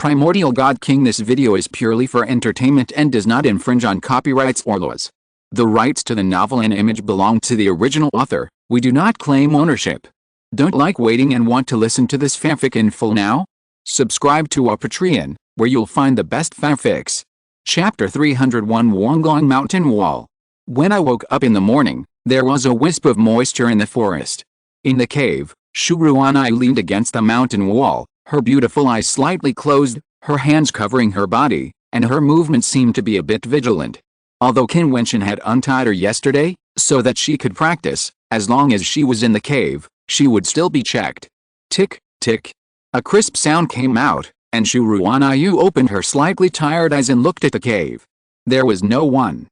Primordial God-King. This video is purely for entertainment and does not infringe on copyrights or laws. The rights to the novel and image belong to the original author. We do not claim ownership. Don't like waiting and want to listen to this fanfic in full now? Subscribe to our Patreon, where you'll find the best fanfics. Chapter 301 Wonglong Mountain Wall. When I woke up in the morning, there was a wisp of moisture in the forest. In the cave, Shu Ruanai leaned against the mountain wall, her beautiful eyes slightly closed, her hands covering her body, and her movements seemed to be a bit vigilant. Although Qin Wentian had untied her yesterday, so that she could practice, as long as she was in the cave, she would still be checked. Tick, tick. A crisp sound came out, and Shu Ruanai opened her slightly tired eyes and looked at the cave. There was no one.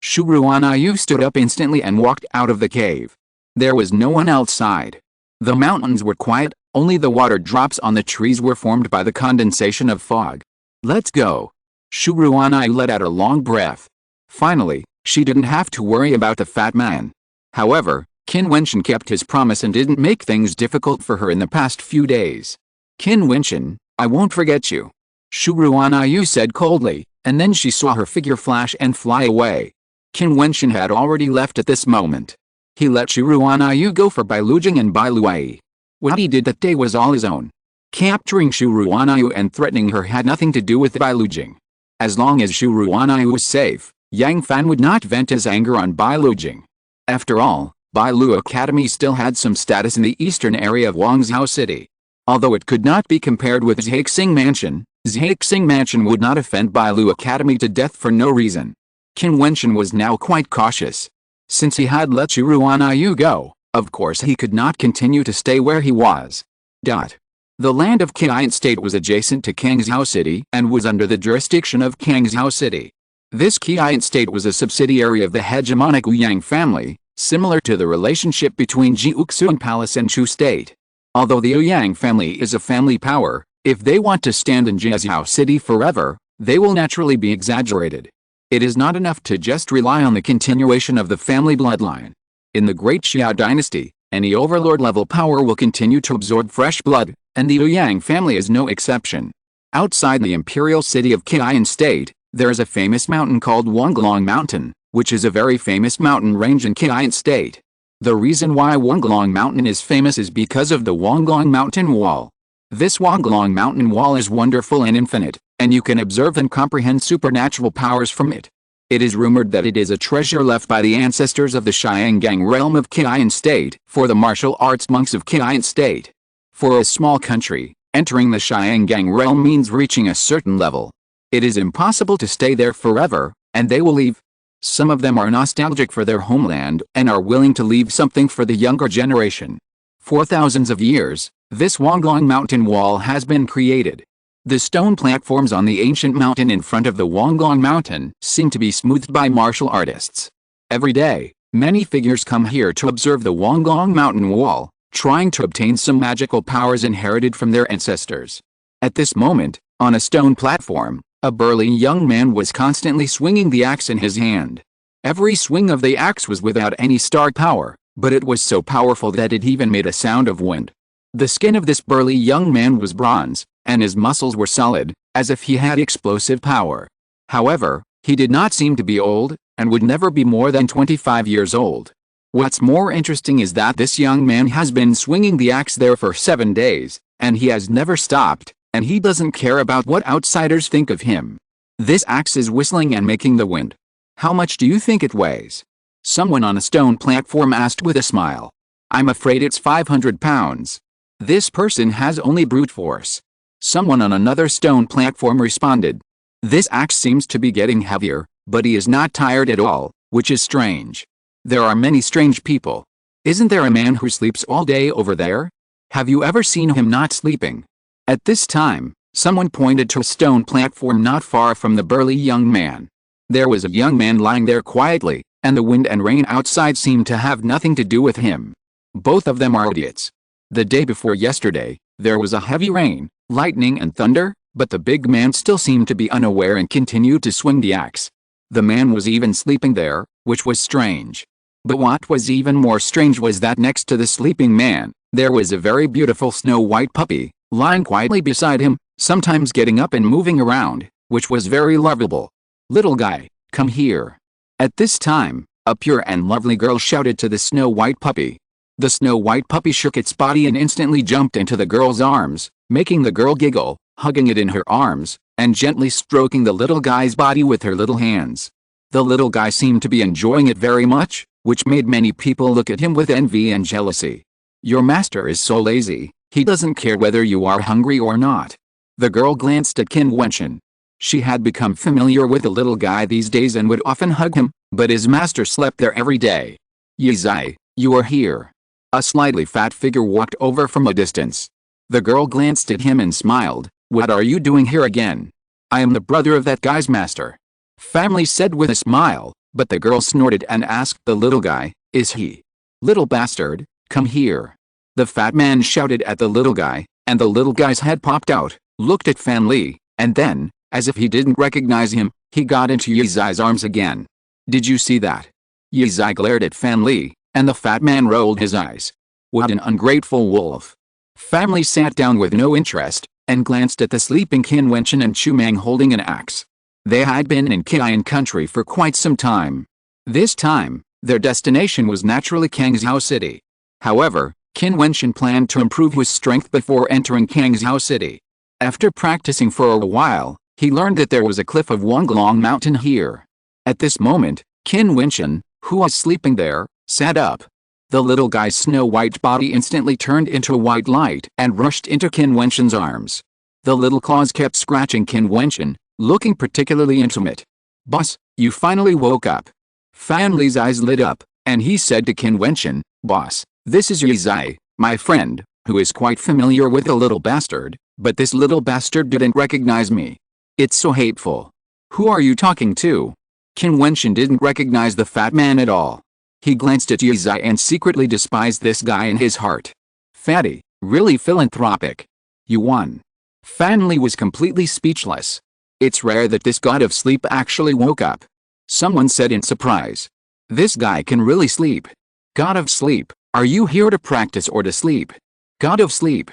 Shu Ruanai stood up instantly and walked out of the cave. There was no one outside. The mountains were quiet, only the water drops on the trees were formed by the condensation of fog. Let's go. Shu Ruanai let out a long breath. Finally, she didn't have to worry about the fat man. However, Qin Wentian kept his promise and didn't make things difficult for her in the past few days. Qin Wentian, I won't forget you. Shu Ruanai said coldly, and then she saw her figure flash and fly away. Qin Wentian had already left at this moment. He let Shu Ruanai go for Bailujing and Bailuai. What he did that day was all his own. Capturing Shu Ruanai and threatening her had nothing to do with Bailujing. As long as Shu Ruanai was safe, Yang Fan would not vent his anger on Bailujing. After all, Bailu Academy still had some status in the eastern area of Wangzhou City. Although it could not be compared with Zhaixing Mansion would not offend Bailu Academy to death for no reason. Qin Wentian was now quite cautious. Since he had let Shu Ruanai go, of course he could not continue to stay where he was. The land of Qin State was adjacent to Kangzhou City and was under the jurisdiction of Kangzhou City. This Qin State was a subsidiary of the hegemonic Yang family, similar to the relationship between Jiutian Palace and Chu State. Although the Yang family is a family power, if they want to stand in Jiuzhou City forever, they will naturally be exaggerated. It is not enough to just rely on the continuation of the family bloodline. In the Great Xiao dynasty, any overlord-level power will continue to absorb fresh blood, and the Yang family is no exception. Outside the imperial city of Qin State, there is a famous mountain called Wonglong Mountain, which is a very famous mountain range in Qin State. The reason why Wonglong Mountain is famous is because of the Wonglong Mountain Wall. This Wonglong Mountain Wall is wonderful and infinite, and you can observe and comprehend supernatural powers from it. It is rumored that it is a treasure left by the ancestors of the Xiangang realm of Qin State for the martial arts monks of Qin State. For a small country, entering the Xiangang realm means reaching a certain level. It is impossible to stay there forever, and they will leave. Some of them are nostalgic for their homeland and are willing to leave something for the younger generation. For thousands of years, this Wonglong Mountain Wall has been created. The stone platforms on the ancient mountain in front of the Wonglong Mountain seem to be smoothed by martial artists. Every day, many figures come here to observe the Wonglong Mountain Wall, trying to obtain some magical powers inherited from their ancestors. At this moment, on a stone platform, a burly young man was constantly swinging the axe in his hand. Every swing of the axe was without any star power, but it was so powerful that it even made a sound of wind. The skin of this burly young man was bronze, and his muscles were solid, as if he had explosive power. However, he did not seem to be old, and would never be more than 25 years old. What's more interesting is that this young man has been swinging the axe there for 7 days, and he has never stopped, and he doesn't care about what outsiders think of him. This axe is whistling and making the wind. How much do you think it weighs? Someone on a stone platform asked with a smile. I'm afraid it's 500 pounds. This person has only brute force. Someone on another stone platform responded. This axe seems to be getting heavier, but he is not tired at all, which is strange. There are many strange people. Isn't there a man who sleeps all day over there? Have you ever seen him not sleeping? At this time, someone pointed to a stone platform not far from the burly young man. There was a young man lying there quietly, and the wind and rain outside seemed to have nothing to do with him. Both of them are idiots. The day before yesterday, there was a heavy rain, lightning and thunder, but the big man still seemed to be unaware and continued to swing the axe. The man was even sleeping there, which was strange. But what was even more strange was that next to the sleeping man, there was a very beautiful snow-white puppy, lying quietly beside him, sometimes getting up and moving around, which was very lovable. "Little guy, come here." At this time, a pure and lovely girl shouted to the snow white puppy. The snow white puppy shook its body and instantly jumped into the girl's arms, making the girl giggle, hugging it in her arms, and gently stroking the little guy's body with her little hands. The little guy seemed to be enjoying it very much, which made many people look at him with envy and jealousy. "Your master is so lazy, he doesn't care whether you are hungry or not." The girl glanced at Qin Wentian. She had become familiar with the little guy these days and would often hug him, but his master slept there every day. "Yizai, you are here." A slightly fat figure walked over from a distance. The girl glanced at him and smiled. "What are you doing here again?" "I am the brother of that guy's master," family said with a smile, but the girl snorted and asked the little guy, "Is he?" "Little bastard, come here." The fat man shouted at the little guy, and the little guy's head popped out, looked at Fan Li, and then, as if he didn't recognize him, he got into Yizai's arms again. "Did you see that?" Yizai glared at Fan Li, and the fat man rolled his eyes. "What an ungrateful wolf." Family sat down with no interest, and glanced at the sleeping Qin Wentian and Chu Mang holding an axe. They had been in Qian country for quite some time. This time, their destination was naturally Kangzhou City. However, Qin Wentian planned to improve his strength before entering Kangzhou City. After practicing for a while, he learned that there was a cliff of Wonglong Mountain here. At this moment, Qin Wentian, who was sleeping there, sat up. The little guy's snow-white body instantly turned into a white light and rushed into Qin Wentian's arms. The little claws kept scratching Qin Wentian, looking particularly intimate. "Boss, you finally woke up." Fan Li's eyes lit up, and he said to Qin Wentian, "Boss, this is Yizai, my friend, who is quite familiar with the little bastard, but this little bastard didn't recognize me. It's so hateful." "Who are you talking to?" Qin Wentian didn't recognize the fat man at all. He glanced at Yizai and secretly despised this guy in his heart. "Fatty, really philanthropic. You won." Fan Li was completely speechless. It's rare that this god of sleep actually woke up. Someone said in surprise. "This guy can really sleep." "God of sleep, are you here to practice or to sleep?" "God of sleep."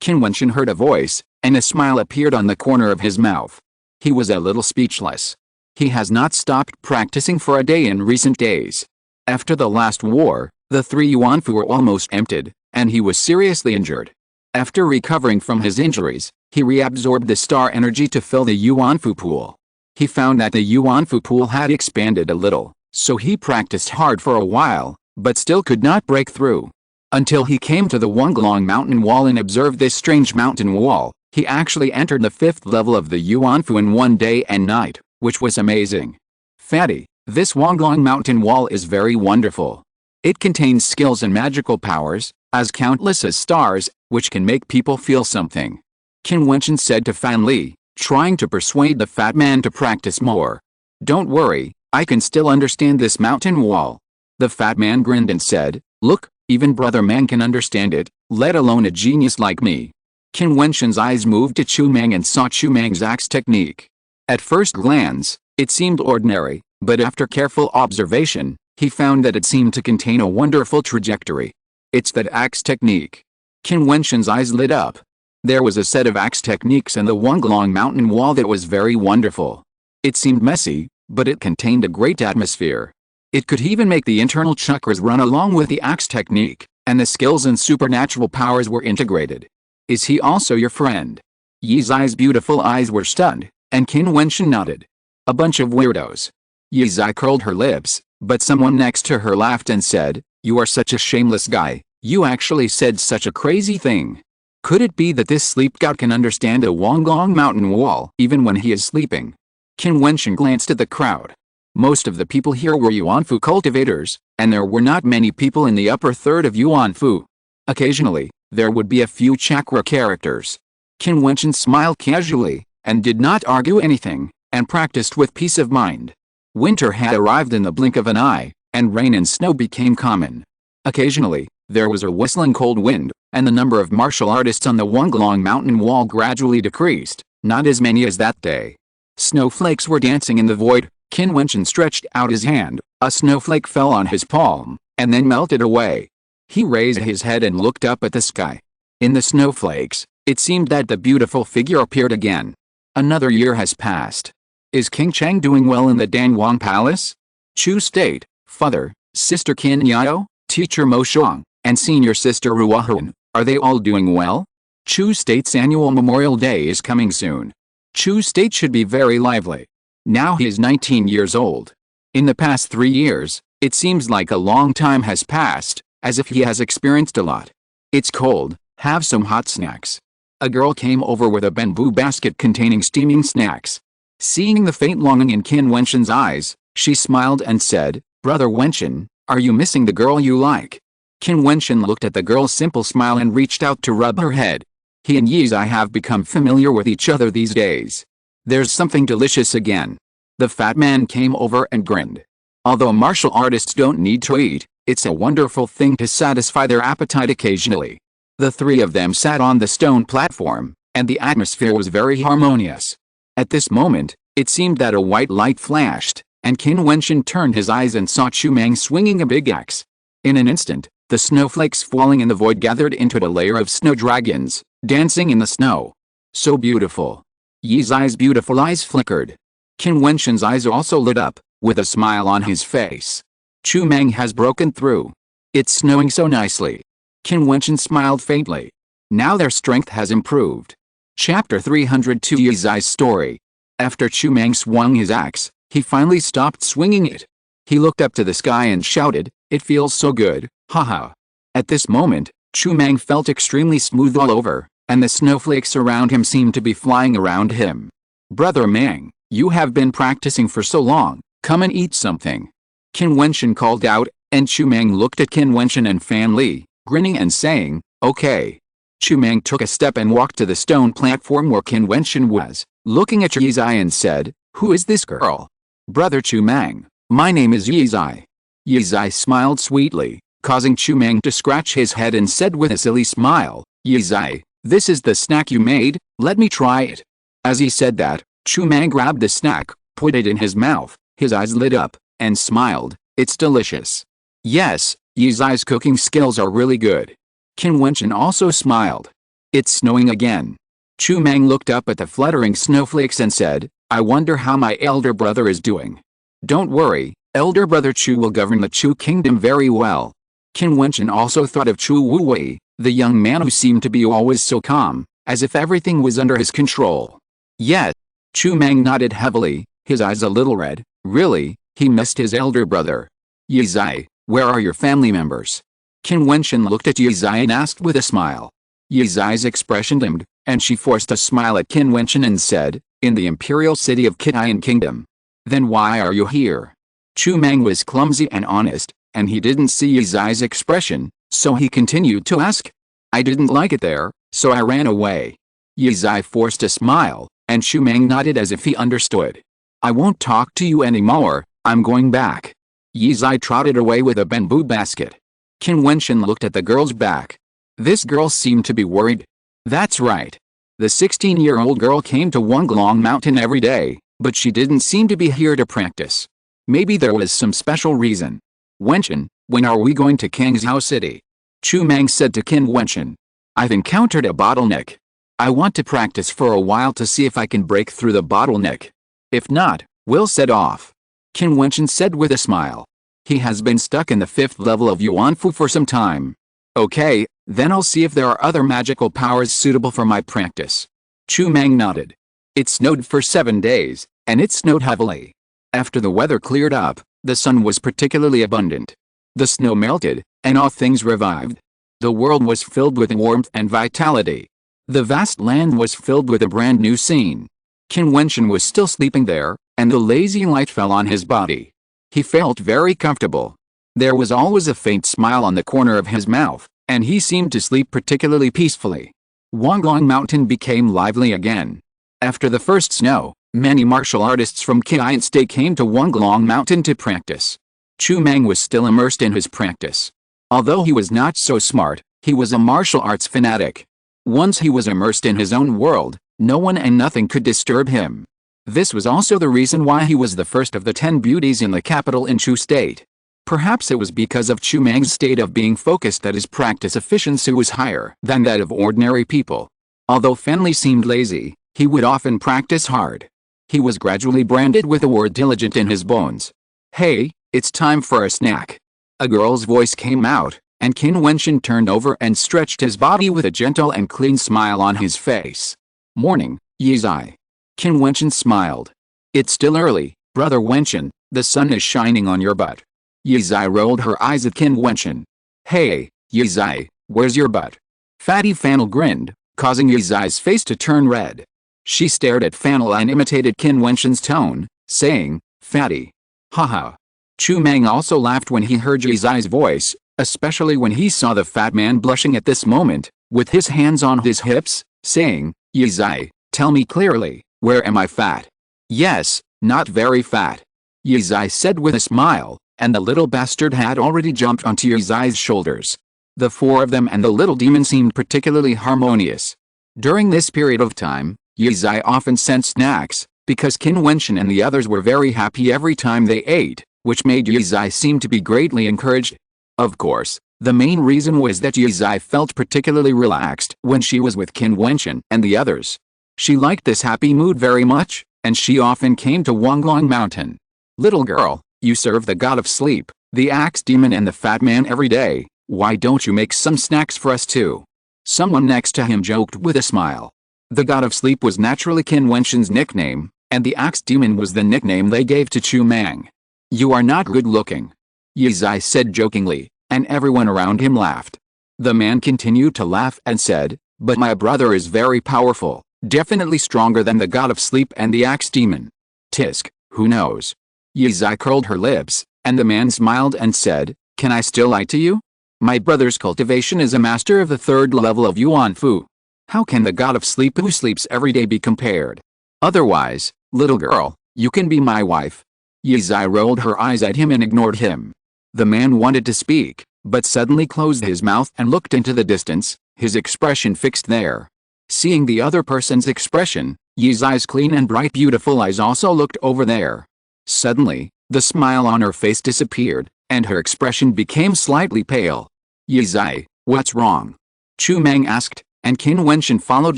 Qin Wentian heard a voice, and a smile appeared on the corner of his mouth. He was a little speechless. He has not stopped practicing for a day in recent days. After the last war, the 3 Yuanfu were almost emptied, and he was seriously injured. After recovering from his injuries, he reabsorbed the star energy to fill the Yuanfu pool. He found that the Yuanfu pool had expanded a little, so he practiced hard for a while, but still could not break through. Until he came to the Wonglong mountain wall and observed this strange mountain wall. He actually entered the 5th level of the Yuanfu in one day and night, which was amazing. "Fatty, this Wonglong mountain wall is very wonderful. It contains skills and magical powers, as countless as stars, which can make people feel something," Qin Wentian said to Fan Li, trying to persuade the fat man to practice more. "Don't worry, I can still understand this mountain wall." The fat man grinned and said, "Look, even brother man can understand it, let alone a genius like me." Qin Wentian's eyes moved to Chu Mang and saw Chu Mang's axe technique. At first glance, it seemed ordinary, but after careful observation, he found that it seemed to contain a wonderful trajectory. "It's that axe technique." Qin Wentian's eyes lit up. There was a set of axe techniques in the Wonglong mountain wall that was very wonderful. It seemed messy, but it contained a great atmosphere. It could even make the internal chakras run along with the axe technique, and the skills and supernatural powers were integrated. "Is he also your friend?" Yizai's beautiful eyes were stunned, and Qin Wentian nodded. "A bunch of weirdos." Yizai curled her lips, but someone next to her laughed and said, "You are such a shameless guy, you actually said such a crazy thing. Could it be that this sleep god can understand a Wonglong mountain wall even when he is sleeping?" Qin Wentian glanced at the crowd. Most of the people here were Yuanfu cultivators, and there were not many people in the upper third of Yuanfu. Occasionally, there would be a few chakra characters. Qin Wentian smiled casually, and did not argue anything, and practiced with peace of mind. Winter had arrived in the blink of an eye, and rain and snow became common. Occasionally, there was a whistling cold wind, and the number of martial artists on the Wonglong mountain wall gradually decreased, not as many as that day. Snowflakes were dancing in the void. Qin Wentian stretched out his hand, a snowflake fell on his palm, and then melted away. He raised his head and looked up at the sky. In the snowflakes, It seemed that the beautiful figure appeared again. Another year has passed. Is King Cheng doing well in the Danwang Palace? Chu State, Father, Sister Qin Yao, Teacher Mo Shuang, and Senior Sister Ruahan, are they all doing well? Chu State's annual Memorial Day is coming soon. Chu State should be very lively. Now he is 19 years old. In the past 3 years, it seems like a long time has passed, as if he has experienced a lot. It's cold, have some hot snacks. A girl came over with a bamboo basket containing steaming snacks. Seeing the faint longing in Qin Wentian's eyes, she smiled and said, "Brother Wentian, are you missing the girl you like?" Qin Wentian looked at the girl's simple smile and reached out to rub her head. He and Yizai have become familiar with each other these days. There's something delicious again. The fat man came over and grinned. Although martial artists don't need to eat, it's a wonderful thing to satisfy their appetite occasionally. The three of them sat on the stone platform, and the atmosphere was very harmonious. At this moment, it seemed that a white light flashed, and Qin Wentian turned his eyes and saw Chu Mang swinging a big axe. In an instant, the snowflakes falling in the void gathered into a layer of snow dragons, dancing in the snow. So beautiful. Yizai's beautiful eyes flickered. Qin Wentian's eyes also lit up, with a smile on his face. Chu Mang has broken through. It's snowing so nicely. Qin Wentian smiled faintly. Now their strength has improved. Chapter 302 Yizai's story. After Chu Mang swung his axe, he finally stopped swinging it. He looked up to the sky and shouted, "It feels so good, haha." At this moment, Chu Mang felt extremely smooth all over, and the snowflakes around him seemed to be flying around him. "Brother Mang, you have been practicing for so long, come and eat something." Qin Wentian called out, and Chu Mang looked at Qin Wentian and Fan Li, grinning and saying, "Okay." Chu Mang took a step and walked to the stone platform where Qin Wentian was, looking at Yizai and said, "Who is this girl?" "Brother Chu Mang, my name is Yizai." Yizai smiled sweetly, causing Chu Mang to scratch his head and said with a silly smile, "Yizai, this is the snack you made, let me try it." As he said that, Chu Mang grabbed the snack, put it in his mouth, his eyes lit up, and smiled, "It's delicious." Yes, Yizai's cooking skills are really good. Qin Wentian also smiled. It's snowing again. Chu Mang looked up at the fluttering snowflakes and said, "I wonder how my elder brother is doing." "Don't worry, elder brother Chu will govern the Chu kingdom very well." Qin Wentian also thought of Chu Wuwei, the young man who seemed to be always so calm, as if everything was under his control. Yes. Chu Mang nodded heavily, his eyes a little red. Really, he missed his elder brother. "Yizai, where are your family members?" Qin Wentian looked at Yizai and asked with a smile. Yizai's expression dimmed, and she forced a smile at Qin Wentian and said, "In the imperial city of Jiutian Kingdom." "Then why are you here?" Chu Mang was clumsy and honest, and he didn't see Yizai's expression, so he continued to ask. "I didn't like it there, so I ran away." Yizai forced a smile, and Chu Mang nodded as if he understood. "I won't talk to you anymore, I'm going back." Yizai trotted away with a bamboo basket. Qin Wentian looked at the girl's back. This girl seemed to be worried. That's right. The 16-year-old girl came to Wonglong Mountain every day, but she didn't seem to be here to practice. Maybe there was some special reason. "Wentian, when are we going to Kangzhou City?" Chu Mang said to Qin Wentian. "I've encountered a bottleneck. I want to practice for a while to see if I can break through the bottleneck. If not, we'll set off." Qin Wentian said with a smile. He has been stuck in the 5th level of Yuanfu for some time. "Okay, then I'll see if there are other magical powers suitable for my practice." Chu Mang nodded. It snowed for 7 days, and it snowed heavily. After the weather cleared up, the sun was particularly abundant. The snow melted, and all things revived. The world was filled with warmth and vitality. The vast land was filled with a brand new scene. Qin Wentian was still sleeping there, and the lazy light fell on his body. He felt very comfortable. There was always a faint smile on the corner of his mouth, and he seemed to sleep particularly peacefully. Wonglong Mountain became lively again. After the first snow, many martial artists from Jiutian State came to Wonglong Mountain to practice. Chu Mang was still immersed in his practice. Although he was not so smart, he was a martial arts fanatic. Once he was immersed in his own world, no one and nothing could disturb him. This was also the reason why he was the first of the 10 beauties in the capital in Chu State. Perhaps it was because of Chu Mang's state of being focused that his practice efficiency was higher than that of ordinary people. Although Fenley seemed lazy, he would often practice hard. He was gradually branded with the word diligent in his bones. "Hey, it's time for a snack." A girl's voice came out, and Qin Wentian turned over and stretched his body with a gentle and clean smile on his face. "Morning, Yizai." Qin Wentian smiled. "It's still early, Brother Wentian, the sun is shining on your butt." Yizai rolled her eyes at Qin Wentian. "Hey, Yizai, where's your butt?" Fatty Fanel grinned, causing Yizai's face to turn red. She stared at Fanel and imitated Qin Wentian's tone, saying, "Fatty." Haha. Chu Mang also laughed when he heard Yizai's voice, especially when he saw the fat man blushing at this moment, with his hands on his hips, saying, "Yizai, tell me clearly, where am I fat?" "Yes, not very fat," Yizai said with a smile, and the little bastard had already jumped onto Yizai's shoulders. The four of them and the little demon seemed particularly harmonious. During this period of time, Yizai often sent snacks, because Qin Wentian and the others were very happy every time they ate, which made Yizai seem to be greatly encouraged. Of course, the main reason was that Yizai felt particularly relaxed when she was with Qin Wentian and the others. She liked this happy mood very much, and she often came to Wanglong Mountain. "Little girl, you serve the god of sleep, the axe demon and the fat man every day, why don't you make some snacks for us too?" Someone next to him joked with a smile. The god of sleep was naturally Qin Wentian's nickname, and the axe demon was the nickname they gave to Chu Mang. "You are not good looking," Yizai said jokingly, and everyone around him laughed. The man continued to laugh and said, "But my brother is very powerful, definitely stronger than the god of sleep and the axe demon." "Tisk, who knows?" Yizai curled her lips, and the man smiled and said, "Can I still lie to you? My brother's cultivation is a master of the 3rd level of Yuan Fu. How can the god of sleep who sleeps every day be compared? Otherwise, little girl, you can be my wife." Yizai rolled her eyes at him and ignored him. The man wanted to speak, but suddenly closed his mouth and looked into the distance, his expression fixed there. Seeing the other person's expression, Yizai's clean and bright beautiful eyes also looked over there. Suddenly, the smile on her face disappeared, and her expression became slightly pale. "Yizai, what's wrong?" Chu Mang asked, and Qin Wentian followed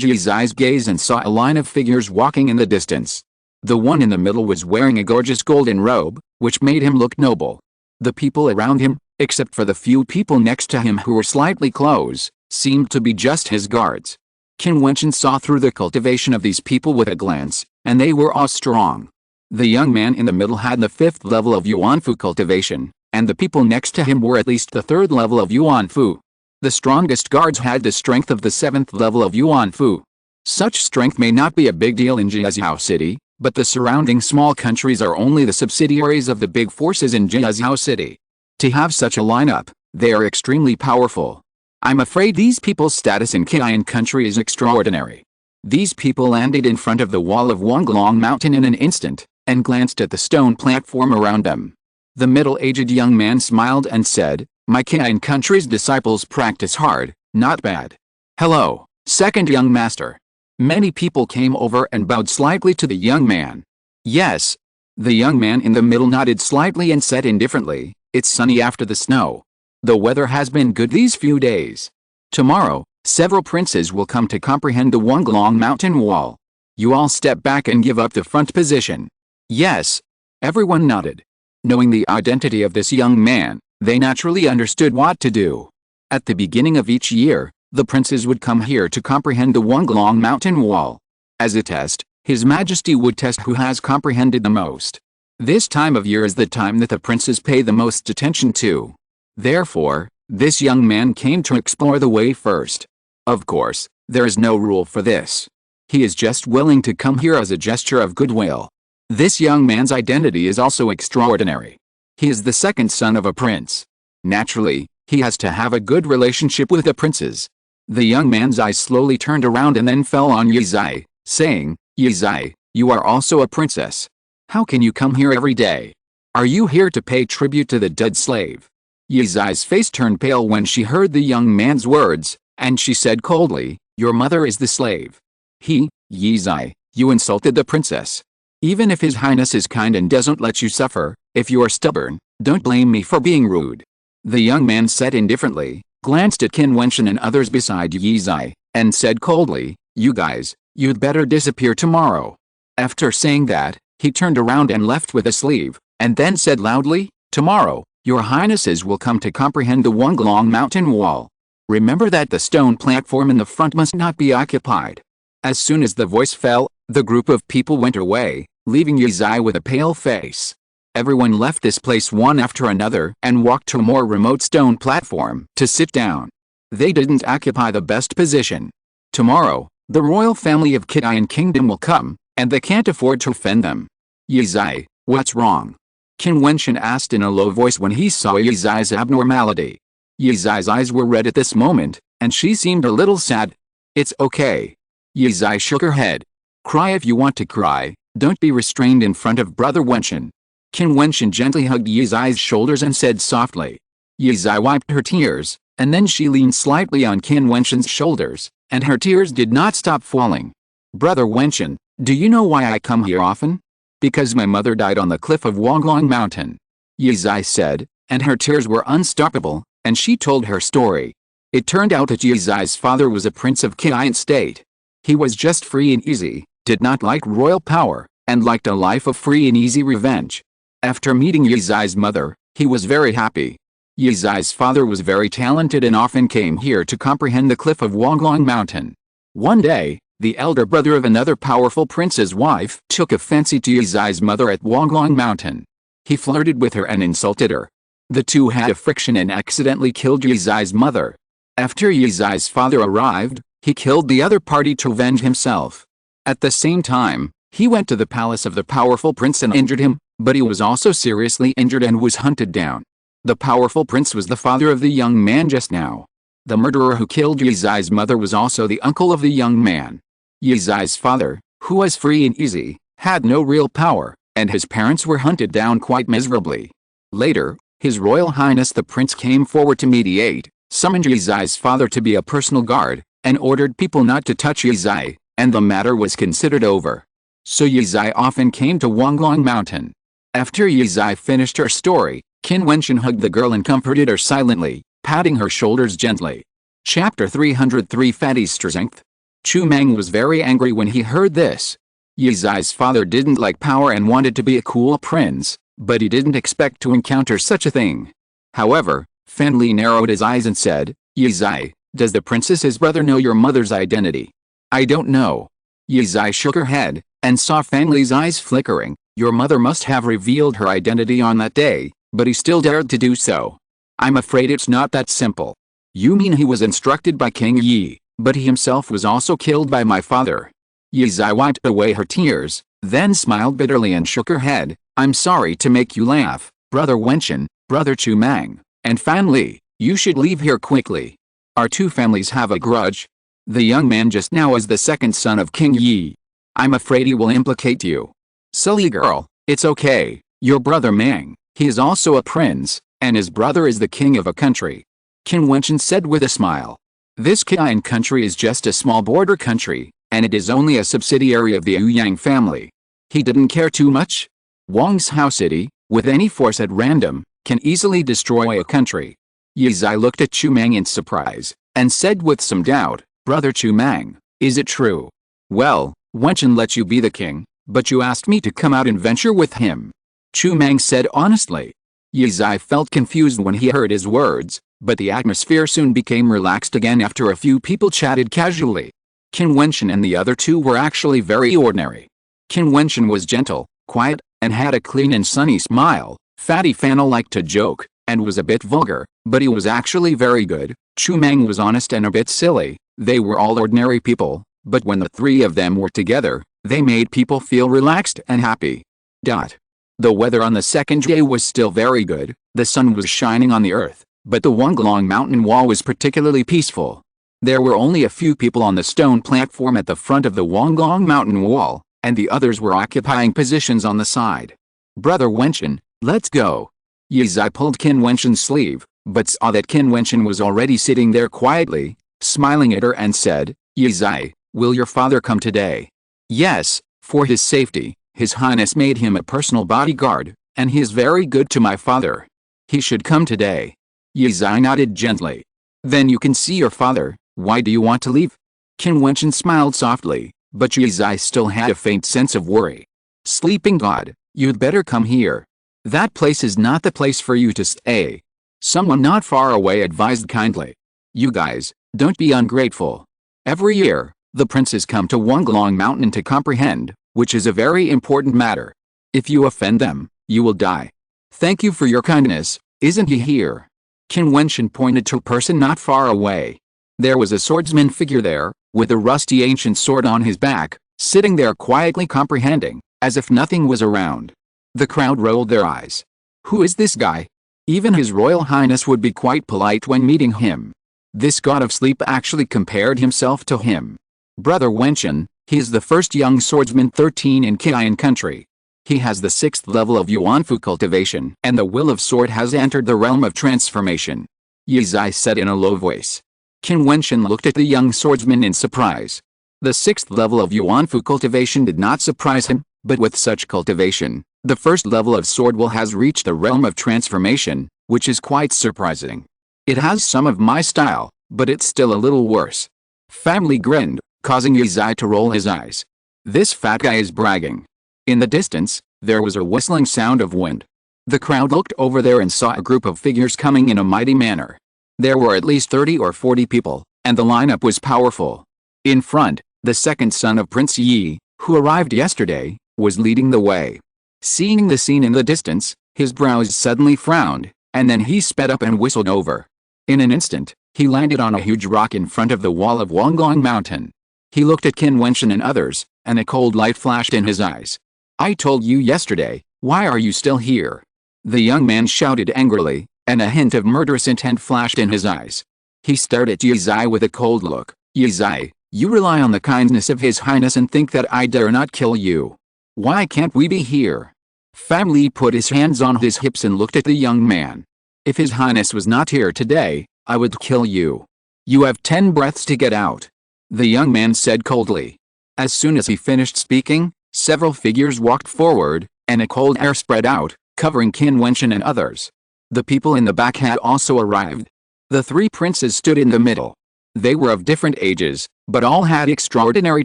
Yizai's gaze and saw a line of figures walking in the distance. The one in the middle was wearing a gorgeous golden robe, which made him look noble. The people around him, except for the few people next to him who were slightly close, seemed to be just his guards. Qin Wentian saw through the cultivation of these people with a glance, and they were all strong. The young man in the middle had the 5th level of Yuan Fu cultivation, and the people next to him were at least the 3rd level of Yuan Fu. The strongest guards had the strength of the 7th level of Yuan Fu. Such strength may not be a big deal in Jiuzhou City, but the surrounding small countries are only the subsidiaries of the big forces in Jiuzhou City. To have such a lineup, they are extremely powerful. I'm afraid these people's status in Qian country is extraordinary. These people landed in front of the wall of Wanglong Mountain in an instant, and glanced at the stone platform around them. The middle-aged young man smiled and said, "My Qian country's disciples practice hard, not bad." "Hello, second young master." Many people came over and bowed slightly to the young man. "Yes." The young man in the middle nodded slightly and said indifferently, "It's sunny after the snow. The weather has been good these few days. Tomorrow, several princes will come to comprehend the Wanglong Mountain Wall. You all step back and give up the front position." "Yes." Everyone nodded. Knowing the identity of this young man, they naturally understood what to do. At the beginning of each year, the princes would come here to comprehend the Wanglong Mountain Wall. As a test, His Majesty would test who has comprehended the most. This time of year is the time that the princes pay the most attention to. Therefore, this young man came to explore the way first. Of course, there is no rule for this. He is just willing to come here as a gesture of goodwill. This young man's identity is also extraordinary. He is the second son of a prince. Naturally, he has to have a good relationship with the princes. The young man's eyes slowly turned around and then fell on Yizai, saying, "Yizai, you are also a princess. How can you come here every day? Are you here to pay tribute to the dead slave?" Yizai's face turned pale when she heard the young man's words, and she said coldly, "Your mother is the slave." Yizai, you insulted the princess. Even if His Highness is kind and doesn't let you suffer, if you are stubborn, don't blame me for being rude. The young man said indifferently, glanced at Qin Wentian and others beside Yizai, and said coldly, You guys, you'd better disappear tomorrow. After saying that, he turned around and left with a sleeve, and then said loudly, "Tomorrow, your highnesses will come to comprehend the Wonglong Mountain Wall. Remember that the stone platform in the front must not be occupied." As soon as the voice fell, the group of people went away, leaving Yizai with a pale face. Everyone left this place one after another and walked to a more remote stone platform to sit down. They didn't occupy the best position. Tomorrow, the royal family of Jiutian Kingdom will come, and they can't afford to offend them. "Yizai, what's wrong?" Qin Wentian asked in a low voice when he saw Yizai's abnormality. Yizai's eyes were red at this moment, and she seemed a little sad. "It's okay." Yizai shook her head. "Cry if you want to cry, don't be restrained in front of Brother Wentian." Qin Wentian gently hugged Yizai's shoulders and said softly. Yizai wiped her tears, and then she leaned slightly on Qin Wentian's shoulders, and her tears did not stop falling. "Brother Wentian, do you know why I come here often?" "Because my mother died on the cliff of Wonglong Mountain," Yizai said, and her tears were unstoppable, and she told her story. It turned out that Yizai's father was a prince of Jiutian state. He was just free and easy, did not like royal power, and liked a life of free and easy revenge. After meeting Yizai's mother, he was very happy. Yizai's father was very talented and often came here to comprehend the cliff of Wonglong Mountain. One day, the elder brother of another powerful prince's wife took a fancy to Yizai's mother at Wonglong Mountain. He flirted with her and insulted her. The two had a friction and accidentally killed Yizai's mother. After Yizai's father arrived, he killed the other party to avenge himself. At the same time, he went to the palace of the powerful prince and injured him, but he was also seriously injured and was hunted down. The powerful prince was the father of the young man just now. The murderer who killed Yizai's mother was also the uncle of the young man. Yizai's father, who was free and easy, had no real power, and his parents were hunted down quite miserably. Later, His Royal Highness the Prince came forward to mediate, summoned Yizai's father to be a personal guard, and ordered people not to touch Yizai, and the matter was considered over. So Yizai often came to Wonglong Mountain. After Yizai finished her story, Qin Wentian hugged the girl and comforted her silently, patting her shoulders gently. Chapter 303 Fatty Strength. Chu Mang was very angry when he heard this. Yizai's father didn't like power and wanted to be a cool prince, but he didn't expect to encounter such a thing. However, Fan Li narrowed his eyes and said, "Yizai, does the princess's brother know your mother's identity?" "I don't know." Yizai shook her head, and saw Fan Li's eyes flickering. "Your mother must have revealed her identity on that day, but he still dared to do so. I'm afraid it's not that simple." "You mean he was instructed by King Yi, but he himself was also killed by my father?" Yizai wiped away her tears, then smiled bitterly and shook her head. "I'm sorry to make you laugh, Brother Wentian, Brother Chu Mang, and Fan Li, you should leave here quickly. Our two families have a grudge. The young man just now is the second son of King Yi. I'm afraid he will implicate you." "Silly girl, it's okay, your brother Mang, he is also a prince, and his brother is the king of a country," Qin Wentian said with a smile. "This Jiutian country is just a small border country, and it is only a subsidiary of the Ouyang family." He didn't care too much. Wang's Hao City, with any force at random, can easily destroy a country. Yizai looked at Chu Mang in surprise, and said with some doubt, "Brother Chu Mang, is it true?" "Well, Wentian let you be the king, but you asked me to come out and venture with him," Chu Mang said honestly. Yizai felt confused when he heard his words, but the atmosphere soon became relaxed again after a few people chatted casually. Qin Wentian and the other two were actually very ordinary. Qin Wentian was gentle, quiet, and had a clean and sunny smile. Fatty Fana liked to joke, and was a bit vulgar, but he was actually very good. Chu Mang was honest and a bit silly. They were all ordinary people, but when the three of them were together, they made people feel relaxed and happy. The weather on the second day was still very good. The sun was shining on the earth, but the Wonglong Mountain Wall was particularly peaceful. There were only a few people on the stone platform at the front of the Wonglong Mountain Wall, and the others were occupying positions on the side. "Brother Wentian, let's go." Yizai pulled Qin Wentian's sleeve, but saw that Qin Wentian was already sitting there quietly, smiling at her and said, "Yizai, will your father come today?" "Yes, for his safety. His Highness made him a personal bodyguard, and he is very good to my father. He should come today." Yizai nodded gently. "Then you can see your father. Why do you want to leave?" Qin Wentian smiled softly, but Yizai still had a faint sense of worry. Sleeping god, you'd better come here. That place is not the place for you to stay. Someone not far away advised kindly. You guys, don't be ungrateful. Every year, the princes come to Wonglong Mountain to comprehend, which is a very important matter. If you offend them, you will die. Thank you for your kindness, isn't he here? Qin Wentian pointed to a person not far away. There was a swordsman figure there, with a rusty ancient sword on his back, sitting there quietly comprehending, as if nothing was around. The crowd rolled their eyes. Who is this guy? Even His Royal Highness would be quite polite when meeting him. This god of sleep actually compared himself to him. Brother Wentian, he is the first young swordsman 13 in Qian country. He has the 6th level of Yuanfu cultivation, and the will of sword has entered the realm of transformation. Yizai said in a low voice. Qin Wentian looked at the young swordsman in surprise. The 6th level of Yuanfu cultivation did not surprise him, but with such cultivation, the 1st level of sword will has reached the realm of transformation, which is quite surprising. It has some of my style, but it's still a little worse. Family grinned, causing Yizai to roll his eyes. This fat guy is bragging. In the distance, there was a whistling sound of wind. The crowd looked over there and saw a group of figures coming in a mighty manner. There were at least 30 or 40 people, and the lineup was powerful. In front, the second son of Prince Yi, who arrived yesterday, was leading the way. Seeing the scene in the distance, his brows suddenly frowned, and then he sped up and whistled over. In an instant, he landed on a huge rock in front of the wall of Wonglong Mountain. He looked at Qin Wentian and others, and a cold light flashed in his eyes. I told you yesterday, why are you still here? The young man shouted angrily, and a hint of murderous intent flashed in his eyes. He stared at Yizai with a cold look. Yizai, you rely on the kindness of His Highness and think that I dare not kill you. Why can't we be here? Family put his hands on his hips and looked at the young man. If His Highness was not here today, I would kill you. You have 10 breaths to get out. The young man said coldly. As soon as he finished speaking, several figures walked forward, and a cold air spread out, covering Qin Wentian and others. The people in the back had also arrived. The 3 princes stood in the middle. They were of different ages, but all had extraordinary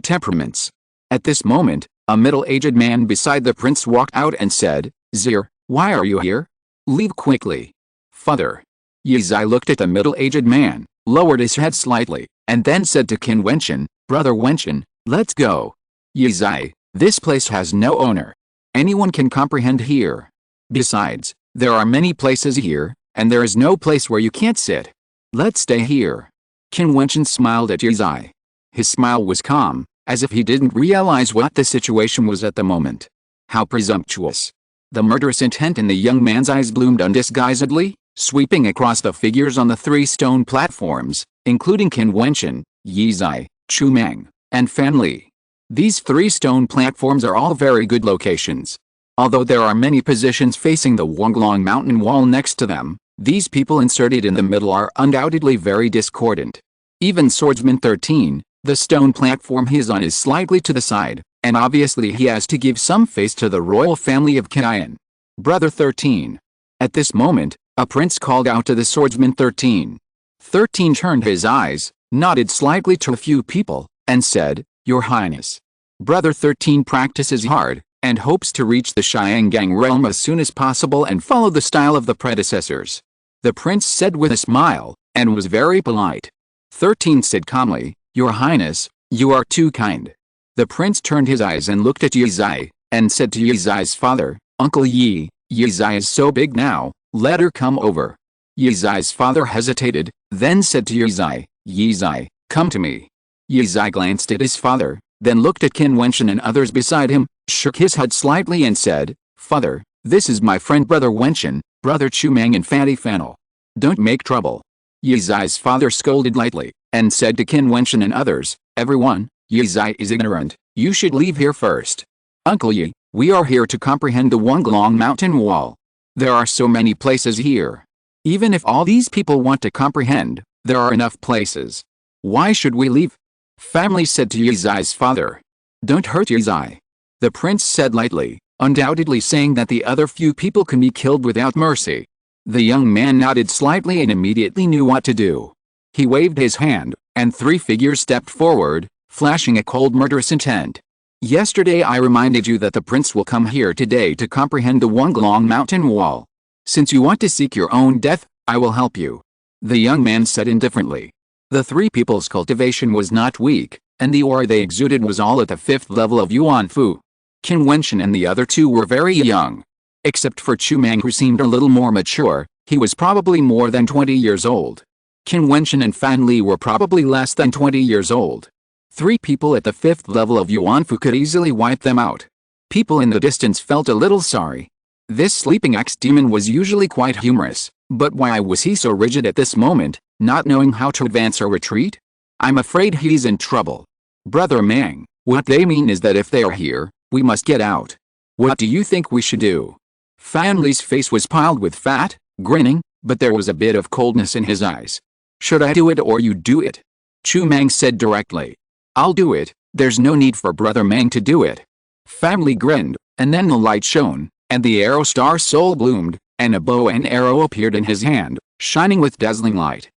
temperaments. At this moment, a middle-aged man beside the prince walked out and said, Zir, why are you here? Leave quickly. Father. Yizai looked at the middle-aged man, lowered his head slightly, and then said to Qin Wentian, Brother Wentian, let's go. Yizai, this place has no owner. Anyone can comprehend here. Besides, there are many places here, and there is no place where you can't sit. Let's stay here. Qin Wentian smiled at Yizai. His smile was calm, as if he didn't realize what the situation was at the moment. How presumptuous. The murderous intent in the young man's eyes bloomed undisguisedly, sweeping across the figures on the 3 stone platforms, including Qin Wentian, Yizai, Chu Meng, and Fan Li. These 3 stone platforms are all very good locations. Although there are many positions facing the Wonglong Mountain wall next to them, these people inserted in the middle are undoubtedly very discordant. Even Swordsman 13, the stone platform he is on is slightly to the side, and obviously he has to give some face to the royal family of Qian. Brother 13. At this moment, a prince called out to the Swordsman 13. 13 turned his eyes, nodded slightly to a few people, and said, Your Highness. Brother 13 practices hard, and hopes to reach the Xiangang realm as soon as possible and follow the style of the predecessors. The prince said with a smile, and was very polite. 13 said calmly, Your Highness, you are too kind. The prince turned his eyes and looked at Yizai, and said to Yizai's father, Uncle Yi, Yizai is so big now, let her come over. Yizai's father hesitated, then said to Yizai, Yizai, come to me. Yizai glanced at his father, then looked at Qin Wentian and others beside him, shook his head slightly and said, Father, this is my friend Brother Wentian, Brother Chu Meng and Fatty Fennel. Don't make trouble. Yizai's father scolded lightly, and said to Qin Wentian and others, Everyone, Yizai is ignorant, you should leave here first. Uncle Yi, we are here to comprehend the Wonglong Mountain Wall. There are so many places here. Even if all these people want to comprehend, there are enough places. Why should we leave? Family said to Yizai's father. Don't hurt Yizai. The prince said lightly, undoubtedly saying that the other few people can be killed without mercy. The young man nodded slightly and immediately knew what to do. He waved his hand, and 3 figures stepped forward, flashing a cold murderous intent. Yesterday I reminded you that the prince will come here today to comprehend the Wonglong mountain wall. Since you want to seek your own death, I will help you. The young man said indifferently. The 3 people's cultivation was not weak, and the aura they exuded was all at the 5th level of Yuan Fu. Qin Wentian and the other 2 were very young. Except for Chu Mang, who seemed a little more mature, he was probably more than 20 years old. Qin Wentian and Fan Li were probably less than 20 years old. 3 people at the 5th level of Yuan Fu could easily wipe them out. People in the distance felt a little sorry. This sleeping axe demon was usually quite humorous, but why was he so rigid at this moment, not knowing how to advance or retreat? I'm afraid he's in trouble. Brother Mang, what they mean is that if they are here, we must get out. What do you think we should do? Fan Li's face was piled with fat, grinning, but there was a bit of coldness in his eyes. Should I do it or you do it? Chu Mang said directly. I'll do it, there's no need for Brother Mang to do it. Fan Li grinned, and then the light shone, and the arrow star soul bloomed, and a bow and arrow appeared in his hand, shining with dazzling light.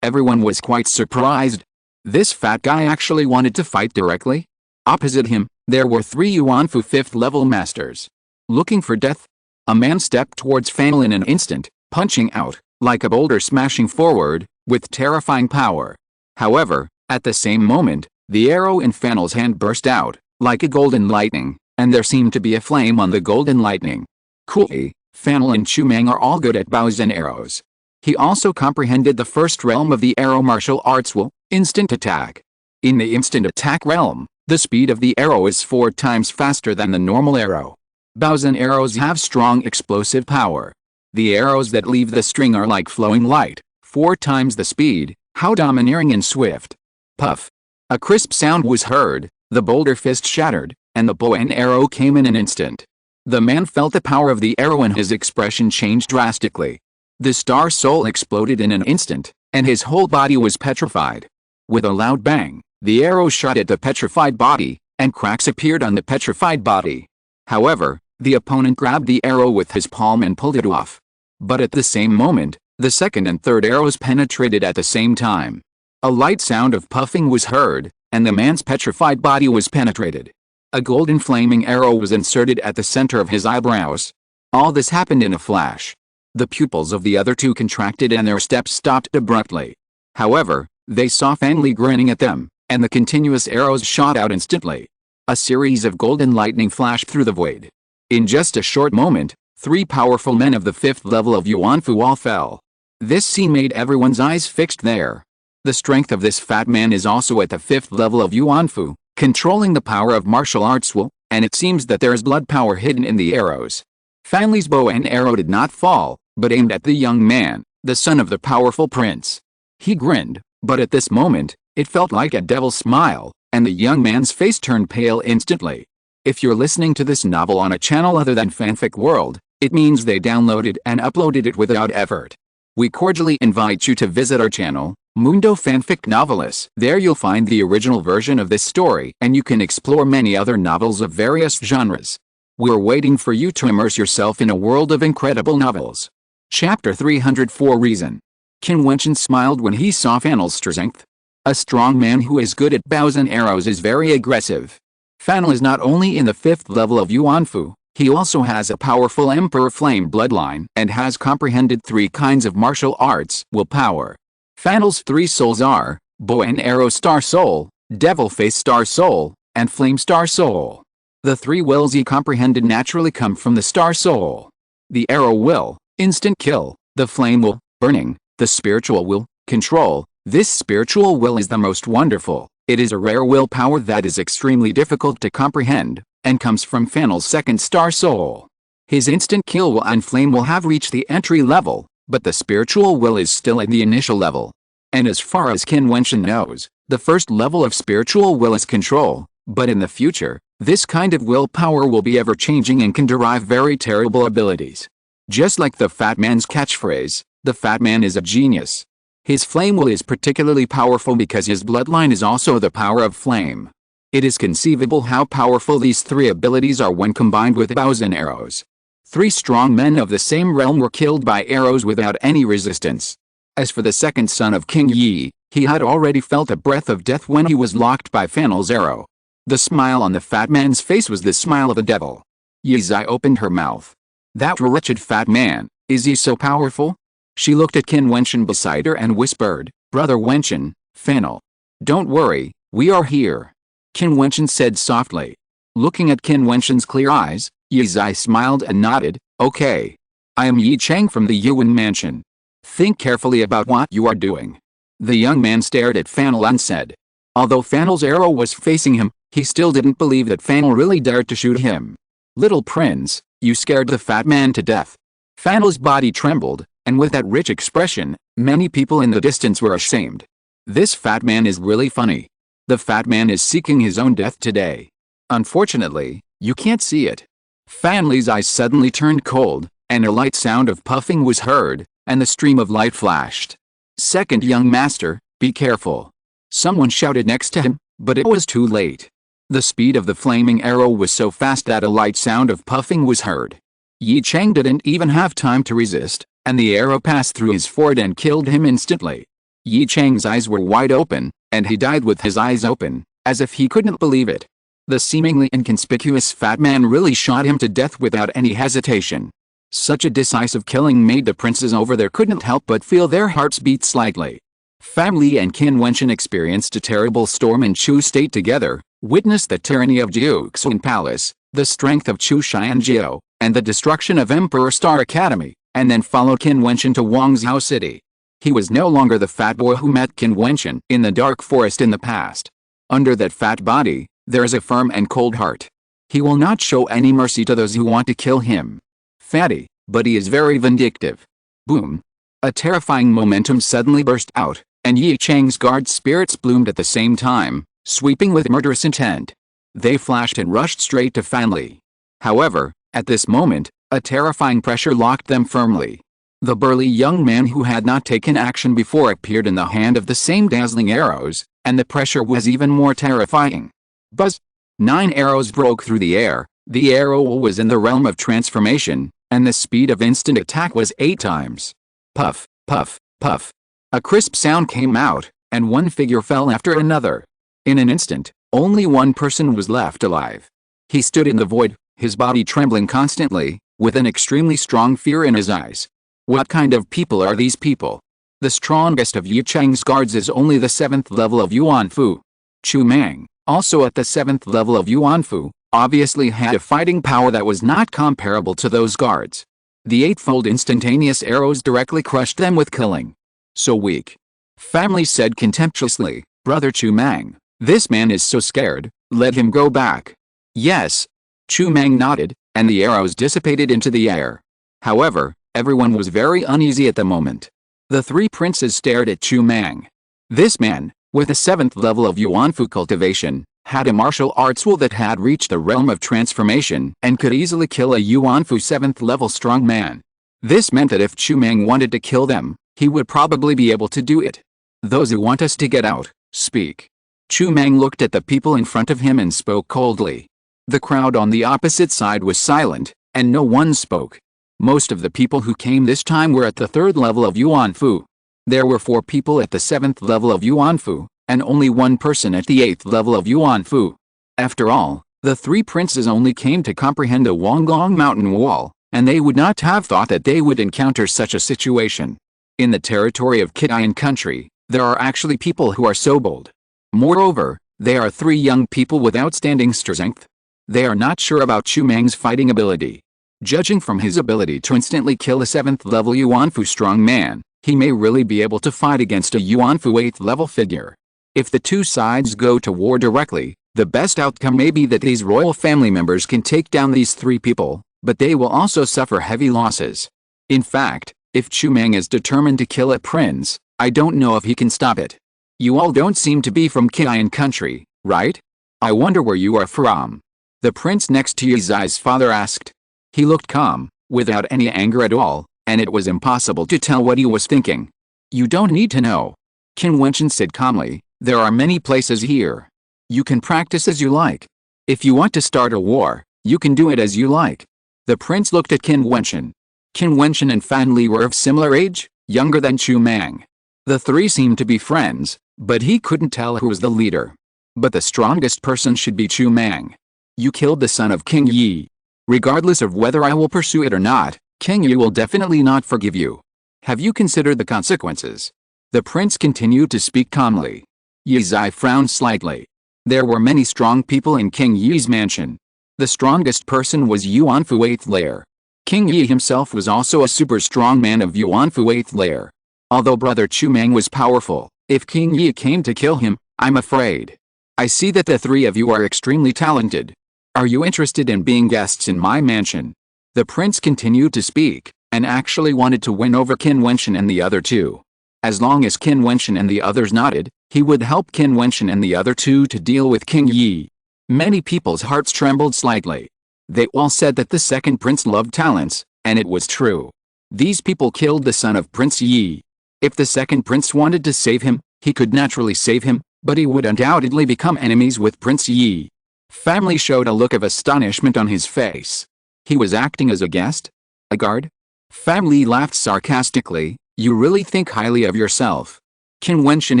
Everyone was quite surprised. This fat guy actually wanted to fight directly? Opposite him, there were 3 Yuan Fu 5th level masters. Looking for death? A man stepped towards Fan Li in an instant, punching out, like a boulder smashing forward, with terrifying power. However, at the same moment, the arrow in Fan Li's hand burst out, like a golden lightning, and there seemed to be a flame on the golden lightning. Cool. Fan Li and Chu Mang are all good at bows and arrows. He also comprehended the first realm of the arrow martial arts will, instant attack. In the instant attack realm, the speed of the arrow is 4 times faster than the normal arrow. Bows and arrows have strong explosive power. The arrows that leave the string are like flowing light, 4 times the speed. How domineering and swift. Puff. A crisp sound was heard, the boulder fist shattered, and the bow and arrow came in an instant. The man felt the power of the arrow and his expression changed drastically. The star soul exploded in an instant, and his whole body was petrified. With a loud bang, the arrow shot at the petrified body, and cracks appeared on the petrified body. However, the opponent grabbed the arrow with his palm and pulled it off. But at the same moment, the second and third arrows penetrated at the same time. A light sound of puffing was heard, and the man's petrified body was penetrated. A golden flaming arrow was inserted at the center of his eyebrows. All this happened in a flash. The pupils of the other 2 contracted and their steps stopped abruptly. However, they saw Fan Li grinning at them, and the continuous arrows shot out instantly. A series of golden lightning flashed through the void. In just a short moment, 3 powerful men of the 5th level of Yuan Fu all fell. This scene made everyone's eyes fixed there. The strength of this fat man is also at the 5th level of Yuan Fu, controlling the power of martial arts will, and it seems that there is blood power hidden in the arrows. Fan Li's bow and arrow did not fall, but aimed at the young man, the son of the powerful prince. He grinned, but at this moment, it felt like a devil's smile, and the young man's face turned pale instantly. If you're listening to this novel on a channel other than Fanfic World, it means they downloaded and uploaded it without effort. We cordially invite you to visit our channel, Mundo Fanfic Novelis. There you'll find the original version of this story, and you can explore many other novels of various genres. We're waiting for you to immerse yourself in a world of incredible novels. Chapter 304 Reason. Qin Wentian smiled when he saw Fan Li's strength. A strong man who is good at bows and arrows is very aggressive. Fan Li is not only in the 5th level of Yuan Fu, he also has a powerful Emperor Flame bloodline and has comprehended 3 kinds of martial arts willpower. Fan Li's 3 souls are Bow and Arrow Star Soul, Devil Face Star Soul, and Flame Star Soul. The 3 wills he comprehended naturally come from the Star Soul. The Arrow will, instant kill, the Flame will, burning, the Spiritual will, control. This spiritual will is the most wonderful. It is a rare willpower that is extremely difficult to comprehend, and comes from Fan Li's 2nd Star Soul. His instant kill will and flame will have reached the entry level, but the spiritual will is still at the initial level. And as far as Qin Wentian knows, the first level of spiritual will is control, but in the future, this kind of willpower will be ever-changing and can derive very terrible abilities. Just like the fat man's catchphrase, the fat man is a genius. His flame will is particularly powerful because his bloodline is also the power of flame. It is conceivable how powerful these 3 abilities are when combined with bows and arrows. 3 strong men of the same realm were killed by arrows without any resistance. As for the 2nd son of King Yi, He had already felt a breath of death when he was locked by Fanel's arrow. The smile on the fat man's face was the smile of a devil. Yi Zai opened her mouth. That wretched fat man, is he so powerful? She looked at Qin Wentian beside her and whispered, Brother Wentian, Fanel. Don't worry, we are here. Qin Wentian said softly. Looking at Qin Wentian's clear eyes, Yi Zai smiled and nodded, okay. I am Yi Chang from the Yuan mansion. Think carefully about what you are doing. The young man stared at Fanel and said. Although Fanel's arrow was facing him, he still didn't believe that Fanel really dared to shoot him. Little prince, you scared the fat man to death. Fanel's body trembled, and with that rich expression, many people in the distance were ashamed. This fat man is really funny. The fat man is seeking his own death today. Unfortunately, you can't see it. Fanli's eyes suddenly turned cold, and a light sound of puffing was heard, and the stream of light flashed. Second young master, be careful. Someone shouted next to him, but it was too late. The speed of the flaming arrow was so fast that a light sound of puffing was heard. Yi Chang didn't even have time to resist, and the arrow passed through his forehead and killed him instantly. Yi Chang's eyes were wide open, and he died with his eyes open, as if he couldn't believe it. The seemingly inconspicuous fat man really shot him to death without any hesitation. Such a decisive killing made the princes over there couldn't help but feel their hearts beat slightly. Family and Qin Wentian experienced a terrible storm in Chu State together, witnessed the tyranny of Jiutian Palace, the strength of Chu Xianjiao, and the destruction of Emperor Star Academy, and then followed Qin Wentian to Wangzhou City. He was no longer the fat boy who met Qin Wentian in the dark forest in the past. Under that fat body, there is a firm and cold heart. He will not show any mercy to those who want to kill him. Fatty, but he is very vindictive. Boom. A terrifying momentum suddenly burst out, and Yi Chang's guard spirits bloomed at the same time, sweeping with murderous intent. They flashed and rushed straight to Fanli. However, at this moment, a terrifying pressure locked them firmly. The burly young man who had not taken action before appeared in the hand of the same dazzling arrows, and the pressure was even more terrifying. Buzz! 9 arrows broke through the air. The arrow was in the realm of transformation, and the speed of instant attack was 8 times. Puff, puff, puff. A crisp sound came out, and one figure fell after another. In an instant, only one person was left alive. He stood in the void, his body trembling constantly, with an extremely strong fear in his eyes. What kind of people are these people? The strongest of Yi Chang's guards is only the 7th level of Yuan Fu. Chu Mang, also at the 7th level of Yuan Fu, obviously had a fighting power that was not comparable to those guards. The 8-fold instantaneous arrows directly crushed them with killing. So weak. Family said contemptuously, Brother Chu Mang, this man is so scared, let him go back. Yes. Chu Mang nodded, and the arrows dissipated into the air. However, everyone was very uneasy at the moment. The 3 princes stared at Chu Mang. This man, with a 7th level of Yuan Fu cultivation, had a martial arts skill that had reached the realm of transformation and could easily kill a Yuan Fu 7th level strong man. This meant that if Chu Mang wanted to kill them, he would probably be able to do it. Those who want us to get out, speak. Chu Mang looked at the people in front of him and spoke coldly. The crowd on the opposite side was silent, and no one spoke. Most of the people who came this time were at the 3rd level of Yuan Fu. There were 4 people at the 7th level of Yuan Fu, and only 1 person at the 8th level of Yuan Fu. After all, the 3 princes only came to comprehend the Wonglong mountain wall, and they would not have thought that they would encounter such a situation. In the territory of Jiutian country, there are actually people who are so bold. Moreover, they are 3 young people with outstanding strength. They are not sure about Chu Mang's fighting ability. Judging from his ability to instantly kill a 7th level Yuan Fu strong man, he may really be able to fight against a Yuan Fu 8th level figure. If the 2 sides go to war directly, the best outcome may be that these royal family members can take down these 3 people, but they will also suffer heavy losses. In fact, if Chu Mang is determined to kill a prince, I don't know if he can stop it. You all don't seem to be from Jiutian country, right? I wonder where you are from. The prince next to Yi Zai's father asked. He looked calm, without any anger at all, and it was impossible to tell what he was thinking. You don't need to know. Qin Wentian said calmly, there are many places here. You can practice as you like. If you want to start a war, you can do it as you like. The prince looked at Qin Wentian. Qin Wentian and Fan Li were of similar age, younger than Chu Mang. The three seemed to be friends, but he couldn't tell who was the leader. But the strongest person should be Chu Mang. You killed the son of King Yi. Regardless of whether I will pursue it or not, King Yi will definitely not forgive you. Have you considered the consequences? The prince continued to speak calmly. Yi Zai frowned slightly. There were many strong people in King Yi's mansion. The strongest person was Yuanfu 8th layer. King Yi himself was also a super strong man of Yuanfu 8th layer. Although brother Chu Mang was powerful, if King Yi came to kill him, I'm afraid. I see that the three of you are extremely talented. Are you interested in being guests in my mansion? The prince continued to speak, and actually wanted to win over Qin Wentian and the other two. As long as Qin Wentian and the others nodded, he would help Qin Wentian and the other two to deal with King Yi. Many people's hearts trembled slightly. They all said that the second prince loved talents, and it was true. These people killed the son of Prince Yi. If the second prince wanted to save him, he could naturally save him, but he would undoubtedly become enemies with Prince Yi. Family showed a look of astonishment on his face. He was acting as a guest? A guard? Family laughed sarcastically. You really think highly of yourself. Qin Wentian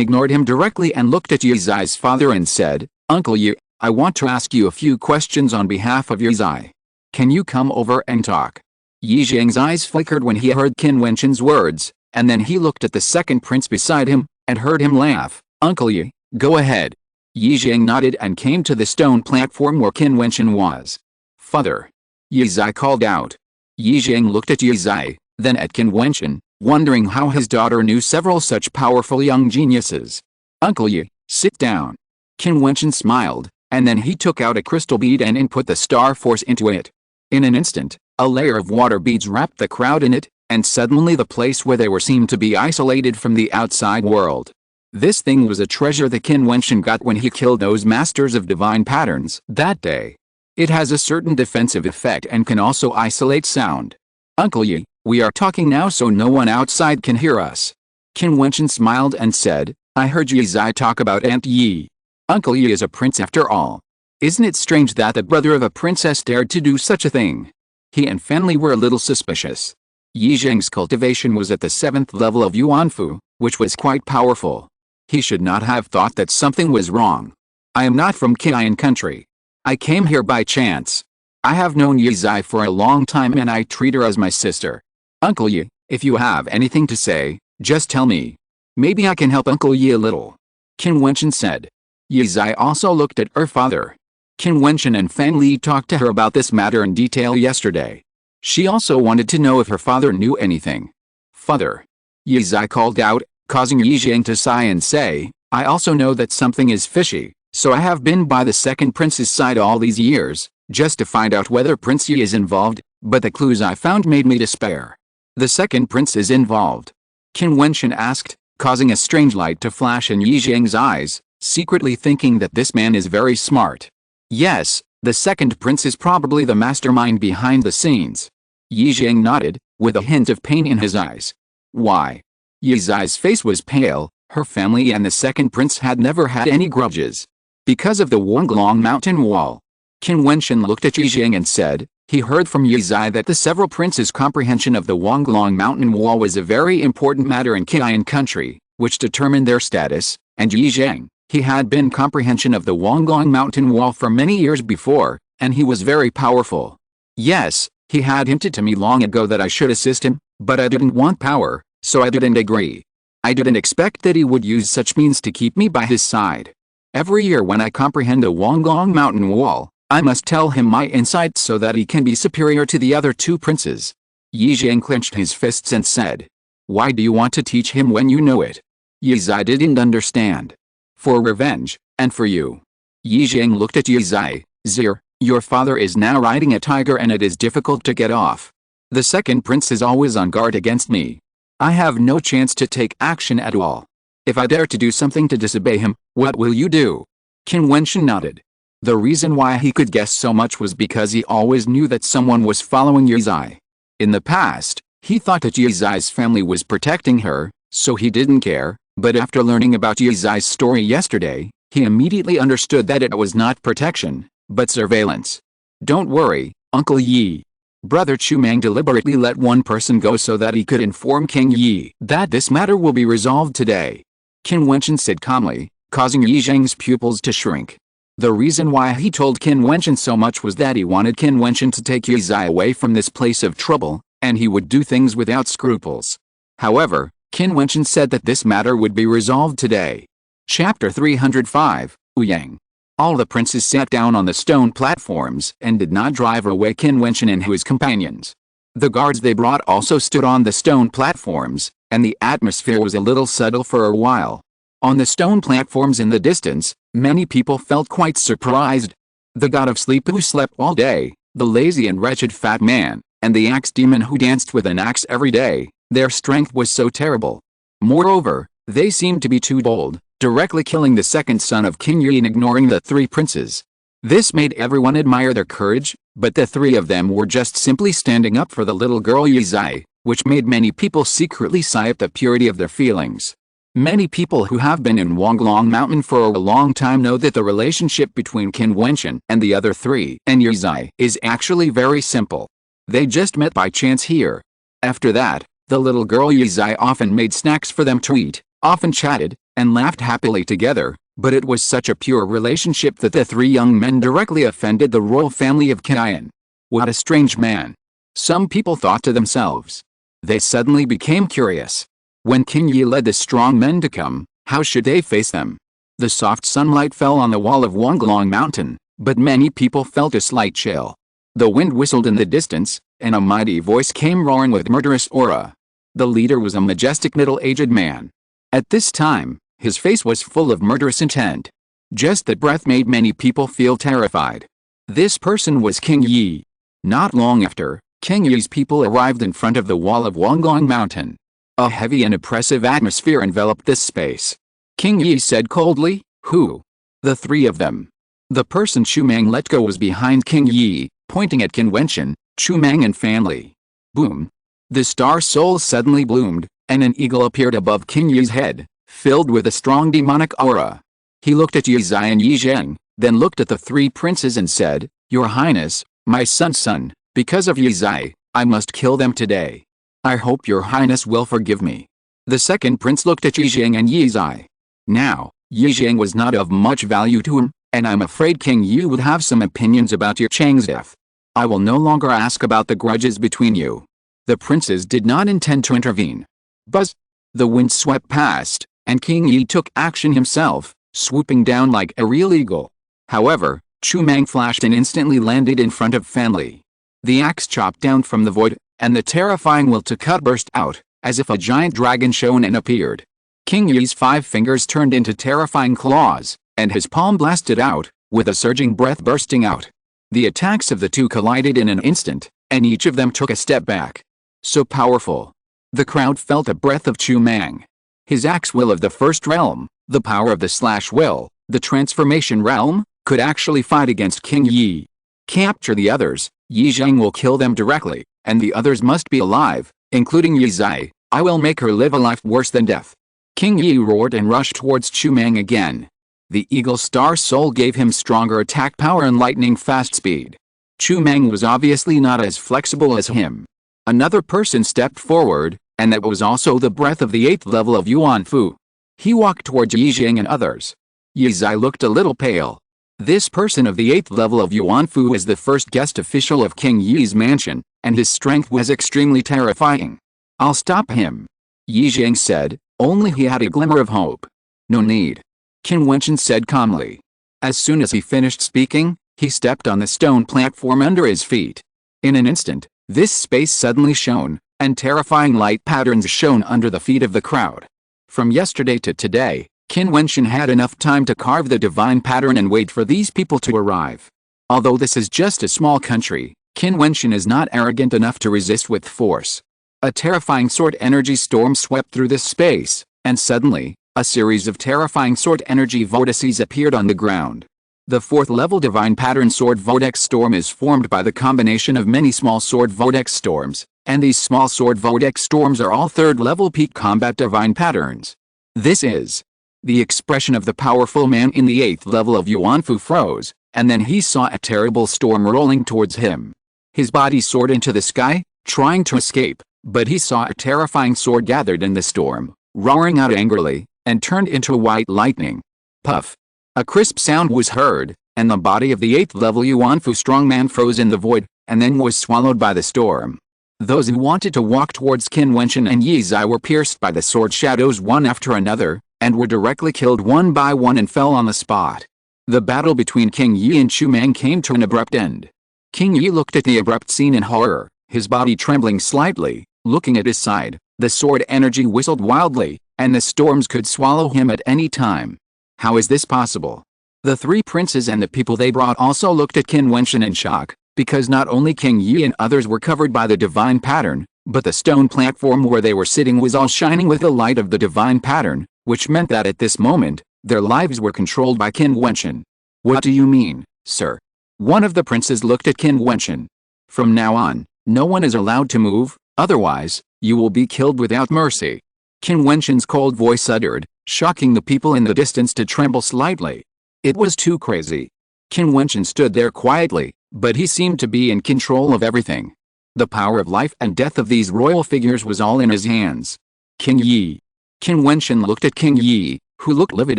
ignored him directly and looked at Yi Zai's father and said, Uncle Yi, I want to ask you a few questions on behalf of Yi Zai. Can you come over and talk? Yi Zhang's eyes flickered when he heard Qin Wentian's words, and then he looked at the second prince beside him, and heard him laugh. Uncle Yi, go ahead. Yi Zhang nodded and came to the stone platform where Qin Wentian was. Father. Yi Zai called out. Yi Zhang looked at Yi Zai, then at Qin Wentian, wondering how his daughter knew several such powerful young geniuses. Uncle Yi, sit down. Qin Wentian smiled, and then he took out a crystal bead and input the star force into it. In an instant, a layer of water beads wrapped the crowd in it, and suddenly the place where they were seemed to be isolated from the outside world. This thing was a treasure that Qin Wentian got when he killed those masters of divine patterns that day. It has a certain defensive effect and can also isolate sound. Uncle Yi, we are talking now so no one outside can hear us. Qin Wentian smiled and said, I heard Yi Zai talk about Aunt Yi. Uncle Yi is a prince after all. Isn't it strange that the brother of a princess dared to do such a thing? He and family were a little suspicious. Yi Zhang's cultivation was at the 7th level of Yuanfu, which was quite powerful. He should not have thought that something was wrong. I am not from Qin country. I came here by chance. I have known Yi Zai for a long time and I treat her as my sister. Uncle Yi, if you have anything to say, just tell me. Maybe I can help Uncle Yi a little. Qin Wentian said. Yi Zai also looked at her father. Qin Wentian and Fan Li talked to her about this matter in detail yesterday. She also wanted to know if her father knew anything. Father. Yi Zai called out, causing Yi Zhang to sigh and say, I also know that something is fishy, so I have been by the second prince's side all these years, just to find out whether Prince Yi is involved, but the clues I found made me despair. The second prince is involved? Qin Wentian asked, causing a strange light to flash in Yi Zhang's eyes, secretly thinking that this man is very smart. Yes, the second prince is probably the mastermind behind the scenes. Yi Zhang nodded, with a hint of pain in his eyes. Why? Yi Zai's face was pale. Her family and the second prince had never had any grudges. Because of the Wonglong mountain wall. Qin Wentian looked at Yi Zhang and said, he heard from Yi Zai that the several princes' comprehension of the Wonglong mountain wall was a very important matter in Qin country, which determined their status, and Yi Zhang, he had been comprehension of the Wonglong mountain wall for many years before, and he was very powerful. Yes, he had hinted to me long ago that I should assist him, but I didn't want power, so I didn't agree. I didn't expect that he would use such means to keep me by his side. Every year when I comprehend the Wonglong mountain wall, I must tell him my insights so that he can be superior to the other two princes. Yi Zhang clenched his fists and said, why do you want to teach him when you know it? Yi Zai didn't understand. For revenge, and for you. Yi Zhang looked at Yi Zai. Zir, your father is now riding a tiger and it is difficult to get off. The second prince is always on guard against me. I have no chance to take action at all. If I dare to do something to disobey him, what will you do? Qin Wentian nodded. The reason why he could guess so much was because he always knew that someone was following Yi Zai. In the past, he thought that Yi Zai's family was protecting her, so he didn't care, but after learning about Yi Zai's story yesterday, he immediately understood that it was not protection, but surveillance. Don't worry, Uncle Yi. Brother Chu Mang deliberately let one person go so that he could inform King Yi that this matter will be resolved today. Qin Wentian said calmly, causing Yi Zhang's pupils to shrink. The reason why he told Qin Wentian so much was that he wanted Qin Wentian to take Yi Zai away from this place of trouble, and he would do things without scruples. However, Qin Wentian said that this matter would be resolved today. Chapter 305, Ouyang. All the princes sat down on the stone platforms and did not drive away Qin Wentian and his companions. The guards they brought also stood on the stone platforms, and the atmosphere was a little subtle for a while. On the stone platforms in the distance, many people felt quite surprised. The god of sleep who slept all day, the lazy and wretched fat man, and the axe demon who danced with an axe every day, their strength was so terrible. Moreover, they seemed to be too bold, directly killing the second son of King Yi and ignoring the three princes. This made everyone admire their courage, but the three of them were just simply standing up for the little girl Yi Zai, which made many people secretly sigh at the purity of their feelings. Many people who have been in Wanglong Mountain for a long time know that the relationship between Qin Wentian and the other three and Yi Zai is actually very simple. They just met by chance here. After that, the little girl Yi Zai often made snacks for them to eat, often chatted, and laughed happily together, but it was such a pure relationship that the three young men directly offended the royal family of Qin. What a strange man. Some people thought to themselves. They suddenly became curious. When King Yi led the strong men to come, how should they face them? The soft sunlight fell on the wall of Wanglong Mountain, but many people felt a slight chill. The wind whistled in the distance, and a mighty voice came roaring with murderous aura. The leader was a majestic middle-aged man. At this time, his face was full of murderous intent. Just that breath made many people feel terrified. This person was King Yi. Not long after, King Yi's people arrived in front of the wall of Wanglong Mountain. A heavy and oppressive atmosphere enveloped this space. King Yi said coldly, "Who?" "The three of them." The person Chu Mang let go was behind King Yi, pointing at Qin Wentian, Chu Mang and family. Boom. The star soul suddenly bloomed, and an eagle appeared above King Yi's head, filled with a strong demonic aura. He looked at Yi Zai and Yi Zhang, then looked at the three princes and said, "Your Highness, my son's son, because of Yi Zai, I must kill them today. I hope your Highness will forgive me." The second prince looked at Yi Zhang and Yi Zai. Now, Yi Zhang was not of much value to him, and I'm afraid King Yi would have some opinions about your Chang's death. I will no longer ask about the grudges between you. The princes did not intend to intervene. Buzz! The wind swept past, and King Yi took action himself, swooping down like a real eagle. However, Chu Mang flashed and instantly landed in front of Fan Li. The axe chopped down from the void, and the terrifying will to cut burst out, as if a giant dragon shone and appeared. King Yi's 5 fingers turned into terrifying claws, and his palm blasted out, with a surging breath bursting out. The attacks of the two collided in an instant, and each of them took a step back. So powerful. The crowd felt the breath of Chu Mang. His axe will of the first realm, the power of the slash will, the transformation realm, could actually fight against King Yi. Capture the others, Yi Zhang will kill them directly, and the others must be alive, including Yi Zai. I will make her live a life worse than death. King Yi roared and rushed towards Chu Mang again. The eagle star soul gave him stronger attack power and lightning fast speed. Chu Mang was obviously not as flexible as him. Another person stepped forward, and that was also the breath of the 8th level of Yuan Fu. He walked towards Yi Zhang and others. Yi Zai looked a little pale. This person of the 8th level of Yuan Fu was the first guest official of King Yi's mansion, and his strength was extremely terrifying. I'll stop him. Yi Zhang said, only he had a glimmer of hope. No need. Qin Wentian said calmly. As soon as he finished speaking, he stepped on the stone platform under his feet. In an instant, this space suddenly shone, and terrifying light patterns shone under the feet of the crowd. From yesterday to today, Qin Wentian had enough time to carve the divine pattern and wait for these people to arrive. Although this is just a small country, Qin Wentian is not arrogant enough to resist with force. A terrifying sword energy storm swept through this space, and suddenly, a series of terrifying sword energy vortices appeared on the ground. The 4th level divine pattern sword vortex storm is formed by the combination of many small sword vortex storms, and these small sword vortex storms are all 3rd level peak combat divine patterns. This is. The expression of the powerful man in the 8th level of Yuan Fu froze, and then he saw a terrible storm rolling towards him. His body soared into the sky, trying to escape, but he saw a terrifying sword gathered in the storm, roaring out angrily, and turned into a white lightning. Puff! A crisp sound was heard, and the body of the 8th level Yuanfu strongman froze in the void, and then was swallowed by the storm. Those who wanted to walk towards Qin Wentian and Yi Zai were pierced by the sword shadows one after another, and were directly killed one by one and fell on the spot. The battle between King Yi and Chu Mang came to an abrupt end. King Yi looked at the abrupt scene in horror, his body trembling slightly. Looking at his side, the sword energy whistled wildly, and the storms could swallow him at any time. How is this possible? The 3 princes and the people they brought also looked at Qin Wentian in shock, because not only King Yi and others were covered by the divine pattern, but the stone platform where they were sitting was all shining with the light of the divine pattern, which meant that at this moment, their lives were controlled by Qin Wentian. What do you mean, sir? One of the princes looked at Qin Wentian. From now on, no one is allowed to move, otherwise, you will be killed without mercy. Qin Wentian's cold voice uttered, shocking the people in the distance to tremble slightly. It was too crazy. Qin Wentian stood there quietly, but he seemed to be in control of everything. The power of life and death of these royal figures was all in his hands. King Yi. Qin Wentian looked at King Yi, who looked livid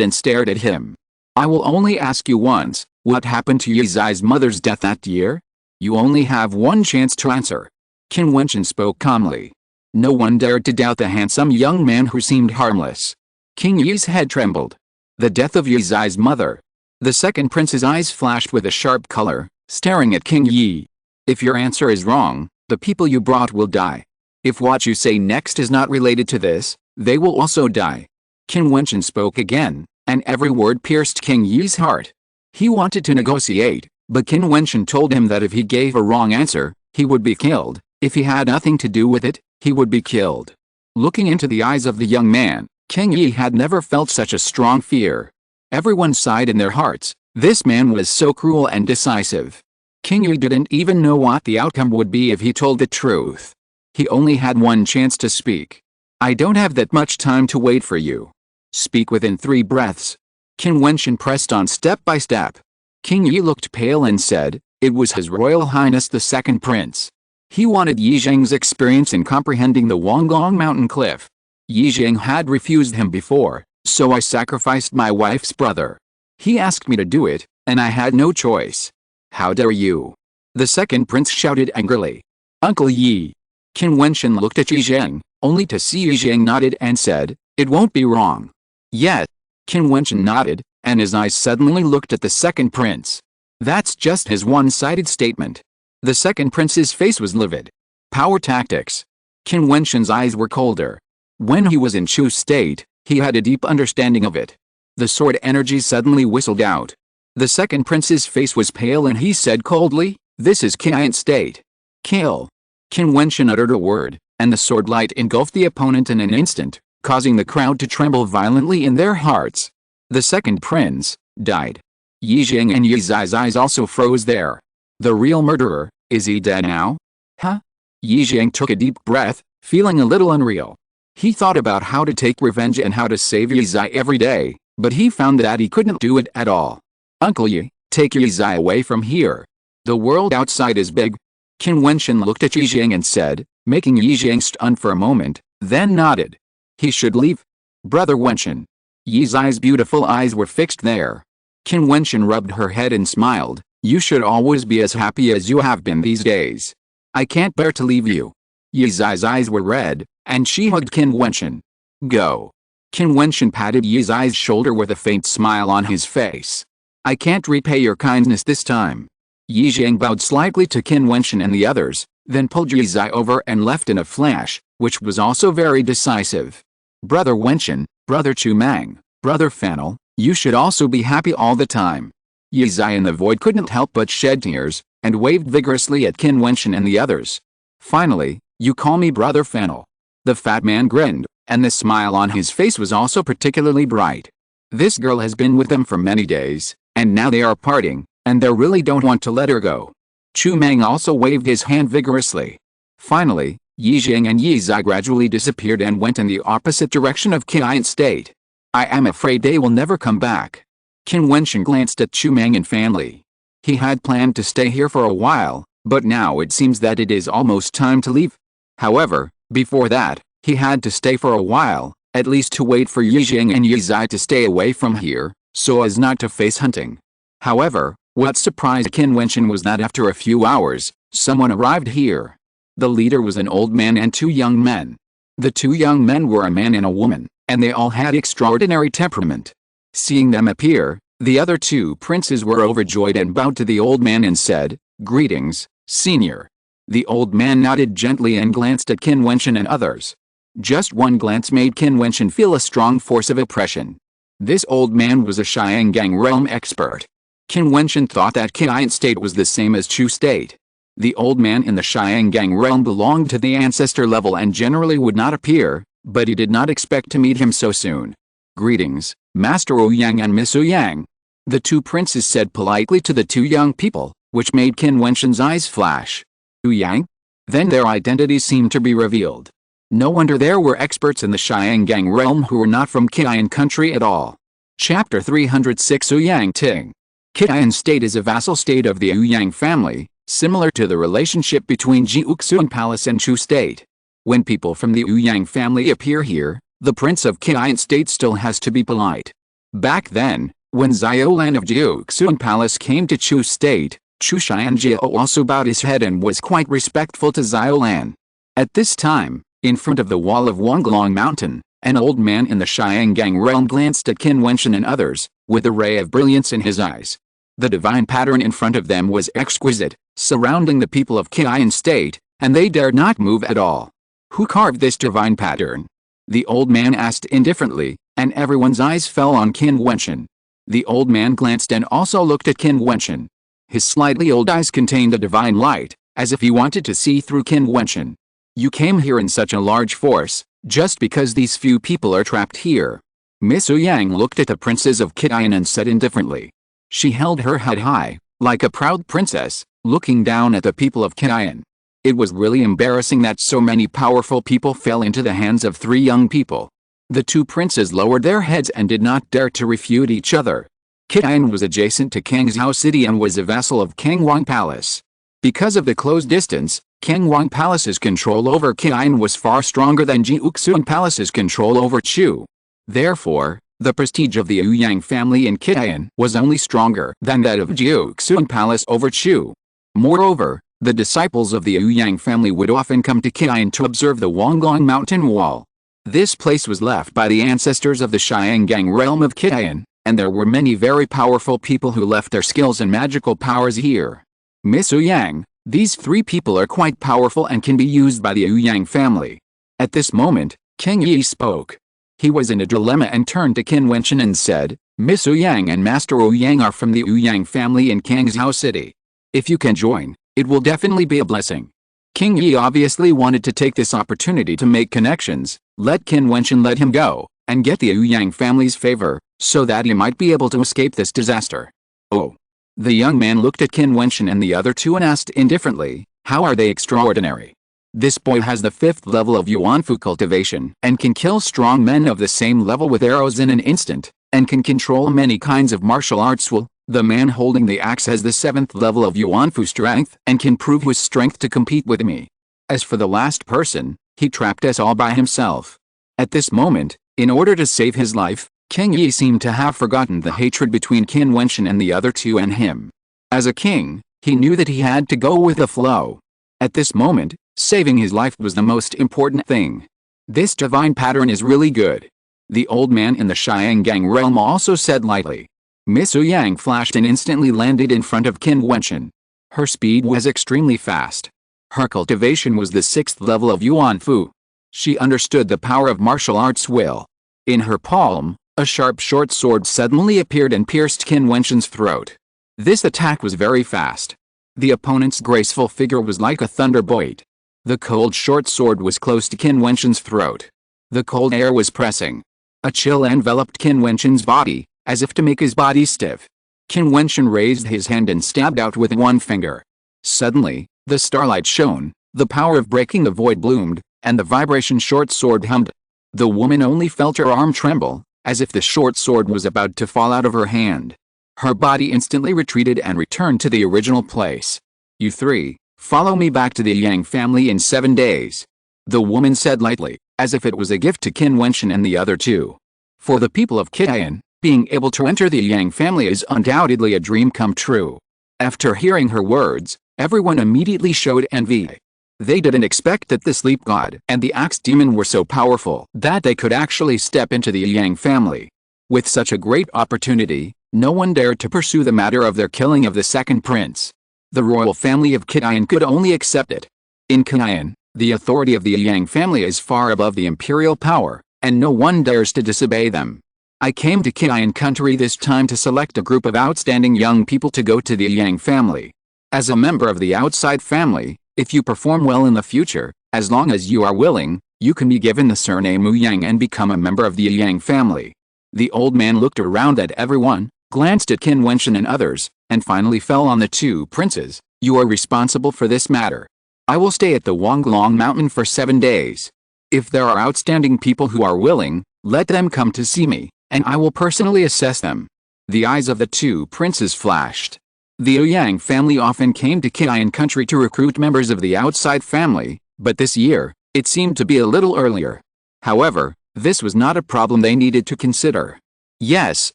and stared at him. I will only ask you once, what happened to Yi Zai's mother's death that year? You only have one chance to answer. Qin Wentian spoke calmly. No one dared to doubt the handsome young man who seemed harmless. King Yi's head trembled. The death of Yi Zai's mother. The second prince's eyes flashed with a sharp color, staring at King Yi. If your answer is wrong, the people you brought will die. If what you say next is not related to this, they will also die. Qin Wentian spoke again, and every word pierced King Yi's heart. He wanted to negotiate, but Qin Wentian told him that if he gave a wrong answer, he would be killed. If he had nothing to do with it, he would be killed. Looking into the eyes of the young man, King Yi had never felt such a strong fear. Everyone sighed in their hearts. This man was so cruel and decisive. King Yi didn't even know what the outcome would be if he told the truth. He only had one chance to speak. I don't have that much time to wait for you. Speak within 3 breaths. Qin Wentian pressed on step by step. King Yi looked pale and said, it was His Royal Highness the Second Prince. He wanted Yi Zheng's experience in comprehending the Wanggong mountain cliff. Yi Zheng had refused him before, so I sacrificed my wife's brother. He asked me to do it, and I had no choice. How dare you? The second prince shouted angrily. Uncle Yi. Qin Wentian looked at Yi Zheng, only to see Yi Zheng nodded and said, it won't be wrong. Yet. Qin Wentian nodded, and his eyes suddenly looked at the second prince. That's just his one-sided statement. The second prince's face was livid. Power tactics. Qin Wentian's eyes were colder. When he was in Chu's state, he had a deep understanding of it. The sword energy suddenly whistled out. The second prince's face was pale and he said coldly, this is Qin state. Kill. Qin Wentian uttered a word, and the sword light engulfed the opponent in an instant, causing the crowd to tremble violently in their hearts. The second prince died. Yi Zheng and Yi Zai's eyes also froze there. The real murderer, is he dead now? Huh? Yi Zheng took a deep breath, feeling a little unreal. He thought about how to take revenge and how to save Yi Zai every day, but he found that he couldn't do it at all. Uncle Yi, take Yi Zai away from here. The world outside is big. Qin Wentian looked at Yi Zheng and said, making Yi Zheng stunned for a moment, then nodded. He should leave. Brother Wentian. Yi Zai's beautiful eyes were fixed there. Qin Wentian rubbed her head and smiled. You should always be as happy as you have been these days. I can't bear to leave you. Yi Zai's eyes were red, and she hugged Qin Wentian. Go. Qin Wentian patted Yi Zai's shoulder with a faint smile on his face. I can't repay your kindness this time. Yi Zheng bowed slightly to Qin Wentian and the others, then pulled Yi Zai over and left in a flash, which was also very decisive. Brother Wentian, Brother Chu Mang, Brother Fennel, you should also be happy all the time. Yi Zai in the void couldn't help but shed tears, and waved vigorously at Qin Wentian and the others. Finally, you call me Brother Fennel. The fat man grinned, and the smile on his face was also particularly bright. This girl has been with them for many days, and now they are parting, and they really don't want to let her go. Chu Mang also waved his hand vigorously. Finally, Yi Zheng and Yi Zai gradually disappeared and went in the opposite direction of Qin State. I am afraid they will never come back. Qin Wentian glanced at Chu Mang and family. He had planned to stay here for a while, But now it seems that it is almost time to leave. However, before that, he had to stay for a while, at least to wait for Yijing and Yizai to stay away from here, so as not to face hunting. However, what surprised Qin Wentian was that after a few hours, someone arrived here. The leader was an old man and two young men. The two young men were a man and a woman, and they all had extraordinary temperament. Seeing them appear, the other two princes were overjoyed and bowed to the old man and said, "Greetings, senior." The old man nodded gently and glanced at Qin Wentian and others. Just one glance made Qin Wentian feel a strong force of oppression. This old man was a Xiangang realm expert. Qin Wentian thought that Qin state was the same as Chu state. The old man in the Xiangang realm belonged to the ancestor level and generally would not appear, but he did not expect to meet him so soon. "Greetings, Master Ouyang and Miss Ouyang," the two princes said politely to the two young people, which made Qin Wentian's eyes flash. "Ouyang?" Then their identities seemed to be revealed. No wonder there were experts in the Xiangang realm who were not from Qin country at all. Chapter 306 Ouyang Ting. Qin state is a vassal state of the Ouyang family, similar to the relationship between Jiutian Palace and Chu state. When people from the Ouyang family appear here, the prince of Qin state still has to be polite. Back then, when Ziolan of Jiutian Palace came to Chu state, Chu Xianjiao also bowed his head and was quite respectful to Ziolan. At this time, in front of the wall of Wanglong Mountain, an old man in the Xiangang realm glanced at Qin Wentian and others, with a ray of brilliance in his eyes. The divine pattern in front of them was exquisite, surrounding the people of Qin state, and they dared not move at all. "Who carved this divine pattern?" the old man asked indifferently, and everyone's eyes fell on Qin Wentian. The old man glanced and also looked at Qin Wentian. His slightly old eyes contained a divine light, as if he wanted to see through Qin Wentian. "You came here in such a large force, just because these few people are trapped here." Miss Ouyang looked at the princes of Qin and said indifferently. She held her head high, like a proud princess, looking down at the people of Qin. It was really embarrassing that so many powerful people fell into the hands of three young people. The two princes lowered their heads and did not dare to refute each other. Qin was adjacent to Kangzhou City and was a vassal of Kangwang Palace. Because of the close distance, Kangwang Palace's control over Qin was far stronger than Jiutian Palace's control over Chu. Therefore, the prestige of the Ouyang family in Qin was only stronger than that of Jiutian Palace over Chu. Moreover, the disciples of the Ouyang family would often come to Qin to observe the Wanglong mountain wall. This place was left by the ancestors of the Xiangang realm of Qin, and there were many very powerful people who left their skills and magical powers here. "Miss Ouyang, these three people are quite powerful and can be used by the Ouyang family." At this moment, King Yi spoke. He was in a dilemma and turned to Qin Wentian and said, "Miss Ouyang and Master Ouyang are from the Ouyang family in Kangzhou City. If you can join, it will definitely be a blessing." King Yi obviously wanted to take this opportunity to make connections, let Qin Wentian let him go, and get the Ouyang family's favor, so that he might be able to escape this disaster. "Oh." The young man looked at Qin Wentian and the other two and asked indifferently, "How are they extraordinary?" "This boy has the 5th level of Yuanfu cultivation and can kill strong men of the same level with arrows in an instant, and can control many kinds of martial arts. Well, the man holding the axe has the 7th level of Yuanfu strength and can prove his strength to compete with me. As for the last person, he trapped us all by himself." At this moment, in order to save his life, King Yi seemed to have forgotten the hatred between Qin Wentian and the other two and him. As a king, he knew that he had to go with the flow. At this moment, saving his life was the most important thing. "This divine pattern is really good," the old man in the Xiangang realm also said lightly. Miss Ouyang flashed and instantly landed in front of Qin Wentian. Her speed was extremely fast. Her cultivation was the 6th level of Yuanfu. She understood the power of martial arts well. In her palm, a sharp short sword suddenly appeared and pierced Qin Wentian's throat. This attack was very fast. The opponent's graceful figure was like a thunderbolt. The cold short sword was close to Qin Wentian's throat. The cold air was pressing. A chill enveloped Qin Wentian's body, as if to make his body stiff. Qin Wentian raised his hand and stabbed out with one finger. Suddenly, the starlight shone, the power of breaking the void bloomed, and the vibration short sword hummed. The woman only felt her arm tremble, as if the short sword was about to fall out of her hand. Her body instantly retreated and returned to the original place. "You three, Follow me back to the Yang family in 7 days. The woman said lightly, as if it was a gift to Qin Wentian and the other two. For the people of Jiutian, being able to enter the Yang family is undoubtedly a dream come true. After hearing her words, everyone immediately showed envy. They didn't expect that the sleep god and the axe demon were so powerful that they could actually step into the Yang family. With such a great opportunity, no one dared to pursue the matter of their killing of the second prince. The royal family of Jiutian could only accept it. In Jiutian, the authority of the Yang family is far above the imperial power, and no one dares to disobey them. I came to Jiutian country this time to select a group of outstanding young people to go to the Yang family. As a member of the outside family, if you perform well in the future, as long as you are willing, you can be given the surname Wu Yang and become a member of the Yang family. The old man looked around at everyone, glanced at Qin Wentian and others, and finally fell on the two princes. You are responsible for this matter. I will stay at the Wonglong Mountain for 7 days. If there are outstanding people who are willing, let them come to see me, and I will personally assess them. The eyes of the two princes flashed. The Yang family often came to Jiutian country to recruit members of the outside family, but this year, it seemed to be a little earlier. However, this was not a problem they needed to consider. Yes,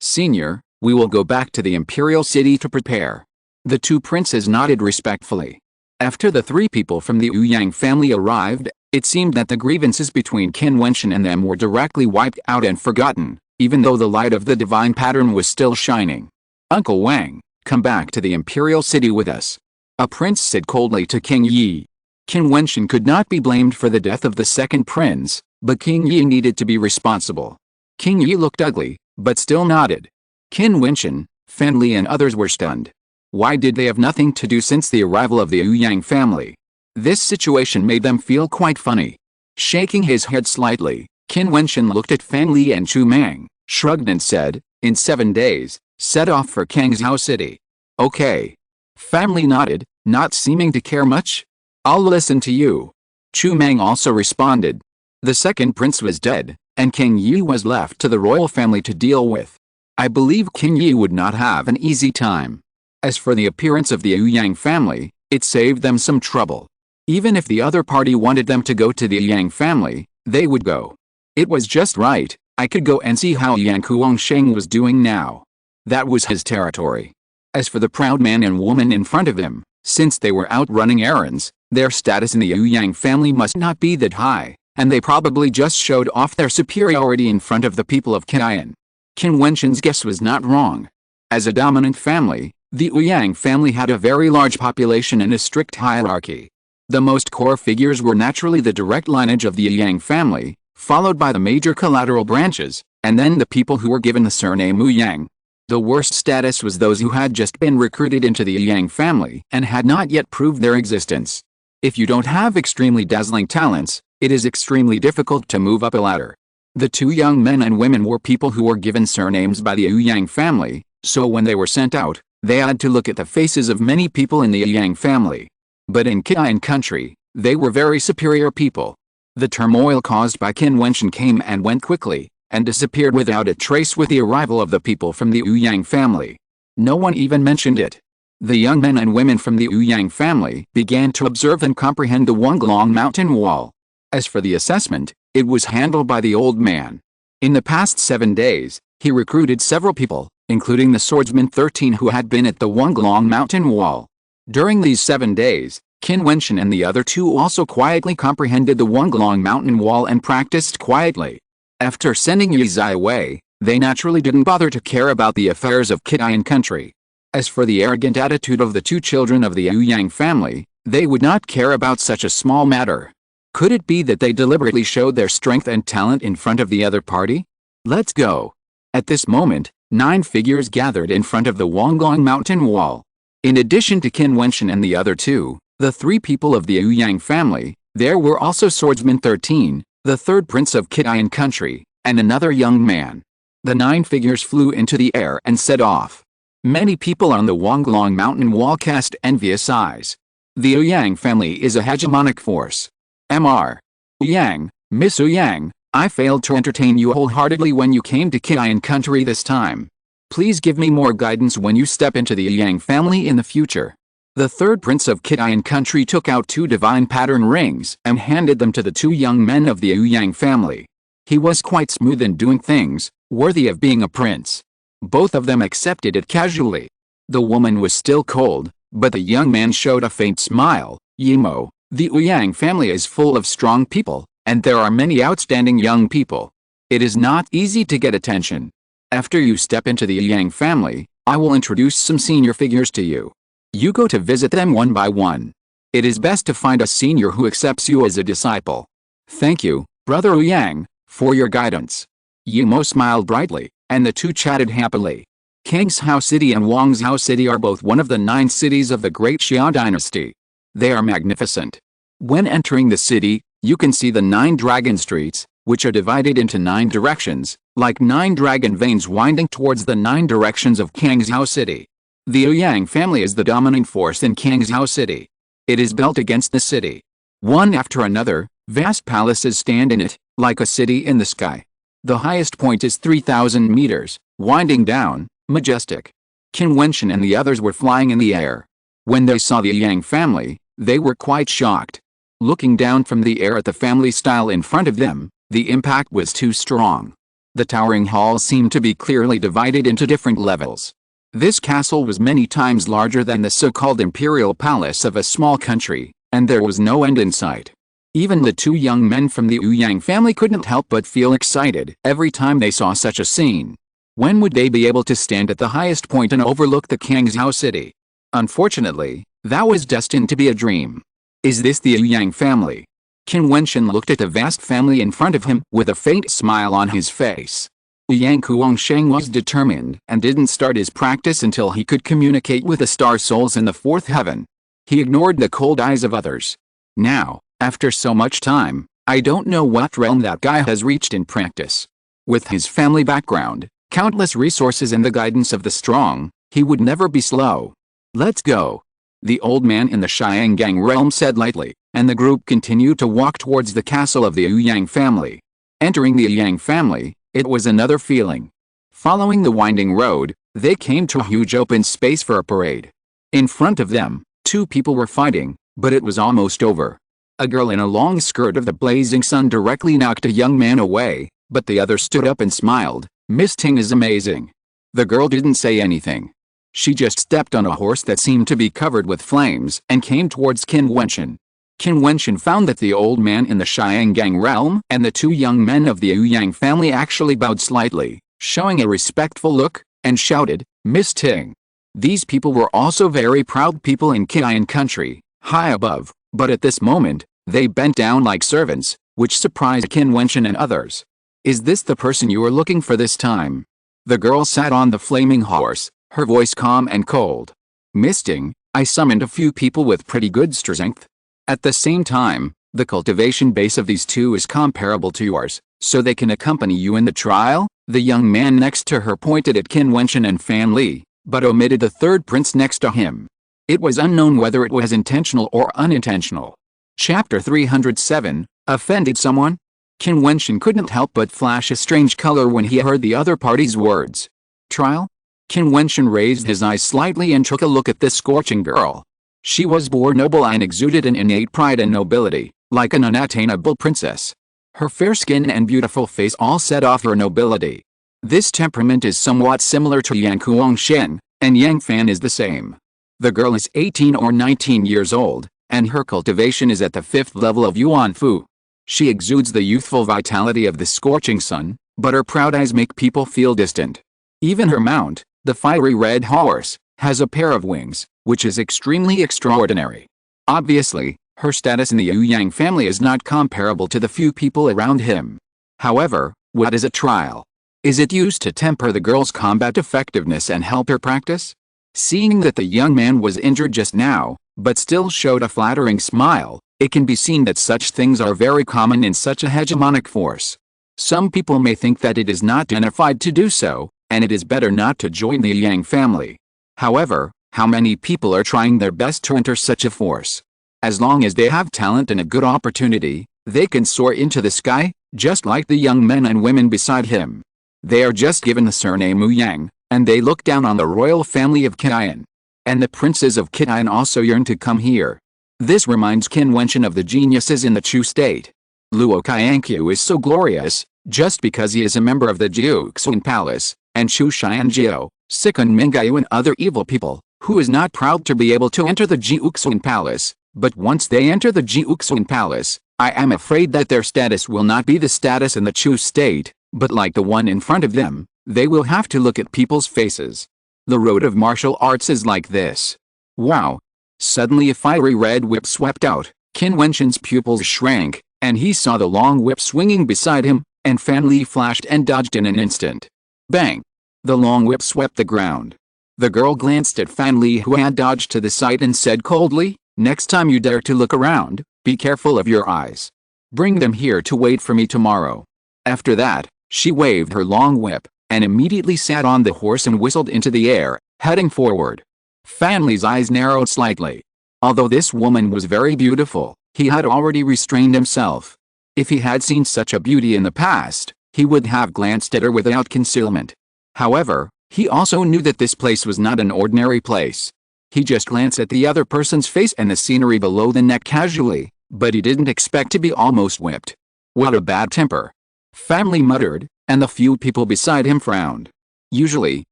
senior, we will go back to the imperial city to prepare. The two princes nodded respectfully. After the 3 people from the Yang family arrived, it seemed that the grievances between Qin Wentian and them were directly wiped out and forgotten, even though the light of the divine pattern was still shining. Uncle Wang, come back to the imperial city with us. A prince said coldly to King Yi. Qin Wentian could not be blamed for the death of the second prince, but King Yi needed to be responsible. King Yi looked ugly, but still nodded. Qin Wentian, Fan Li and others were stunned. Why did they have nothing to do since the arrival of the Yang family? This situation made them feel quite funny. Shaking his head slightly, Qin Wentian looked at Fan Li and Chu Mang, shrugged and said, in 7 days, set off for Kangzhou City. Okay. Fan Li nodded, not seeming to care much. I'll listen to you. Chu Mang also responded. The second prince was dead, and King Yi was left to the royal family to deal with. I believe King Yi would not have an easy time. As for the appearance of the Yang family, it saved them some trouble. Even if the other party wanted them to go to the Yang family, they would go. It was just right. I could go and see how Yang Kuangsheng was doing now. That was his territory. As for the proud man and woman in front of him, since they were out running errands, their status in the Yang family must not be that high, and they probably just showed off their superiority in front of the people of Jiutian. Qin Wentian's guess was not wrong. As a dominant family, the Yang family had a very large population and a strict hierarchy. The most core figures were naturally the direct lineage of the Yang family, followed by the major collateral branches, and then the people who were given the surname Wu Yang. The worst status was those who had just been recruited into the Yang family and had not yet proved their existence. If you don't have extremely dazzling talents, it is extremely difficult to move up a ladder. The 2 young men and women were people who were given surnames by the Yang family, so when they were sent out, they had to look at the faces of many people in the Yang family. But in Jiutian country, they were very superior people. The turmoil caused by Qin Wentian came and went quickly, and disappeared without a trace with the arrival of the people from the Yang family. No one even mentioned it. The young men and women from the Yang family began to observe and comprehend the Wonglong mountain wall. As for the assessment, it was handled by the old man. In the past 7 days, he recruited several people, including the swordsman 13 who had been at the Wonglong mountain wall. During these 7 days, Qin Wentian and the other 2 also quietly comprehended the Wonglong mountain wall and practiced quietly. After sending Yizai away, they naturally didn't bother to care about the affairs of Jiutian country. As for the arrogant attitude of the 2 children of the Yang family, they would not care about such a small matter. Could it be that they deliberately showed their strength and talent in front of the other party? Let's go. At this moment, 9 figures gathered in front of the Wonglong mountain wall. In addition to Qin Wentian and the other 2, the 3 people of the Yang family, there were also swordsman 13, the 3rd prince of Jiutian country, and another young man. The 9 figures flew into the air and set off. Many people on the Wonglong mountain wall cast envious eyes. The Yang family is a hegemonic force. Mr. Yang, Miss Yang, I failed to entertain you wholeheartedly when you came to Jiutian country this time. Please give me more guidance when you step into the Yang family in the future. The third prince of Jiutian country took out 2 divine pattern rings and handed them to the 2 young men of the Yang family. He was quite smooth in doing things, worthy of being a prince. Both of them accepted it casually. The woman was still cold, but the young man showed a faint smile. Yimo, the Yang family is full of strong people, and there are many outstanding young people. It is not easy to get attention. After you step into the Yang family, I will introduce some senior figures to you. You go to visit them one by one. It is best to find a senior who accepts you as a disciple. Thank you, Brother Yang, for your guidance. Yimo smiled brightly, and the 2 chatted happily. Kangshao City and Wangzhou City are both one of the 9 cities of the Great Xia dynasty. They are magnificent. When entering the city, you can see the 9 dragon streets, which are divided into 9 directions, like 9 dragon veins winding towards the 9 directions of Kangshao City. The Yang family is the dominant force in Kangshao City. It is built against the city. One after another, vast palaces stand in it, like a city in the sky. The highest point is 3,000 meters, winding down, majestic. Qin Wentian and the others were flying in the air. When they saw the Yang family, they were quite shocked. Looking down from the air at the family style in front of them, the impact was too strong. The towering hall seemed to be clearly divided into different levels. This castle was many times larger than the so-called imperial palace of a small country, and there was no end in sight. Even the 2 young men from the Yang family couldn't help but feel excited every time they saw such a scene. When would they be able to stand at the highest point and overlook the Kangshao City? Unfortunately, that was destined to be a dream. Is this the Yang family? Qin Wentian looked at the vast family in front of him with a faint smile on his face. Yang Kuangsheng was determined and didn't start his practice until he could communicate with the star souls in the 4th heaven. He ignored the cold eyes of others. Now, after so much time, I don't know what realm that guy has reached in practice. With his family background, countless resources and the guidance of the strong, he would never be slow. Let's go. The old man in the Xiangang realm said lightly, and the group continued to walk towards the castle of the Yang family. Entering the Yang family, it was another feeling. Following the winding road, they came to a huge open space for a parade. In front of them, 2 people were fighting, but it was almost over. A girl in a long skirt of the blazing sun directly knocked a young man away, but the other stood up and smiled. Miss Ting is amazing. The girl didn't say anything. She just stepped on a horse that seemed to be covered with flames and came towards Qin Wentian. Qin Wentian found that the old man in the Xiangang realm and the 2 young men of the Yang family actually bowed slightly, showing a respectful look, and shouted, Miss Ting. These people were also very proud people in Jiutian country, high above, but at this moment, they bent down like servants, which surprised Qin Wentian and others. Is this the person you are looking for this time? The girl sat on the flaming horse, her voice calm and cold. Miss Ting, I summoned a few people with pretty good strength. At the same time, the cultivation base of these 2 is comparable to yours, so they can accompany you in the trial. The young man next to her pointed at Qin Wentian and Fan Li, but omitted the 3rd prince next to him. It was unknown whether it was intentional or unintentional. Chapter 307, Offended Someone? Qin Wentian couldn't help but flash a strange color when he heard the other party's words. Trial? Qin Wentian raised his eyes slightly and took a look at this scorching girl. She was born noble and exuded an innate pride and nobility, like an unattainable princess. Her fair skin and beautiful face all set off her nobility. This temperament is somewhat similar to Yang Kuangshen, and Yang Fan is the same. The girl is 18 or 19 years old, and her cultivation is at the 5th level of Yuan Fu. She exudes the youthful vitality of the scorching sun, but her proud eyes make people feel distant. Even her mount, the fiery red horse, has a pair of wings, which is extremely extraordinary. Obviously, her status in the Yang family is not comparable to the few people around him. However, what is a trial? Is it used to temper the girl's combat effectiveness and help her practice? Seeing that the young man was injured just now, but still showed a flattering smile, it can be seen that such things are very common in such a hegemonic force. Some people may think that it is not dignified to do so, and it is better not to join the Yang family. However, how many people are trying their best to enter such a force? As long as they have talent and a good opportunity, they can soar into the sky, just like the young men and women beside him. They are just given the surname Wu Yang, and they look down on the royal family of Jiutian. and the princes of Jiutian also yearn to come here. This reminds Qin Wentian of the geniuses in the Chu state. Luo Qianqiu is so glorious, just because he is a member of the Jiutian palace, and Chu Xianjiu, Sikun Mingyu and other evil people, who is not proud to be able to enter the Jiutian palace, but once they enter the Jiutian palace, I am afraid that their status will not be the status in the Chu state, but like the one in front of them, they will have to look at people's faces. The road of martial arts is like this. Wow! Suddenly a fiery red whip swept out, Qin Wentian's pupils shrank, and he saw the long whip swinging beside him, and Fan Li flashed and dodged in an instant. Bang! The long whip swept the ground. The girl glanced at Fan Li, who had dodged to the side, and said coldly, "Next time you dare to look around, be careful of your eyes. Bring them here to wait for me tomorrow." After that, she waved her long whip, and immediately sat on the horse and whistled into the air, heading forward. Fan Li's eyes narrowed slightly. Although this woman was very beautiful, he had already restrained himself. If he had seen such a beauty in the past, he would have glanced at her without concealment. However, he also knew that this place was not an ordinary place. He just glanced at the other person's face and the scenery below the neck casually, but he didn't expect to be almost whipped. What a bad temper! Fan Li muttered, and the few people beside him frowned. Usually,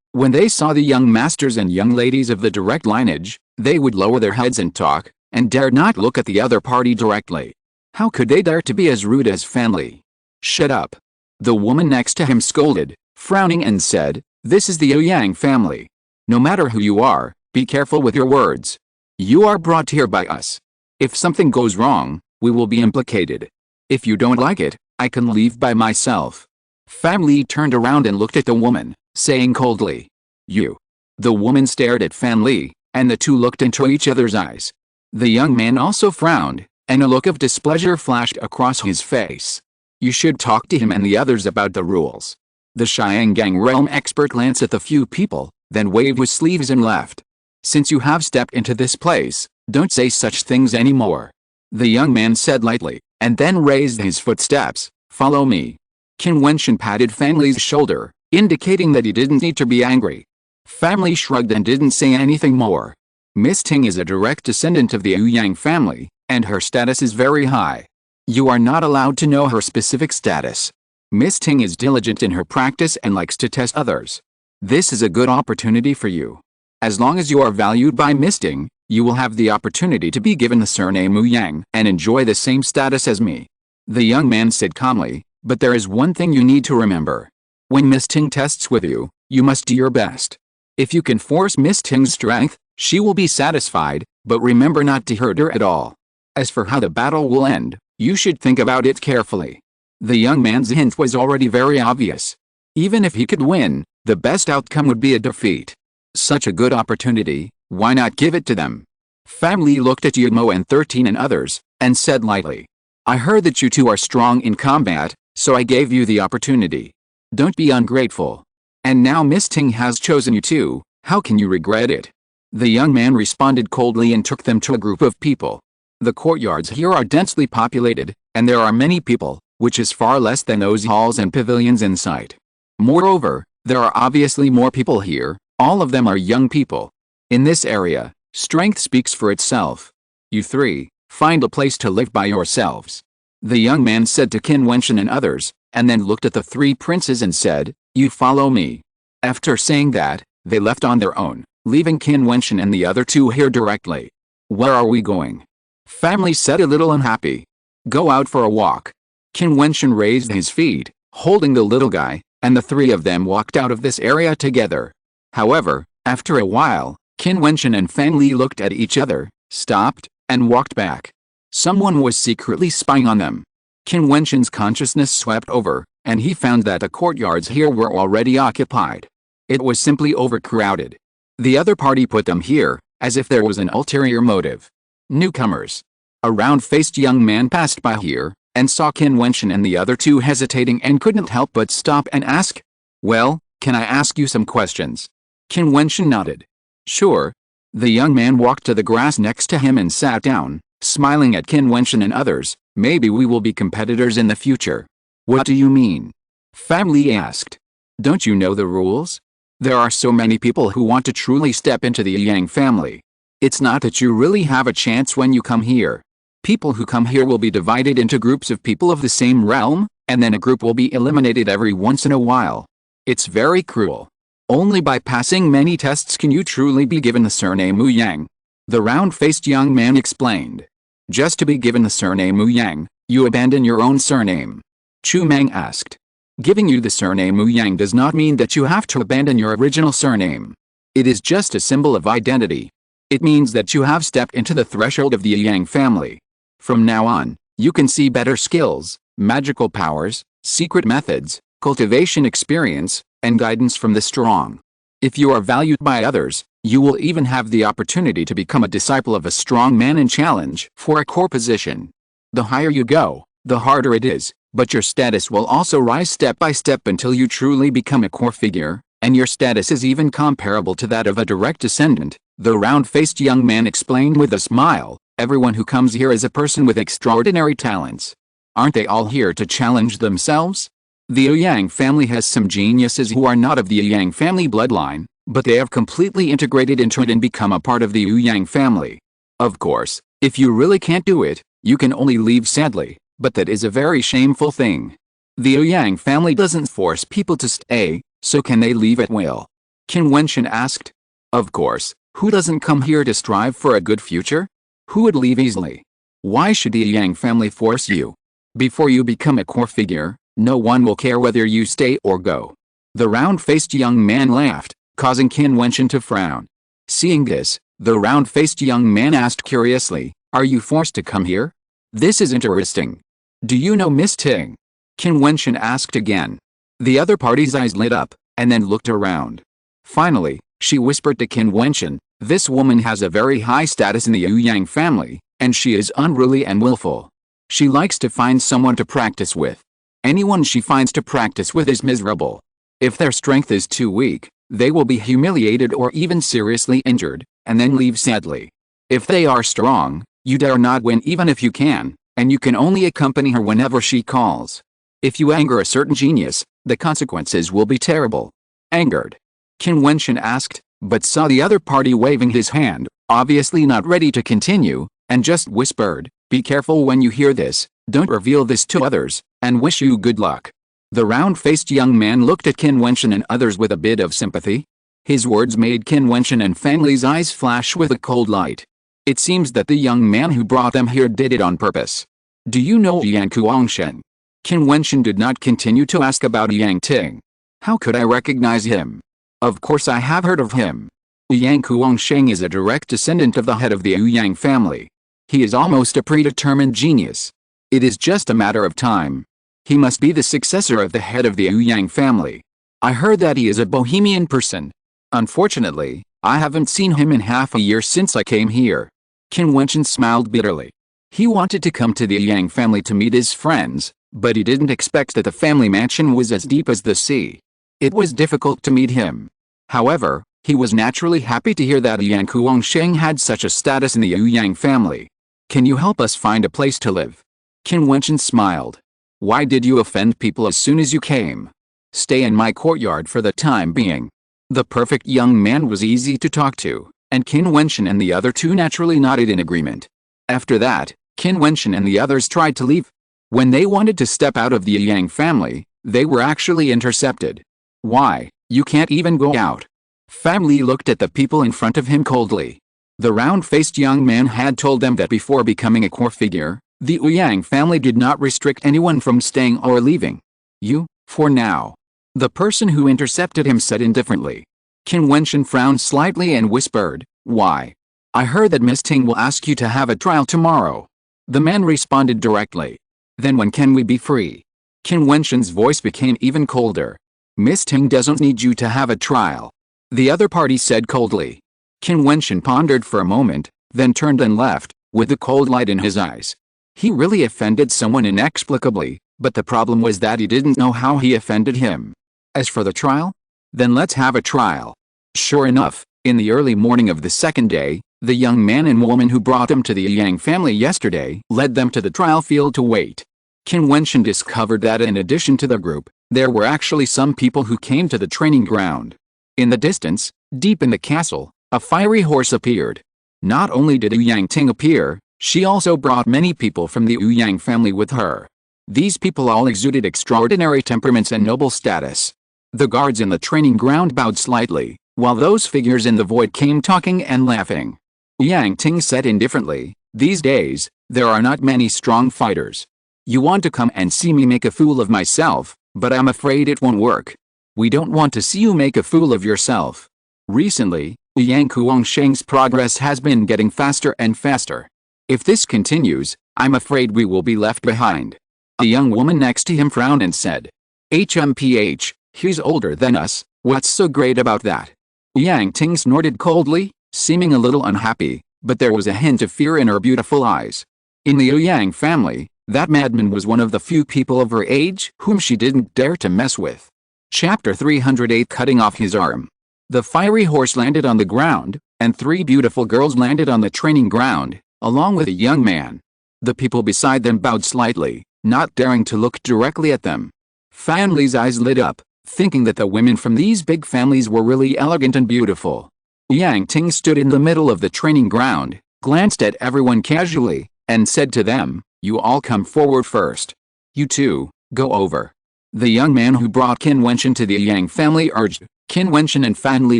when they saw the young masters and young ladies of the direct lineage, they would lower their heads and talk, and dared not look at the other party directly. How could they dare to be as rude as Fan Li? "Shut up!" The woman next to him scolded, frowning, and said, "This is the Ouyang family. No matter who you are, be careful with your words. You are brought here by us. If something goes wrong, we will be implicated. If you don't like it, I can leave by myself." Fan Li turned around and looked at the woman, saying coldly, "You." The woman stared at Fan Li, and the two looked into each other's eyes. The young man also frowned, and a look of displeasure flashed across his face. "You should talk to him and the others about the rules." The Xiangang realm expert glanced at the few people, then waved his sleeves and left. "Since you have stepped into this place, don't say such things anymore," the young man said lightly, and then raised his footsteps. "Follow me." Qin Wentian patted Fan Li's shoulder, indicating that he didn't need to be angry. Fan Li shrugged and didn't say anything more. Miss Ting is a direct descendant of the Ouyang family, and her status is very high. You are not allowed to know her specific status. Miss Ting is diligent in her practice and likes to test others. This is a good opportunity for you. As long as you are valued by Miss Ting, you will have the opportunity to be given the surname Ouyang and enjoy the same status as me. The young man said calmly, "But there is one thing you need to remember. When Miss Ting tests with you, you must do your best. If you can force Miss Ting's strength, she will be satisfied, but remember not to hurt her at all. As for how the battle will end, you should think about it carefully." The young man's hint was already very obvious. Even if he could win, the best outcome would be a defeat. Such a good opportunity, why not give it to them? Fan Li looked at Yumo and 13 and others, and said lightly, "I heard that you two are strong in combat, so I gave you the opportunity. Don't be ungrateful. And now Miss Ting has chosen you too, how can you regret it?" The young man responded coldly and took them to a group of people. The courtyards here are densely populated, and there are many people, which is far less than those halls and pavilions in sight. Moreover, there are obviously more people here, all of them are young people. In this area, strength speaks for itself. You three, find a place to live by yourselves. The young man said to Qin Wentian and others, and then looked at the three princes and said, "You follow me." After saying that, they left on their own, leaving Qin Wentian and the other two here directly. "Where are we going?" Fan Li said, a little unhappy. "Go out for a walk." Qin Wentian raised his feet, holding the little guy, and the three of them walked out of this area together. However, after a while, Qin Wentian and Fan Li looked at each other, stopped, and walked back. Someone was secretly spying on them. Qin Wentian's consciousness swept over, and he found that the courtyards here were already occupied. It was simply overcrowded. The other party put them here, as if there was an ulterior motive. Newcomers. A round-faced young man passed by here, and saw Qin Wentian and the other two hesitating and couldn't help but stop and ask, "Well, can I ask you some questions?" Qin Wentian nodded. "Sure." The young man walked to the grass next to him and sat down, smiling at Qin Wentian and others. "Maybe we will be competitors in the future." "What do you mean?" Fan Li asked. "Don't you know the rules?" There are so many people who want to truly step into the Yang family. It's not that you really have a chance when you come here. People who come here will be divided into groups of people of the same realm, and then a group will be eliminated every once in a while. It's very cruel. Only by passing many tests can you truly be given the surname Wu Yang. The round-faced young man explained. Just to be given the surname Wu Yang, you abandon your own surname. Chu Mang asked. Giving you the surname Wu Yang does not mean that you have to abandon your original surname. It is just a symbol of identity. It means that you have stepped into the threshold of the Yang family. From now on, you can see better skills, magical powers, secret methods, cultivation experience, and guidance from the strong. If you are valued by others, you will even have the opportunity to become a disciple of a strong man and challenge for a core position. The higher you go, the harder it is, but your status will also rise step by step until you truly become a core figure, and your status is even comparable to that of a direct descendant, the round-faced young man explained with a smile. Everyone who comes here is a person with extraordinary talents. Aren't they all here to challenge themselves? The Yang family has some geniuses who are not of the Yang family bloodline, but they have completely integrated into it and become a part of the Yang family. Of course, if you really can't do it, you can only leave sadly, but that is a very shameful thing. The Yang family doesn't force people to stay, so can they leave at will? Qin Wentian asked. Of course, who doesn't come here to strive for a good future? Who would leave easily? Why should the Yang family force you? Before you become a core figure, no one will care whether you stay or go. The round-faced young man laughed, causing Qin Wentian to frown. Seeing this, the round-faced young man asked curiously, are you forced to come here? This is interesting. Do you know Miss Ting? Qin Wentian asked again. The other party's eyes lit up, and then looked around. Finally, she whispered to Qin Wentian, this woman has a very high status in the Yang family, and she is unruly and willful. She likes to find someone to practice with. Anyone she finds to practice with is miserable. If their strength is too weak, they will be humiliated or even seriously injured, and then leave sadly. If they are strong, you dare not win even if you can, and you can only accompany her whenever she calls. If you anger a certain genius, the consequences will be terrible. Angered? Qin Wentian asked, but saw the other party waving his hand, obviously not ready to continue, and just whispered, be careful when you hear this, don't reveal this to others, and wish you good luck. The round-faced young man looked at Qin Wentian and others with a bit of sympathy. His words made Qin Wentian and Fang Li's eyes flash with a cold light. It seems that the young man who brought them here did it on purpose. Do you know Yang Kuangshen? Qin Wentian did not continue to ask about Yang Ting. How could I recognize him? Of course I have heard of him. Yang Kuangshen is a direct descendant of the head of the Yang family. He is almost a predetermined genius. It is just a matter of time. He must be the successor of the head of the Yang family. I heard that he is a bohemian person. Unfortunately, I haven't seen him in half a year since I came here. Qin Wentian smiled bitterly. He wanted to come to the Yang family to meet his friends, but he didn't expect that the family mansion was as deep as the sea. It was difficult to meet him. However, he was naturally happy to hear that Yang Kuangshen had such a status in the Yang family. Can you help us find a place to live? Qin Wentian smiled. Why did you offend people as soon as you came? Stay in my courtyard for the time being. The perfect young man was easy to talk to, and Qin Wentian and the other two naturally nodded in agreement. After that, Qin Wentian and the others tried to leave. When they wanted to step out of the Yang family, they were actually intercepted. Why, you can't even go out. Fang Li looked at the people in front of him coldly. The round-faced young man had told them that before becoming a core figure, the Yang family did not restrict anyone from staying or leaving. You, for now. The person who intercepted him said indifferently. Qin Wentian frowned slightly and whispered, why? I heard that Miss Ting will ask you to have a trial tomorrow. The man responded directly. Then when can we be free? Qin Wentian's voice became even colder. Miss Ting doesn't need you to have a trial. The other party said coldly. Qin Wentian pondered for a moment, then turned and left, with the cold light in his eyes. He really offended someone inexplicably, but the problem was that he didn't know how he offended him. As for the trial? Then let's have a trial. Sure enough, in the early morning of the second day, the young man and woman who brought them to the Yang family yesterday led them to the trial field to wait. Qin Wentian discovered that in addition to the group, there were actually some people who came to the training ground. In the distance, deep in the castle, a fiery horse appeared. Not only did Yang Ting appear, she also brought many people from the Yang family with her. These people all exuded extraordinary temperaments and noble status. The guards in the training ground bowed slightly, while those figures in the void came talking and laughing. Yang Ting said indifferently, "These days, there are not many strong fighters. You want to come and see me make a fool of myself, but I'm afraid it won't work. We don't want to see you make a fool of yourself." Recently, Yang Kuangsheng's progress has been getting faster and faster. If this continues, I'm afraid we will be left behind. A young woman next to him frowned and said, "HMPH, he's older than us, what's so great about that?" Yang Ting snorted coldly, seeming a little unhappy, but there was a hint of fear in her beautiful eyes. In the Yang family, that madman was one of the few people of her age whom she didn't dare to mess with. Chapter 308 Cutting off his arm. The fiery horse landed on the ground, and 3 beautiful girls landed on the training ground, along with a young man. The people beside them bowed slightly, not daring to look directly at them. Fan Li's eyes lit up, thinking that the women from these big families were really elegant and beautiful. Yang Ting stood in the middle of the training ground, glanced at everyone casually, and said to them, "You all come forward first. You two, go over." The young man who brought Qin Wentian to the Yang family urged. Qin Wentian and Fan Li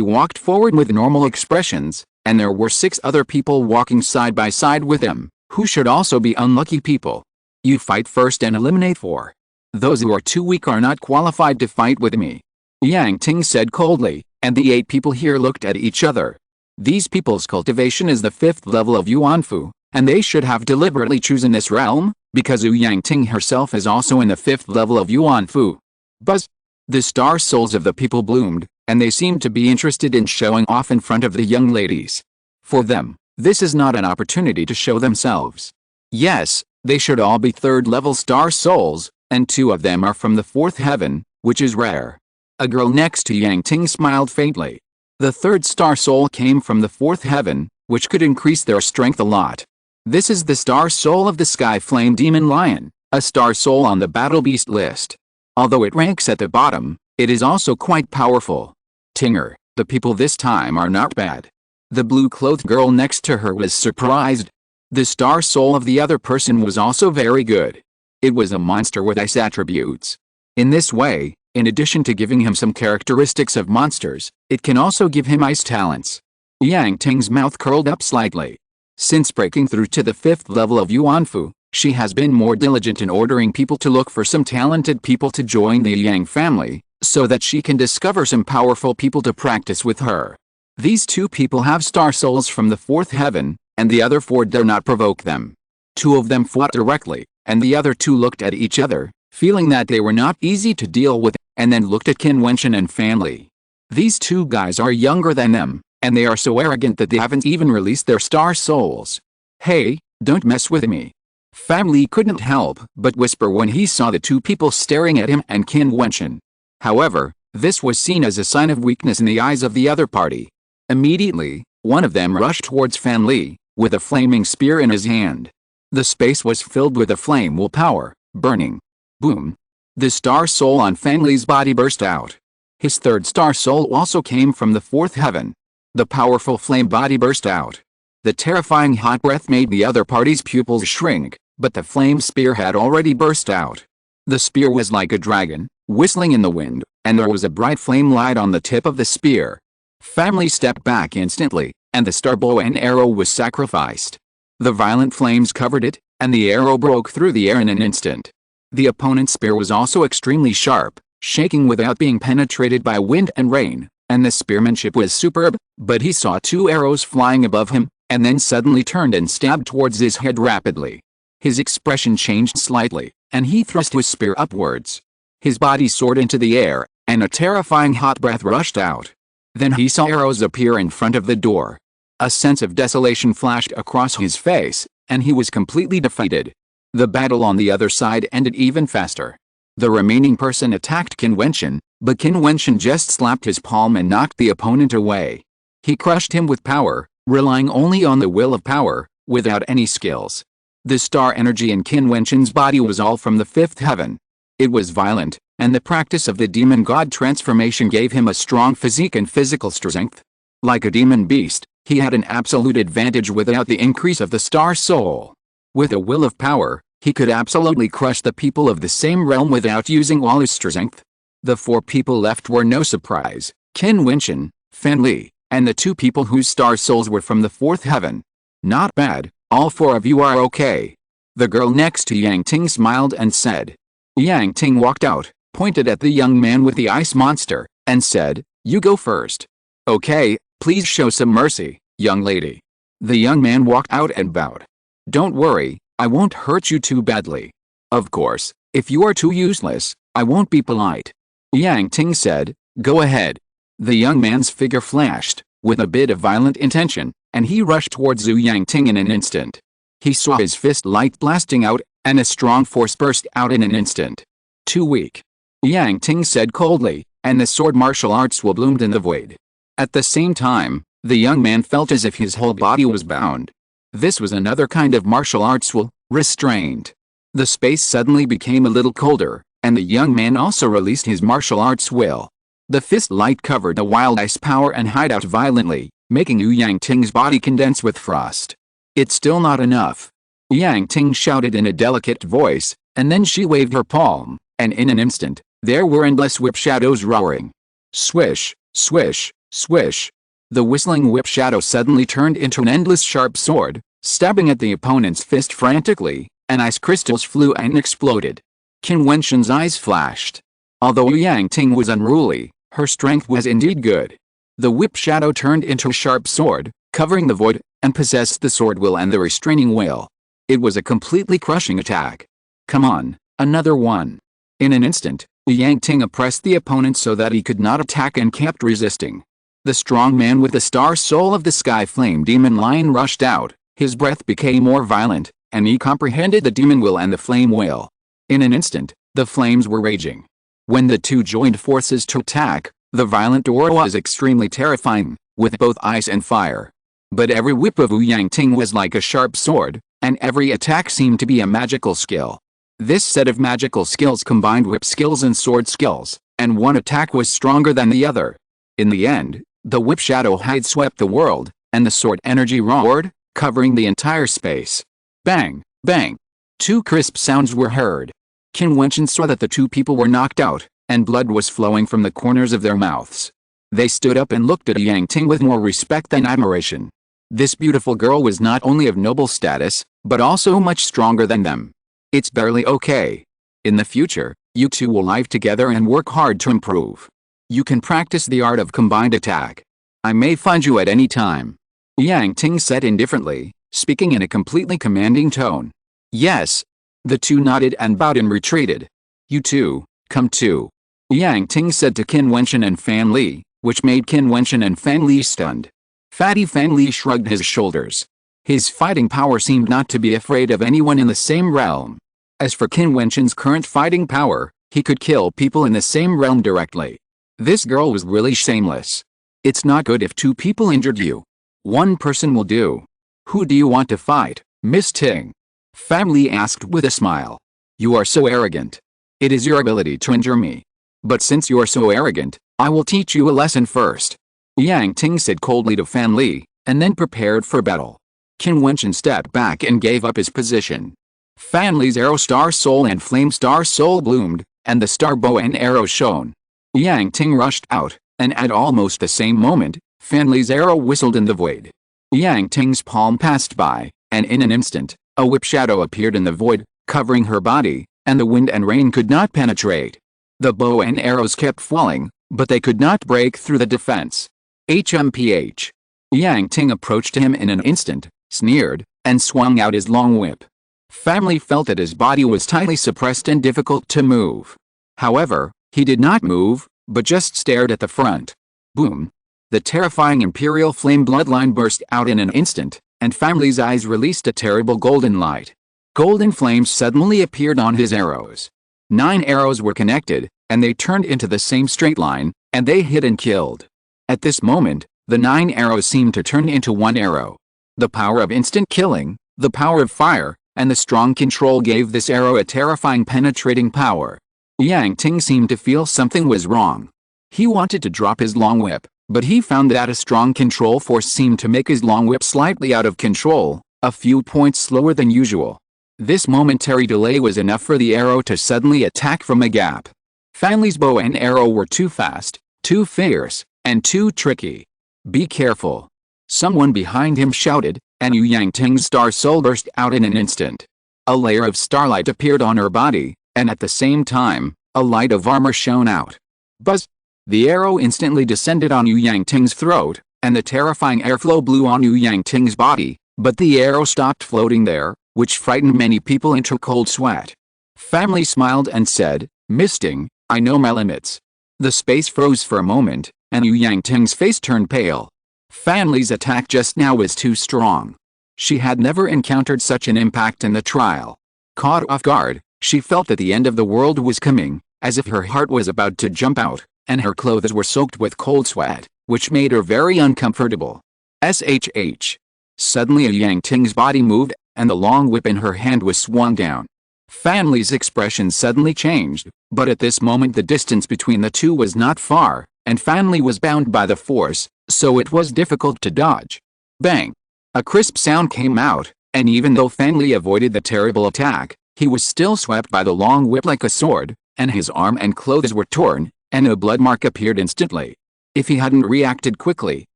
walked forward with normal expressions, and there were 6 other people walking side by side with him, who should also be unlucky people. You fight first and eliminate 4. Those who are too weak are not qualified to fight with me. Yang Ting said coldly, and the 8 people here looked at each other. These people's cultivation is the 5th level of Yuanfu, and they should have deliberately chosen this realm, because Yang Ting herself is also in the 5th level of Yuanfu. Buzz! The star souls of the people bloomed, and they seemed to be interested in showing off in front of the young ladies. For them, this is not an opportunity to show themselves. Yes, they should all be 3rd-level star souls, and 2 of them are from the 4th heaven, which is rare. A girl next to Yang Ting smiled faintly. The 3rd star soul came from the 4th heaven, which could increase their strength a lot. This is the star soul of the Sky Flame Demon Lion, a star soul on the Battle Beast list. Although it ranks at the bottom, it is also quite powerful. Tinger, the people this time are not bad. The blue-clothed girl next to her was surprised. The star soul of the other person was also very good. It was a monster with ice attributes. In this way, in addition to giving him some characteristics of monsters, it can also give him ice talents. Yang Ting's mouth curled up slightly. Since breaking through to the 5th level of Yuanfu, she has been more diligent in ordering people to look for some talented people to join the Yang family, so that she can discover some powerful people to practice with her. These 2 people have star souls from the 4th heaven, and the other 4 dare not provoke them. 2 of them fought directly, and the other 2 looked at each other, feeling that they were not easy to deal with, and then looked at Qin Wentian and Fan Li. These 2 guys are younger than them, and they are so arrogant that they haven't even released their star souls. "Hey, don't mess with me." Fan Li couldn't help but whisper when he saw the 2 people staring at him and Qin Wentian. However, this was seen as a sign of weakness in the eyes of the other party. Immediately, one of them rushed towards Fan Li, with a flaming spear in his hand. The space was filled with a flame will power, burning. Boom! The star soul on Fan Li's body burst out. His 3rd star soul also came from the 4th heaven. The powerful flame body burst out. The terrifying hot breath made the other party's pupils shrink, but the flame spear had already burst out. The spear was like a dragon, whistling in the wind, and there was a bright flame light on the tip of the spear. Fan Li stepped back instantly, and the star bow and arrow was sacrificed. The violent flames covered it, and the arrow broke through the air in an instant. The opponent's spear was also extremely sharp, shaking without being penetrated by wind and rain, and the spearmanship was superb, but he saw 2 arrows flying above him, and then suddenly turned and stabbed towards his head rapidly. His expression changed slightly, and he thrust his spear upwards. His body soared into the air, and a terrifying hot breath rushed out. Then he saw arrows appear in front of the door. A sense of desolation flashed across his face, and he was completely defeated. The battle on the other side ended even faster. The remaining person attacked Qin Wentian, but Qin Wentian just slapped his palm and knocked the opponent away. He crushed him with power, relying only on the will of power, without any skills. The star energy in Qin Wentian's body was all from the 5th heaven. It was violent, and the practice of the demon god transformation gave him a strong physique and physical strength. Like a demon beast, he had an absolute advantage without the increase of the star soul. With a will of power, he could absolutely crush the people of the same realm without using all his strength. The 4 people left were no surprise: Qin Wentian, Fan Li, and the 2 people whose star souls were from the 4th heaven. Not bad, all 4 of you are okay. The girl next to Yang Ting smiled and said. Yang Ting walked out, pointed at the young man with the ice monster, and said, "You go first." "Okay, please show some mercy, young lady." The young man walked out and bowed. "Don't worry, I won't hurt you too badly. Of course, if you are too useless, I won't be polite." Yang Ting said, "Go ahead." The young man's figure flashed, with a bit of violent intention, and he rushed towards Zhu Yang Ting in an instant. He saw his fist light blasting out, and a strong force burst out in an instant. "Too weak," Yang Ting said coldly, and the sword martial arts will bloomed in the void. At the same time, the young man felt as if his whole body was bound. This was another kind of martial arts will, restrained. The space suddenly became a little colder, and the young man also released his martial arts will. The fist light covered the wild ice power and hide out violently, making Yang Ting's body condense with frost. "It's still not enough," Yang Ting shouted in a delicate voice, and then she waved her palm, and in an instant, there were endless whip shadows roaring. Swish, swish, swish. The whistling whip shadow suddenly turned into an endless sharp sword, stabbing at the opponent's fist frantically, and ice crystals flew and exploded. Qin Wentian's eyes flashed. Although Yang Ting was unruly, her strength was indeed good. The whip shadow turned into a sharp sword, covering the void, and possessed the sword will and the restraining will. It was a completely crushing attack. "Come on, another one." In an instant, Yang Ting oppressed the opponent so that he could not attack and kept resisting. The strong man with the star soul of the sky flame demon lion rushed out, his breath became more violent, and he comprehended the demon will and the flame will. In an instant, the flames were raging. When the 2 joined forces to attack, the violent aura was extremely terrifying, with both ice and fire. But every whip of Yang Ting was like a sharp sword, and every attack seemed to be a magical skill. This set of magical skills combined whip skills and sword skills, and one attack was stronger than the other. In the end, the whip shadow height swept the world, and the sword energy roared, covering the entire space. Bang, bang. 2 crisp sounds were heard. Qin Wentian saw that the 2 people were knocked out, and blood was flowing from the corners of their mouths. They stood up and looked at Yang Ting with more respect than admiration. This beautiful girl was not only of noble status, but also much stronger than them. "It's barely okay. In the future, you 2 will live together and work hard to improve. You can practice the art of combined attack. I may find you at any time," Yang Ting said indifferently, speaking in a completely commanding tone. "Yes." The 2 nodded and bowed and retreated. "You 2, come too," Yang Ting said to Qin Wentian and Fan Li, which made Qin Wentian and Fan Li stunned. Fatty Fan Li shrugged his shoulders. His fighting power seemed not to be afraid of anyone in the same realm. As for Qin Wentian's current fighting power, he could kill people in the same realm directly. This girl was really shameless. "It's not good if 2 people injured you. 1 person will do." "Who do you want to fight, Miss Ting?" Fan Li asked with a smile. "You are so arrogant. It is your ability to injure me. But since you are so arrogant, I will teach you a lesson first," Yang Ting said coldly to Fan Li, and then prepared for battle. Qin Wentian stepped back and gave up his position. Fan Li's arrow star soul and flame star soul bloomed, and the star bow and arrow shone. Yang Ting rushed out, and at almost the same moment, Fan Li's arrow whistled in the void. Yang Ting's palm passed by, and in an instant, a whip shadow appeared in the void, covering her body, and the wind and rain could not penetrate. The bow and arrows kept falling, but they could not break through the defense. HMPH. Yang Ting approached him in an instant, sneered, and swung out his long whip. Fan Li felt that his body was tightly suppressed and difficult to move. However, he did not move, but just stared at the front. Boom! The terrifying imperial flame bloodline burst out in an instant, and Fan Li's eyes released a terrible golden light. Golden flames suddenly appeared on his arrows. 9 arrows were connected, and they turned into the same straight line, and they hit and killed. At this moment, the 9 arrows seemed to turn into 1 arrow. The power of instant killing, the power of fire, and the strong control gave this arrow a terrifying penetrating power. Yang Ting seemed to feel something was wrong. He wanted to drop his long whip, but he found that a strong control force seemed to make his long whip slightly out of control, a few points slower than usual. This momentary delay was enough for the arrow to suddenly attack from a gap. Fan Li's bow and arrow were too fast, too fierce, and too tricky. Be careful. Someone behind him shouted, and Yang Ting's star soul burst out in an instant. A layer of starlight appeared on her body, and at the same time, a light of armor shone out. Buzz! The arrow instantly descended on Yang Ting's throat, and the terrifying airflow blew on Yang Ting's body, but the arrow stopped floating there, which frightened many people into cold sweat. Fan Li smiled and said, "Misting, I know my limits." The space froze for a moment, and Yang Ting's face turned pale. Fan Li's attack just now was too strong. She had never encountered such an impact in the trial. Caught off guard, she felt that the end of the world was coming, as if her heart was about to jump out, and her clothes were soaked with cold sweat, which made her very uncomfortable. SHH. Suddenly Yang Ting's body moved, and the long whip in her hand was swung down. Fan Li's expression suddenly changed, but at this moment the distance between the two was not far, and Fan Li was bound by the force, so it was difficult to dodge. Bang! A crisp sound came out, and even though Fan Li avoided the terrible attack, he was still swept by the long whip like a sword, and his arm and clothes were torn, and a blood mark appeared instantly. If he hadn't reacted quickly,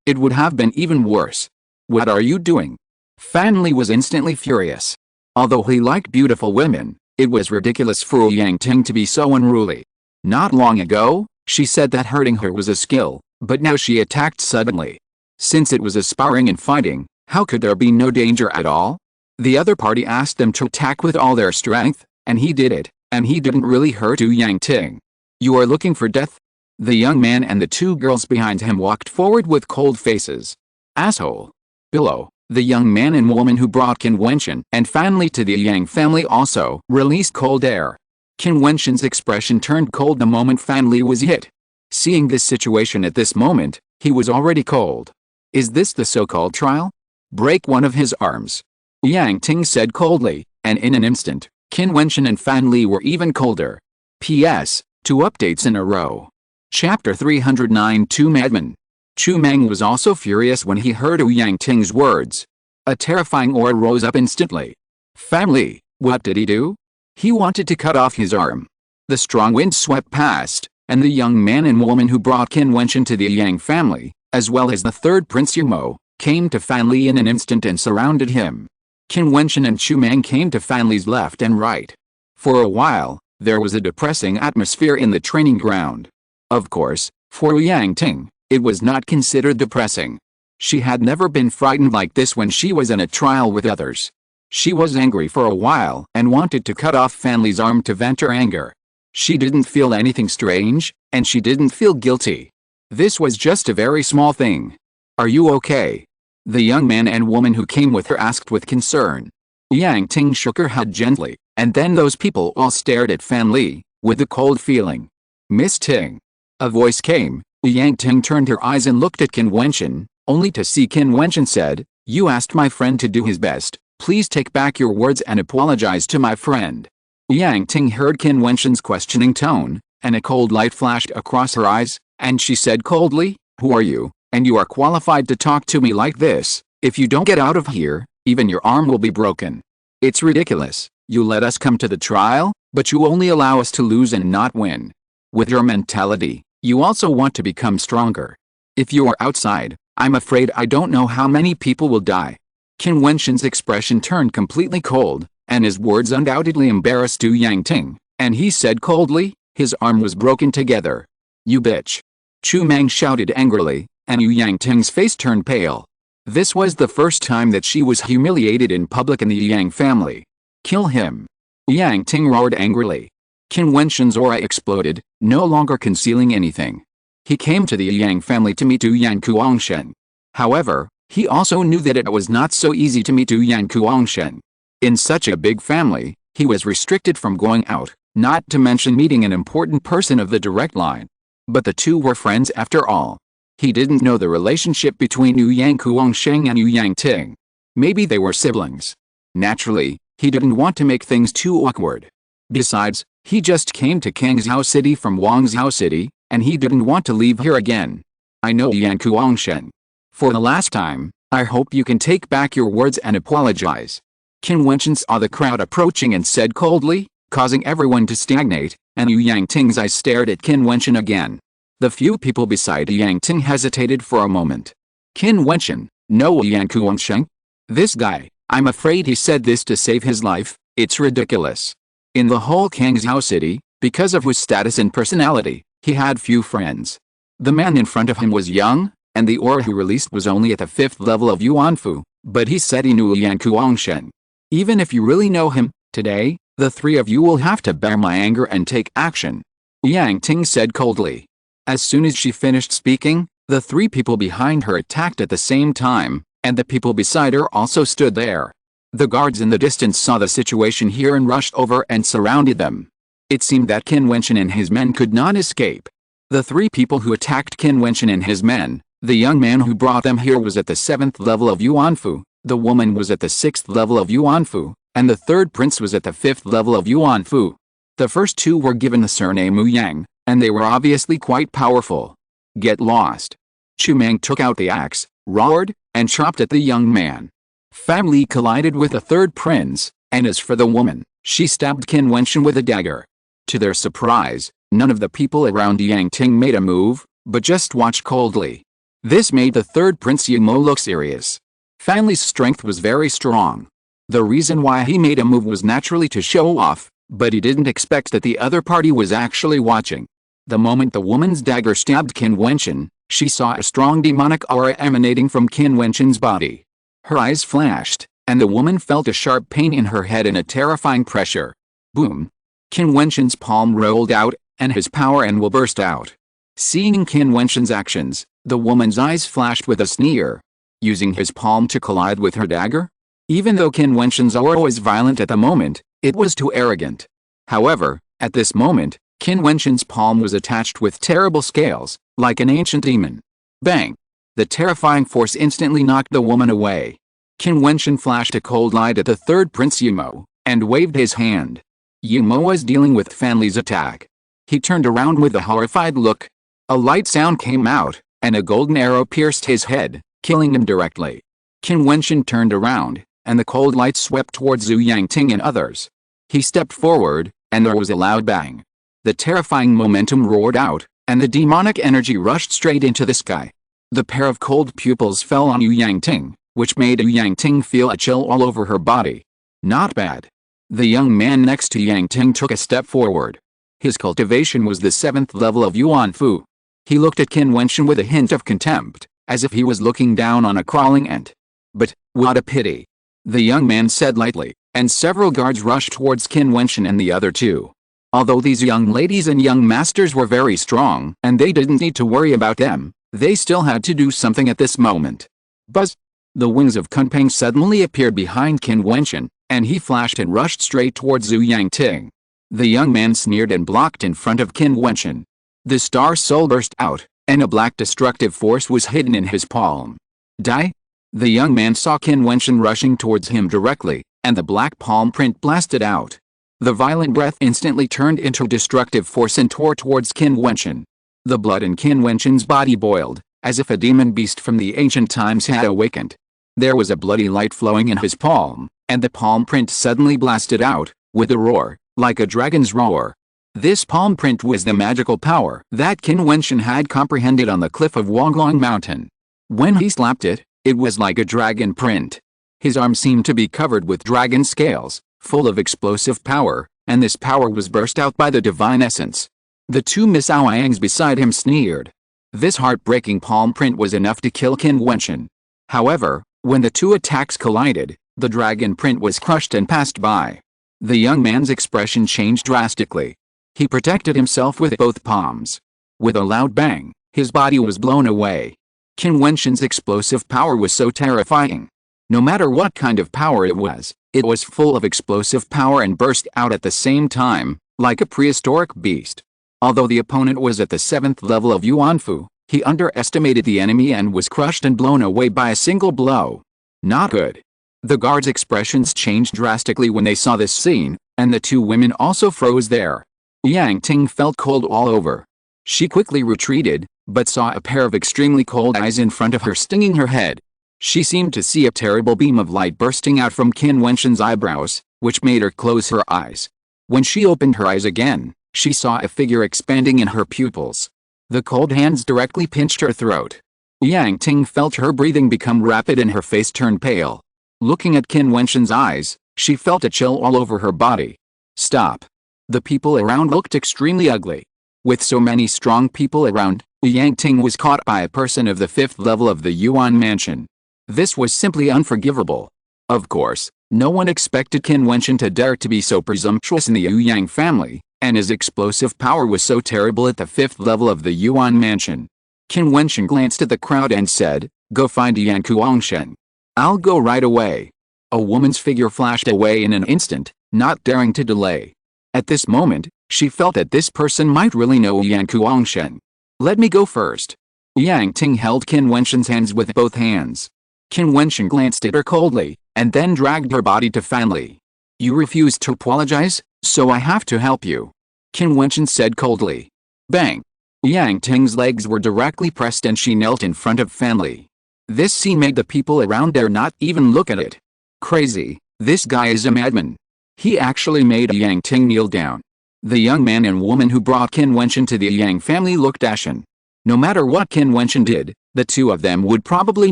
it would have been even worse. "What are you doing?" Fan Li was instantly furious. Although he liked beautiful women, it was ridiculous for Yang Ting to be so unruly. Not long ago, she said that hurting her was a skill, but now she attacked suddenly. Since it was a sparring and fighting, how could there be no danger at all? The other party asked them to attack with all their strength, and he did it, and he didn't really hurt Yang Ting. "You are looking for death?" The young man and the two girls behind him walked forward with cold faces. "Asshole." Below, the young man and woman who brought Qin Wentian and Fan Li to the Yang family also released cold air. Qin Wentian's expression turned cold the moment Fan Li was hit. Seeing this situation at this moment, he was already cold. "Is this the so-called trial? Break one of his arms," Yang Ting said coldly, and in an instant, Qin Wentian and Fan Li were even colder. P.S. 2 updates in a row. Chapter 309 Two Madmen. Chu Meng was also furious when he heard Yang Ting's words. A terrifying aura rose up instantly. "Fan Li, what did he do?" "He wanted to cut off his arm." The strong wind swept past, and the young man and woman who brought Qin Wentian to the Yang family, as well as the third Prince Yumo, came to Fan Li in an instant and surrounded him. Qin Wentian and Chu Meng came to Fan Li's left and right. For a while, there was a depressing atmosphere in the training ground. Of course, for Yang Ting, it was not considered depressing. She had never been frightened like this when she was in a trial with others. She was angry for a while and wanted to cut off Fan Li's arm to vent her anger. She didn't feel anything strange, and she didn't feel guilty. This was just a very small thing. "Are you okay?" the young man and woman who came with her asked with concern. Yang Ting shook her head gently, and then those people all stared at Fan Li, with a cold feeling. "Miss Ting." A voice came. Yang Ting turned her eyes and looked at Qin Wentian, only to see Qin Wentian said, "You asked my friend to do his best. Please take back your words and apologize to my friend." Yang Ting heard Qin Wentian's questioning tone, and a cold light flashed across her eyes, and she said coldly, "Who are you, and you are qualified to talk to me like this? If you don't get out of here, even your arm will be broken. It's ridiculous. You let us come to the trial, but you only allow us to lose and not win. With your mentality, you also want to become stronger. If you are outside, I'm afraid I don't know how many people will die." Qin Wentian's expression turned completely cold, and his words undoubtedly embarrassed Yang Ting, and he said coldly, "His arm was broken together." "You bitch!" Chu Meng shouted angrily, and Yang Ting's face turned pale. This was the first time that she was humiliated in public in the Yang family. "Kill him!" Yang Ting roared angrily. Qin Wentian's aura exploded, no longer concealing anything. He came to the Yang family to meet Yang Kuangshen. However, he also knew that it was not so easy to meet Yang Kuangshen. In such a big family, he was restricted from going out, not to mention meeting an important person of the direct line. But the two were friends after all. He didn't know the relationship between Yang Kuangshen and Yang Ting. Maybe they were siblings. Naturally, he didn't want to make things too awkward. Besides, He just came to Kangzhou City from Wangzhou City, and he didn't want to leave here again. I know Yang Kuangshen. For the last time, I hope you can take back your words and apologize. Qin Wentian saw the crowd approaching and said coldly, causing everyone to stagnate, and Yu Yangting's eyes stared at Qin Wentian again. The few people beside Yangting hesitated for a moment. Qin Wentian, no Yang Kuangshen? This guy, I'm afraid he said this to save his life, it's ridiculous. In the whole Kangzhou City, because of his status and personality, he had few friends. The man in front of him was young, and the aura he released was only at the 5th level of Yuanfu, but he said he knew Yang Kuangshen. Even if you really know him, today, the three of you will have to bear my anger and take action. Yang Ting said coldly. As soon as she finished speaking, the three people behind her attacked at the same time, and the people beside her also stood there. The guards in the distance saw the situation here and rushed over and surrounded them. It seemed that Qin Wentian and his men could not escape. The three people who attacked Qin Wentian and his men, the young man who brought them here was at the 7th level of Yuanfu, the woman was at the 6th level of Yuanfu, and the third prince was at the 5th level of Yuanfu. The first two were given the surname Wu Yang, and they were obviously quite powerful. Get lost. Chu Meng took out the axe, roared, and chopped at the young man. Family collided with the third prince, and as for the woman, she stabbed Qin Wentian with a dagger. To their surprise, none of the people around Yangting made a move, but just watched coldly. This made the third prince Yumo look serious. Family's strength was very strong. The reason why he made a move was naturally to show off, but he didn't expect that the other party was actually watching. The moment the woman's dagger stabbed Qin Wentian, she saw a strong demonic aura emanating from Qin Wentian's body. Her eyes flashed, and the woman felt a sharp pain in her head and a terrifying pressure. Boom! Qin Wentian's palm rolled out, and his power and will burst out. Seeing Qin Wentian's actions, the woman's eyes flashed with a sneer. Using his palm to collide with her dagger? Even though Qin Wentian's aura was violent at the moment, it was too arrogant. However, at this moment, Qin Wentian's palm was attached with terrible scales, like an ancient demon. Bang! The terrifying force instantly knocked the woman away. Qin Wentian flashed a cold light at the third prince Yumo, and waved his hand. Yumo was dealing with Fanli's attack. He turned around with a horrified look. A light sound came out, and a golden arrow pierced his head, killing him directly. Qin Wentian turned around, and the cold light swept towards Zhu Yangting and others. He stepped forward, and there was a loud bang. The terrifying momentum roared out, and the demonic energy rushed straight into the sky. The pair of cold pupils fell on Yu Yangting, which made Yu Yangting feel a chill all over her body. Not bad. The young man next to Yangting took a step forward. His cultivation was the 7th level of Yuanfu. He looked at Qin Wentian with a hint of contempt, as if he was looking down on a crawling ant. But, what a pity. The young man said lightly, and several guards rushed towards Qin Wentian and the other two. Although these young ladies and young masters were very strong, and they didn't need to worry about them, they still had to do something at this moment. Buzz! The wings of Kunpeng suddenly appeared behind Qin Wentian, and he flashed and rushed straight towards Zhu Yangting. The young man sneered and blocked in front of Qin Wentian. The star soul burst out, and a black destructive force was hidden in his palm. Die! The young man saw Qin Wentian rushing towards him directly, and the black palm print blasted out. The violent breath instantly turned into destructive force and tore towards Qin Wentian. The blood in Qin Wentian's body boiled, as if a demon beast from the ancient times had awakened. There was a bloody light flowing in his palm, and the palm print suddenly blasted out, with a roar, like a dragon's roar. This palm print was the magical power that Qin Wentian had comprehended on the cliff of Wanglong Mountain. When he slapped it, it was like a dragon print. His arm seemed to be covered with dragon scales, full of explosive power, and this power was burst out by the divine essence. The two Misao Yangs beside him sneered. This heartbreaking palm print was enough to kill Qin Wentian. However, when the two attacks collided, the dragon print was crushed and passed by. The young man's expression changed drastically. He protected himself with both palms. With a loud bang, his body was blown away. Qin Wentian's explosive power was so terrifying. No matter what kind of power it was full of explosive power and burst out at the same time, like a prehistoric beast. Although the opponent was at the 7th level of Yuanfu, he underestimated the enemy and was crushed and blown away by a single blow. Not good. The guards' expressions changed drastically when they saw this scene, and the two women also froze there. Yang Ting felt cold all over. She quickly retreated, but saw a pair of extremely cold eyes in front of her stinging her head. She seemed to see a terrible beam of light bursting out from Qin Wentian's eyebrows, which made her close her eyes. When she opened her eyes again, she saw a figure expanding in her pupils. The cold hands directly pinched her throat. Yang Ting felt her breathing become rapid and her face turned pale. Looking at Qin Wentian's eyes, she felt a chill all over her body. Stop. The people around looked extremely ugly. With so many strong people around, Yang Ting was caught by a person of the 5th level of the Yuan mansion. This was simply unforgivable. Of course, no one expected Qin Wentian to dare to be so presumptuous in the Yang family, and his explosive power was so terrible at the 5th level of the Yuan mansion. Qin Wentian glanced at the crowd and said, "Go find Yan Kuangshen. I'll go right away." A woman's figure flashed away in an instant, not daring to delay. At this moment, she felt that this person might really know Yan Kuangshen. "Let me go first." Yang Ting held Qin Wentian's hands with both hands. Qin Wentian glanced at her coldly, and then dragged her body to Fanli. "You refused to apologize, so I have to help you," Qin Wentian said coldly. Bang! Yang Ting's legs were directly pressed and she knelt in front of Fanli. This scene made the people around there not even look at it. Crazy, this guy is a madman. He actually made Yang Ting kneel down. The young man and woman who brought Qin Wentian to the Yang family looked ashen. No matter what Qin Wentian did, the two of them would probably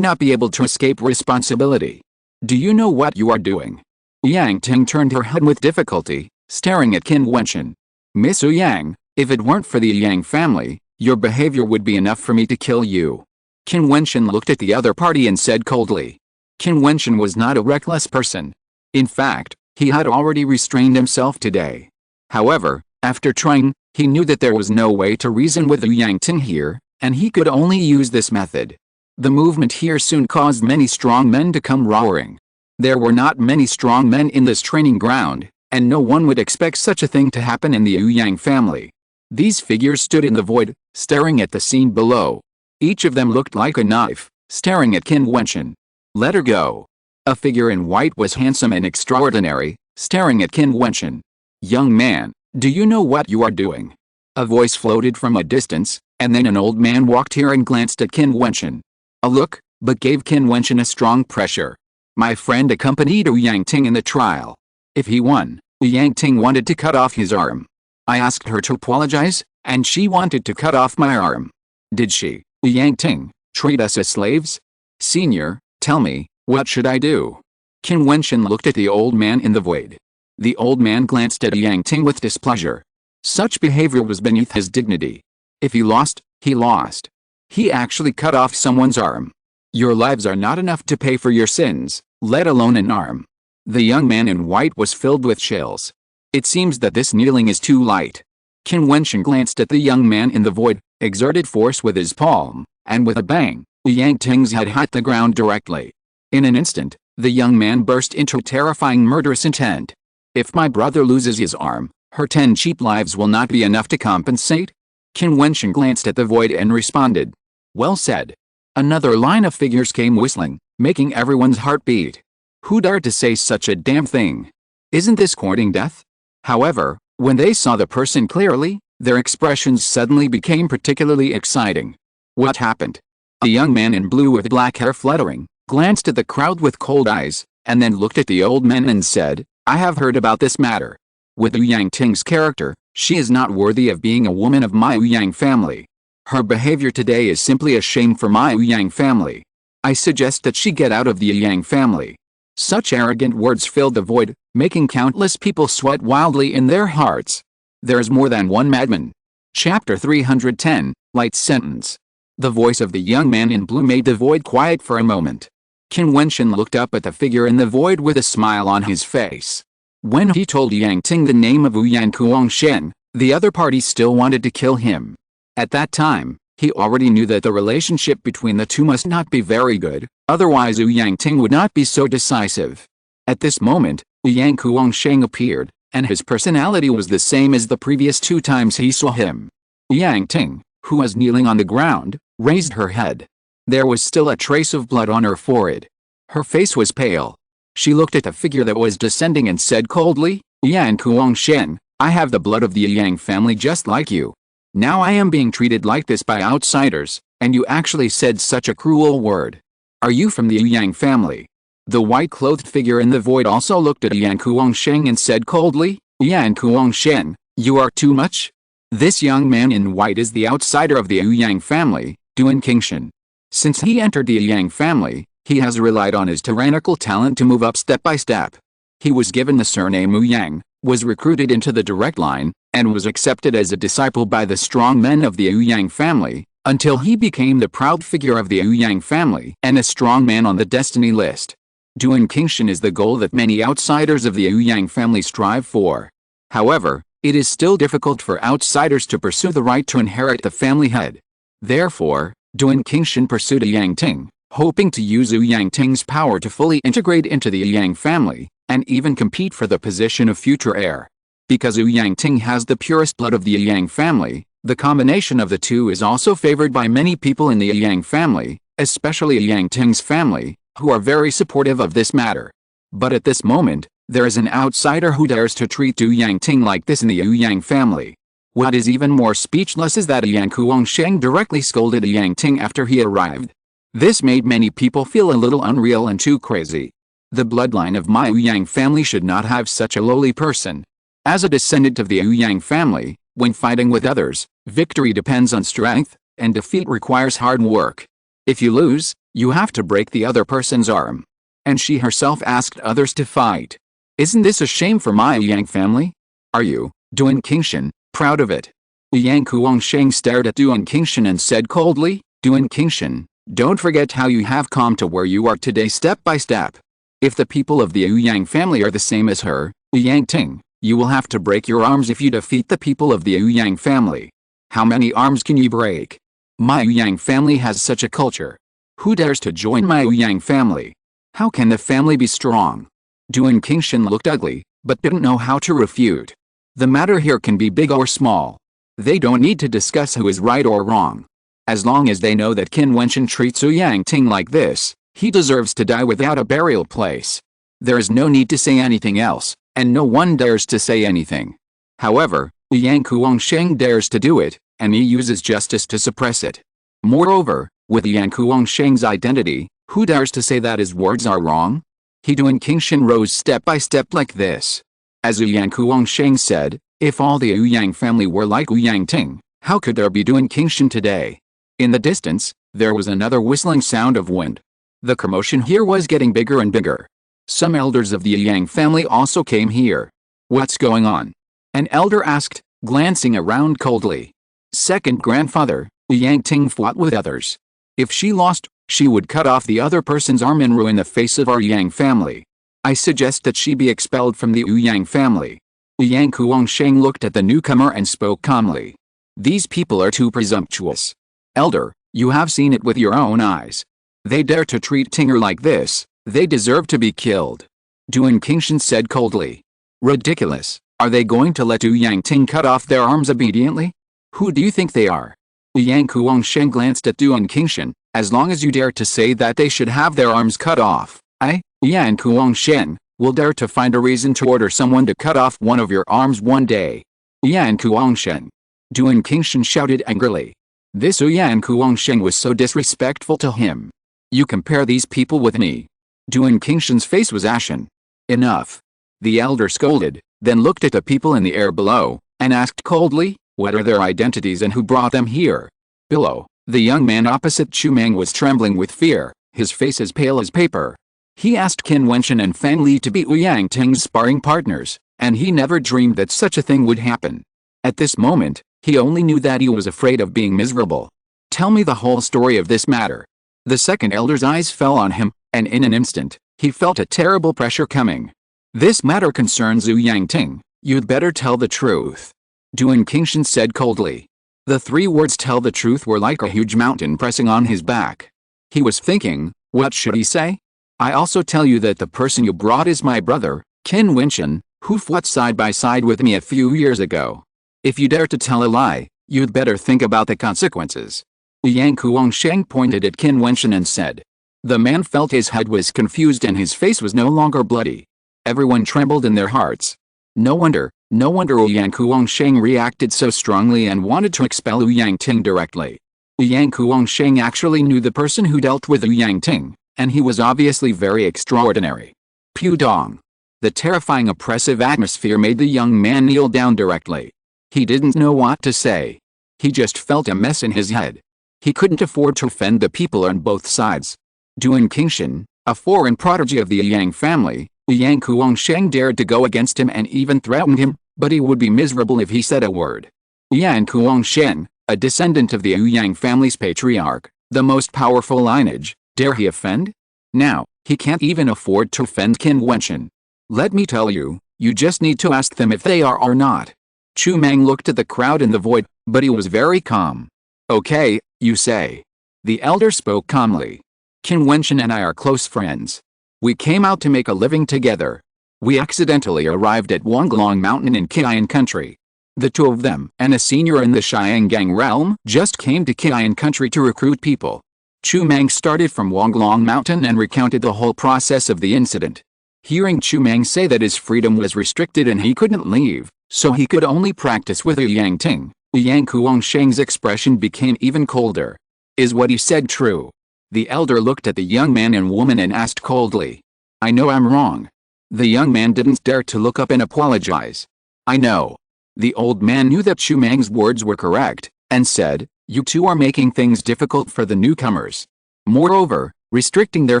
not be able to escape responsibility. "Do you know what you are doing?" Yang Ting turned her head with difficulty, staring at Qin Wentian. "Miss Yang, if it weren't for the Yang family, your behavior would be enough for me to kill you." Qin Wentian looked at the other party and said coldly. Qin Wentian was not a reckless person. In fact, he had already restrained himself today. However, after trying, he knew that there was no way to reason with Yang Ting here, and he could only use this method. The movement here soon caused many strong men to come roaring. There were not many strong men in this training ground, and no one would expect such a thing to happen in the Yang family. These figures stood in the void, staring at the scene below. Each of them looked like a knife, staring at Qin Wentian. "Let her go." A figure in white was handsome and extraordinary, staring at Qin Wentian. "Young man, do you know what you are doing?" A voice floated from a distance, and then an old man walked here and glanced at Qin Wentian. A look, but gave Qin Wentian a strong pressure. "My friend accompanied Yang Ting in the trial. If he won, Yang Ting wanted to cut off his arm. I asked her to apologize, and she wanted to cut off my arm. Did she, Yang Ting, treat us as slaves? Senior, tell me, what should I do?" Qin Wentian looked at the old man in the void. The old man glanced at Yang Ting with displeasure. Such behavior was beneath his dignity. If he lost, he lost. He actually cut off someone's arm. Your lives are not enough to pay for your sins, let alone an arm. The young man in white was filled with chills. It seems that this kneeling is too light. Qin Wentian glanced at the young man in the void, exerted force with his palm, and with a bang, Yang Ting's head hit the ground directly. In an instant, the young man burst into terrifying murderous intent. "If my brother loses his arm, her 10 cheap lives will not be enough to compensate?" Qin Wentian glanced at the void and responded. "Well said." Another line of figures came whistling, making everyone's heart beat. Who dared to say such a damn thing? Isn't this courting death? However, when they saw the person clearly, their expressions suddenly became particularly exciting. What happened? A young man in blue with black hair fluttering, glanced at the crowd with cold eyes, and then looked at the old man and said, "I have heard about this matter. With Yang Ting's character, she is not worthy of being a woman of my Yang family. Her behavior today is simply a shame for my Yang family. I suggest that she get out of the Yang family." Such arrogant words filled the void, making countless people sweat wildly in their hearts. There's more than one madman. Chapter 310, Light Sentence. The voice of the young man in blue made the void quiet for a moment. Qin Wentian looked up at the figure in the void with a smile on his face. When he told Yang Ting the name of Yan Kuangshen, the other party still wanted to kill him. At that time, he already knew that the relationship between the two must not be very good, otherwise Yang Ting would not be so decisive. At this moment, Yan Kuangshen appeared, and his personality was the same as the previous 2 times he saw him. Yang Ting, who was kneeling on the ground, raised her head. There was still a trace of blood on her forehead. Her face was pale. She looked at the figure that was descending and said coldly, "Yan Kuangshen, I have the blood of the Yang family just like you. Now I am being treated like this by outsiders, and you actually said such a cruel word. Are you from the Yang family? The white-clothed figure in the void also looked at Yan Kuangsheng and said coldly, Yan Kuangsheng, you are too much? This young man in white is the outsider of the Yang family, Duan Qingshan. Since he entered the Yang family, he has relied on his tyrannical talent to move up step by step. He was given the surname Yang, was recruited into the direct line, and was accepted as a disciple by the strong men of the Yang family, until he became the proud figure of the Yang family and a strong man on the destiny list. Duan Qingshan is the goal that many outsiders of the Yang family strive for. However, it is still difficult for outsiders to pursue the right to inherit the family head. Therefore, Duan Qingshan pursued a Yang Ting, hoping to use Yang Ting's power to fully integrate into the Yang family, and even compete for the position of future heir. Because Yang Ting has the purest blood of the Yang family, the combination of the two is also favored by many people in the Yang family, especially Yang Ting's family, who are very supportive of this matter. But at this moment, there is an outsider who dares to treat Yang Ting like this in the Yang family. What is even more speechless is that Yan Kuangsheng directly scolded Yang Ting after he arrived. This made many people feel a little unreal and too crazy. The bloodline of my Yang family should not have such a lowly person. As a descendant of the Yang family, when fighting with others, victory depends on strength, and defeat requires hard work. If you lose, you have to break the other person's arm. And she herself asked others to fight. Isn't this a shame for my Yang family? Are you, Duan Qingshan, proud of it? Yang Kuangsheng stared at Duan Qingshan and said coldly, Duan Qingshan, don't forget how you have come to where you are today step by step. If the people of the Yang family are the same as her, Yang Ting, you will have to break your arms if you defeat the people of the Yang family. How many arms can you break? My Yang family has such a culture. Who dares to join my Yang family? How can the family be strong? Duan Qingshan looked ugly, but didn't know how to refute. The matter here can be big or small. They don't need to discuss who is right or wrong. As long as they know that Qin Wentian treats Yang Ting like this, he deserves to die without a burial place. There is no need to say anything else, and no one dares to say anything. However, Yang Kuangsheng dares to do it, and he uses justice to suppress it. Moreover, with Yang Kuangsheng's identity, who dares to say that his words are wrong? Duan Qingshan rose step by step like this. As Yang Kuangsheng said, if all the Yang family were like Yang Ting, how could there be Duan Qingshan today? In the distance, there was another whistling sound of wind. The commotion here was getting bigger and bigger. Some elders of the Yang family also came here. What's going on? An elder asked, glancing around coldly. Second grandfather, Yang Ting fought with others. If she lost, she would cut off the other person's arm and ruin the face of our Yang family. I suggest that she be expelled from the Yang family. Yang Kuangsheng looked at the newcomer and spoke calmly. These people are too presumptuous. Elder, you have seen it with your own eyes. They dare to treat Tinger like this, they deserve to be killed. Duan Qingshan said coldly. Ridiculous, are they going to let Yang Ting cut off their arms obediently? Who do you think they are? Yang Kuangsheng glanced at Duan Qingshan, as long as you dare to say that they should have their arms cut off, I, Yang Kuangsheng, will dare to find a reason to order someone to cut off one of your arms one day. Yang Kuangsheng. Duan Qingshan shouted angrily. This Yan Kuangsheng was so disrespectful to him. You compare these people with me. Duan Qingshan's face was ashen. Enough. The elder scolded, then looked at the people in the air below, and asked coldly, what are their identities and who brought them here? Below, the young man opposite Chu Meng was trembling with fear, his face as pale as paper. He asked Qin Wentian and Fang Li to be Yang Ting's sparring partners, and he never dreamed that such a thing would happen. At this moment, he only knew that he was afraid of being miserable. Tell me the whole story of this matter. The second elder's eyes fell on him, and in an instant, he felt a terrible pressure coming. This matter concerns Yang Ting, you'd better tell the truth. Duan Qingshan said coldly. The three words tell the truth were like a huge mountain pressing on his back. He was thinking, what should he say? I also tell you that the person you brought is my brother, Qin Wentian, who fought side by side with me a few years ago. If you dare to tell a lie, you'd better think about the consequences. Yang Kuangsheng pointed at Qin Wentian and said. The man felt his head was confused and his face was no longer bloody. Everyone trembled in their hearts. No wonder, No wonder Yang Kuangsheng reacted so strongly and wanted to expel Yang Ting directly. Yang Kuangsheng actually knew the person who dealt with Yang Ting, and he was obviously very extraordinary. Pudong. The terrifying oppressive atmosphere made the young man kneel down directly. He didn't know what to say. He just felt a mess in his head. He couldn't afford to offend the people on both sides. Duan Qingshan, a foreign prodigy of the Yang family, Yang Kuangsheng dared to go against him and even threatened him, but he would be miserable if he said a word. Yang Kuangsheng, a descendant of the Yang family's patriarch, the most powerful lineage, dare he offend? Now, he can't even afford to offend Qin Wentian. Let me tell you, you just need to ask them if they are or not. Chu Mang looked at the crowd in the void, but he was very calm. Okay, you say. The elder spoke calmly. Qin Wentian and I are close friends. We came out to make a living together. We accidentally arrived at Wonglong Mountain in Jiutian country. The two of them and a senior in the Xiangang realm just came to Jiutian country to recruit people. Chu Mang started from Wonglong Mountain and recounted the whole process of the incident. Hearing Chu Mang say that his freedom was restricted and he couldn't leave, so he could only practice with Yang Ting, Yang Kuangsheng's expression became even colder. Is what he said true? The elder looked at the young man and woman and asked coldly. I know I'm wrong. The young man didn't dare to look up and apologize. I know. The old man knew that Chu Mang's words were correct, and said, you two are making things difficult for the newcomers. Moreover, restricting their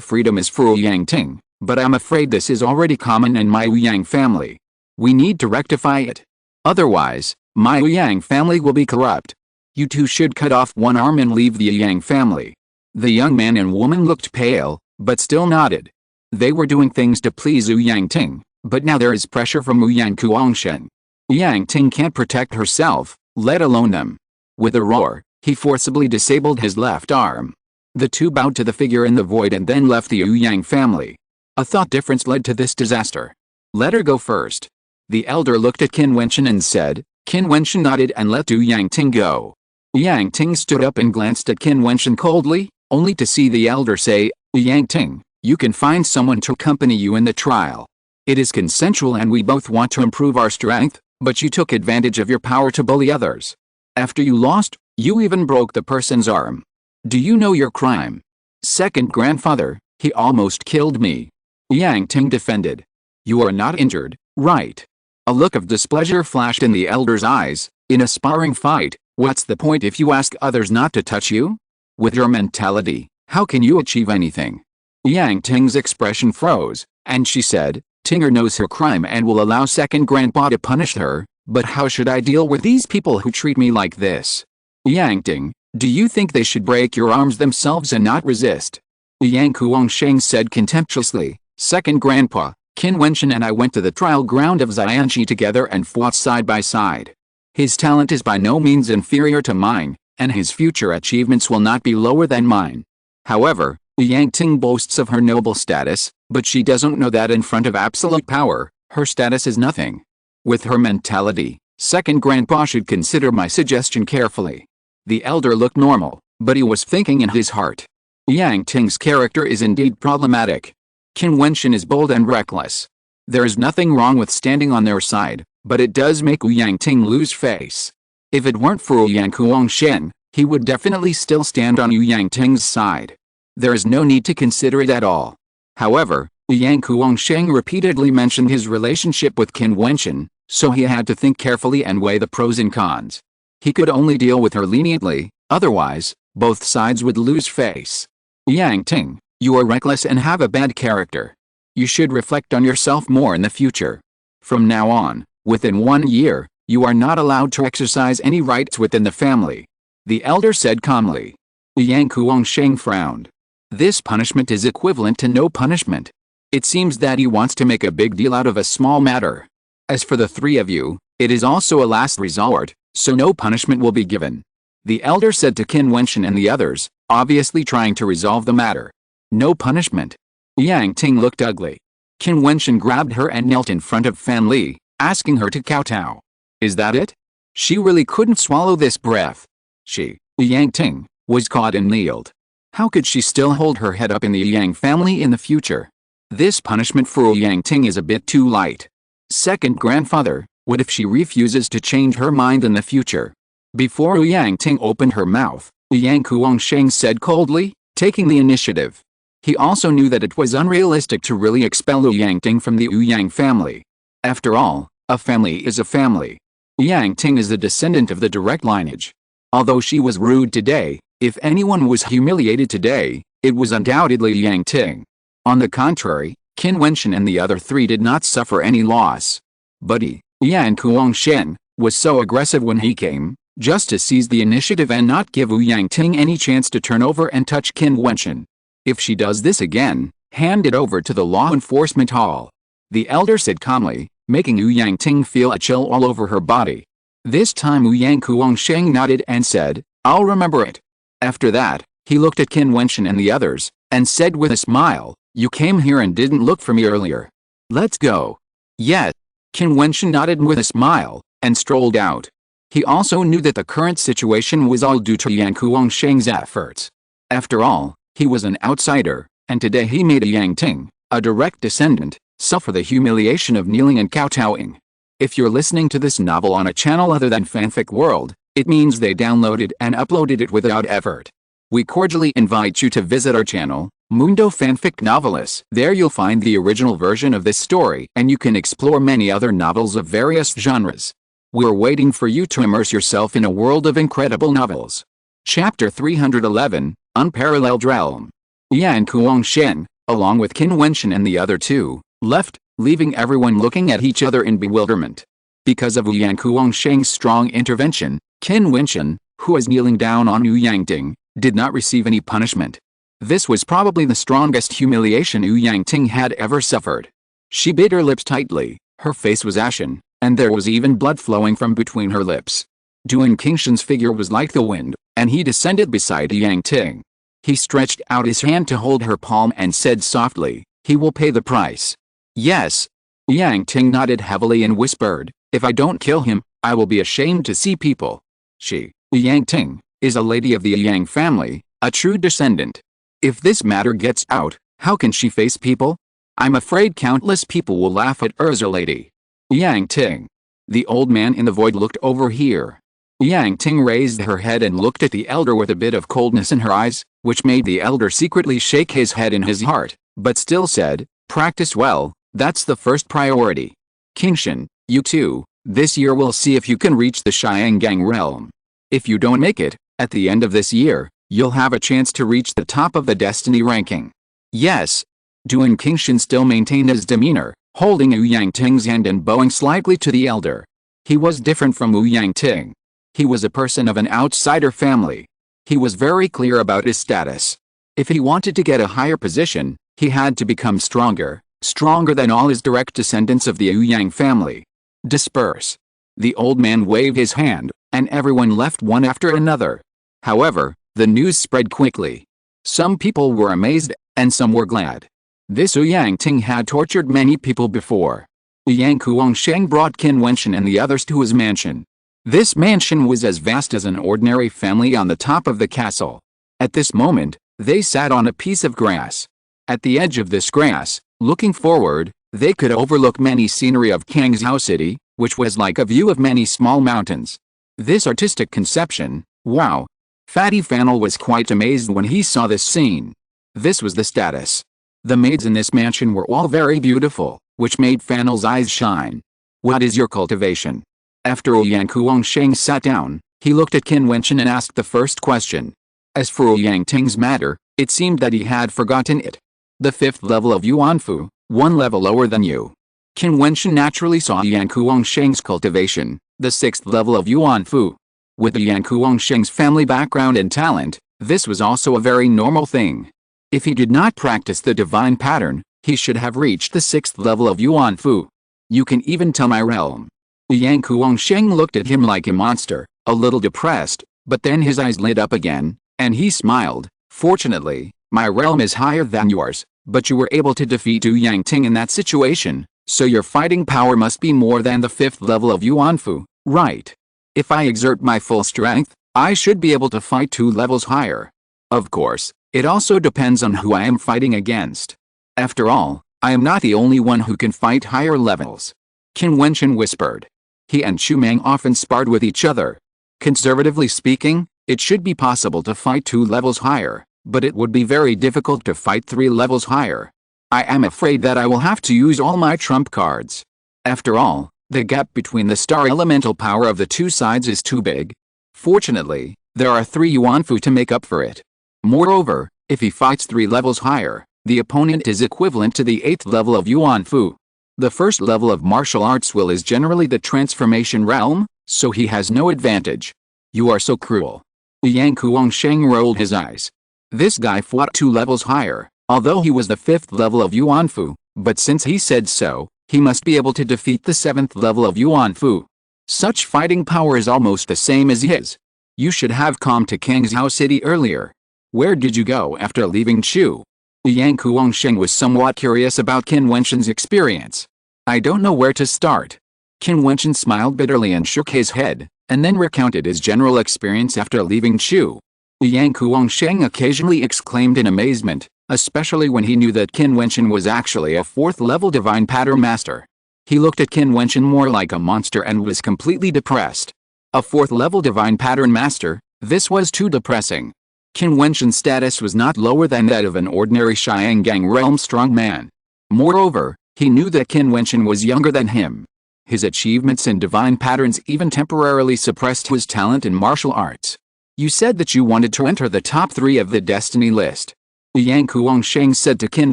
freedom is for Yang Ting, but I'm afraid this is already common in my Yang family. We need to rectify it. Otherwise, my Yang family will be corrupt. You two should cut off one arm and leave the Yang family. The young man and woman looked pale, but still nodded. They were doing things to please Yang Ting, but now there is pressure from Yang Kuangsheng. Yang Ting can't protect herself, let alone them. With a roar, he forcibly disabled his left arm. The two bowed to the figure in the void and then left the Yang family. A thought difference led to this disaster. Let her go first. The elder looked at Qin Wentian and said. Qin Wentian nodded and let Yang Ting go. Yang Ting stood up and glanced at Qin Wentian coldly, only to see the elder say, Yang Ting, you can find someone to accompany you in the trial. It is consensual and we both want to improve our strength, but you took advantage of your power to bully others. After you lost, you even broke the person's arm. Do you know your crime? Second grandfather, he almost killed me. Yang Ting defended. You are not injured, right? A look of displeasure flashed in the elder's eyes. In a sparring fight, what's the point if you ask others not to touch you? With your mentality, how can you achieve anything? Yang Ting's expression froze, and she said, Tinger knows her crime and will allow second grandpa to punish her, but how should I deal with these people who treat me like this? Yang Ting, do you think they should break your arms themselves and not resist? Yang Kuangsheng said contemptuously, second grandpa, Qin Wentian and I went to the trial ground of Xianxi together and fought side by side. His talent is by no means inferior to mine, and his future achievements will not be lower than mine. However, Yang Ting boasts of her noble status, but she doesn't know that in front of absolute power, her status is nothing. With her mentality, second grandpa should consider my suggestion carefully. The elder looked normal, but he was thinking in his heart. Yang Ting's character is indeed problematic. Qin Wentian is bold and reckless. There is nothing wrong with standing on their side, but it does make Yang Ting lose face. If it weren't for Yang Kuangsheng, he would definitely still stand on Yang Ting's side. There is no need to consider it at all. However, Yang Kuangsheng repeatedly mentioned his relationship with Qin Wentian, so he had to think carefully and weigh the pros and cons. He could only deal with her leniently, otherwise, both sides would lose face. Yang Ting, you are reckless and have a bad character. You should reflect on yourself more in the future. From now on, within 1 year, you are not allowed to exercise any rights within the family. The elder said calmly. Yang Kuangsheng frowned. This punishment is equivalent to no punishment. It seems that he wants to make a big deal out of a small matter. As for the three of you, it is also a last resort, so no punishment will be given. The elder said to Qin Wentian and the others, obviously trying to resolve the matter. No punishment. Yang Ting looked ugly. Qin Wentian grabbed her and knelt in front of Fan Li, asking her to kowtow. Is that it? She really couldn't swallow this breath. She, Yang Ting, was caught and kneeled. How could she still hold her head up in the Yang family in the future? This punishment for Yang Ting is a bit too light. Second grandfather, What if she refuses to change her mind in the future? Before Yang Ting opened her mouth, Yang Kuangsheng said coldly, taking the initiative. He also knew that it was unrealistic to really expel Yang Ting from the Yang family. After all, a family is a family. Yang Ting is a descendant of the direct lineage. Although she was rude today, if anyone was humiliated today, it was undoubtedly Yang Ting. On the contrary, Qin Wentian and the other three did not suffer any loss. But Yan Kuangshen, was so aggressive when he came, just to seize the initiative and not give Yang Ting any chance to turn over and touch Qin Wentian. If she does this again, hand it over to the law enforcement hall. The elder said calmly, making Yang Ting feel a chill all over her body. This time Yang Kuangsheng nodded and said, I'll remember it. After that, he looked at Qin Wentian and the others, and said with a smile, you came here and didn't look for me earlier. Let's go. Yes. Qin Wentian nodded with a smile, and strolled out. He also knew that the current situation was all due to Yang Kuangsheng's efforts. After all, he was an outsider, and today he made Yang Ting, a direct descendant, suffer the humiliation of kneeling and kowtowing. If you're listening to this novel on a channel other than Fanfic World, it means they downloaded and uploaded it without effort. We cordially invite you to visit our channel, Mundo Fanfic Novelists. There you'll find the original version of this story and you can explore many other novels of various genres. We're waiting for you to immerse yourself in a world of incredible novels. Chapter 311, Unparalleled Realm. Yan Kuangshen, along with Qin Wentian and the other two, left, leaving everyone looking at each other in bewilderment. Because of Yang Kuangsheng's strong intervention, Qin Wentian, who was kneeling down on Yang Ting, did not receive any punishment. This was probably the strongest humiliation Yang Ting had ever suffered. She bit her lips tightly, her face was ashen, and there was even blood flowing from between her lips. Duan Qingshan's figure was like the wind, and he descended beside Yang Ting. He stretched out his hand to hold her palm and said softly, he will pay the price. Yes. Yang Ting nodded heavily and whispered, if I don't kill him, I will be ashamed to see people. She, Yang Ting, is a lady of the Yang family, a true descendant. If this matter gets out, how can she face people? I'm afraid countless people will laugh at her as a lady. Yang Ting. The old man in the void looked over here. Yang Ting raised her head and looked at the elder with a bit of coldness in her eyes, which made the elder secretly shake his head in his heart, but still said, practice well, that's the first priority. Qingshan, you too, this year we'll see if you can reach the Xiangang realm. If you don't make it, at the end of this year, you'll have a chance to reach the top of the destiny ranking. Yes. Duan Qingshan still maintained his demeanor, holding Yang Ting's hand and bowing slightly to the elder. He was different from Yang Ting. He was a person of an outsider family. He was very clear about his status. If he wanted to get a higher position, he had to become stronger than all his direct descendants of the Yang family. Disperse. The old man waved his hand, and everyone left one after another. However, the news spread quickly. Some people were amazed, and some were glad. This Yang Ting had tortured many people before. Yang Kuangsheng brought Qin Wentian and the others to his mansion. This mansion was as vast as an ordinary family on the top of the castle. At this moment, they sat on a piece of grass. At the edge of this grass, looking forward, they could overlook many scenery of Kangzhou City, which was like a view of many small mountains. This artistic conception, wow! Fatty Fannel was quite amazed when he saw this scene. This was the status. The maids in this mansion were all very beautiful, which made Fannel's eyes shine. What is your cultivation? After Yang Kuangsheng sat down, he looked at Qin Wentian and asked the first question. As for Yang Ting's matter, it seemed that he had forgotten it. The 5th level of Yuanfu, 1 level lower than you. Qin Wentian naturally saw Yang Kuangsheng's cultivation, the 6th level of Yuanfu. With Yang Kuangsheng's family background and talent, this was also a very normal thing. If he did not practice the divine pattern, he should have reached the 6th level of Yuanfu. You can even tell my realm. Yang Kuangsheng looked at him like a monster, a little depressed, but then his eyes lit up again, and he smiled. Fortunately, my realm is higher than yours, but you were able to defeat Yang Ting in that situation, so your fighting power must be more than the 5th level of Yuanfu, right? If I exert my full strength, I should be able to fight 2 levels higher. Of course, it also depends on who I am fighting against. After all, I am not the only one who can fight higher levels. Qin Wentian whispered. He and Chu Mang often sparred with each other. Conservatively speaking, it should be possible to fight 2 levels higher, but it would be very difficult to fight 3 levels higher. I am afraid that I will have to use all my trump cards. After all, the gap between the star elemental power of the 2 sides is too big. Fortunately, there are 3 Yuanfu to make up for it. Moreover, if he fights 3 levels higher, the opponent is equivalent to the 8th level of Yuanfu. The first level of martial arts will is generally the transformation realm, so he has no advantage. You are so cruel. Yang Kuangsheng rolled his eyes. This guy fought 2 levels higher, although he was the 5th level of Yuanfu, but since he said so, he must be able to defeat the 7th level of Yuanfu. Such fighting power is almost the same as his. You should have come to Kang's house city earlier. Where did you go after leaving Chu? Yang Kuangsheng was somewhat curious about Qin Wentian's experience. I don't know where to start. Qin Wentian smiled bitterly and shook his head, and then recounted his general experience after leaving Chu. Yang Kuangsheng occasionally exclaimed in amazement, especially when he knew that Qin Wentian was actually a 4th level divine pattern master. He looked at Qin Wentian more like a monster and was completely depressed. A 4th level divine pattern master, this was too depressing. Qin Wentian's status was not lower than that of an ordinary Xiangang realm strongman. Moreover, he knew that Qin Wentian was younger than him. His achievements in divine patterns even temporarily suppressed his talent in martial arts. You said that you wanted to enter the top 3 of the destiny list. Yang Kuangsheng said to Qin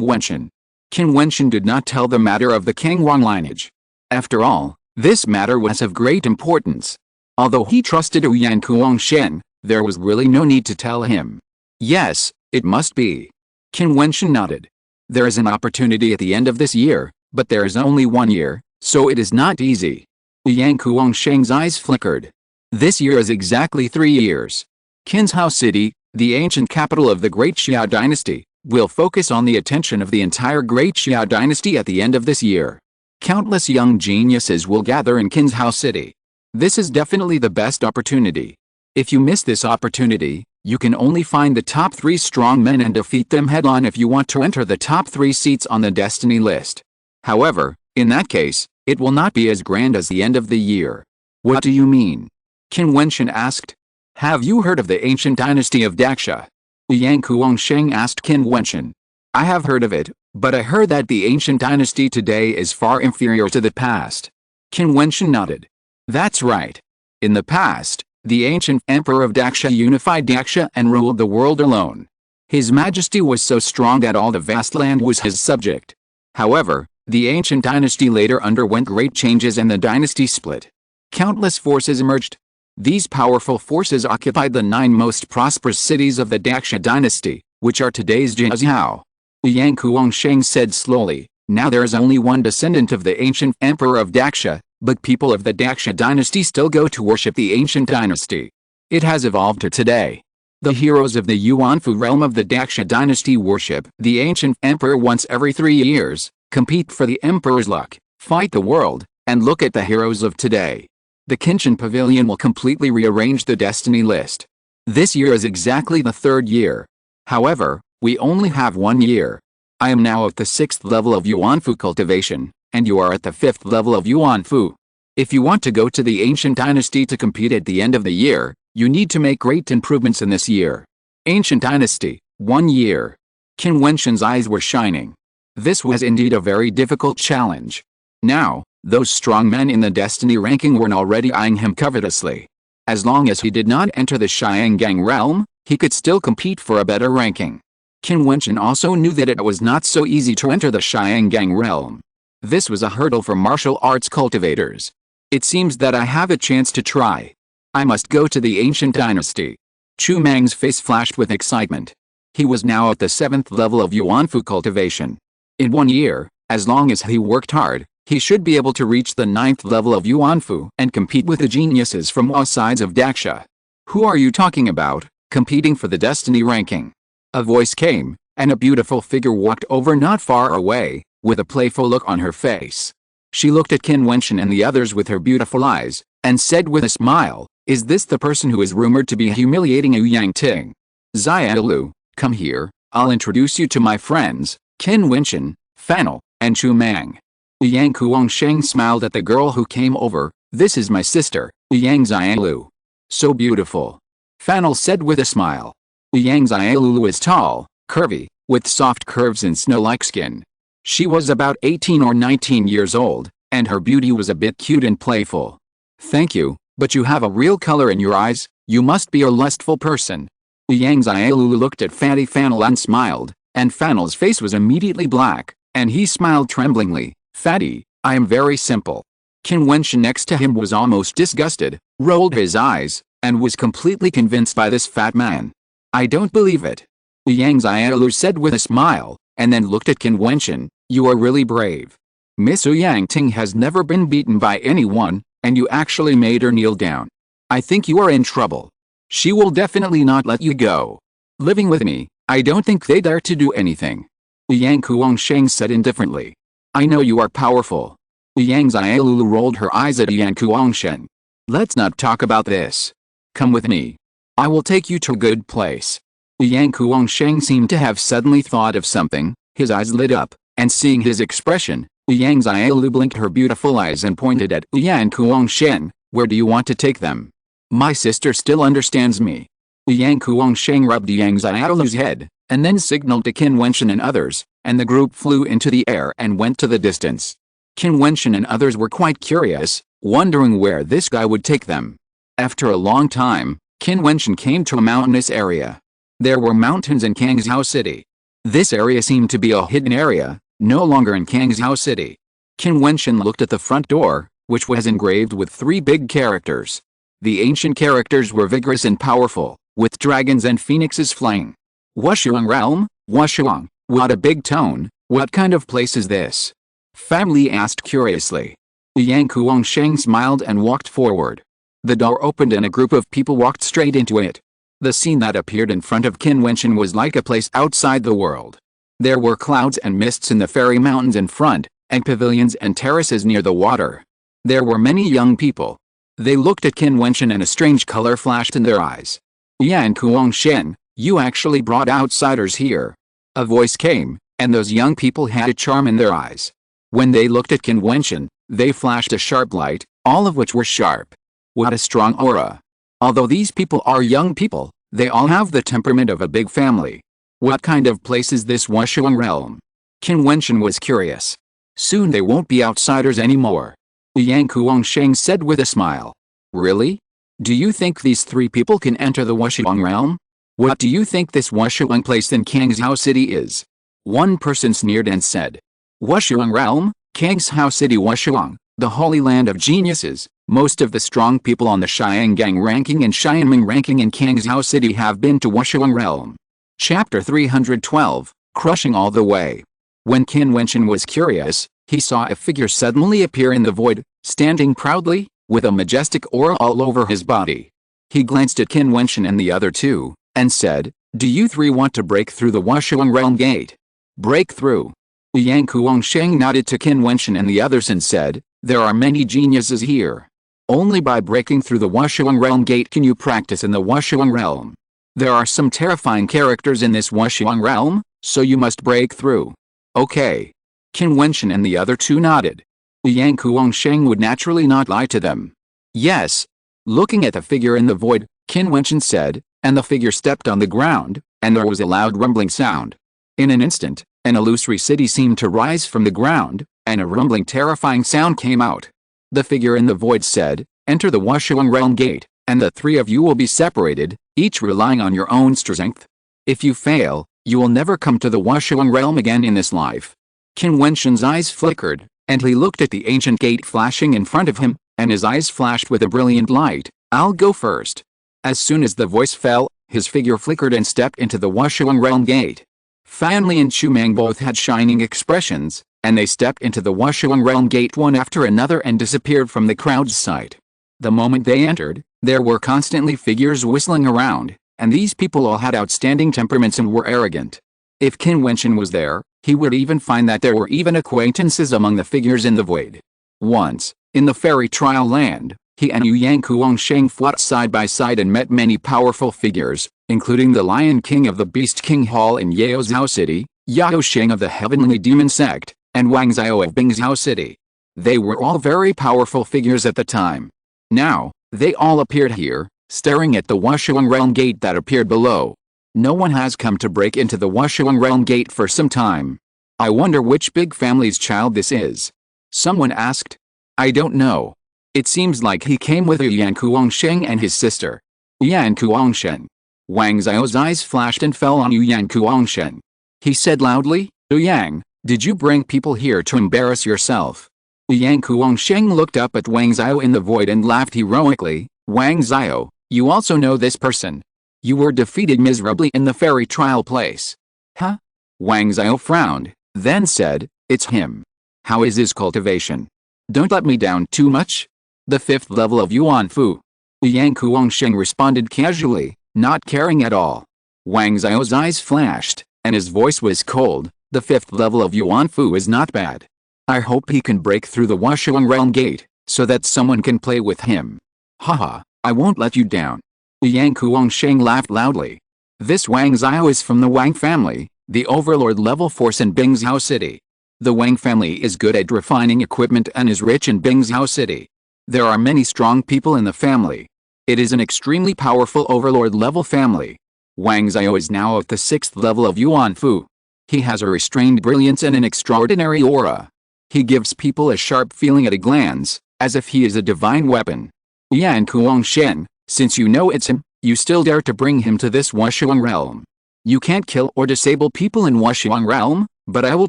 Wentian. Qin Wentian did not tell the matter of the Kang Wang lineage. After all, this matter was of great importance. Although he trusted Yang Kuangsheng, there was really no need to tell him. Yes, it must be. Qin Wentian nodded. There is an opportunity at the end of this year, but there is only 1 year, so it is not easy. Yang Kuangsheng's eyes flickered. This year is exactly 3 years. Qin's house city, the ancient capital of the Great Xia dynasty, will focus on the attention of the entire Great Xia dynasty at the end of this year. Countless young geniuses will gather in Qin's house city. This is definitely the best opportunity. If you miss this opportunity, you can only find the top 3 strong men and defeat them head-on if you want to enter the top 3 seats on the destiny list. However, in that case, it will not be as grand as the end of the year. What do you mean? Qin Wentian asked. Have you heard of the ancient dynasty of Daxia? Yang Kuangsheng asked Qin Wentian. I have heard of it, but I heard that the ancient dynasty today is far inferior to the past. Qin Wentian nodded. That's right. In the past, the ancient emperor of Daxia unified Daxia and ruled the world alone. His majesty was so strong that all the vast land was his subject. However, the ancient dynasty later underwent great changes and the dynasty split. Countless forces emerged. These powerful forces occupied the 9 most prosperous cities of the Daxia dynasty, which are today's Jiutian. Yang Kuangsheng said slowly, now there is only one descendant of the ancient emperor of Daxia, but people of the Daxia dynasty still go to worship the ancient dynasty. It has evolved to today. The heroes of the Yuanfu realm of the Daxia dynasty worship the ancient emperor once every 3 years, compete for the emperor's luck, fight the world, and look at the heroes of today. The Qinshan Pavilion will completely rearrange the destiny list. This year is exactly the 3rd year. However, we only have 1 year. I am now at the 6th level of Yuanfu cultivation, and you are at the 5th level of Yuanfu. If you want to go to the ancient dynasty to compete at the end of the year, you need to make great improvements in this year. Ancient dynasty, 1 year. Qin Wentian's eyes were shining. This was indeed a very difficult challenge. Now, those strong men in the destiny ranking were already eyeing him covetously. As long as he did not enter the Xiangang realm, he could still compete for a better ranking. Qin Wentian also knew that it was not so easy to enter the Xiangang realm. This was a hurdle for martial arts cultivators. It seems that I have a chance to try. I must go to the ancient dynasty. Chu Mang's face flashed with excitement. He was now at the 7th level of Yuanfu cultivation. In 1 year, as long as he worked hard, he should be able to reach the 9th level of Yuanfu and compete with the geniuses from all sides of Daxia. Who are you talking about, competing for the destiny ranking? A voice came, and a beautiful figure walked over not far away, with a playful look on her face. She looked at Qin Wentian and the others with her beautiful eyes, and said with a smile, is this the person who is rumored to be humiliating Yu Yangting? Xiaolu, come here, I'll introduce you to my friends, Qin Wentian, Fanel, and Chu Mang. Yang Kuangsheng smiled at the girl who came over, This is my sister, Yang Xiaolu. So beautiful. Fanel said with a smile. Yang Xiaolu is tall, curvy, with soft curves and snow-like skin. She was about 18 or 19 years old, and her beauty was a bit cute and playful. Thank you, but you have a real color in your eyes. You must be a lustful person. Yang Xiaolu looked at Fatty Fanel and smiled, and Fanel's face was immediately black, and he smiled tremblingly. Fatty, I am very simple. Qin Wentian next to him was almost disgusted, rolled his eyes, and was completely convinced by this fat man. I don't believe it. Yang Xiaolu said with a smile, and then looked at Qin Wentian. You are really brave. Miss Yang Ting has never been beaten by anyone, and you actually made her kneel down. I think you are in trouble. She will definitely not let you go. Living with me, I don't think they dare to do anything. Yang Kuangsheng said indifferently. I know you are powerful. Yang Xiaolu rolled her eyes at Yang Kuangsheng. Let's not talk about this. Come with me. I will take you to a good place. Yang Kuangsheng seemed to have suddenly thought of something. His eyes lit up, and seeing his expression, Yang Xiaolu blinked her beautiful eyes and pointed at Yang Kuangsheng. Where do you want to take them? My sister still understands me. Yang Kuangsheng rubbed Yang Xiaolu's head, and then signaled to Qin Wentian and others, and the group flew into the air and went to the distance. Qin Wentian and others were quite curious, wondering where this guy would take them. After a long time, Qin Wentian came to a mountainous area. There were mountains in Kangzhou City. This area seemed to be a hidden area, no longer in Kangzhou City. Qin Wentian looked at the front door, which was engraved with 3 big characters. The ancient characters were vigorous and powerful, with dragons and phoenixes flying. Wushuang Realm? Wushuang, what a big tone. What kind of place is this? Family asked curiously. Yang Kuangsheng smiled and walked forward. The door opened and a group of people walked straight into it. The scene that appeared in front of Qin Wentian was like a place outside the world. There were clouds and mists in the fairy mountains in front, and pavilions and terraces near the water. There were many young people. They looked at Qin Wentian and a strange color flashed in their eyes. Yang Kuangsheng, you actually brought outsiders here. A voice came, and those young people had a charm in their eyes. When they looked at Qin Wentian, they flashed a sharp light, all of which were sharp. What a strong aura. Although these people are young people, they all have the temperament of a big family. What kind of place is this Wushuang Realm? Qin Wentian was curious. Soon they won't be outsiders anymore. Yang Kuangsheng said with a smile. Really? Do you think these 3 people can enter the Wushuang Realm? What do you think this Wushuang place in Kangzhou City is? One person sneered and said. Wushuang Realm? Kangzhou City Wushuang, the holy land of geniuses. Most of the strong people on the Xiangang ranking and Xianming ranking in Kangzhou City have been to Wushuang Realm. Chapter 312, Crushing All the Way. When Qin Wentian was curious, he saw a figure suddenly appear in the void, standing proudly, with a majestic aura all over his body. He glanced at Qin Wentian and the other 2, and said, Do you 3 want to break through the Wushuang Realm gate? Break through. Yang Kuangsheng nodded to Qin Wentian and the others and said, There are many geniuses here. Only by breaking through the Wushuang Realm gate can you practice in the Wushuang Realm. There are some terrifying characters in this Wushuang Realm, so you must break through. Okay. Qin Wentian and the other 2 nodded. Yang Kuangsheng would naturally not lie to them. Yes. Looking at the figure in the void, Qin Wentian said, and the figure stepped on the ground, and there was a loud rumbling sound. In an instant, an illusory city seemed to rise from the ground, and a rumbling terrifying sound came out. The figure in the void said, Enter the Wushuang Realm gate, and the 3 of you will be separated, each relying on your own strength. If you fail, you will never come to the Wushuang Realm again in this life. Qin Wentian's eyes flickered, and he looked at the ancient gate flashing in front of him, and his eyes flashed with a brilliant light. I'll go first. As soon as the voice fell, his figure flickered and stepped into the Wushuang Realm gate. Fanli and Chumang both had shining expressions, and they stepped into the Wushuang Realm gate one after another and disappeared from the crowd's sight. The moment they entered, there were constantly figures whistling around, and these people all had outstanding temperaments and were arrogant. If Qin Wentian was there, he would even find that there were even acquaintances among the figures in the void. Once, in the fairy trial land, he and Yang Kuangsheng fought side by side and met many powerful figures, including the Lion King of the Beast King Hall in Yaozhou City, Yao Sheng of the Heavenly Demon Sect, and Wang Xiao of Bingzhou City. They were all very powerful figures at the time. Now, they all appeared here, staring at the Wushuang Realm Gate that appeared below. No one has come to break into the Wushuang Realm Gate for some time. I wonder which big family's child this is. Someone asked. I don't know. It seems like he came with Yan Kuangsheng and his sister. Yan Kuangsheng. Wang Xiao's eyes flashed and fell on Yan Kuangsheng. He said loudly, Yang, did you bring people here to embarrass yourself? Yan Kuangsheng looked up at Wang Xiao in the void and laughed heroically. Wang Xiao, you also know this person. You were defeated miserably in the fairy trial place. Huh? Wang Xiao frowned, then said, it's him. How is his cultivation? Don't let me down too much. The 5th level of Yuan Fu. Yan Kuangsheng responded casually, not caring at all. Wang Xiao's eyes flashed, and his voice was cold. The 5th level of Yuan Fu is not bad. I hope he can break through the Wushuang Realm Gate, so that someone can play with him. Haha, I won't let you down. Yan Kuangsheng laughed loudly. This Wang Xiao is from the Wang family, the overlord level force in Bingzhou City. The Wang family is good at refining equipment and is rich in Bingzhou City. There are many strong people in the family. It is an extremely powerful overlord level family. Wang Xiao is now at the 6th level of Yuan Fu. He has a restrained brilliance and an extraordinary aura. He gives people a sharp feeling at a glance, as if he is a divine weapon. Yan Kuangsheng, since you know it's him, you still dare to bring him to this Wushuang realm. You can't kill or disable people in Wushuang realm, but I will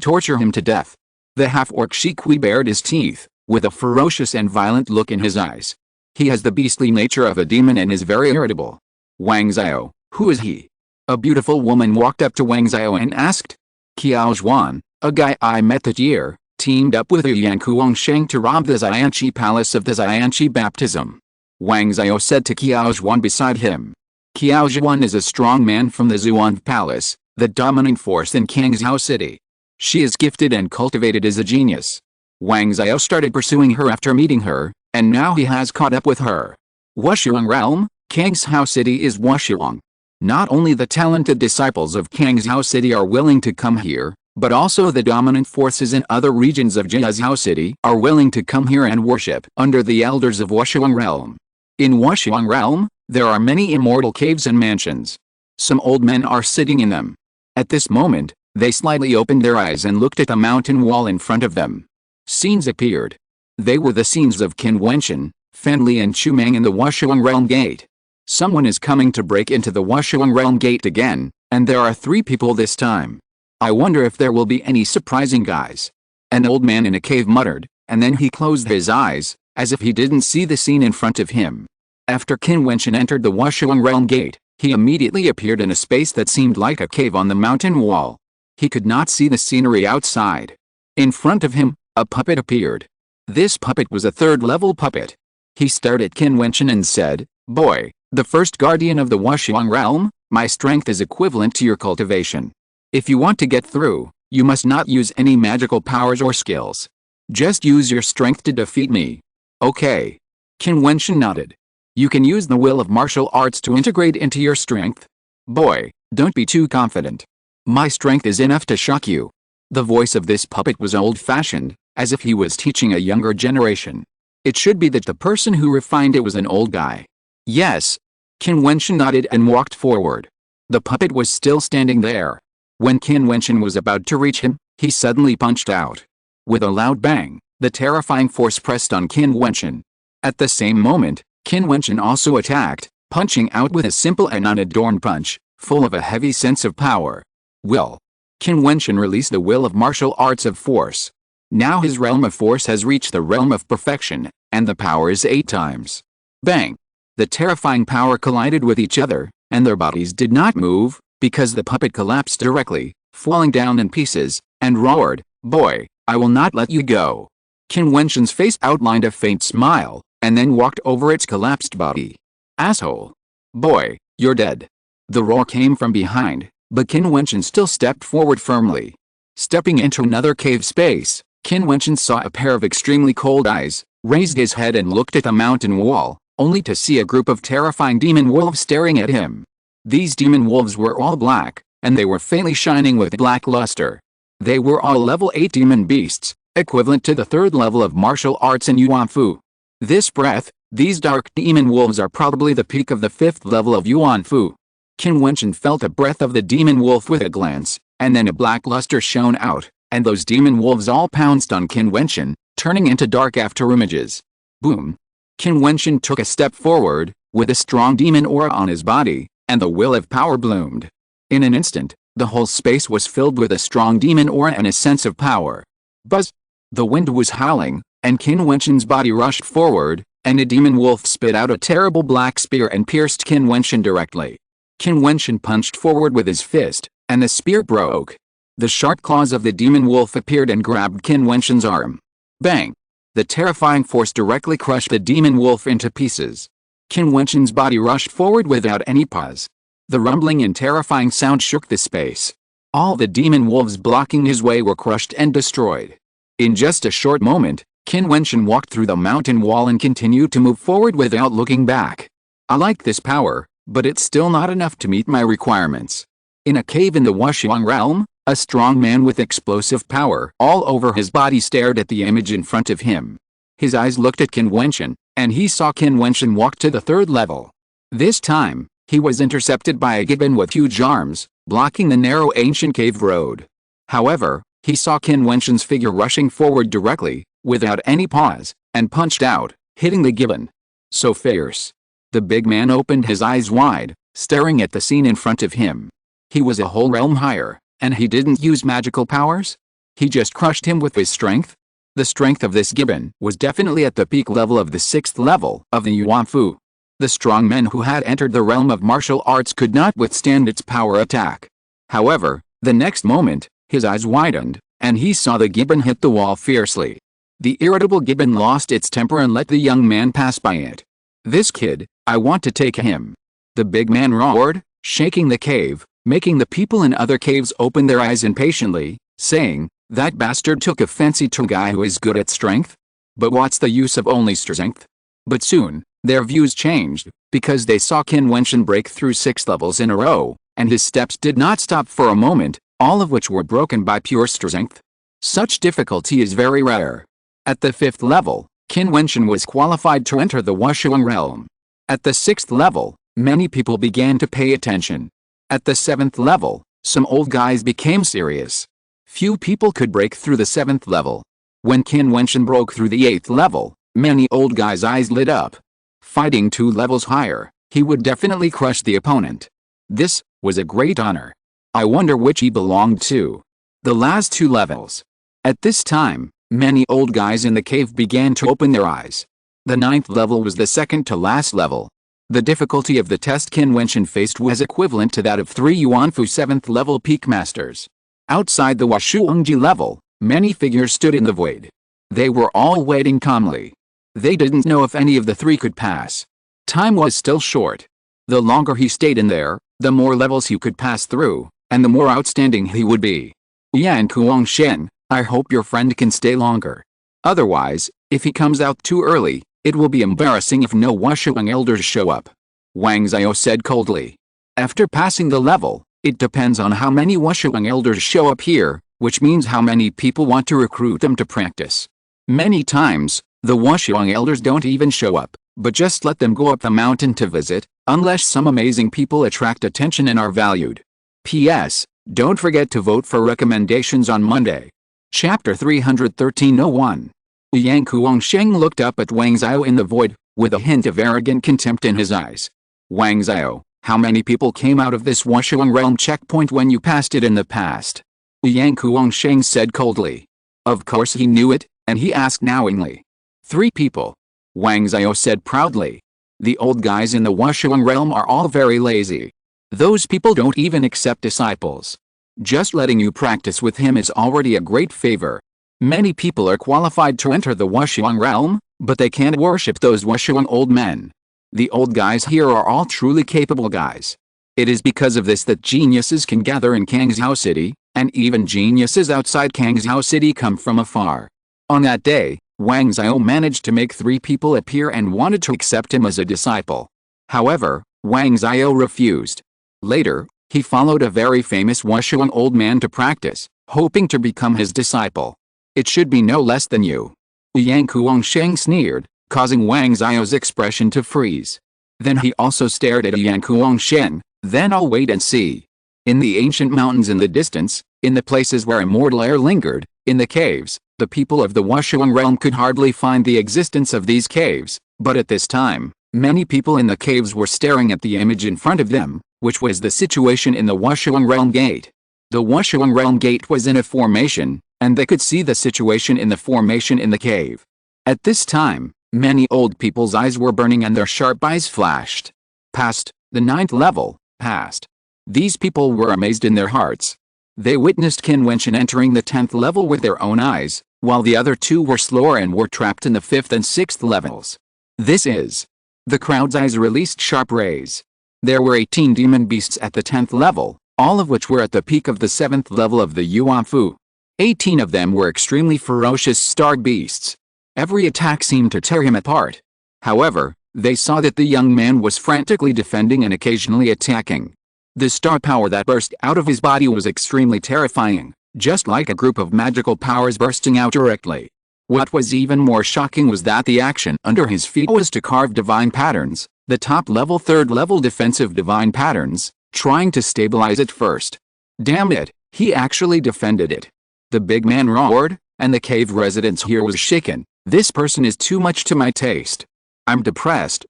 torture him to death. The half-orc Shikui bared his teeth, with a ferocious and violent look in his eyes. He has the beastly nature of a demon and is very irritable. Wang Xiao, who is he? A beautiful woman walked up to Wang Xiao and asked. Qiao Zhuan, a guy I met that year, teamed up with Yan Kuangsheng to rob the Xianqi palace of the Xianqi baptism. Wang Xiao said to Qiao Zhuan beside him. Qiao Zhuan is a strong man from the Zhuan palace, the dominant force in Kangzhou City. She is gifted and cultivated as a genius. Wang Xiao started pursuing her after meeting her, and now he has caught up with her. Wushuang realm, Kangzhou City is Wushuang. Not only the talented disciples of Kangzhou City are willing to come here, but also the dominant forces in other regions of Jiuzhou City are willing to come here and worship under the elders of Wushuang realm. In Wushuang realm, there are many immortal caves and mansions. Some old men are sitting in them. At this moment, they slightly opened their eyes and looked at the mountain wall in front of them. Scenes appeared. They were the scenes of Qin Wentian, Fan Li and Chu Meng in the Wushuang Realm Gate. Someone is coming to break into the Wushuang Realm Gate again, and there are 3 people this time. I wonder if there will be any surprising guys. An old man in a cave muttered, and then he closed his eyes, as if he didn't see the scene in front of him. After Qin Wentian entered the Wushuang Realm Gate, he immediately appeared in a space that seemed like a cave on the mountain wall. He could not see the scenery outside. In front of him, a puppet appeared. This puppet was a 3rd-level puppet. He stared at Qin Wentian and said, Boy, the first guardian of the Wushuang realm, my strength is equivalent to your cultivation. If you want to get through, you must not use any magical powers or skills. Just use your strength to defeat me. Okay. Qin Wentian nodded. You can use the will of martial arts to integrate into your strength. Boy, don't be too confident. My strength is enough to shock you. The voice of this puppet was old-fashioned, as if he was teaching a younger generation. It should be that the person who refined it was an old guy. Yes. Qin Wentian nodded and walked forward. The puppet was still standing there. When Qin Wentian was about to reach him, he suddenly punched out. With a loud bang, the terrifying force pressed on Qin Wentian. At the same moment, Qin Wentian also attacked, punching out with a simple and unadorned punch, full of a heavy sense of power. Will. Qin Wentian released the will of martial arts of force. Now his realm of force has reached the realm of perfection, and the power is 8 times. Bang! The terrifying power collided with each other, and their bodies did not move, because the puppet collapsed directly, falling down in pieces, and roared, Boy, I will not let you go. Qin Wentian's face outlined a faint smile, and then walked over its collapsed body. Asshole. Boy, you're dead. The roar came from behind, but Qin Wentian still stepped forward firmly. Stepping into another cave space, Qin Wentian saw a pair of extremely cold eyes, raised his head and looked at the mountain wall, only to see a group of terrifying demon wolves staring at him. These demon wolves were all black, and they were faintly shining with black luster. They were all level 8 demon beasts, equivalent to the third level of martial arts in Yuan Fu. This breath, these dark demon wolves are probably the peak of the fifth level of Yuan Fu. Qin Wentian felt a breath of the demon wolf with a glance, and then a black luster shone out, and those demon wolves all pounced on Qin Wentian, turning into dark afterimages. Boom! Qin Wentian took a step forward, with a strong demon aura on his body, and the will of power bloomed. In an instant, the whole space was filled with a strong demon aura and a sense of power. Buzz! The wind was howling, and Qin Wentian's body rushed forward, and a demon wolf spit out a terrible black spear and pierced Qin Wentian directly. Qin Wentian punched forward with his fist, and the spear broke. The sharp claws of the demon wolf appeared and grabbed Qin Wentian's arm. Bang! The terrifying force directly crushed the demon wolf into pieces. Qin Wentian's body rushed forward without any pause. The rumbling and terrifying sound shook the space. All the demon wolves blocking his way were crushed and destroyed. In just a short moment, Qin Wentian walked through the mountain wall and continued to move forward without looking back. I like this power, but it's still not enough to meet my requirements. In a cave in the Wushuang realm, a strong man with explosive power all over his body stared at the image in front of him. His eyes looked at Qin Wentian, and he saw Qin Wentian walk to the third level. This time, he was intercepted by a gibbon with huge arms, blocking the narrow ancient cave road. However, he saw Qin Wentian's figure rushing forward directly, without any pause, and punched out, hitting the gibbon. So fierce. The big man opened his eyes wide, staring at the scene in front of him. He was a whole realm higher, and he didn't use magical powers? He just crushed him with his strength? The strength of this gibbon was definitely at the peak level of the sixth level of the Yuan Fu. The strong men who had entered the realm of martial arts could not withstand its power attack. However, the next moment, his eyes widened, and he saw the gibbon hit the wall fiercely. The irritable gibbon lost its temper and let the young man pass by it. This kid, I want to take him. The big man roared, shaking the cave, making the people in other caves open their eyes impatiently, saying, that bastard took a fancy to a guy who is good at strength? But what's the use of only strength? But soon, their views changed, because they saw Qin Wentian break through 6 levels in a row, and his steps did not stop for a moment, all of which were broken by pure strength. Such difficulty is very rare. At the 5th level, Qin Wentian was qualified to enter the Wushuang realm. At the 6th level, many people began to pay attention. At the 7th level, some old guys became serious. Few people could break through the 7th level. When Qin Wentian broke through the 8th level, many old guys' eyes lit up. Fighting 2 levels higher, he would definitely crush the opponent. This was a great honor. I wonder which he belonged to. The last 2 levels. At this time, many old guys in the cave began to open their eyes. The 9th level was the second to last level. The difficulty of the test Qin Wentian faced was equivalent to that of 3 Yuan Fu 7th level peak masters. Outside the Wushuangji level, many figures stood in the void. They were all waiting calmly. They didn't know if any of the 3 could pass. Time was still short. The longer he stayed in there, the more levels he could pass through, and the more outstanding he would be. Yan Kuangshen, I hope your friend can stay longer. Otherwise, if he comes out too early, it will be embarrassing if no Wushuang elders show up. Wang Xiao said coldly. After passing the level, it depends on how many Wushuang elders show up here, which means how many people want to recruit them to practice. Many times, the Wushuang elders don't even show up, but just let them go up the mountain to visit, unless some amazing people attract attention and are valued. P.S. Don't forget to vote for recommendations on Monday. Chapter 313:01. Yang Kuangsheng looked up at Wang Xiao in the void, with a hint of arrogant contempt in his eyes. Wang Xiao, how many people came out of this Wushuang realm checkpoint when you passed it in the past? Yang Kuangsheng said coldly. Of course he knew it, and he asked knowingly. 3 people. Wang Xiao said proudly. The old guys in the Wushuang realm are all very lazy. Those people don't even accept disciples. Just letting you practice with him is already a great favor. Many people are qualified to enter the Wushuang realm, but they can't worship those Wushuang old men. The old guys here are all truly capable guys. It is because of this that geniuses can gather in Kangzhou City, and even geniuses outside Kangzhou City come from afar. On that day, Wang Xiao managed to make 3 people appear and wanted to accept him as a disciple. However, Wang Xiao refused. Later, he followed a very famous Wushuang old man to practice, hoping to become his disciple. It should be no less than you. Yang Kuangsheng sneered, causing Wang Zio's expression to freeze. Then he also stared at Yang Kuangshen. Then I'll wait and see. In the ancient mountains in the distance, in the places where immortal air lingered, in the caves, the people of the Wushuang realm could hardly find the existence of these caves, but at this time, many people in the caves were staring at the image in front of them, which was the situation in the Wushuang realm gate. The Wushuang realm gate was in a formation, and they could see the situation in the formation in the cave. At this time, many old people's eyes were burning and their sharp eyes flashed. Past, the 9th level, past. These people were amazed in their hearts. They witnessed Qin Wentian entering the 10th level with their own eyes, while the other two were slower and were trapped in the 5th and 6th levels. This is. The crowd's eyes released sharp rays. There were 18 demon beasts at the 10th level, all of which were at the peak of the 7th level of the Yuan Fu. 18 of them were extremely ferocious star beasts. Every attack seemed to tear him apart. However, they saw that the young man was frantically defending and occasionally attacking. The star power that burst out of his body was extremely terrifying, just like a group of magical powers bursting out directly. What was even more shocking was that the action under his feet was to carve divine patterns, the top level 3rd level defensive divine patterns, trying to stabilize it first. Damn it, he actually defended it. The big man roared, and the cave residents here was shaken. This person is too much to my taste. I'm depressed,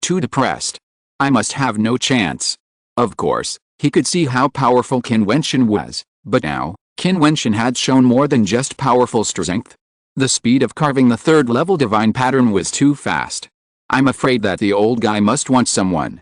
too depressed. I must have no chance. Of course, he could see how powerful Qin Wentian was, but now, Qin Wentian had shown more than just powerful strength. The speed of carving the 3rd level divine pattern was too fast. I'm afraid that the old guy must want someone.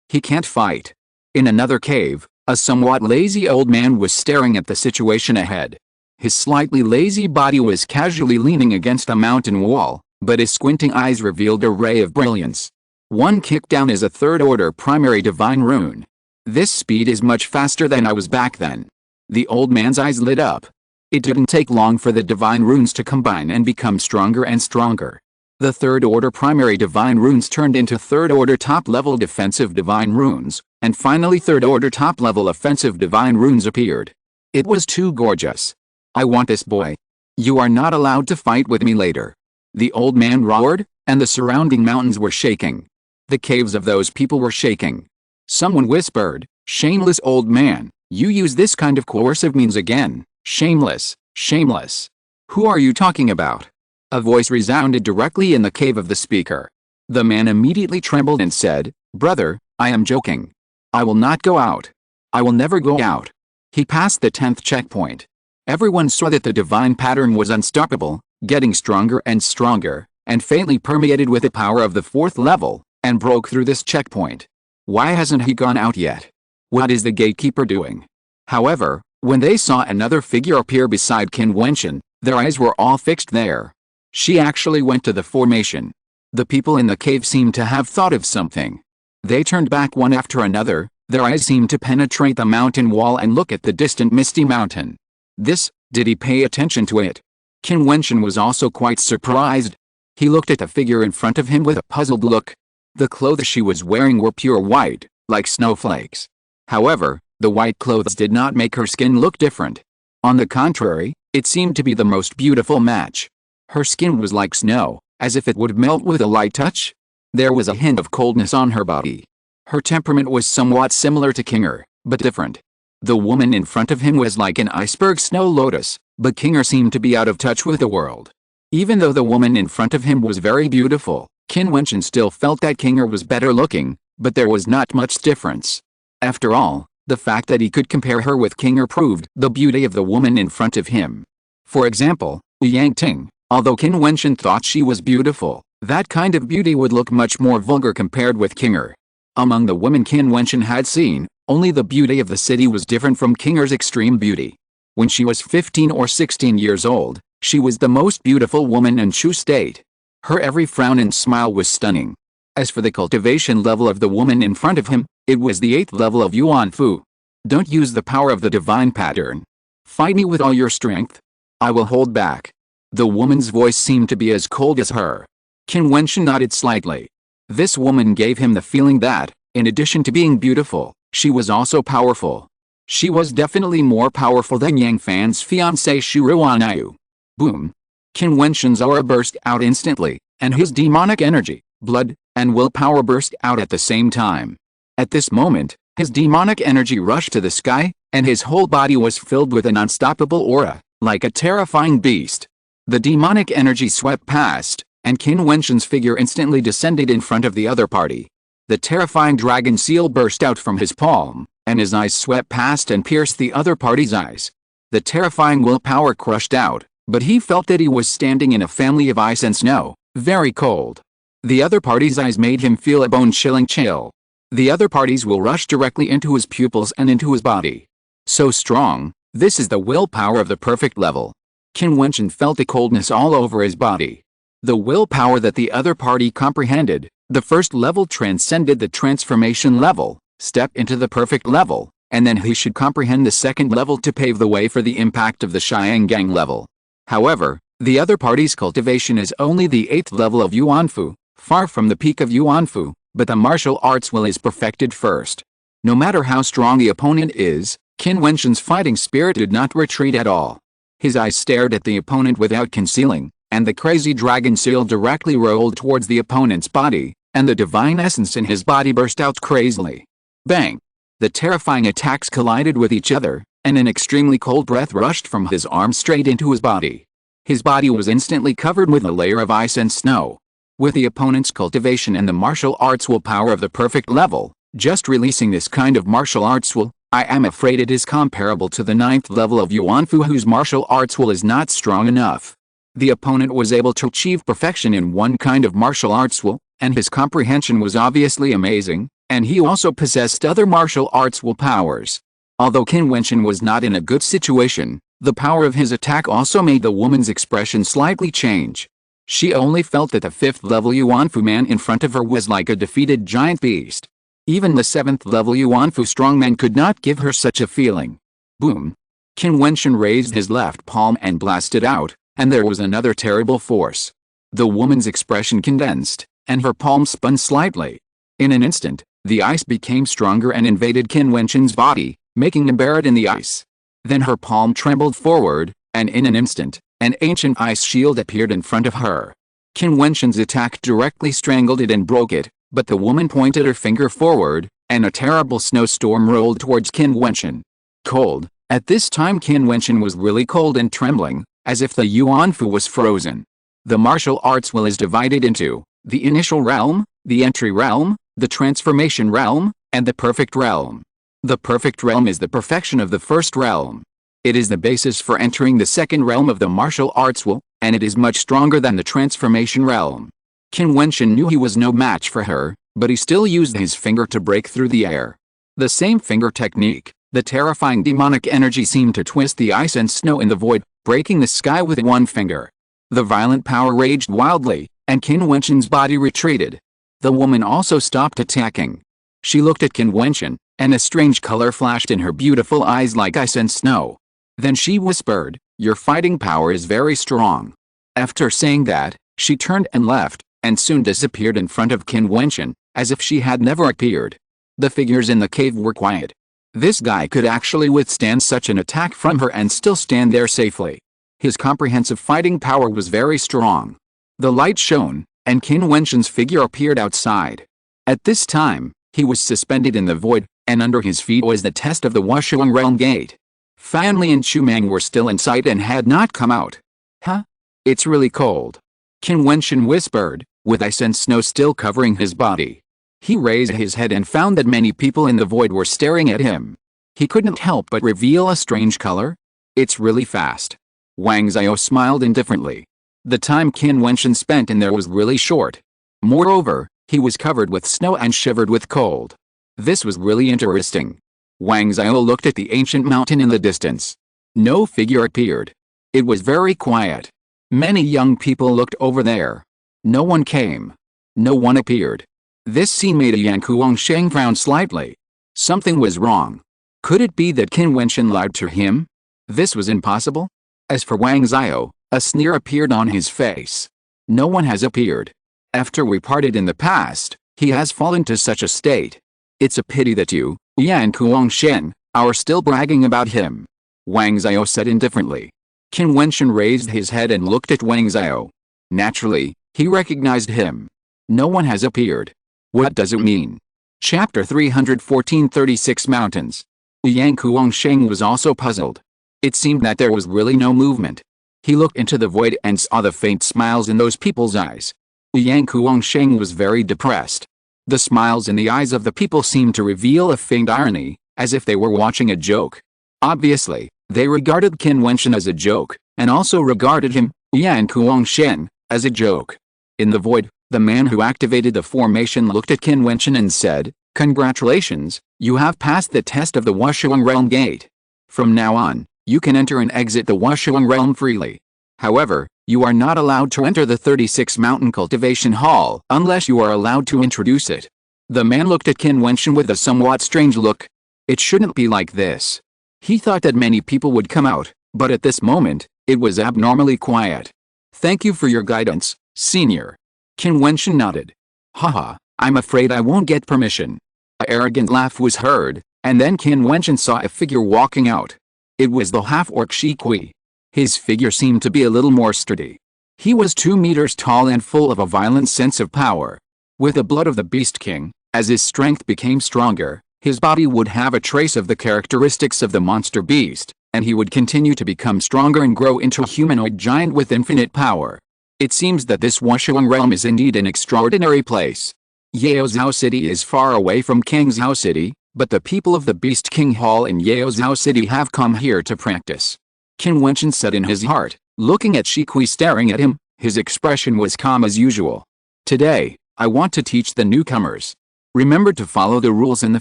He can't fight. In another cave, a somewhat lazy old man was staring at the situation ahead. His slightly lazy body was casually leaning against a mountain wall, but his squinting eyes revealed a ray of brilliance. One kickdown is a 3rd order primary divine rune. This speed is much faster than I was back then. The old man's eyes lit up. It didn't take long for the divine runes to combine and become stronger and stronger. The 3rd order primary divine runes turned into 3rd order top level defensive divine runes, and finally 3rd order top level offensive divine runes appeared. It was too gorgeous. I want this boy. You are not allowed to fight with me later. The old man roared, and the surrounding mountains were shaking. The caves of those people were shaking. Someone whispered, "Shameless old man, you use this kind of coercive means again. Shameless, shameless. Who are you talking about?" A voice resounded directly in the cave of the speaker. The man immediately trembled and said, "Brother, I am joking. I will not go out. I will never go out." He passed the 10th checkpoint. Everyone saw that the divine pattern was unstoppable, getting stronger and stronger, and faintly permeated with the power of the 4th level, and broke through this checkpoint. Why hasn't he gone out yet? What is the gatekeeper doing? However, when they saw another figure appear beside Qin Wentian, their eyes were all fixed there. She actually went to the formation. The people in the cave seemed to have thought of something. They turned back one after another, their eyes seemed to penetrate the mountain wall and look at the distant misty mountain. Did he pay attention to it? Qin Wentian was also quite surprised. He looked at the figure in front of him with a puzzled look. The clothes she was wearing were pure white, like snowflakes. However, the white clothes did not make her skin look different. On the contrary, it seemed to be the most beautiful match. Her skin was like snow, as if it would melt with a light touch. There was a hint of coldness on her body. Her temperament was somewhat similar to Kinger, but different. The woman in front of him was like an iceberg snow lotus, but Kinger seemed to be out of touch with the world. Even though the woman in front of him was very beautiful, Qin Wentian still felt that Kinger was better looking, but there was not much difference. After all, the fact that he could compare her with Kinger proved the beauty of the woman in front of him. For example, Yang Ting, although Qin Wentian thought she was beautiful, that kind of beauty would look much more vulgar compared with Kinger. Among the women Qin Wentian had seen, only the beauty of the city was different from Kinger's extreme beauty. When she was 15 or 16 years old, she was the most beautiful woman in Shu State. Her every frown and smile was stunning. As for the cultivation level of the woman in front of him, it was the 8th level of Yuan Fu. Don't use the power of the divine pattern. Fight me with all your strength. I will hold back. The woman's voice seemed to be as cold as her. Qin Wentian nodded slightly. This woman gave him the feeling that, in addition to being beautiful, she was also powerful. She was definitely more powerful than Yang Fan's fiancée Shuruanayu. Boom! Qin Wentian's aura burst out instantly, and his demonic energy, blood, and willpower burst out at the same time. At this moment, his demonic energy rushed to the sky, and his whole body was filled with an unstoppable aura, like a terrifying beast. The demonic energy swept past, and Qin Wentian's figure instantly descended in front of the other party. The terrifying dragon seal burst out from his palm, and his eyes swept past and pierced the other party's eyes. The terrifying willpower crushed out, but he felt that he was standing in a family of ice and snow, very cold. The other party's eyes made him feel a bone-chilling chill. The other party's will rushed directly into his pupils and into his body. So strong, this is the willpower of the perfect level. Qin Wentian felt the coldness all over his body. The willpower that the other party comprehended, the first level transcended the transformation level, step into the perfect level, and then he should comprehend the second level to pave the way for the impact of the Xiangang level. However, the other party's cultivation is only the 8th level of Yuanfu, far from the peak of Yuanfu, but the martial arts will is perfected first. No matter how strong the opponent is, Qin Wentian's fighting spirit did not retreat at all. His eyes stared at the opponent without concealing, and the crazy dragon seal directly rolled towards the opponent's body, and the divine essence in his body burst out crazily. Bang! The terrifying attacks collided with each other, and an extremely cold breath rushed from his arm straight into his body. His body was instantly covered with a layer of ice and snow. With the opponent's cultivation and the martial arts willpower of the perfect level, just releasing this kind of martial arts will, I am afraid it is comparable to the 9th level of Yuanfu, whose martial arts will is not strong enough. The opponent was able to achieve perfection in one kind of martial arts will, and his comprehension was obviously amazing, and he also possessed other martial arts will powers. Although Qin Wentian was not in a good situation, the power of his attack also made the woman's expression slightly change. She only felt that the 5th level Yuanfu man in front of her was like a defeated giant beast. Even the 7th level Yuanfu strongman could not give her such a feeling. Boom! Qin Wentian raised his left palm and blasted out, and there was another terrible force. The woman's expression condensed, and her palm spun slightly. In an instant, the ice became stronger and invaded Qin Wentian's body, making him buried in the ice. Then her palm trembled forward, and in an instant, an ancient ice shield appeared in front of her. Qin Wentian's attack directly strangled it and broke it, but the woman pointed her finger forward, and a terrible snowstorm rolled towards Qin Wentian. Cold. At this time Qin Wentian was really cold and trembling, as if the Yuanfu was frozen. The martial arts will is divided into the initial realm, the entry realm, the transformation realm, and the perfect realm. The perfect realm is the perfection of the first realm. It is the basis for entering the second realm of the martial arts will, and it is much stronger than the transformation realm. Qin Wentian knew he was no match for her, but he still used his finger to break through the air. The same finger technique, the terrifying demonic energy seemed to twist the ice and snow in the void, breaking the sky with one finger. The violent power raged wildly, and Qin Wentian's body retreated. The woman also stopped attacking. She looked at Qin Wentian, and a strange color flashed in her beautiful eyes like ice and snow. Then she whispered, "Your fighting power is very strong." After saying that, she turned and left, and soon disappeared in front of Qin Wentian, as if she had never appeared. The figures in the cave were quiet. This guy could actually withstand such an attack from her and still stand there safely. His comprehensive fighting power was very strong. The light shone, and Qin Wentian's figure appeared outside. At this time, he was suspended in the void, and under his feet was the test of the Wushuang realm gate. Fanli and Chumang were still in sight and had not come out. Huh? It's really cold. Qin Wentian whispered, with ice and snow still covering his body. He raised his head and found that many people in the void were staring at him. He couldn't help but reveal a strange color. It's really fast. Wang Xiao smiled indifferently. The time Qin Wentian spent in there was really short. Moreover, he was covered with snow and shivered with cold. This was really interesting. Wang Xiao looked at the ancient mountain in the distance. No figure appeared. It was very quiet. Many young people looked over there. No one came. No one appeared. This scene made Yang Kuangsheng frown slightly. Something was wrong. Could it be that Qin Wentian lied to him? This was impossible. As for Wang Xiao, a sneer appeared on his face. No one has appeared. After we parted in the past, he has fallen to such a state. It's a pity that you, Yang Kuangsheng, Are still bragging about him. Wang Xiao said indifferently. Qin Wentian raised his head and looked at Wang Xiao. Naturally, he recognized him. No one has appeared. What does it mean? Chapter 314 36 Mountains. Yang Kuangsheng was also puzzled. It seemed that there was really no movement. He looked into the void and saw the faint smiles in those people's eyes. Yang Kuangsheng was very depressed. The smiles in the eyes of the people seemed to reveal a faint irony, as if they were watching a joke. Obviously, they regarded Qin Wentian as a joke, and also regarded him, Yang Kuangsheng, as a joke. In the void, the man who activated the formation looked at Qin Wentian and said, "Congratulations, you have passed the test of the Wushuang Realm Gate. From now on, you can enter and exit the Wushuang Realm freely. However, you are not allowed to enter the 36 Mountain Cultivation Hall unless you are allowed to introduce it." The man looked at Qin Wentian with a somewhat strange look. It shouldn't be like this. He thought that many people would come out, but at this moment, it was abnormally quiet. "Thank you for your guidance, Senior." Qin Wentian nodded. "Haha, I'm afraid I won't get permission." An arrogant laugh was heard, and then Qin Wentian saw a figure walking out. It was the half-orc Shi Kui. His figure seemed to be a little more sturdy. He was 2 meters tall and full of a violent sense of power. With the blood of the Beast King, as his strength became stronger, his body would have a trace of the characteristics of the monster beast, and he would continue to become stronger and grow into a humanoid giant with infinite power. It seems that this Wushuang realm is indeed an extraordinary place. Yaozhou City is far away from Kangzhou City, but the people of the Beast King Hall in Yaozhou City have come here to practice. Qin Wentian said in his heart, looking at Shi Kui staring at him. His expression was calm as usual. "Today, I want to teach the newcomers. Remember to follow the rules in the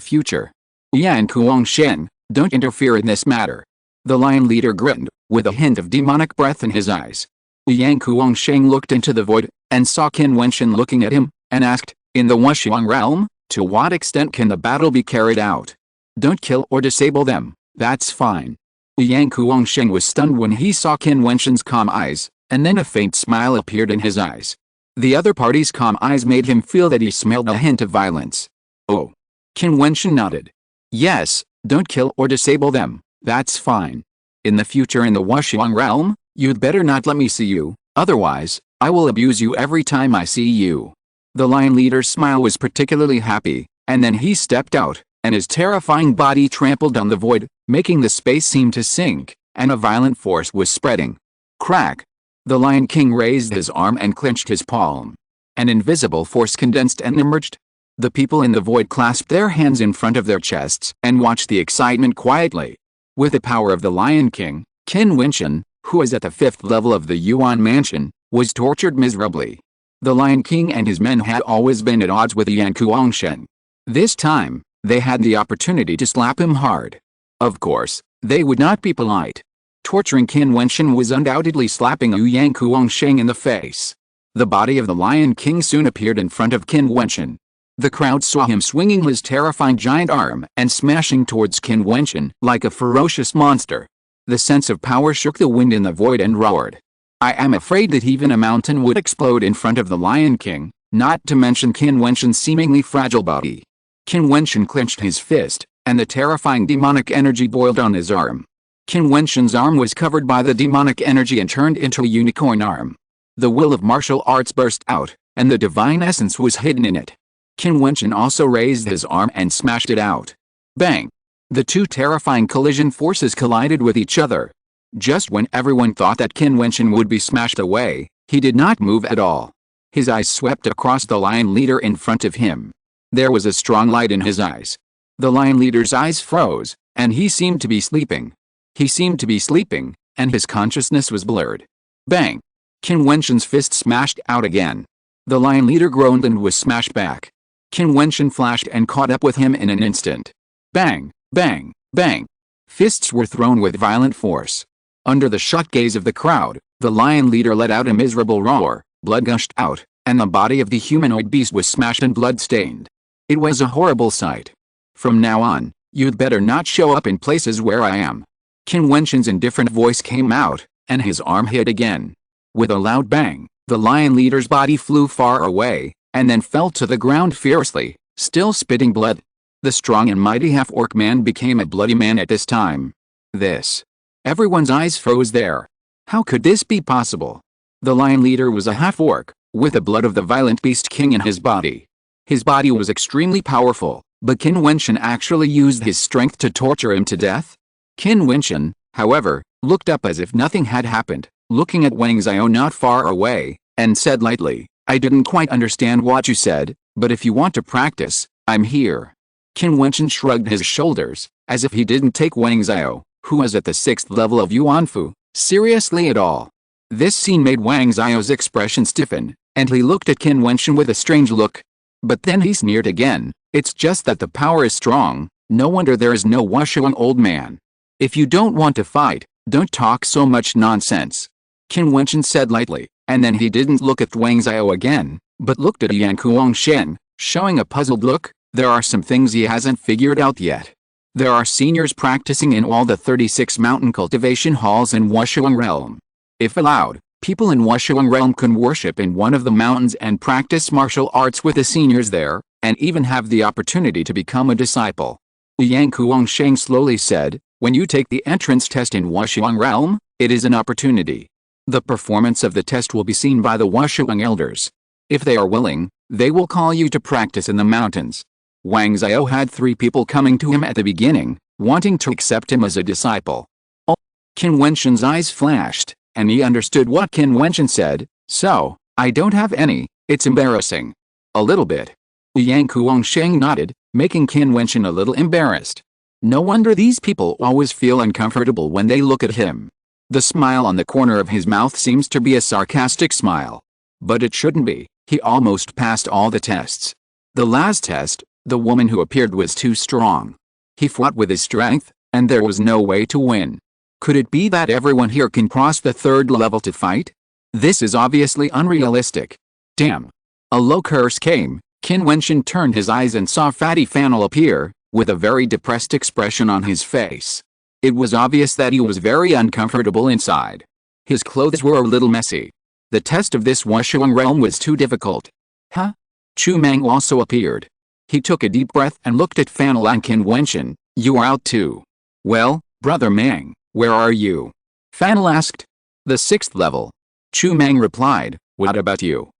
future. Yan Kuangshen, don't interfere in this matter." The lion leader grinned, with a hint of demonic breath in his eyes. Yang Kuangsheng looked into the void, and saw Qin Wentian looking at him, and asked, "In the Wushuang realm, to what extent can the battle be carried out? Don't kill or disable them, that's fine." Yang Kuangsheng was stunned when he saw Qin Wentian's calm eyes, and then a faint smile appeared in his eyes. The other party's calm eyes made him feel that he smelled a hint of violence. "Oh." Qin Wentian nodded. "Yes, don't kill or disable them, that's fine. In the future in the Wushuang realm, you'd better not let me see you, otherwise, I will abuse you every time I see you." The lion leader's smile was particularly happy, and then he stepped out, and his terrifying body trampled on the void, making the space seem to sink, and a violent force was spreading. Crack! The Lion King raised his arm and clenched his palm. An invisible force condensed and emerged. The people in the void clasped their hands in front of their chests and watched the excitement quietly. With the power of the Lion King, Qin Wentian, who was at the 5th level of the Yuan Mansion, was tortured miserably. The Lion King and his men had always been at odds with Yan Kuangshen. This time, they had the opportunity to slap him hard. Of course, they would not be polite. Torturing Qin Wentian was undoubtedly slapping Yang Kuangsheng in the face. The body of the Lion King soon appeared in front of Qin Wentian. The crowd saw him swinging his terrifying giant arm and smashing towards Qin Wentian like a ferocious monster. The sense of power shook the wind in the void and roared. I am afraid that even a mountain would explode in front of the Lion King, not to mention Qin Wentian's seemingly fragile body. Qin Wentian clenched his fist, and the terrifying demonic energy boiled on his arm. Qin Wentian's arm was covered by the demonic energy and turned into a unicorn arm. The will of martial arts burst out, and the divine essence was hidden in it. Qin Wentian also raised his arm and smashed it out. Bang! The two terrifying collision forces collided with each other. Just when everyone thought that Qin Wentian would be smashed away, he did not move at all. His eyes swept across the lion leader in front of him. There was a strong light in his eyes. The lion leader's eyes froze, and he seemed to be sleeping. He seemed to be sleeping, and his consciousness was blurred. Bang! Qin Wentian's fist smashed out again. The lion leader groaned and was smashed back. Qin Wentian flashed and caught up with him in an instant. Bang! Bang! Bang! Fists were thrown with violent force. Under the shocked gaze of the crowd, the lion leader let out a miserable roar, blood gushed out, and the body of the humanoid beast was smashed and blood-stained. It was a horrible sight. From now on, you'd better not show up in places where I am. Qin Wentian's indifferent voice came out, and his arm hit again. With a loud bang, the lion leader's body flew far away, and then fell to the ground fiercely, still spitting blood. The strong and mighty half-orc man became a bloody man at this time. This. Everyone's eyes froze there. How could this be possible? The lion leader was a half-orc, with the blood of the violent beast king in his body. His body was extremely powerful, but Qin Wentian actually used his strength to torture him to death? Qin Wentian, however, looked up as if nothing had happened, looking at Wang Xiao not far away, and said lightly, "I didn't quite understand what you said, but if you want to practice, I'm here." Qin Wentian shrugged his shoulders, as if he didn't take Wang Xiao, who was at the 6th level of Yuanfu, seriously at all. This scene made Wang Xiao's expression stiffen, and he looked at Qin Wentian with a strange look. But then he sneered again, "It's just that the power is strong, no wonder there is no Wushuang old man. If you don't want to fight, don't talk so much nonsense." Qin Wentian said lightly, and then he didn't look at Wang Xiao again, but looked at Yang Kuangshen, showing a puzzled look. There are some things he hasn't figured out yet. There are seniors practicing in all the 36 mountain cultivation halls in Wushuang realm. If allowed, people in Wushuang realm can worship in one of the mountains and practice martial arts with the seniors there, and even have the opportunity to become a disciple. Yang Kuangshen slowly said, "When you take the entrance test in Wushuang realm, it is an opportunity. The performance of the test will be seen by the Wushuang elders. If they are willing, they will call you to practice in the mountains." Wang Xiao had 3 people coming to him at the beginning, wanting to accept him as a disciple. Oh. Qin Wentian's eyes flashed, and he understood what Qin Wentian said, "So, I don't have any, it's embarrassing." "A little bit." Yang Kuangshen nodded, making Qin Wentian a little embarrassed. No wonder these people always feel uncomfortable when they look at him. The smile on the corner of his mouth seems to be a sarcastic smile. But it shouldn't be, he almost passed all the tests. The last test, the woman who appeared was too strong. He fought with his strength, and there was no way to win. Could it be that everyone here can cross the 3rd level to fight? This is obviously unrealistic. Damn. A low curse came. Qin Wentian turned his eyes and saw Fatty Fanel appear, with a very depressed expression on his face. It was obvious that he was very uncomfortable inside. His clothes were a little messy. The test of this Wushuang realm was too difficult. Huh? Chu Mang also appeared. He took a deep breath and looked at Fanel and Qin Wentian. "You are out too." "Well, Brother Mang, where are you?" Fanel asked. "The 6th level." Chu Mang replied, "What about you?"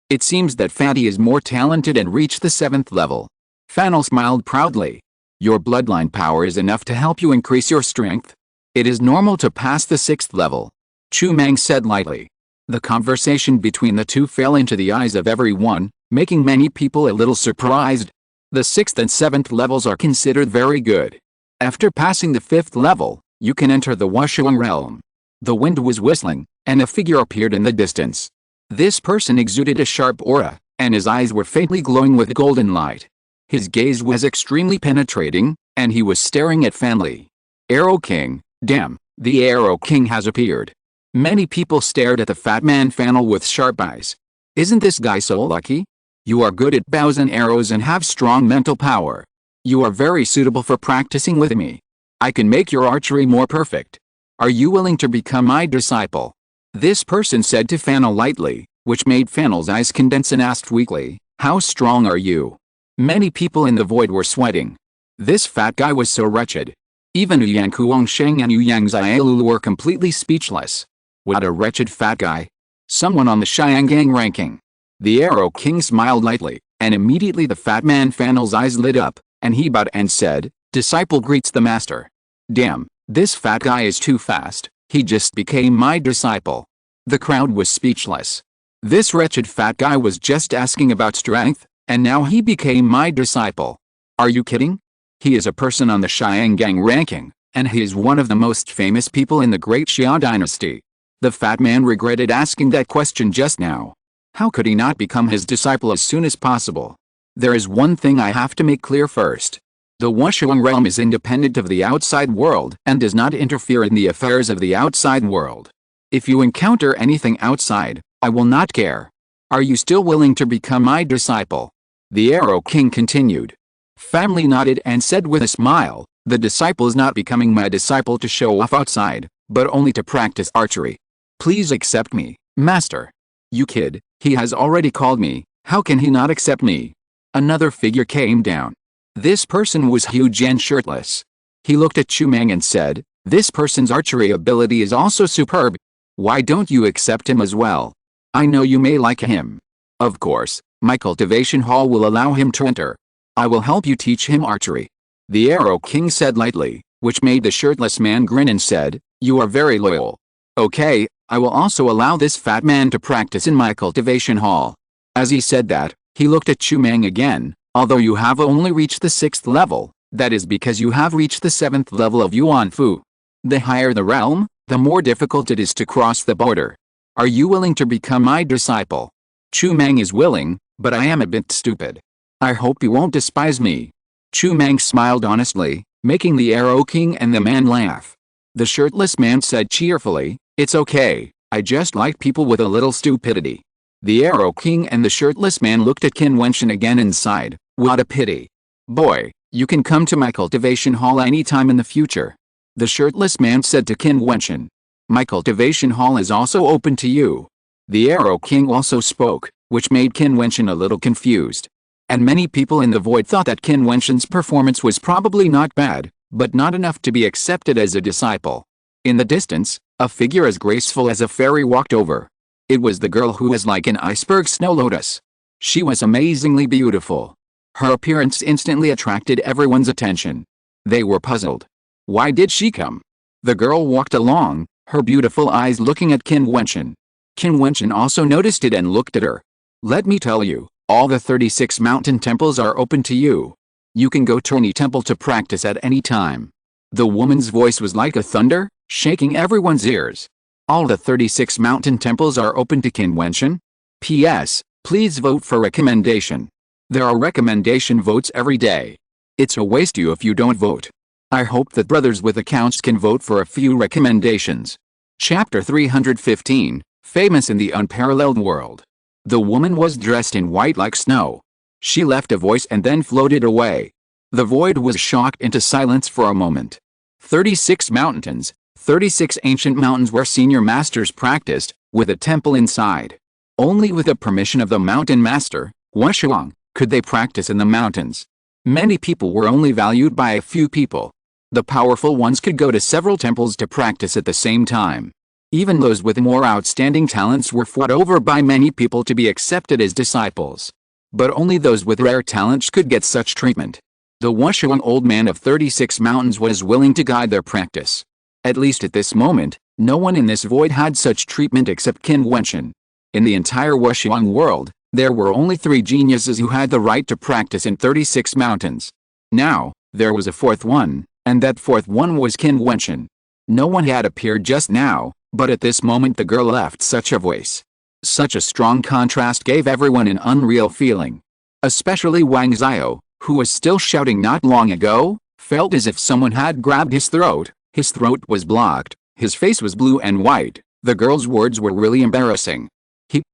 It seems that Fatty is more talented and reached the 7th level." Fanel smiled proudly. "Your bloodline power is enough to help you increase your strength. It is normal to pass the 6th level." Chu Mang said lightly. The conversation between the two fell into the eyes of everyone, making many people a little surprised. The 6th and 7th levels are considered very good. After passing the 5th level, you can enter the Wushuang realm. The wind was whistling, and a figure appeared in the distance. This person exuded a sharp aura, and his eyes were faintly glowing with golden light. His gaze was extremely penetrating, and he was staring at Fanli. "Arrow King, damn, the Arrow King has appeared." Many people stared at the fat man Fanel with sharp eyes. "Isn't this guy so lucky? You are good at bows and arrows and have strong mental power. You are very suitable for practicing with me. I can make your archery more perfect. Are you willing to become my disciple?" This person said to Fanel lightly, which made Fanel's eyes condense and asked weakly, "How strong are you?" Many people in the void were sweating. This fat guy was so wretched. Even Yang Kuangshen and Yang Xiaolu were completely speechless. What a wretched fat guy. Someone on the Xiangang ranking. The Arrow King smiled lightly, and immediately the fat man Fanel's eyes lit up, and he bowed and said, "Disciple greets the master." "Damn, this fat guy is too fast, he just became my disciple." The crowd was speechless. This wretched fat guy was just asking about strength, and now he became my disciple. Are you kidding? He is a person on the Xiangang ranking, and he is one of the most famous people in the Great Xia dynasty. The fat man regretted asking that question just now. How could he not become his disciple as soon as possible? There is one thing I have to make clear first. The Wushuang realm is independent of the outside world and does not interfere in the affairs of the outside world. If you encounter anything outside, I will not care. Are you still willing to become my disciple? The Arrow King continued. Family nodded and said with a smile, "The disciple is not becoming my disciple to show off outside, but only to practice archery. Please accept me, master." "You kid, he has already called me, how can he not accept me?" Another figure came down. This person was Jiutian shirtless. He looked at Chu Meng and said, "This person's archery ability is also superb. Why don't you accept him as well? I know you may like him. Of course, my cultivation hall will allow him to enter. I will help you teach him archery." The Arrow King said lightly, which made the shirtless man grin and said, "You are very loyal. Okay, I will also allow this fat man to practice in my cultivation hall." As he said that, he looked at Chu Meng again. "Although you have only reached the 6th level, that is because you have reached the 7th level of Yuan Fu. The higher the realm, the more difficult it is to cross the border. Are you willing to become my disciple?" Chu Meng is willing, but I am a bit stupid. I hope you won't despise me. Chu Meng smiled honestly, making the Arrow King and the man laugh. The shirtless man said cheerfully, "It's okay, I just like people with a little stupidity." The Arrow King and the shirtless man looked at Qin Wentian again and sighed, "What a pity. Boy, you can come to my cultivation hall anytime in the future." The shirtless man said to Qin Wentian, "My cultivation hall is also open to you." The Arrow King also spoke, which made Qin Wentian a little confused. And many people in the void thought that Qin Wentian's performance was probably not bad, but not enough to be accepted as a disciple. In the distance, a figure as graceful as a fairy walked over. It was the girl who was like an iceberg snow lotus. She was amazingly beautiful. Her appearance instantly attracted everyone's attention. They were puzzled. Why did she come? The girl walked along, her beautiful eyes looking at Qin Wentian. Qin Wentian also noticed it and looked at her. "Let me tell you, all the 36 mountain temples are open to you. You can go to any temple to practice at any time." The woman's voice was like a thunder, shaking everyone's ears. "All the 36 mountain temples are open to Qin Wentian? P.S. Please vote for recommendation. There are recommendation votes every day. It's a waste you if you don't vote. I hope that brothers with accounts can vote for a few recommendations." Chapter 315, Famous in the Unparalleled World. The woman was dressed in white like snow. She left a voice and then floated away. The void was shocked into silence for a moment. 36 mountains, 36 ancient mountains where senior masters practiced, with a temple inside. Only with the permission of the mountain master, Wuxiang, could they practice in the mountains. Many people were only valued by a few people. The powerful ones could go to several temples to practice at the same time. Even those with more outstanding talents were fought over by many people to be accepted as disciples. But only those with rare talents could get such treatment. The Wuxiang old man of 36 mountains was willing to guide their practice. At least at this moment, no one in this void had such treatment except Qin Wentian. In the entire Wuxiang world, there were only 3 geniuses who had the right to practice in 36 mountains. Now, there was a 4th one, and that 4th one was Qin Wentian. No one had appeared just now, but at this moment the girl left such a voice. Such a strong contrast gave everyone an unreal feeling. Especially Wang Xiao, who was still shouting not long ago, felt as if someone had grabbed his throat. His throat was blocked, his face was blue and white. The girl's words were really embarrassing.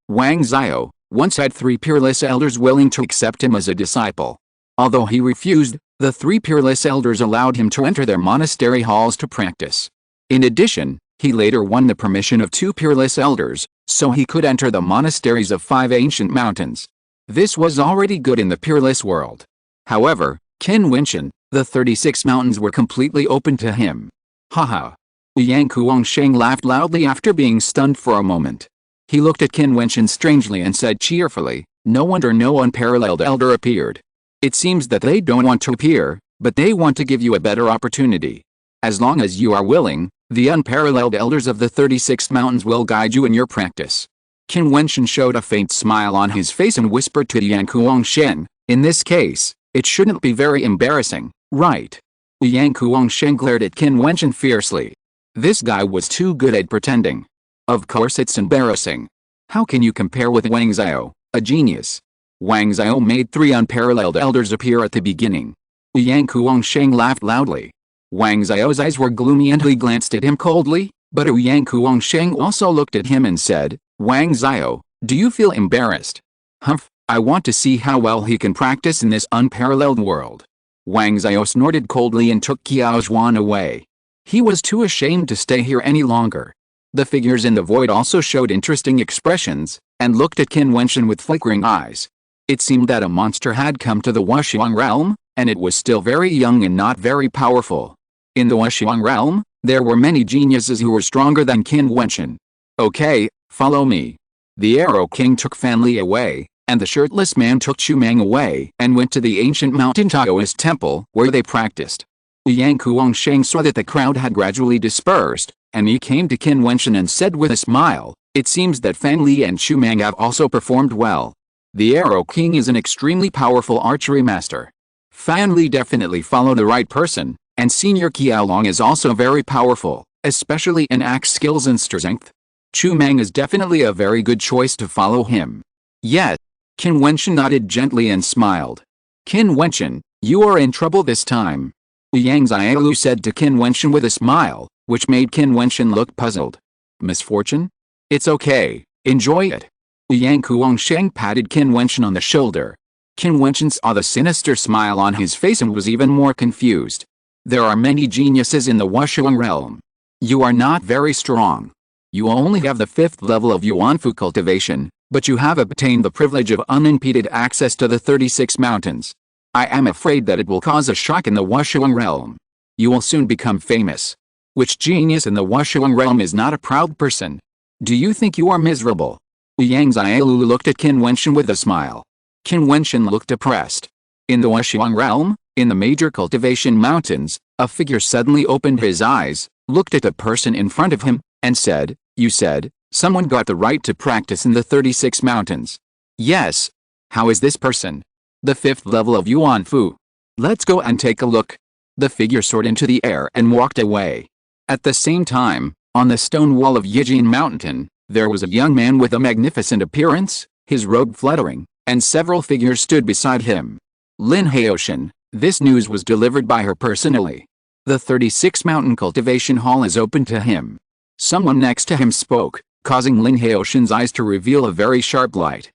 Wang Xiao, once had 3 peerless elders willing to accept him as a disciple. Although he refused, the 3 peerless elders allowed him to enter their monastery halls to practice. In addition, he later won the permission of 2 peerless elders, so he could enter the monasteries of 5 ancient mountains. This was already good in the peerless world. However, Qin Wentian, the 36 mountains were completely open to him. Haha. Yang Kuangsheng laughed loudly after being stunned for a moment. He looked at Qin Wentian strangely and said cheerfully, "No wonder no unparalleled elder appeared. It seems that they don't want to appear, but they want to give you a better opportunity. As long as you are willing, the unparalleled elders of the 36 mountains will guide you in your practice." Qin Wentian showed a faint smile on his face and whispered to Yang Kuangsheng, "In this case, it shouldn't be very embarrassing, right?" Yang Kuangsheng glared at Qin Wentian fiercely. This guy was too good at pretending. Of course it's embarrassing. How can you compare with Wang Xiao, a genius? Wang Xiao made 3 unparalleled elders appear at the beginning. Yang Kuangsheng laughed loudly. Wang Xiao's eyes were gloomy and he glanced at him coldly, but Yang Kuangsheng also looked at him and said, "Wang Xiao, do you feel embarrassed?" "Humph, I want to see how well he can practice in this unparalleled world." Wang Xiao snorted coldly and took Qiao Zhuan away. He was too ashamed to stay here any longer. The figures in the void also showed interesting expressions, and looked at Qin Wentian with flickering eyes. It seemed that a monster had come to the Wuxiang realm, and it was still very young and not very powerful. In the Wuxiang realm, there were many geniuses who were stronger than Qin Wentian. Okay, follow me. The Arrow King took Fan Li away, and the shirtless man took Chu Mang away and went to the ancient mountain Taoist temple where they practiced. Yang Kuangsheng saw that the crowd had gradually dispersed, and he came to Qin Wentian and said with a smile, "It seems that Fan Li and Chu Mang have also performed well. The Arrow King is an extremely powerful archery master. Fan Li definitely followed the right person, and Senior Qiaolong is also very powerful, especially in axe skills and strength. Chu Mang is definitely a very good choice to follow him." Yes. Qin Wentian nodded gently and smiled. "Qin Wentian, you are in trouble this time," Yang Xiaolu said to Qin Wentian with a smile, which made Qin Wentian look puzzled. "Misfortune? It's okay, enjoy it." Yang Kuangsheng patted Qin Wentian on the shoulder. Qin Wentian saw the sinister smile on his face and was even more confused. "There are many geniuses in the Wuxiang realm. You are not very strong. You only have the 5th level of Yuanfu cultivation, but you have obtained the privilege of unimpeded access to the 36 mountains. I am afraid that it will cause a shock in the Wuxiang realm. You will soon become famous. Which genius in the Wuxiang realm is not a proud person? Do you think you are miserable?" Yang Xiaolu looked at Qin Wentian with a smile. Qin Wentian looked depressed. In the Wuxiang realm, in the major cultivation mountains, a figure suddenly opened his eyes, looked at the person in front of him, and said, "You said, someone got the right to practice in the 36 mountains." "Yes. How is this person?" "The 5th level of Yuanfu. Let's go and take a look." The figure soared into the air and walked away. At the same time, on the stone wall of Jiutian Mountain, there was a young man with a magnificent appearance, his robe fluttering, and several figures stood beside him. Lin Haoshan, this news was delivered by her personally. "The 36 Mountain Cultivation Hall is open to him." Someone next to him spoke, causing Lin Haoshan's eyes to reveal a very sharp light.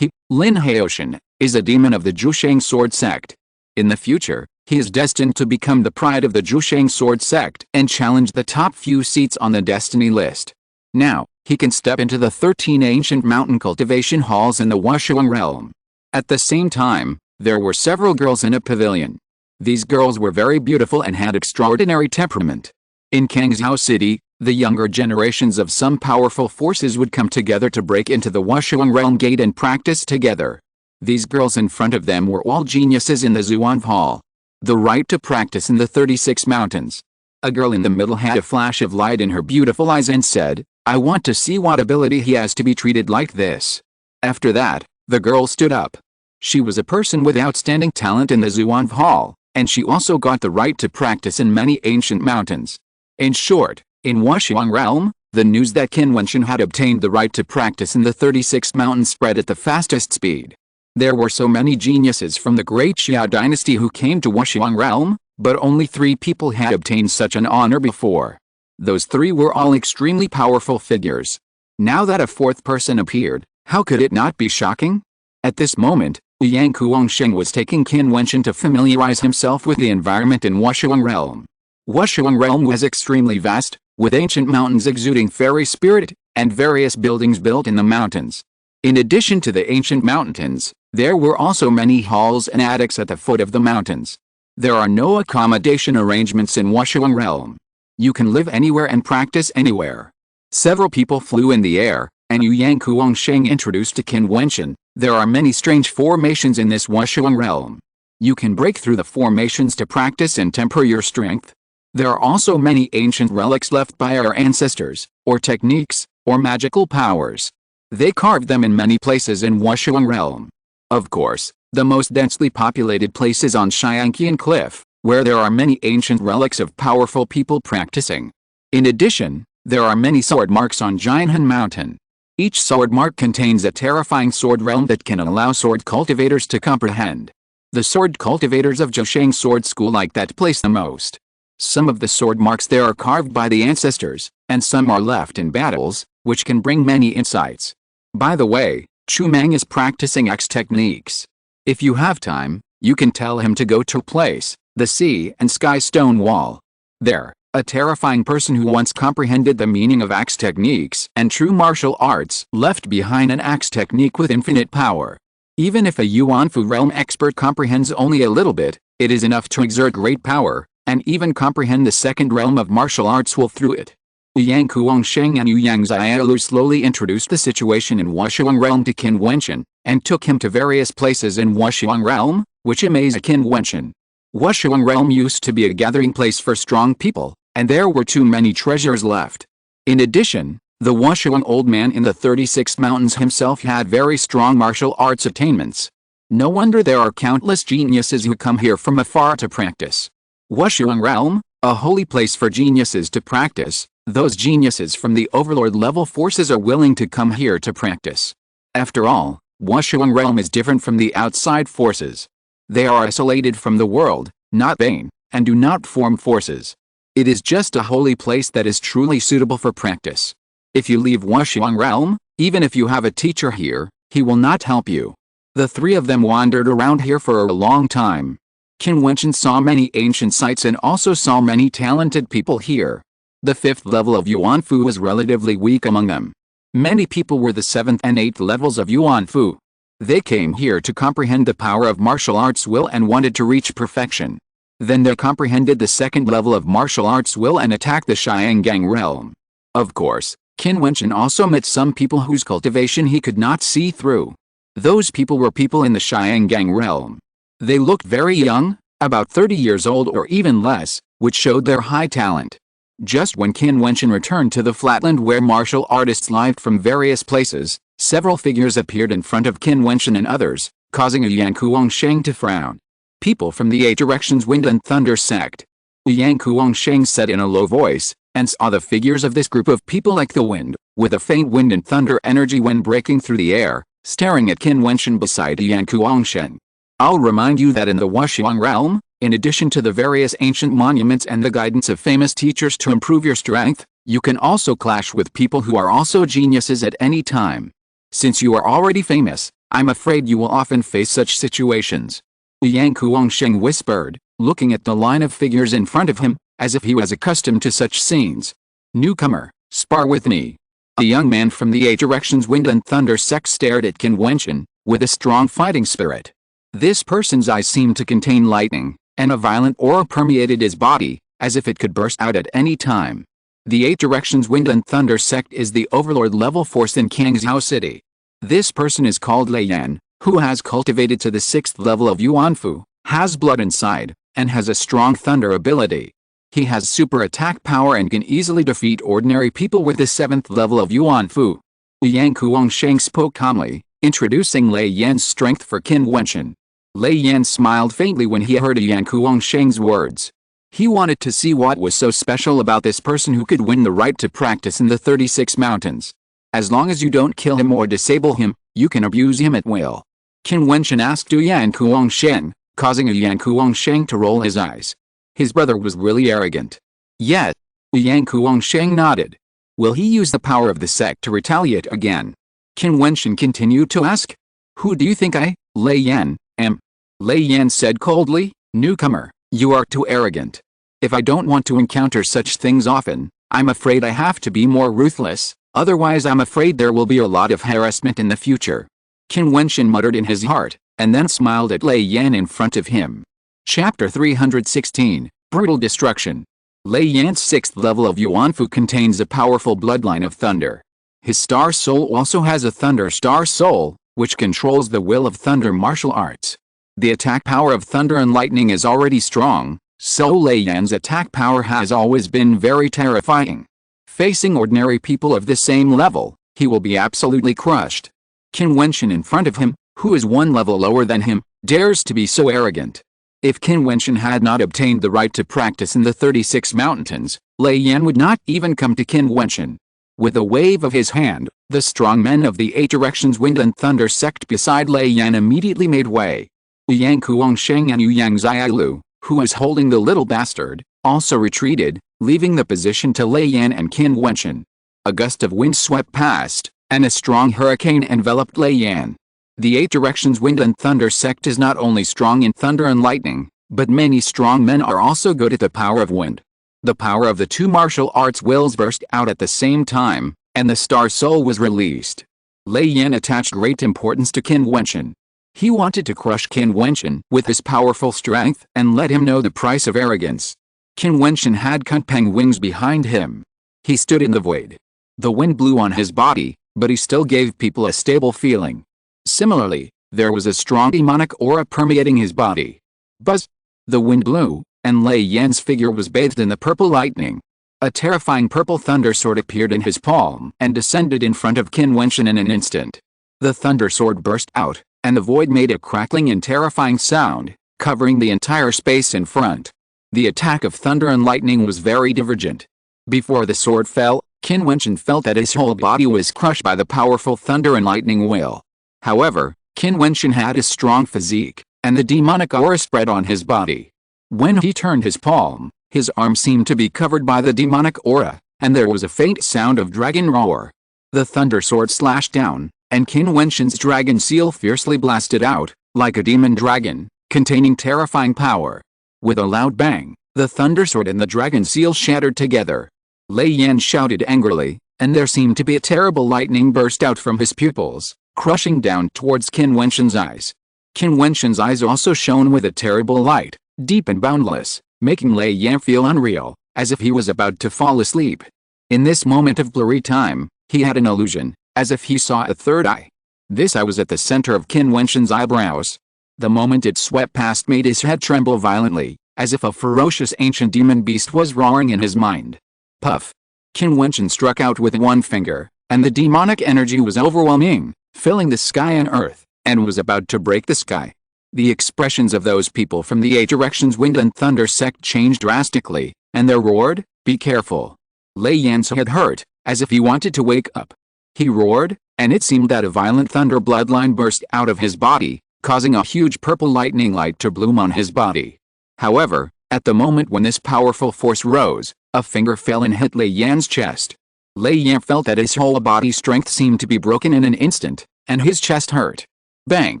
Lin Haoshan, is a demon of the Jiutian sword sect. In the future, he is destined to become the pride of the Jiutian sword sect and challenge the top few seats on the destiny list. Now, he can step into the 13 ancient mountain cultivation halls in the Wuxiang realm. At the same time, there were several girls in a pavilion. These girls were very beautiful and had extraordinary temperament. In Kangzhou City, the younger generations of some powerful forces would come together to break into the Wuxiang realm gate and practice together. These girls in front of them were all geniuses in the Zuan Hall. The right to practice in the 36 mountains. A girl in the middle had a flash of light in her beautiful eyes and said, "I want to see what ability he has to be treated like this." After that, the girl stood up. She was a person with outstanding talent in the Zuan Hall, and she also got the right to practice in many ancient mountains. In short, in Wuxiang realm, the news that Qin Wentian had obtained the right to practice in the 36 mountains spread at the fastest speed. There were so many geniuses from the great Xia dynasty who came to Wuxiang realm, but only 3 people had obtained such an honor before. Those 3 were all extremely powerful figures. Now that a 4th person appeared, how could it not be shocking? At this moment, Yang Kuangsheng was taking Qin Wentian to familiarize himself with the environment in Wuxiang realm. Wuxiang realm was extremely vast, with ancient mountains exuding fairy spirit, and various buildings built in the mountains. In addition to the ancient mountains, there were also many halls and attics at the foot of the mountains. There are no accommodation arrangements in Wuxiang realm. You can live anywhere and practice anywhere. Several people flew in the air, and Yang Kuangsheng introduced to Qin Wentian, "There are many strange formations in this Wuxiang realm. You can break through the formations to practice and temper your strength. There are also many ancient relics left by our ancestors, or techniques, or magical powers. They carved them in many places in Wuxiang realm. Of course, the most densely populated place is on Xiangqian Cliff, where there are many ancient relics of powerful people practicing. In addition, there are many sword marks on Jianhan Mountain. Each sword mark contains a terrifying sword realm that can allow sword cultivators to comprehend. The sword cultivators of Jiutian Sword School like that place the most. Some of the sword marks there are carved by the ancestors, and some are left in battles, which can bring many insights. By the way, Chu Mang is practicing X techniques. If you have time, you can tell him to go to place, the Sea and Sky Stone Wall. There, a terrifying person who once comprehended the meaning of axe techniques and true martial arts left behind an axe technique with infinite power. Even if a Yuanfu realm expert comprehends only a little bit, It is enough to exert great power, and even comprehend the second realm of martial arts will through it. Yang Kuangsheng and Yang Xiaolu slowly introduced the situation in Wushuang realm to Qin Wentian, and took him to various places in Wushuang realm, which amazed Qin Wentian. Wushuang realm used to be a gathering place for strong people, and there were too many treasures left. In addition, the Wushuang old man in the 36 mountains himself had very strong martial arts attainments. No wonder there are countless geniuses who come here from afar to practice. Wushuang realm, a holy place for geniuses to practice. Those geniuses from the overlord level forces are willing to come here to practice. After all, Wushuang realm is different from the outside forces. They are isolated from the world, not vain, and do not form forces. It is just a holy place that is truly suitable for practice. If you leave Wushuang realm, even if you have a teacher here, he will not help you. The three of them wandered around here for a long time. Qin Wentian saw many ancient sites and also saw many talented people here. The 5th level of Yuan Fu was relatively weak among them. Many people were the 7th and 8th levels of Yuan Fu. They came here to comprehend the power of martial arts will and wanted to reach perfection. Then they comprehended the 2nd level of martial arts will and attacked the Xiangang realm. Of course, Qin Wentian also met some people whose cultivation he could not see through. Those people were people in the Xiangang realm. They looked very young, about 30 years old or even less, which showed their high talent. Just when Qin Wentian returned to the flatland where martial artists lived from various places, several figures appeared in front of Qin Wentian and others, causing a Yang Kuangsheng to frown. People from the 8 directions Wind and Thunder sect. Yang Kuangsheng said in a low voice, and saw the figures of this group of people like the wind, with a faint wind and thunder energy when breaking through the air, staring at Qin Wentian beside Yang Kuangsheng. I'll remind you that in the Wushuang realm, in addition to the various ancient monuments and the guidance of famous teachers to improve your strength, you can also clash with people who are also geniuses at any time. Since you are already famous, I'm afraid you will often face such situations. Yang Kuangsheng whispered, looking at the line of figures in front of him, as if he was accustomed to such scenes. Newcomer, spar with me. A young man from the 8 directions Wind and Thunder sect stared at Qin Wentian, with a strong fighting spirit. This person's eyes seemed to contain lightning, and a violent aura permeated his body, as if it could burst out at any time. The 8 directions Wind and Thunder sect is the overlord level force in Kangzhou City. This person is called Lei Yan, who has cultivated to the 6th level of Yuan Fu, has blood inside, and has a strong thunder ability. He has super attack power and can easily defeat ordinary people with the 7th level of Yuan Fu. Yang Kuangsheng spoke calmly, introducing Lei Yan's strength for Qin Wentian. Lei Yan smiled faintly when he heard Yang Kuangsheng's words. He wanted to see what was so special about this person who could win the right to practice in the 36 mountains. As long as you don't kill him or disable him, you can abuse him at will. Qin Wentian asked Yang Kuangsheng, causing Yang Kuangsheng to roll his eyes. His brother was really arrogant. Yet, Yang Kuangsheng nodded. Will he use the power of the sect to retaliate again? Qin Wentian continued to ask. Who do you think I, Lei Yan, am? Lei Yan said coldly, newcomer, you are too arrogant. If I don't want to encounter such things often, I'm afraid I have to be more ruthless, otherwise I'm afraid there will be a lot of harassment in the future. Qin Wentian muttered in his heart, and then smiled at Lei Yan in front of him. Chapter 316, Brutal Destruction. Lei Yan's 6th level of Yuan Fu contains a powerful bloodline of thunder. His star soul also has a thunder star soul, which controls the will of thunder martial arts. The attack power of thunder and lightning is already strong, so Lei Yan's attack power has always been very terrifying. Facing ordinary people of the same level, he will be absolutely crushed. Qin Wentian in front of him, who is 1 level lower than him, dares to be so arrogant. If Qin Wentian had not obtained the right to practice in the 36 mountains, Lei Yan would not even come to Qin Wentian. With a wave of his hand, the strong men of the 8 directions Wind and Thunder sect beside Lei Yan immediately made way. Yang Kuangsheng and Yang Xiaolu, who was holding the little bastard, also retreated, leaving the position to Lei Yan and Qin Wentian. A gust of wind swept past, and a strong hurricane enveloped Lei Yan. The 8 directions Wind and Thunder sect is not only strong in thunder and lightning, but many strong men are also good at the power of wind. The power of the 2 martial arts wills burst out at the same time, and the star soul was released. Lei Yan attached great importance to Qin Wentian. He wanted to crush Qin Wentian with his powerful strength and let him know the price of arrogance. Qin Wentian had Kunpeng wings behind him. He stood in the void. The wind blew on his body, but he still gave people a stable feeling. Similarly, there was a strong demonic aura permeating his body. Buzz! The wind blew, and Lei Yan's figure was bathed in the purple lightning. A terrifying purple thunder sword appeared in his palm and descended in front of Qin Wentian in an instant. The thunder sword burst out, and the void made a crackling and terrifying sound, covering the entire space in front. The attack of thunder and lightning was very divergent. Before the sword fell, Qin Wentian felt that his whole body was crushed by the powerful thunder and lightning will. However, Qin Wentian had a strong physique, and the demonic aura spread on his body. When he turned his palm, his arm seemed to be covered by the demonic aura, and there was a faint sound of dragon roar. The thunder sword slashed down, and Qin Wentian's dragon seal fiercely blasted out, like a demon dragon, containing terrifying power. With a loud bang, the thunder sword and the dragon seal shattered together. Lei Yan shouted angrily, and there seemed to be a terrible lightning burst out from his pupils, crushing down towards Qin Wentian's eyes. Qin Wentian's eyes also shone with a terrible light, deep and boundless, making Lei Yan feel unreal, as if he was about to fall asleep. In this moment of blurry time, he had an illusion, as if he saw a third eye. This eye was at the center of Qin Wentian's eyebrows. The moment it swept past made his head tremble violently, as if a ferocious ancient demon beast was roaring in his mind. Puff! Qin Wentian struck out with one finger, and the demonic energy was overwhelming, filling the sky and earth, and was about to break the sky. The expressions of those people from the 8 directions wind and thunder sect changed drastically, and they roared, "Be careful!" Lei Yan's head hurt, as if he wanted to wake up. He roared, and it seemed that a violent thunder bloodline burst out of his body, causing a huge purple lightning light to bloom on his body. However, at the moment when this powerful force rose, a finger fell and hit Lei Yan's chest. Lei Yan felt that his whole body strength seemed to be broken in an instant, and his chest hurt. Bang!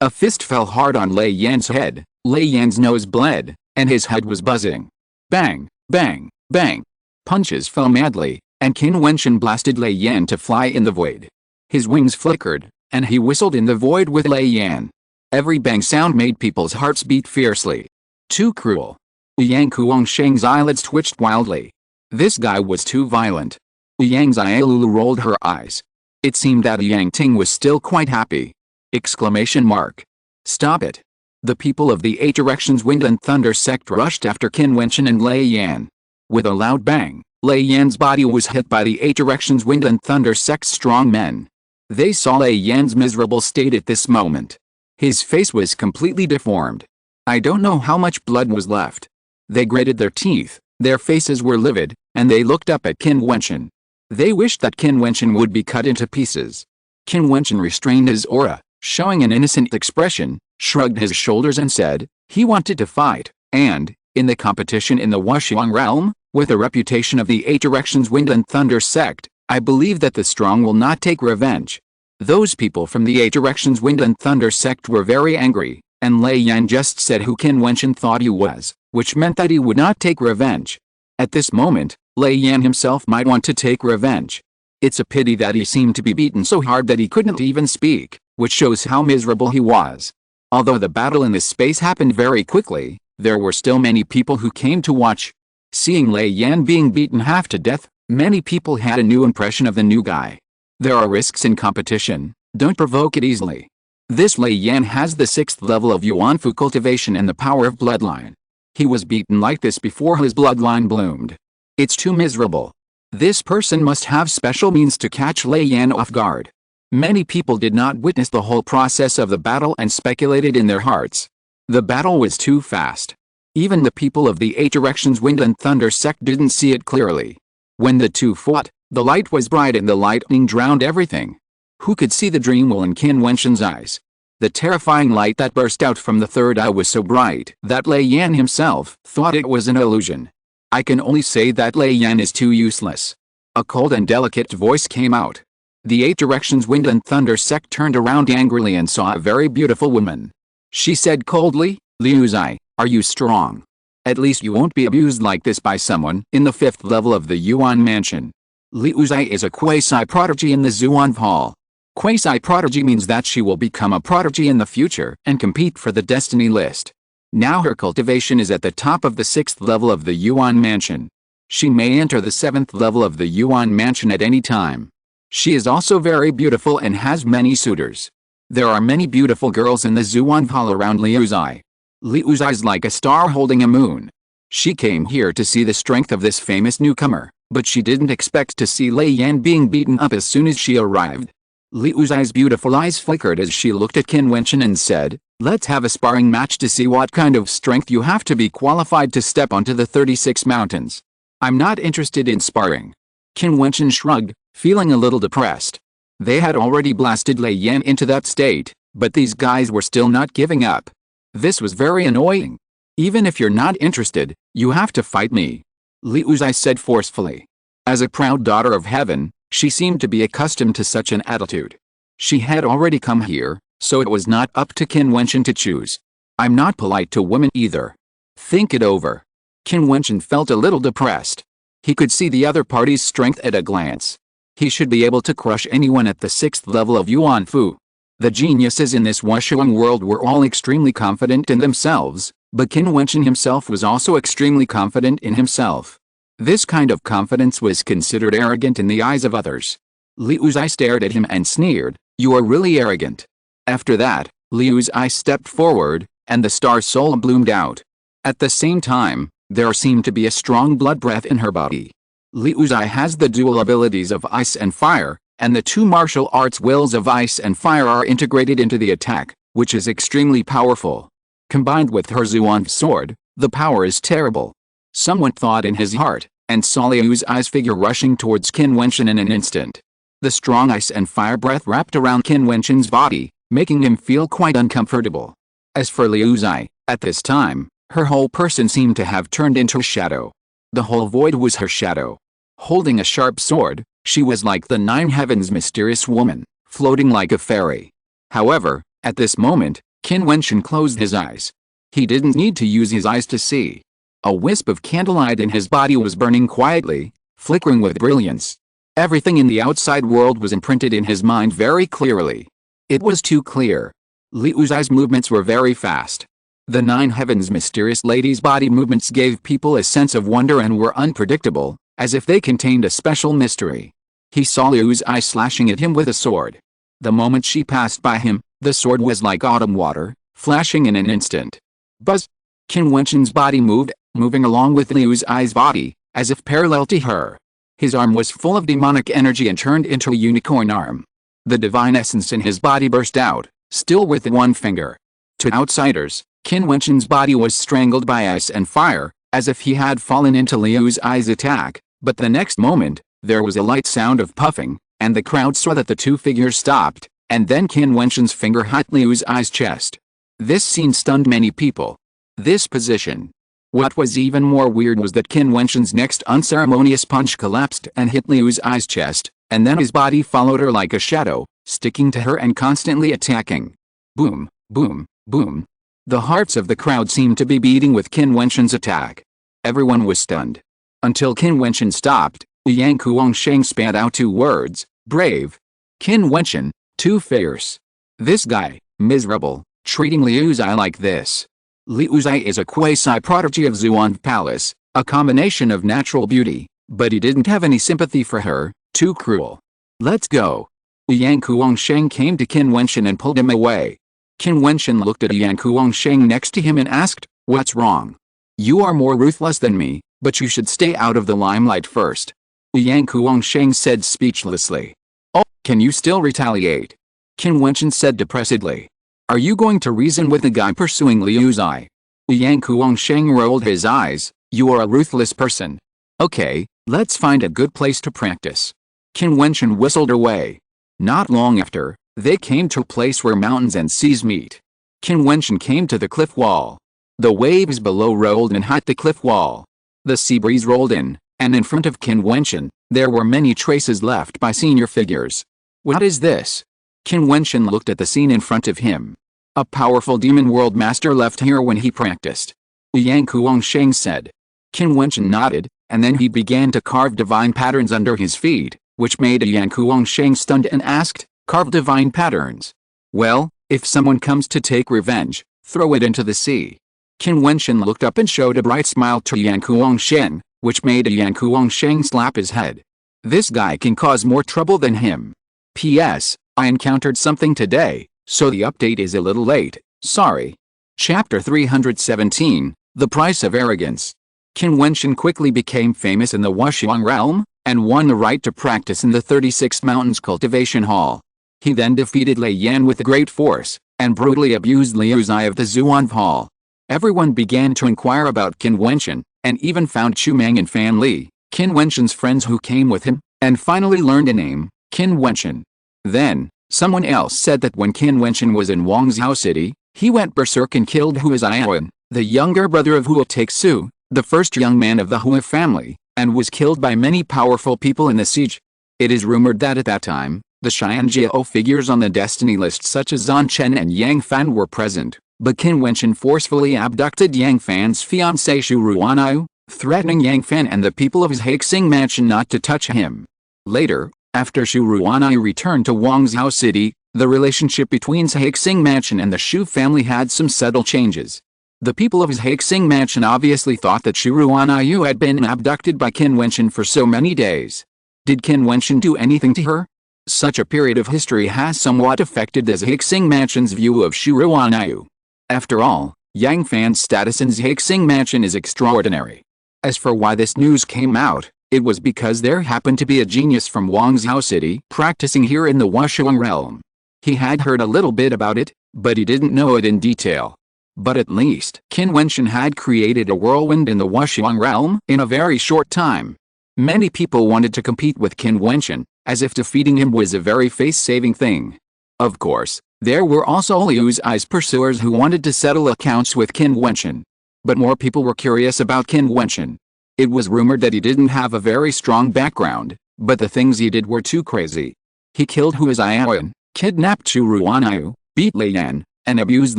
A fist fell hard on Lei Yan's head, Lei Yan's nose bled, and his head was buzzing. Bang! Bang! Bang! Punches fell madly, and Qin Wentian blasted Lei Yan to fly in the void. His wings flickered, and he whistled in the void with Lei Yan. Every bang sound made people's hearts beat fiercely. Too cruel. Yang Kuangsheng's eyelids twitched wildly. This guy was too violent. Yang's Aielulu rolled her eyes. It seemed that Yang Ting was still quite happy. Exclamation mark. Stop it. The people of the 8 directions wind and thunder sect rushed after Qin Wentian and Lei Yan. With a loud bang, Lei Yan's body was hit by the 8 directions wind and thunder sect's strong men. They saw Lei Yan's miserable state at this moment. His face was completely deformed. I don't know how much blood was left. They gritted their teeth, their faces were livid, and they looked up at Qin Wentian. They wished that Qin Wentian would be cut into pieces. Qin Wentian restrained his aura, showing an innocent expression, shrugged his shoulders and said, he wanted to fight, and, in the competition in the Wuxiang realm, with a reputation of the 8 directions wind and thunder sect, I believe that the strong will not take revenge. Those people from the 8 directions wind and thunder sect were very angry, and Lei Yan just said who Qin Wentian thought he was, which meant that he would not take revenge. At this moment, Lei Yan himself might want to take revenge. It's a pity that he seemed to be beaten so hard that he couldn't even speak, which shows how miserable he was. Although the battle in this space happened very quickly, there were still many people who came to watch. Seeing Lei Yan being beaten half to death, many people had a new impression of the new guy. There are risks in competition, don't provoke it easily. This Lei Yan has the 6th level of Yuanfu cultivation and the power of bloodline. He was beaten like this before his bloodline bloomed. It's too miserable. This person must have special means to catch Lei Yan off guard. Many people did not witness the whole process of the battle and speculated in their hearts. The battle was too fast. Even the people of the 8 directions wind and thunder sect didn't see it clearly. When the two fought, the light was bright and the lightning drowned everything. Who could see the dream will in Qin Wentian's eyes? The terrifying light that burst out from the third eye was so bright that Lei Yan himself thought it was an illusion. I can only say that Lei Yan is too useless. A cold and delicate voice came out. The 8 directions wind and thunder sect turned around angrily and saw a very beautiful woman. She said coldly, Liu Zai, are you strong? At least you won't be abused like this by someone in the 5th level of the Yuan mansion. Liu Zai is a quasi-prodigy in the Zhuan Hall. Quasi-prodigy means that she will become a prodigy in the future and compete for the destiny list. Now her cultivation is at the top of the 6th level of the Yuan Mansion. She may enter the 7th level of the Yuan Mansion at any time. She is also very beautiful and has many suitors. There are many beautiful girls in the Zhuan Hall around Liu Zai. Liu Zai is like a star holding a moon. She came here to see the strength of this famous newcomer, but she didn't expect to see Lei Yan being beaten up as soon as she arrived. Liu Zai's beautiful eyes flickered as she looked at Qin Wentian and said, "Let's have a sparring match to see what kind of strength you have to be qualified to step onto the 36 mountains." "I'm not interested in sparring." Qin Wentian shrugged, feeling a little depressed. They had already blasted Lei Yan into that state, but these guys were still not giving up. This was very annoying. "Even if you're not interested, you have to fight me," Liu Zai said forcefully. As a proud daughter of heaven, she seemed to be accustomed to such an attitude. She had already come here, so it was not up to Qin Wentian to choose. "I'm not polite to women either. Think it over." Qin Wentian felt a little depressed. He could see the other party's strength at a glance. He should be able to crush anyone at the 6th level of Yuan Fu. The geniuses in this Wushuang world were all extremely confident in themselves, but Qin Wentian himself was also extremely confident in himself. This kind of confidence was considered arrogant in the eyes of others. Liu Zai stared at him and sneered, "You are really arrogant." After that, Liu Zai stepped forward, and the star soul bloomed out. At the same time, there seemed to be a strong blood breath in her body. Liu Zai has the dual abilities of ice and fire, and the two martial arts wills of ice and fire are integrated into the attack, which is extremely powerful. Combined with her Zhuan sword, the power is terrible. Someone thought in his heart, and saw Liu Zai's figure rushing towards Qin Wentian in an instant. The strong ice and fire breath wrapped around Qin Wentian's body, making him feel quite uncomfortable. As for Liu Zai, at this time, her whole person seemed to have turned into a shadow. The whole void was her shadow. Holding a sharp sword, she was like the 9 heavens' mysterious woman, floating like a fairy. However, at this moment, Qin Wentian closed his eyes. He didn't need to use his eyes to see. A wisp of candlelight in his body was burning quietly, flickering with brilliance. Everything in the outside world was imprinted in his mind very clearly. It was too clear. Liu Zai's movements were very fast. The 9 heavens' mysterious lady's body movements gave people a sense of wonder and were unpredictable, as if they contained a special mystery. He saw Liu Zai slashing at him with a sword. The moment she passed by him, the sword was like autumn water, flashing in an instant. Buzz! Qin Wentian's body moved, moving along with Liu Zai's body, as if parallel to her. His arm was full of demonic energy and turned into a unicorn arm. The divine essence in his body burst out, still with one finger. To outsiders, Qin Wentian's body was strangled by ice and fire, as if he had fallen into Liu Zai's attack, but the next moment, there was a light sound of puffing, and the crowd saw that the two figures stopped, and then Qin Wentian's finger hit Liu Zai's chest. This scene stunned many people. This position. What was even more weird was that Qin Wentian's next unceremonious punch collapsed and hit Liu Zai's chest, and then his body followed her like a shadow, sticking to her and constantly attacking. Boom, boom, boom. The hearts of the crowd seemed to be beating with Qin Wentian's attack. Everyone was stunned. Until Qin Wentian stopped, Yang Kuangsheng spat out 2 words, brave. Qin Wentian, too fierce. This guy, miserable, treating Liu Zai like this. Liu Zai is a quasi-prodigy of Zhuan Palace, a combination of natural beauty, but he didn't have any sympathy for her, too cruel. Let's go. Yang Kuangsheng came to Qin Wentian and pulled him away. Qin Wentian looked at Yang Kuangsheng next to him and asked, "What's wrong? You are more ruthless than me, but you should stay out of the limelight first." Yang Kuangsheng said speechlessly. "Oh, can you still retaliate?" Qin Wentian said depressedly. "Are you going to reason with the guy pursuing Liu Zai?" Yang Kuangsheng rolled his eyes. "You are a ruthless person. Okay, let's find a good place to practice." Qin Wentian whistled away. Not long after, they came to a place where mountains and seas meet. Qin Wentian came to the cliff wall. The waves below rolled and hit the cliff wall. The sea breeze rolled in, and in front of Qin Wentian, there were many traces left by senior figures. What is this? Qin Wentian looked at the scene in front of him. A powerful demon world master left here when he practiced. Yang Kuangsheng said. Qin Wentian nodded, and then he began to carve divine patterns under his feet, which made Yang Kuangsheng stunned and asked, carve divine patterns. Well, if someone comes to take revenge, throw it into the sea. Qin Wentian looked up and showed a bright smile to Yang Kuongshen, which made Yang Kuongshen slap his head. This guy can cause more trouble than him. P.S. I encountered something today, so the update is a little late, sorry. Chapter 317, The Price of Arrogance. Qin Wentian quickly became famous in the Wuxiang realm, and won the right to practice in the 36 Mountains Cultivation Hall. He then defeated Lei Yan with great force, and brutally abused Liu Zai of the Zhuan Hall. Everyone began to inquire about Qin Wentian, and even found Chu Meng and Fan Li, Qin Wentian's friends who came with him, and finally learned a name, Qin Wentian. Then, someone else said that when Qin Wentian was in Wangzhou City, he went berserk and killed Hua Xiaoyan, the younger brother of Hua Taixu, the first young man of the Hua family, and was killed by many powerful people in the siege. It is rumored that at that time, the Xianjiao figures on the destiny list such as Zhan Chen and Yang Fan were present, but Qin Wentian forcefully abducted Yang Fan's fiancée Xu Ruanyu, threatening Yang Fan and the people of his Haixing mansion not to touch him. Later, after Xu Ruanyu returned to Wangzhou City, the relationship between his Haixing mansion and the Xu family had some subtle changes. The people of his Haixing mansion obviously thought that Xu Ruanyu had been abducted by Qin Wentian for so many days. Did Qin Wentian do anything to her? Such a period of history has somewhat affected the Haixing mansion's view of Xu Ruanyu. After all, Yang Fan's status in Haixing mansion is extraordinary. As for why this news came out, it was because there happened to be a genius from Wangzhou City practicing here in the Wuxiang realm. He had heard a little bit about it, but he didn't know it in detail. But at least Qin Wentian had created a whirlwind in the Wuxiang realm in a very short time. Many people wanted to compete with Qin Wentian, as if defeating him was a very face-saving thing. Of course, there were also Liu Zai's pursuers who wanted to settle accounts with Qin Wentian. But more people were curious about Qin Wentian. It was rumored that he didn't have a very strong background, but the things he did were too crazy. He killed Hua Xiaoyan, kidnapped Xu Ruanyu, beat Lei Yan, and abused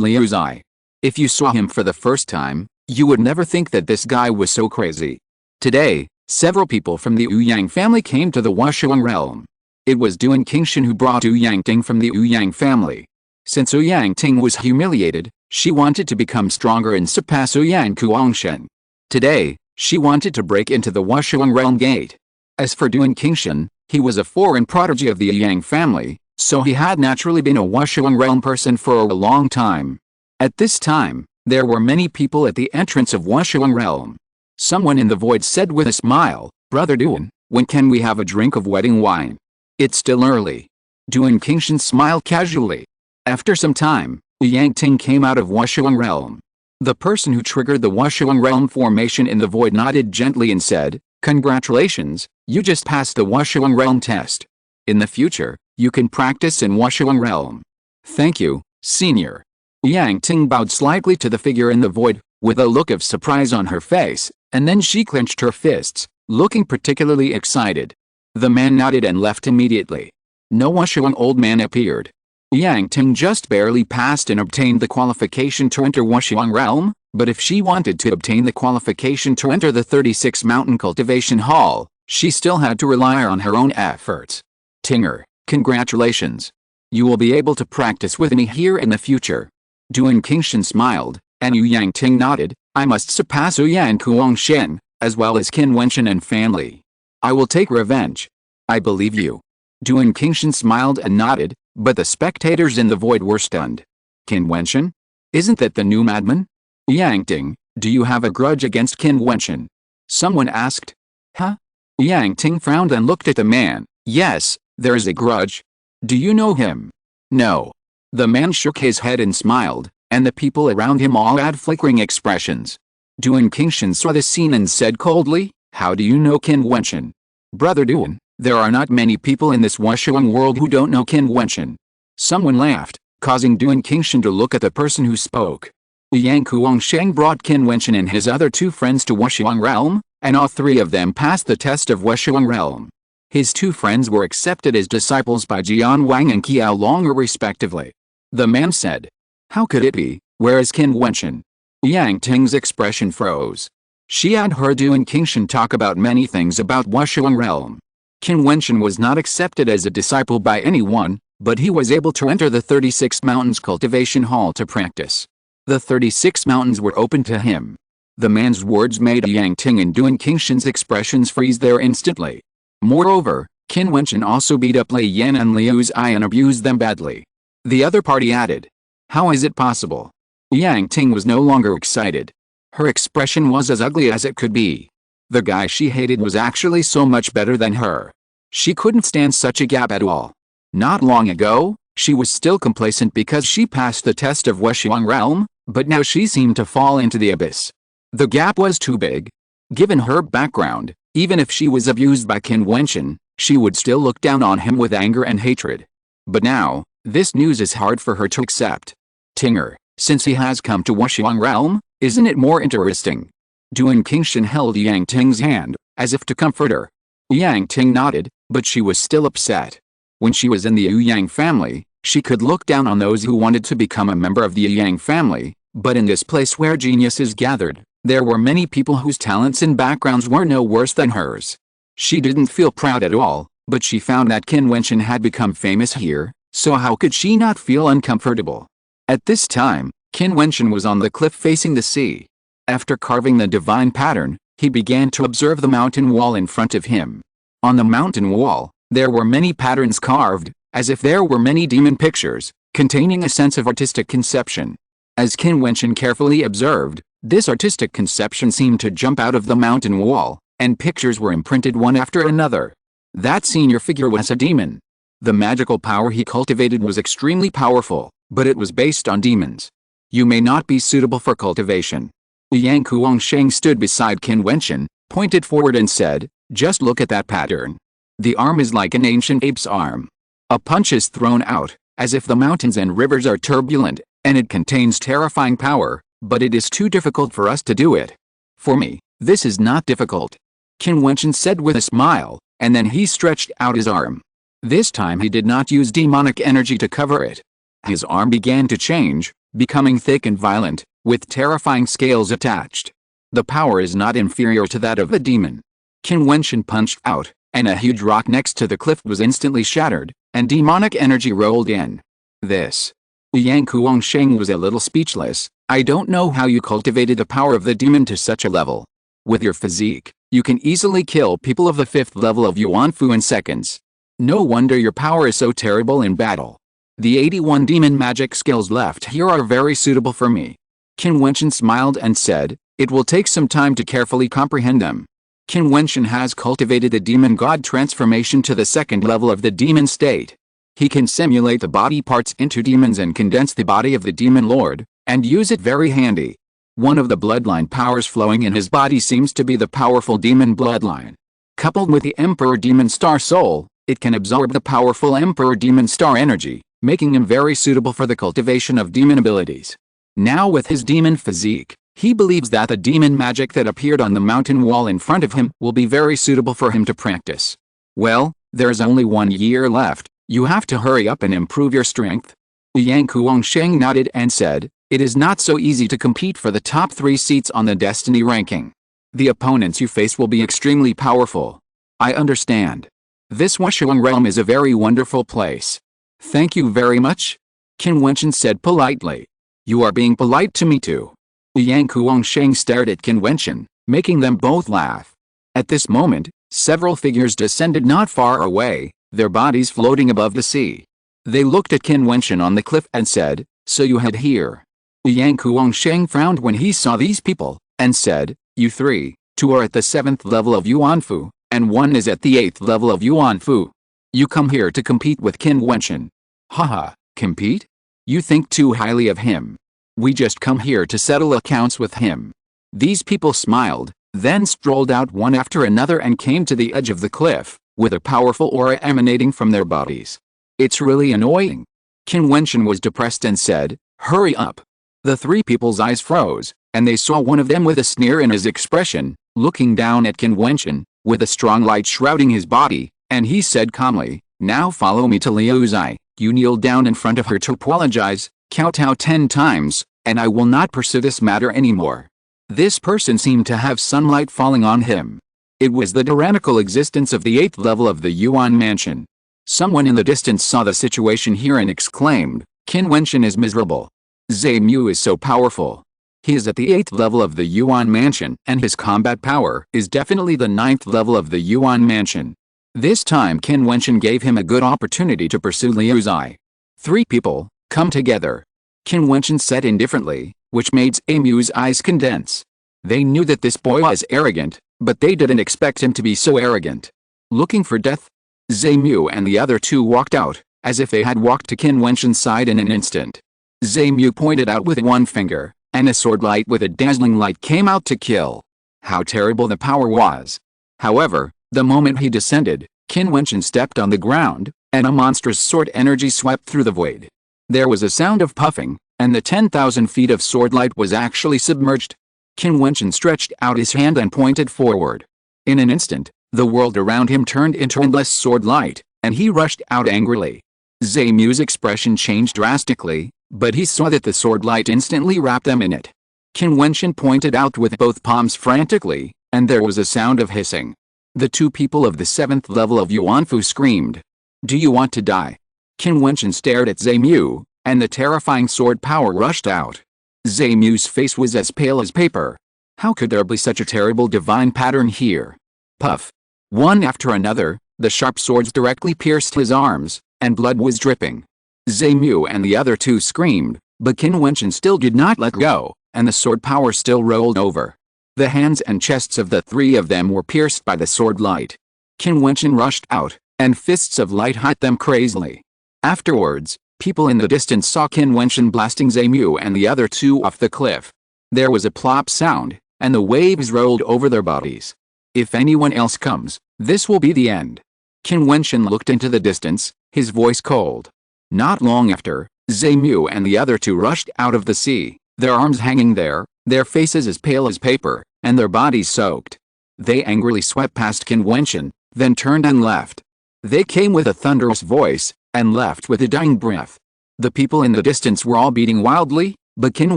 Liu Zai. If you saw him for the first time, you would never think that this guy was so crazy. Today, several people from the Ouyang family came to the Wuxiang realm. It was Duan Qingshan who brought Ouyang Ting from the Ouyang family. Since Ouyang Ting was humiliated, she wanted to become stronger and surpass Ouyang Kuongshen. Today, she wanted to break into the Wuxiang realm gate. As for Duan Qingshan, he was a foreign prodigy of the Ouyang family, so he had naturally been a Wuxiang realm person for a long time. At this time, there were many people at the entrance of Wuxiang realm. Someone in the void said with a smile, "Brother Duan, when can we have a drink of wedding wine? It's still early." Duan Qingshan smiled casually. After some time, Ouyang Ting came out of Wuxiang realm. The person who triggered the Wuxiang realm formation in the void nodded gently and said, "Congratulations, you just passed the Wuxiang realm test. In the future, you can practice in Wuxiang realm." "Thank you, senior." Ouyang Ting bowed slightly to the figure in the void, with a look of surprise on her face, and then she clenched her fists, looking particularly excited. The man nodded and left immediately. No Wuxiang old man appeared. Ouyang Ting just barely passed and obtained the qualification to enter Wuxiang realm, but if she wanted to obtain the qualification to enter the 36 Mountain Cultivation Hall, she still had to rely on her own efforts. "Tinger, congratulations. You will be able to practice with me here in the future." Duan Qingshan smiled, and Ouyang Ting nodded. "I must surpass Ouyang Kuongshen, as well as Qin Wentian and Fan Li. I will take revenge." "I believe you." Duan Qingshan smiled and nodded, but the spectators in the void were stunned. "Qin Wentian? Isn't that the new madman?" "Ouyang Ting, do you have a grudge against Qin Wentian?" someone asked. "Huh?" Ouyang Ting frowned and looked at the man. "Yes, there is a grudge." "Do you know him?" "No." The man shook his head and smiled, and the people around him all had flickering expressions. Duan Qingshan saw the scene and said coldly, "How do you know Qin Wentian?" "Brother Duan, there are not many people in this Wuxiang world who don't know Qin Wentian." Someone laughed, causing Duan Qingshan to look at the person who spoke. Ouyang Kuongshen brought Qin Wentian and his other two friends to Wuxiang realm, and all three of them passed the test of Wuxiang realm. His two friends were accepted as disciples by Jian Wang and Qiao Longer respectively. The man said, "How could it be? Where is Qin Wentian?" Ouyang Ting's expression froze. She had heard Duan Qingshan talk about many things about Wuxiang realm. Qin Wentian was not accepted as a disciple by anyone, but he was able to enter the 36 Mountains cultivation hall to practice. The 36 mountains were open to him. The man's words made Yang Ting and Duan Qingshan's expressions freeze there instantly. Moreover, Qin Wentian also beat up Lei Yan and Liu Zai and abused them badly. The other party added. How is it possible? Yang Ting was no longer excited. Her expression was as ugly as it could be. The guy she hated was actually so much better than her. She couldn't stand such a gap at all. Not long ago, she was still complacent because she passed the test of Wushuang realm, but now she seemed to fall into the abyss. The gap was too big. Given her background, even if she was abused by Qin Wentian, she would still look down on him with anger and hatred. But now, this news is hard for her to accept. Tinger, since he has come to Wushuang realm, isn't it more interesting? Duan Qingshan held Yang Ting's hand, as if to comfort her. Yang Ting nodded, but she was still upset. When she was in the Yang family, she could look down on those who wanted to become a member of the Yang family, but in this place where geniuses gathered, there were many people whose talents and backgrounds were no worse than hers. She didn't feel proud at all, but she found that Qin Wentian had become famous here, so how could she not feel uncomfortable? At this time, Qin Wentian was on the cliff facing the sea. After carving the divine pattern, he began to observe the mountain wall in front of him. On the mountain wall, there were many patterns carved, as if there were many demon pictures, containing a sense of artistic conception. As Qin Wentian carefully observed, this artistic conception seemed to jump out of the mountain wall, and pictures were imprinted one after another. That senior figure was a demon. The magical power he cultivated was extremely powerful, but it was based on demons. You may not be suitable for cultivation. Yang Kuangsheng stood beside Qin Wentian, pointed forward and said, just look at that pattern. The arm is like an ancient ape's arm. A punch is thrown out, as if the mountains and rivers are turbulent, and it contains terrifying power, but it is too difficult for us to do it. For me, this is not difficult. Qin Wentian said with a smile, and then he stretched out his arm. This time he did not use demonic energy to cover it. His arm began to change, becoming thick and violent, with terrifying scales attached. The power is not inferior to that of a demon. Qin Wentian punched out, and a huge rock next to the cliff was instantly shattered, and demonic energy rolled in. This. Yang Kuangsheng was a little speechless. I don't know how you cultivated the power of the demon to such a level. With your physique, you can easily kill people of the 5th level of Yuanfu in seconds. No wonder your power is so terrible in battle. The 81 demon magic skills left here are very suitable for me. Qin Wentian smiled and said, it will take some time to carefully comprehend them. Qin Wentian has cultivated the demon god transformation to the 2nd level of the demon state. He can simulate the body parts into demons and condense the body of the demon lord, and use it very handy. One of the bloodline powers flowing in his body seems to be the powerful demon bloodline. Coupled with the Emperor Demon Star Soul, it can absorb the powerful Emperor Demon Star energy, making him very suitable for the cultivation of demon abilities. Now with his demon physique, he believes that the demon magic that appeared on the mountain wall in front of him will be very suitable for him to practice. Well, there's only 1 year left, you have to hurry up and improve your strength. Yang Kuangsheng nodded and said, it is not so easy to compete for the top 3 seats on the destiny ranking. The opponents you face will be extremely powerful. I understand. This Wushuang realm is a very wonderful place. Thank you very much. Qin Wentian said politely. You are being polite to me too. Yang Kuangsheng stared at Qin Wentian, making them both laugh. At this moment, several figures descended not far away, their bodies floating above the sea. They looked at Qin Wentian on the cliff and said, so you head here. Yang Kuangsheng frowned when he saw these people, and said, you 2 are at the 7th level of Yuanfu, and 1 is at the 8th level of Yuanfu. You come here to compete with Qin Wentian. Haha, compete? You think too highly of him. We just come here to settle accounts with him. These people smiled, then strolled out one after another and came to the edge of the cliff, with a powerful aura emanating from their bodies. It's really annoying. Qin Wentian was depressed and said, hurry up. The 3 people's eyes froze, and they saw one of them with a sneer in his expression, looking down at Qin Wentian, with a strong light shrouding his body, and he said calmly, now follow me to Liu Zai. You kneel down in front of her to apologize, kowtow 10 times, and I will not pursue this matter anymore. This person seemed to have sunlight falling on him. It was the tyrannical existence of the 8th level of the Yuan mansion. Someone in the distance saw the situation here and exclaimed, "Qin Wentian is miserable. Zhe Mu is so powerful. He is at the 8th level of the Yuan Mansion and his combat power is definitely the 9th level of the Yuan Mansion." This time Qin Wentian gave him a good opportunity to pursue Liu Zai. "Three people, come together," Qin Wentian said indifferently, which made Zhe Mu's eyes condense. They knew that this boy was arrogant, but they didn't expect him to be so arrogant. Looking for death? Zhe Mu and the other two walked out, as if they had walked to Qin Wentian's side in an instant. Zhe Mu pointed out with one finger, and a sword light with a dazzling light came out to kill. How terrible the power was! However, the moment he descended, Qin Wentian stepped on the ground, and a monstrous sword energy swept through the void. There was a sound of puffing, and the 10,000 feet of sword light was actually submerged. Qin Wentian stretched out his hand and pointed forward. In an instant, the world around him turned into endless sword light, and he rushed out angrily. Zhe Mu's expression changed drastically, but he saw that the sword light instantly wrapped them in it. Qin Wentian pointed out with both palms frantically, and there was a sound of hissing. The two people of the 7th level of Yuanfu screamed, "Do you want to die?" Qin Wentian stared at Zhe Mu, and the terrifying sword power rushed out. Zhe Mu's face was as pale as paper. How could there be such a terrible divine pattern here? Puff! One after another, the sharp swords directly pierced his arms, and blood was dripping. Zhe Mu and the other two screamed, but Qin Wentian still did not let go, and the sword power still rolled over. The hands and chests of the three of them were pierced by the sword light. Qin Wentian rushed out, and fists of light hit them crazily. Afterwards, people in the distance saw Qin Wentian blasting Zhe Mu and the other two off the cliff. There was a plop sound, and the waves rolled over their bodies. If anyone else comes, this will be the end. Qin Wentian looked into the distance, his voice cold. Not long after, Zhe Mu and the other two rushed out of the sea, their arms hanging there, their faces as pale as paper, and their bodies soaked. They angrily swept past Qin Wentian, then turned and left. They came with a thunderous voice, and left with a dying breath. The people in the distance were all beating wildly, but Qin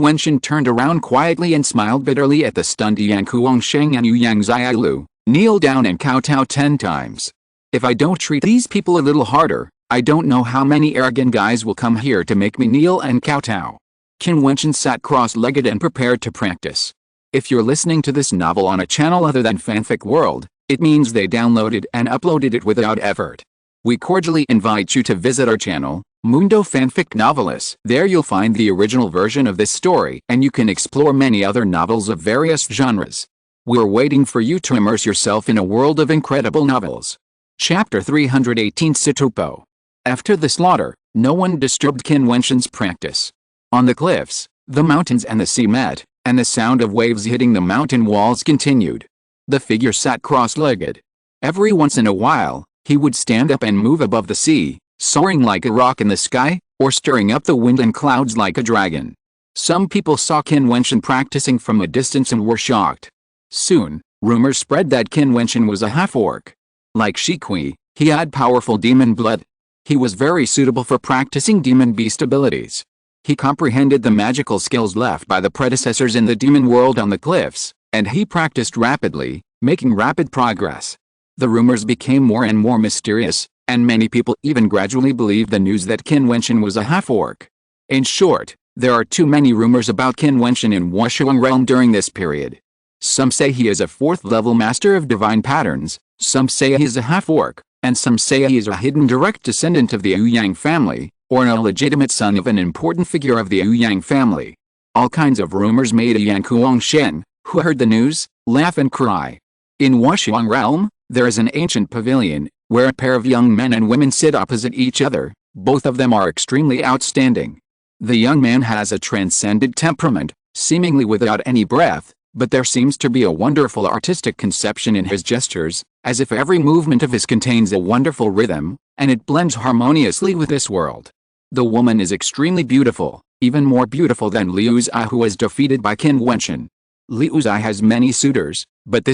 Wentian turned around quietly and smiled bitterly at the stunned Yang Kuangsheng and Yu Yang Xiaolu, kneel down and kowtow 10 times. If I don't treat these people a little harder, I don't know how many arrogant guys will come here to make me kneel and kowtow. Qin Wentian sat cross-legged and prepared to practice. If you're listening to this novel on a channel other than Fanfic World, it means they downloaded and uploaded it without effort. We cordially invite you to visit our channel, Mundo Fanfic Novelis. There you'll find the original version of this story and you can explore many other novels of various genres. We're waiting for you to immerse yourself in a world of incredible novels. Chapter 318 Situpo. After the slaughter, no one disturbed Qin Wentian's practice. On the cliffs, the mountains and the sea met, and the sound of waves hitting the mountain walls continued. The figure sat cross-legged. Every once in a while, he would stand up and move above the sea, soaring like a rock in the sky, or stirring up the wind and clouds like a dragon. Some people saw Qin Wentian practicing from a distance and were shocked. Soon, rumors spread that Qin Wentian was a half-orc. Like Shikui, he had powerful demon blood. He was very suitable for practicing demon beast abilities. He comprehended the magical skills left by the predecessors in the demon world on the cliffs, and he practiced rapidly, making rapid progress. The rumors became more and more mysterious, and many people even gradually believed the news that Qin Wentian was a half-orc. In short, there are too many rumors about Qin Wentian in Wushuang Realm during this period. Some say he is a 4th-level master of divine patterns, some say he is a half-orc, and some say he is a hidden direct descendant of the Ouyang family, or an illegitimate son of an important figure of the Ouyang family. All kinds of rumors made Yang Kuangshen, who heard the news, laugh and cry. In Wushuang Realm, there is an ancient pavilion, where a pair of young men and women sit opposite each other. Both of them are extremely outstanding. The young man has a transcendent temperament, seemingly without any breath, but there seems to be a wonderful artistic conception in his gestures, as if every movement of his contains a wonderful rhythm, and it blends harmoniously with this world. The woman is extremely beautiful, even more beautiful than Liu Zai, who was defeated by Qin Wentian. Liu Zai has many suitors, but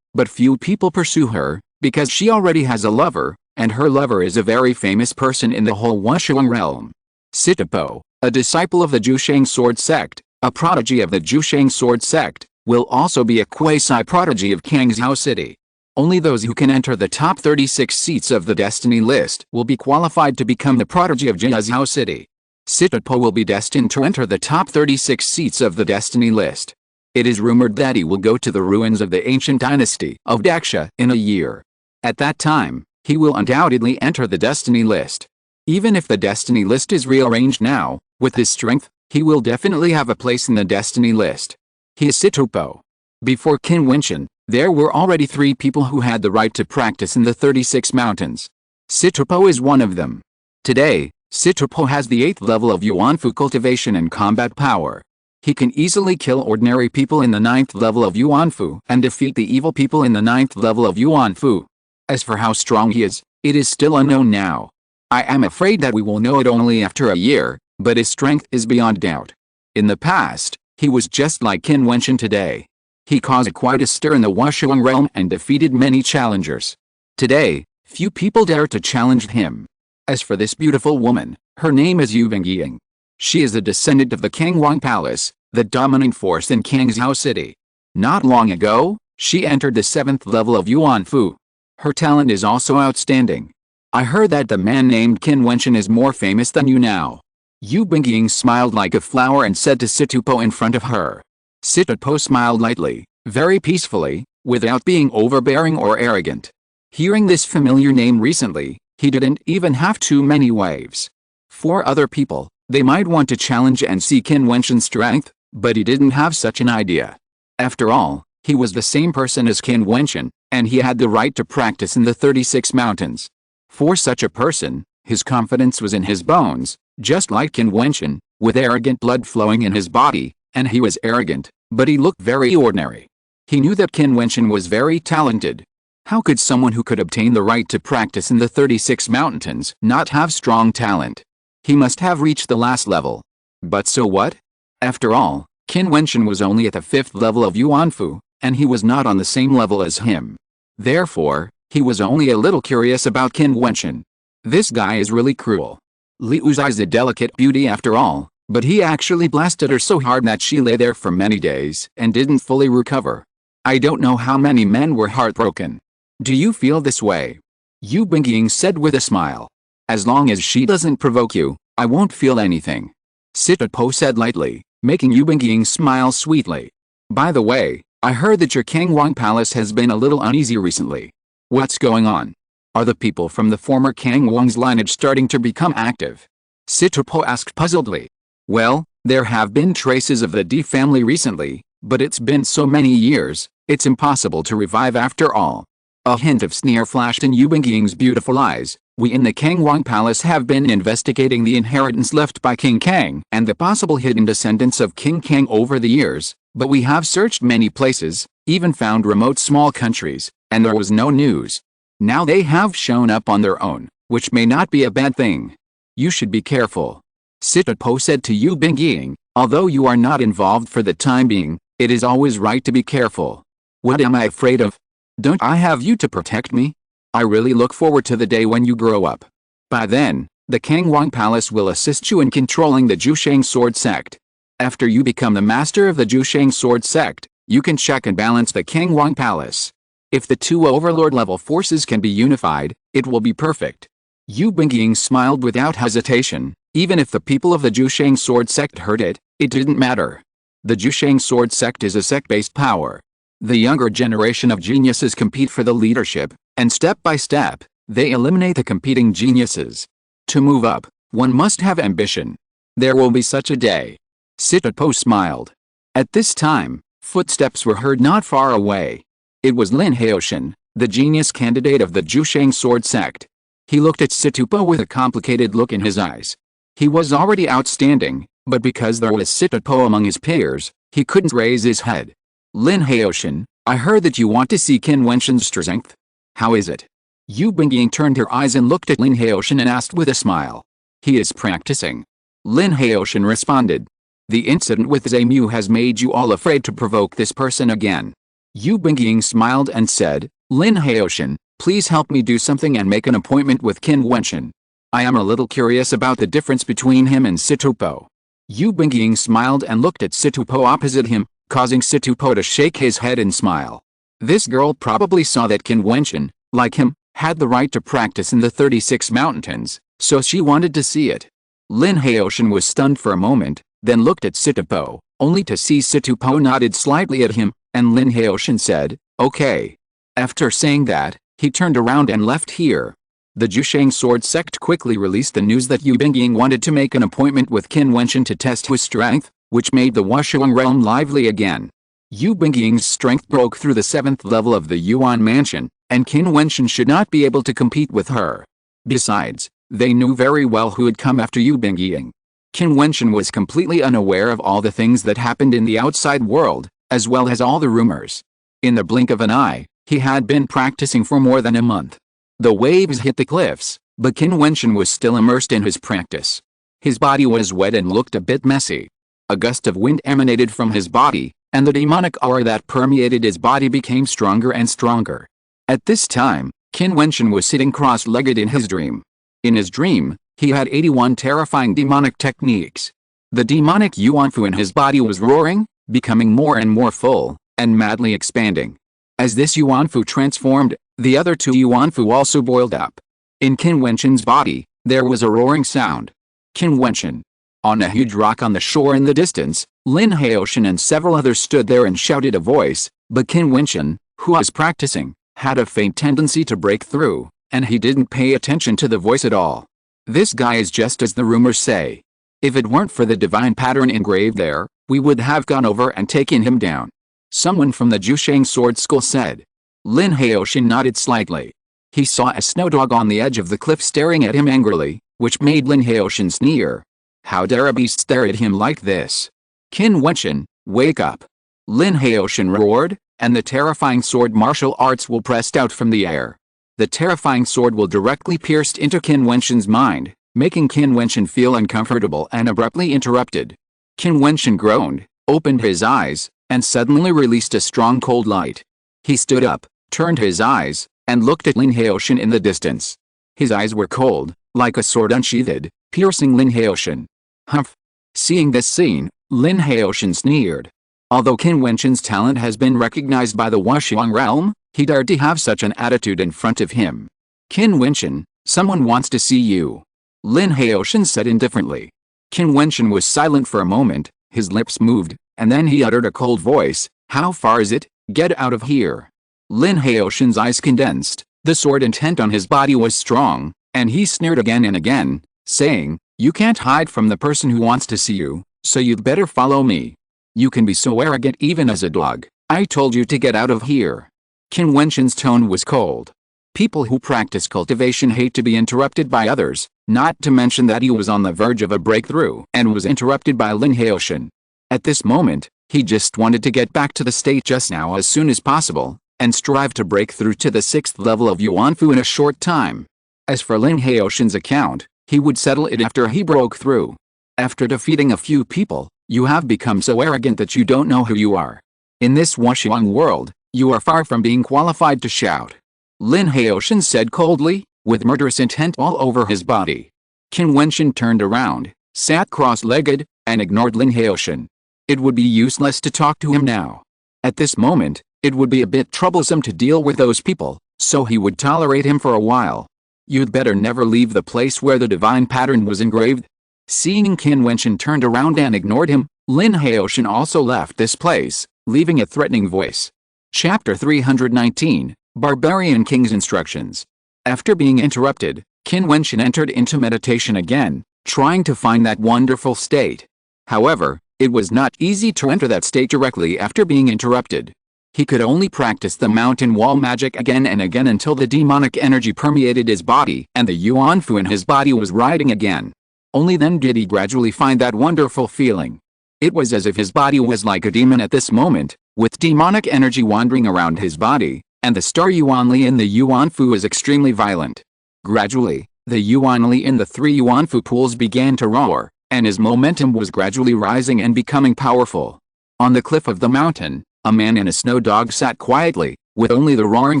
few people pursue her, because she already has a lover, and her lover is a very famous person in the whole Wushuang realm. Sitapo, a disciple of the Jiutian sword sect, a prodigy of the Jiutian sword sect, will also be a quasi-prodigy of Kangzhou City. Only those who can enter the top 36 seats of the destiny list will be qualified to become the prodigy of Jiuzhou City. Sitopo will be destined to enter the top 36 seats of the destiny list. It is rumored that he will go to the ruins of the ancient dynasty of Daxia in a year. At that time, he will undoubtedly enter the destiny list. Even if the destiny list is rearranged now, with his strength, he will definitely have a place in the destiny list. He is Sitopo. Before Qin Wentian, there were already 3 people who had the right to practice in the 36 mountains. Sitopo is one of them. Today, Sitopo has the 8th level of Yuanfu cultivation and combat power. He can easily kill ordinary people in the 9th level of Yuanfu and defeat the evil people in the 9th level of Yuanfu. As for how strong he is, it is still unknown now. I am afraid that we will know it only after a year, but his strength is beyond doubt. In the past, he was just like Qin Wentian today. He caused quite a stir in the Wushuang realm and defeated many challengers. Today, few people dare to challenge him. As for this beautiful woman, her name is Yu Bingying. She is a descendant of the Kangwang Palace, the dominant force in Kangzhou City. Not long ago, she entered the 7th level of Yuanfu. Her talent is also outstanding. I heard that the man named Qin Wentian is more famous than you now. Yu Bingying smiled like a flower and said to Sitopo in front of her. Sitopo smiled lightly, very peacefully, without being overbearing or arrogant. Hearing this familiar name recently, he didn't even have too many waves. For other people, they might want to challenge and see Qin Wentian's strength, but he didn't have such an idea. After all, he was the same person as Qin Wentian, and he had the right to practice in the 36 mountains. For such a person, his confidence was in his bones, just like Qin Wentian, with arrogant blood flowing in his body, and he was arrogant, but he looked very ordinary. He knew that Qin Wentian was very talented. How could someone who could obtain the right to practice in the 36 mountains not have strong talent? He must have reached the last level. But so what? After all, Qin Wentian was only at the 5th level of Yuanfu, and he was not on the same level as him. Therefore, he was only a little curious about Qin Wentian. This guy is really cruel. Liu Zai is a delicate beauty after all, but he actually blasted her so hard that she lay there for many days and didn't fully recover. I don't know how many men were heartbroken. Do you feel this way? Yu Bingying said with a smile. As long as she doesn't provoke you, I won't feel anything. Sitopo said lightly, making Yu Bingying smile sweetly. By the way, I heard that your Kangwang Palace has been a little uneasy recently. What's going on? Are the people from the former Kangwang's lineage starting to become active? Sitopo asked puzzledly. Well, there have been traces of the D family recently, but it's been so many years, it's impossible to revive after all. A hint of sneer flashed in Yu Bingying's beautiful eyes. We in the Kangwang Palace have been investigating the inheritance left by King Kang and the possible hidden descendants of King Kang over the years, but we have searched many places, even found remote small countries, and there was no news. Now they have shown up on their own, which may not be a bad thing. You should be careful. Sitopo said to Yu Bingying, although you are not involved for the time being, it is always right to be careful. What am I afraid of? Don't I have you to protect me? I really look forward to the day when you grow up. By then, the Kangwang Palace will assist you in controlling the Jiutian sword sect. After you become the master of the Jiutian sword sect, you can check and balance the Kangwang Palace. If the 2 overlord-level forces can be unified, it will be perfect. Yu Bingying smiled without hesitation. Even if the people of the Jiutian sword sect heard it, it didn't matter. The Jiutian sword sect is a sect-based power. The younger generation of geniuses compete for the leadership, and step by step, they eliminate the competing geniuses. To move up, one must have ambition. There will be such a day. Sitopo smiled. At this time, footsteps were heard not far away. It was Lin Haoshan, the genius candidate of the Jiutian sword sect. He looked at Sitopo with a complicated look in his eyes. He was already outstanding, but because there was Sitopo among his peers, he couldn't raise his head. Lin Haoshan, I heard that you want to see Qin Wentian's strength. How is it? Yu Bingying turned her eyes and looked at Lin Haoshan and asked with a smile. He is practicing. Lin Haoshan responded. The incident with Zamu has made you all afraid to provoke this person again. Yu Bingying smiled and said, Lin Haoshan, please help me do something and make an appointment with Qin Wentian. I am a little curious about the difference between him and Sitopo. Yu Bingying smiled and looked at Sitopo opposite him, causing Sitopo to shake his head and smile. This girl probably saw that Qin Wentian, like him, had the right to practice in the 36 mountains, so she wanted to see it. Lin Haoshan was stunned for a moment, then looked at Situpo, only to see Situpo nodded slightly at him, and Lin Haoshan said, "Okay." After saying that, he turned around and left here. The Jiutian sword sect quickly released the news that Yu Bingying wanted to make an appointment with Qin Wentian to test his strength, which made the Wushuang realm lively again. Yu Bingying's strength broke through the 7th level of the Yuan mansion, and Qin Wentian should not be able to compete with her. Besides, they knew very well who had come after Yu Bingying. Qin Wentian was completely unaware of all the things that happened in the outside world, as well as all the rumors. In the blink of an eye, he had been practicing for more than a month. The waves hit the cliffs, but Qin Wentian was still immersed in his practice. His body was wet and looked a bit messy. A gust of wind emanated from his body, and the demonic aura that permeated his body became stronger and stronger. At this time, Qin Wentian was sitting cross-legged in his dream. In his dream, he had 81 terrifying demonic techniques. The demonic Yuanfu in his body was roaring, becoming more and more full, and madly expanding. As this Yuanfu transformed, the other 2 Yuanfu also boiled up. In Qin Wentian's body, there was a roaring sound. Qin Wentian. On a huge rock on the shore in the distance, Lin Haoshan and several others stood there and shouted a voice, but Qin Wentian, who was practicing, had a faint tendency to break through, and he didn't pay attention to the voice at all. This guy is just as the rumors say. If it weren't for the divine pattern engraved there, we would have gone over and taken him down. Someone from the Jiutian sword school said. Lin Haoshan nodded slightly. He saw a snow dog on the edge of the cliff staring at him angrily, which made Lin Haoshan sneer. How dare a beast stare at him like this? Qin Wentian, wake up. Lin Haoshan roared, and the terrifying sword martial arts will pressed out from the air. The terrifying sword will directly pierced into Qin Wentian's mind, making Qin Wentian feel uncomfortable and abruptly interrupted. Qin Wentian groaned, opened his eyes, and suddenly released a strong cold light. He stood up, turned his eyes, and looked at Lin Haoshan in the distance. His eyes were cold, like a sword unsheathed, piercing Lin Haoshan. Humph! Seeing this scene, Lin Haoshan sneered. Although Qin Wentian's talent has been recognized by the Wushuang realm, he dared to have such an attitude in front of him. Qin Wentian, someone wants to see you. Lin Haoshan said indifferently. Qin Wentian was silent for a moment, his lips moved, and then he uttered a cold voice, "How far is it? Get out of here." Lin Haoshan's eyes condensed, the sword intent on his body was strong, and he sneered again and again, saying, "You can't hide from the person who wants to see you, so you'd better follow me. You can be so arrogant even as a dog. I told you to get out of here." Qin Wentian's tone was cold. People who practice cultivation hate to be interrupted by others, not to mention that he was on the verge of a breakthrough and was interrupted by Lin Haoshan. At this moment, he just wanted to get back to the state just now as soon as possible, and strive to break through to the 6th level of Yuanfu in a short time. As for Lin Haoshan's account, he would settle it after he broke through. After defeating a few people, you have become so arrogant that you don't know who you are. In this Wushuang world, you are far from being qualified to shout. Lin Haoshan said coldly, with murderous intent all over his body. Qin Wentian turned around, sat cross-legged, and ignored Lin Haoshan. It would be useless to talk to him now. At this moment, it would be a bit troublesome to deal with those people, so he would tolerate him for a while. You'd better never leave the place where the divine pattern was engraved. Seeing Qin Wentian turned around and ignored him, Lin Haoshan also left this place, leaving a threatening voice. Chapter 319, Barbarian King's Instructions. After being interrupted, Qin Wentian entered into meditation again, trying to find that wonderful state. However, it was not easy to enter that state directly after being interrupted. He could only practice the mountain wall magic again and again until the demonic energy permeated his body and the Yuanfu in his body was riding again. Only then did he gradually find that wonderful feeling. It was as if his body was like a demon at this moment, with demonic energy wandering around his body, and the star Yuanli in the Yuanfu was extremely violent. Gradually, the Yuanli in the 3 Yuanfu pools began to roar, and his momentum was gradually rising and becoming powerful. On the cliff of the mountain, a man and a snow dog sat quietly, with only the roaring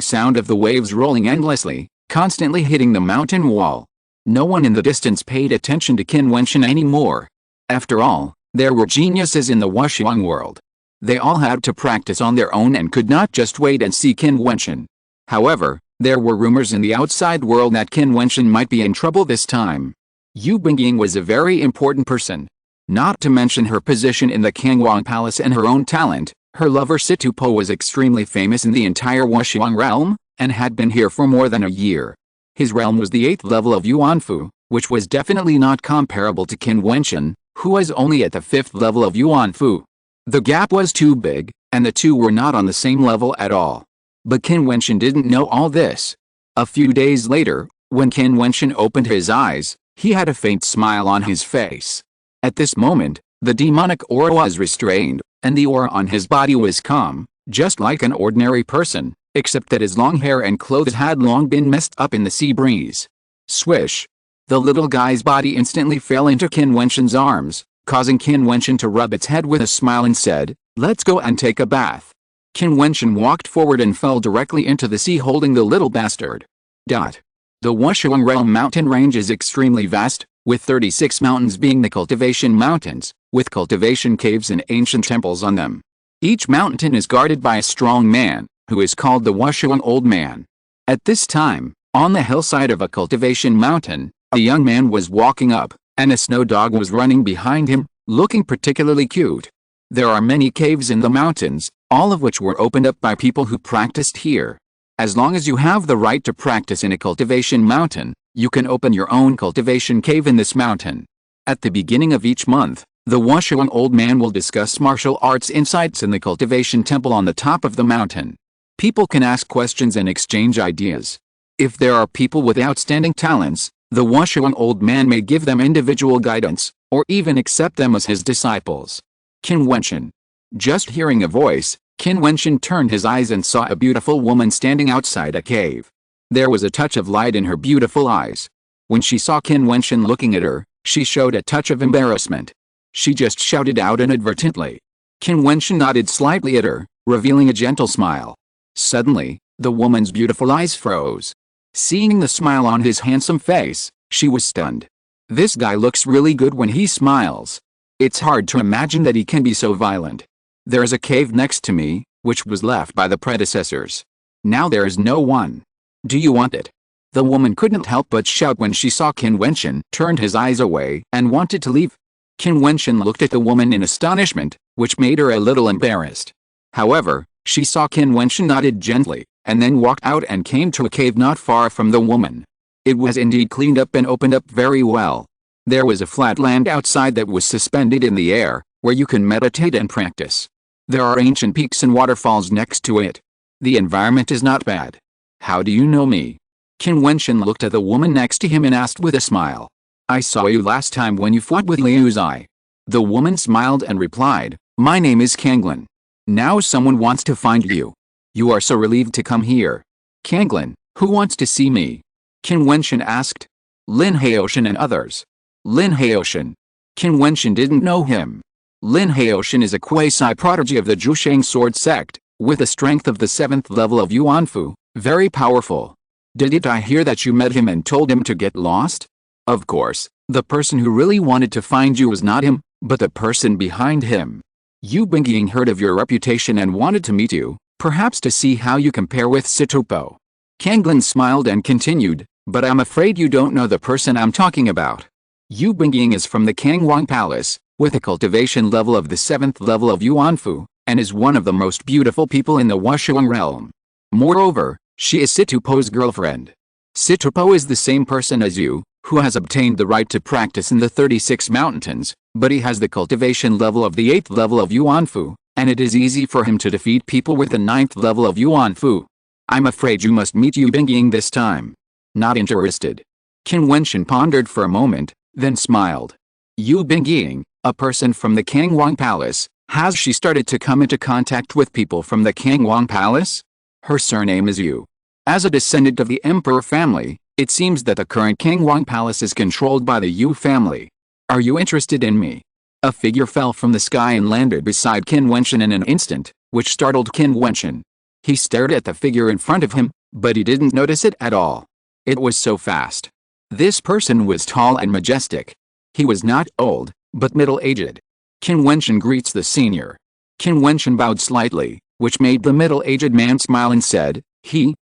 sound of the waves rolling endlessly, constantly hitting the mountain wall. No one in the distance paid attention to Qin Wentian anymore. After all, there were geniuses in the Wushuang world. They all had to practice on their own and could not just wait and see Qin Wentian. However, there were rumors in the outside world that Qin Wentian might be in trouble this time. Yu Bingying was a very important person. Not to mention her position in the Kangwang Palace and her own talent, her lover Situpo was extremely famous in the entire Wushuang realm, and had been here for more than a year. His realm was the 8th level of Yuanfu, which was definitely not comparable to Qin Wentian, who was only at the 5th level of Yuanfu. The gap was too big, and the two were not on the same level at all. But Qin Wentian didn't know all this. A few days later, when Qin Wentian opened his eyes, he had a faint smile on his face. At this moment, the demonic aura was restrained, and the aura on his body was calm, just like an ordinary person, except that his long hair and clothes had long been messed up in the sea breeze. Swish! The little guy's body instantly fell into Qin Wentian's arms, causing Qin Wentian to rub its head with a smile and said, "Let's go and take a bath." Qin Wentian walked forward and fell directly into the sea holding the little bastard. The Wushuang Realm mountain range is extremely vast, with 36 mountains being the cultivation mountains, with cultivation caves and ancient temples on them. Each mountain is guarded by a strong man, who is called the Wushuang Old Man. At this time, on the hillside of a cultivation mountain, a young man was walking up, and a snow dog was running behind him, looking particularly cute. There are many caves in the mountains, all of which were opened up by people who practiced here. As long as you have the right to practice in a cultivation mountain, you can open your own cultivation cave in this mountain. At the beginning of each month, the Wushuang Old Man will discuss martial arts insights in the cultivation temple on the top of the mountain. People can ask questions and exchange ideas. If there are people with outstanding talents, the Wushuang Old Man may give them individual guidance, or even accept them as his disciples. Qin Wentian. Just hearing a voice, Qin Wentian turned his eyes and saw a beautiful woman standing outside a cave. There was a touch of light in her beautiful eyes. When she saw Qin Wentian looking at her, she showed a touch of embarrassment. She just shouted out inadvertently. Qin Wentian nodded slightly at her, revealing a gentle smile. Suddenly, the woman's beautiful eyes froze. Seeing the smile on his handsome face, she was stunned. This guy looks really good when he smiles. It's hard to imagine that he can be so violent. There is a cave next to me, which was left by the predecessors. Now there is no one. Do you want it? The woman couldn't help but shout when she saw Qin Wentian, turned his eyes away, and wanted to leave. Qin Wentian looked at the woman in astonishment, which made her a little embarrassed. However, she saw Qin Wentian nodded gently, and then walked out and came to a cave not far from the woman. It was indeed cleaned up and opened up very well. There was a flat land outside that was suspended in the air, where you can meditate and practice. There are ancient peaks and waterfalls next to it. The environment is not bad. How do you know me? Qin Wentian looked at the woman next to him and asked with a smile. I saw you last time when you fought with Liu Zai. The woman smiled and replied, my name is Kanglin. Now someone wants to find you. You are so relieved to come here. Kanglin, who wants to see me? Qin Wentian asked. Lin Haoshan and others. Lin Haoshan. Qin Wentian didn't know him. Lin Haoshan is a quasi-prodigy of the Jiutian sword sect, with the strength of the 7th level of Yuanfu, very powerful. Didn't I hear that you met him and told him to get lost? Of course, the person who really wanted to find you was not him, but the person behind him. Yu Bingying heard of your reputation and wanted to meet you, perhaps to see how you compare with Situpo. Kanglin smiled and continued, but I'm afraid you don't know the person I'm talking about. Yu Bingying is from the Kangwang Palace, with a cultivation level of the 7th level of Yuanfu, and is one of the most beautiful people in the Wushuang realm. Moreover, she is Situpo's girlfriend. Situpo is the same person as you, who has obtained the right to practice in the 36 mountains, but he has the cultivation level of the 8th level of Yuanfu, and it is easy for him to defeat people with the 9th level of Yuanfu. I'm afraid you must meet Yu Bingying this time. Not interested. Qin Wentian pondered for a moment, then smiled. Yu Bingying, a person from the Kangwang Palace, has she started to come into contact with people from the Kangwang Palace? Her surname is Yu. As a descendant of the Emperor family, it seems that the current Kangwang Palace is controlled by the Yu family. Are you interested in me? A figure fell from the sky and landed beside Qin Wentian in an instant, which startled Qin Wentian. He stared at the figure in front of him, but he didn't notice it at all. It was so fast. This person was tall and majestic. He was not old, but middle-aged. Qin Wentian greets the senior. Qin Wentian bowed slightly, which made the middle-aged man smile and said,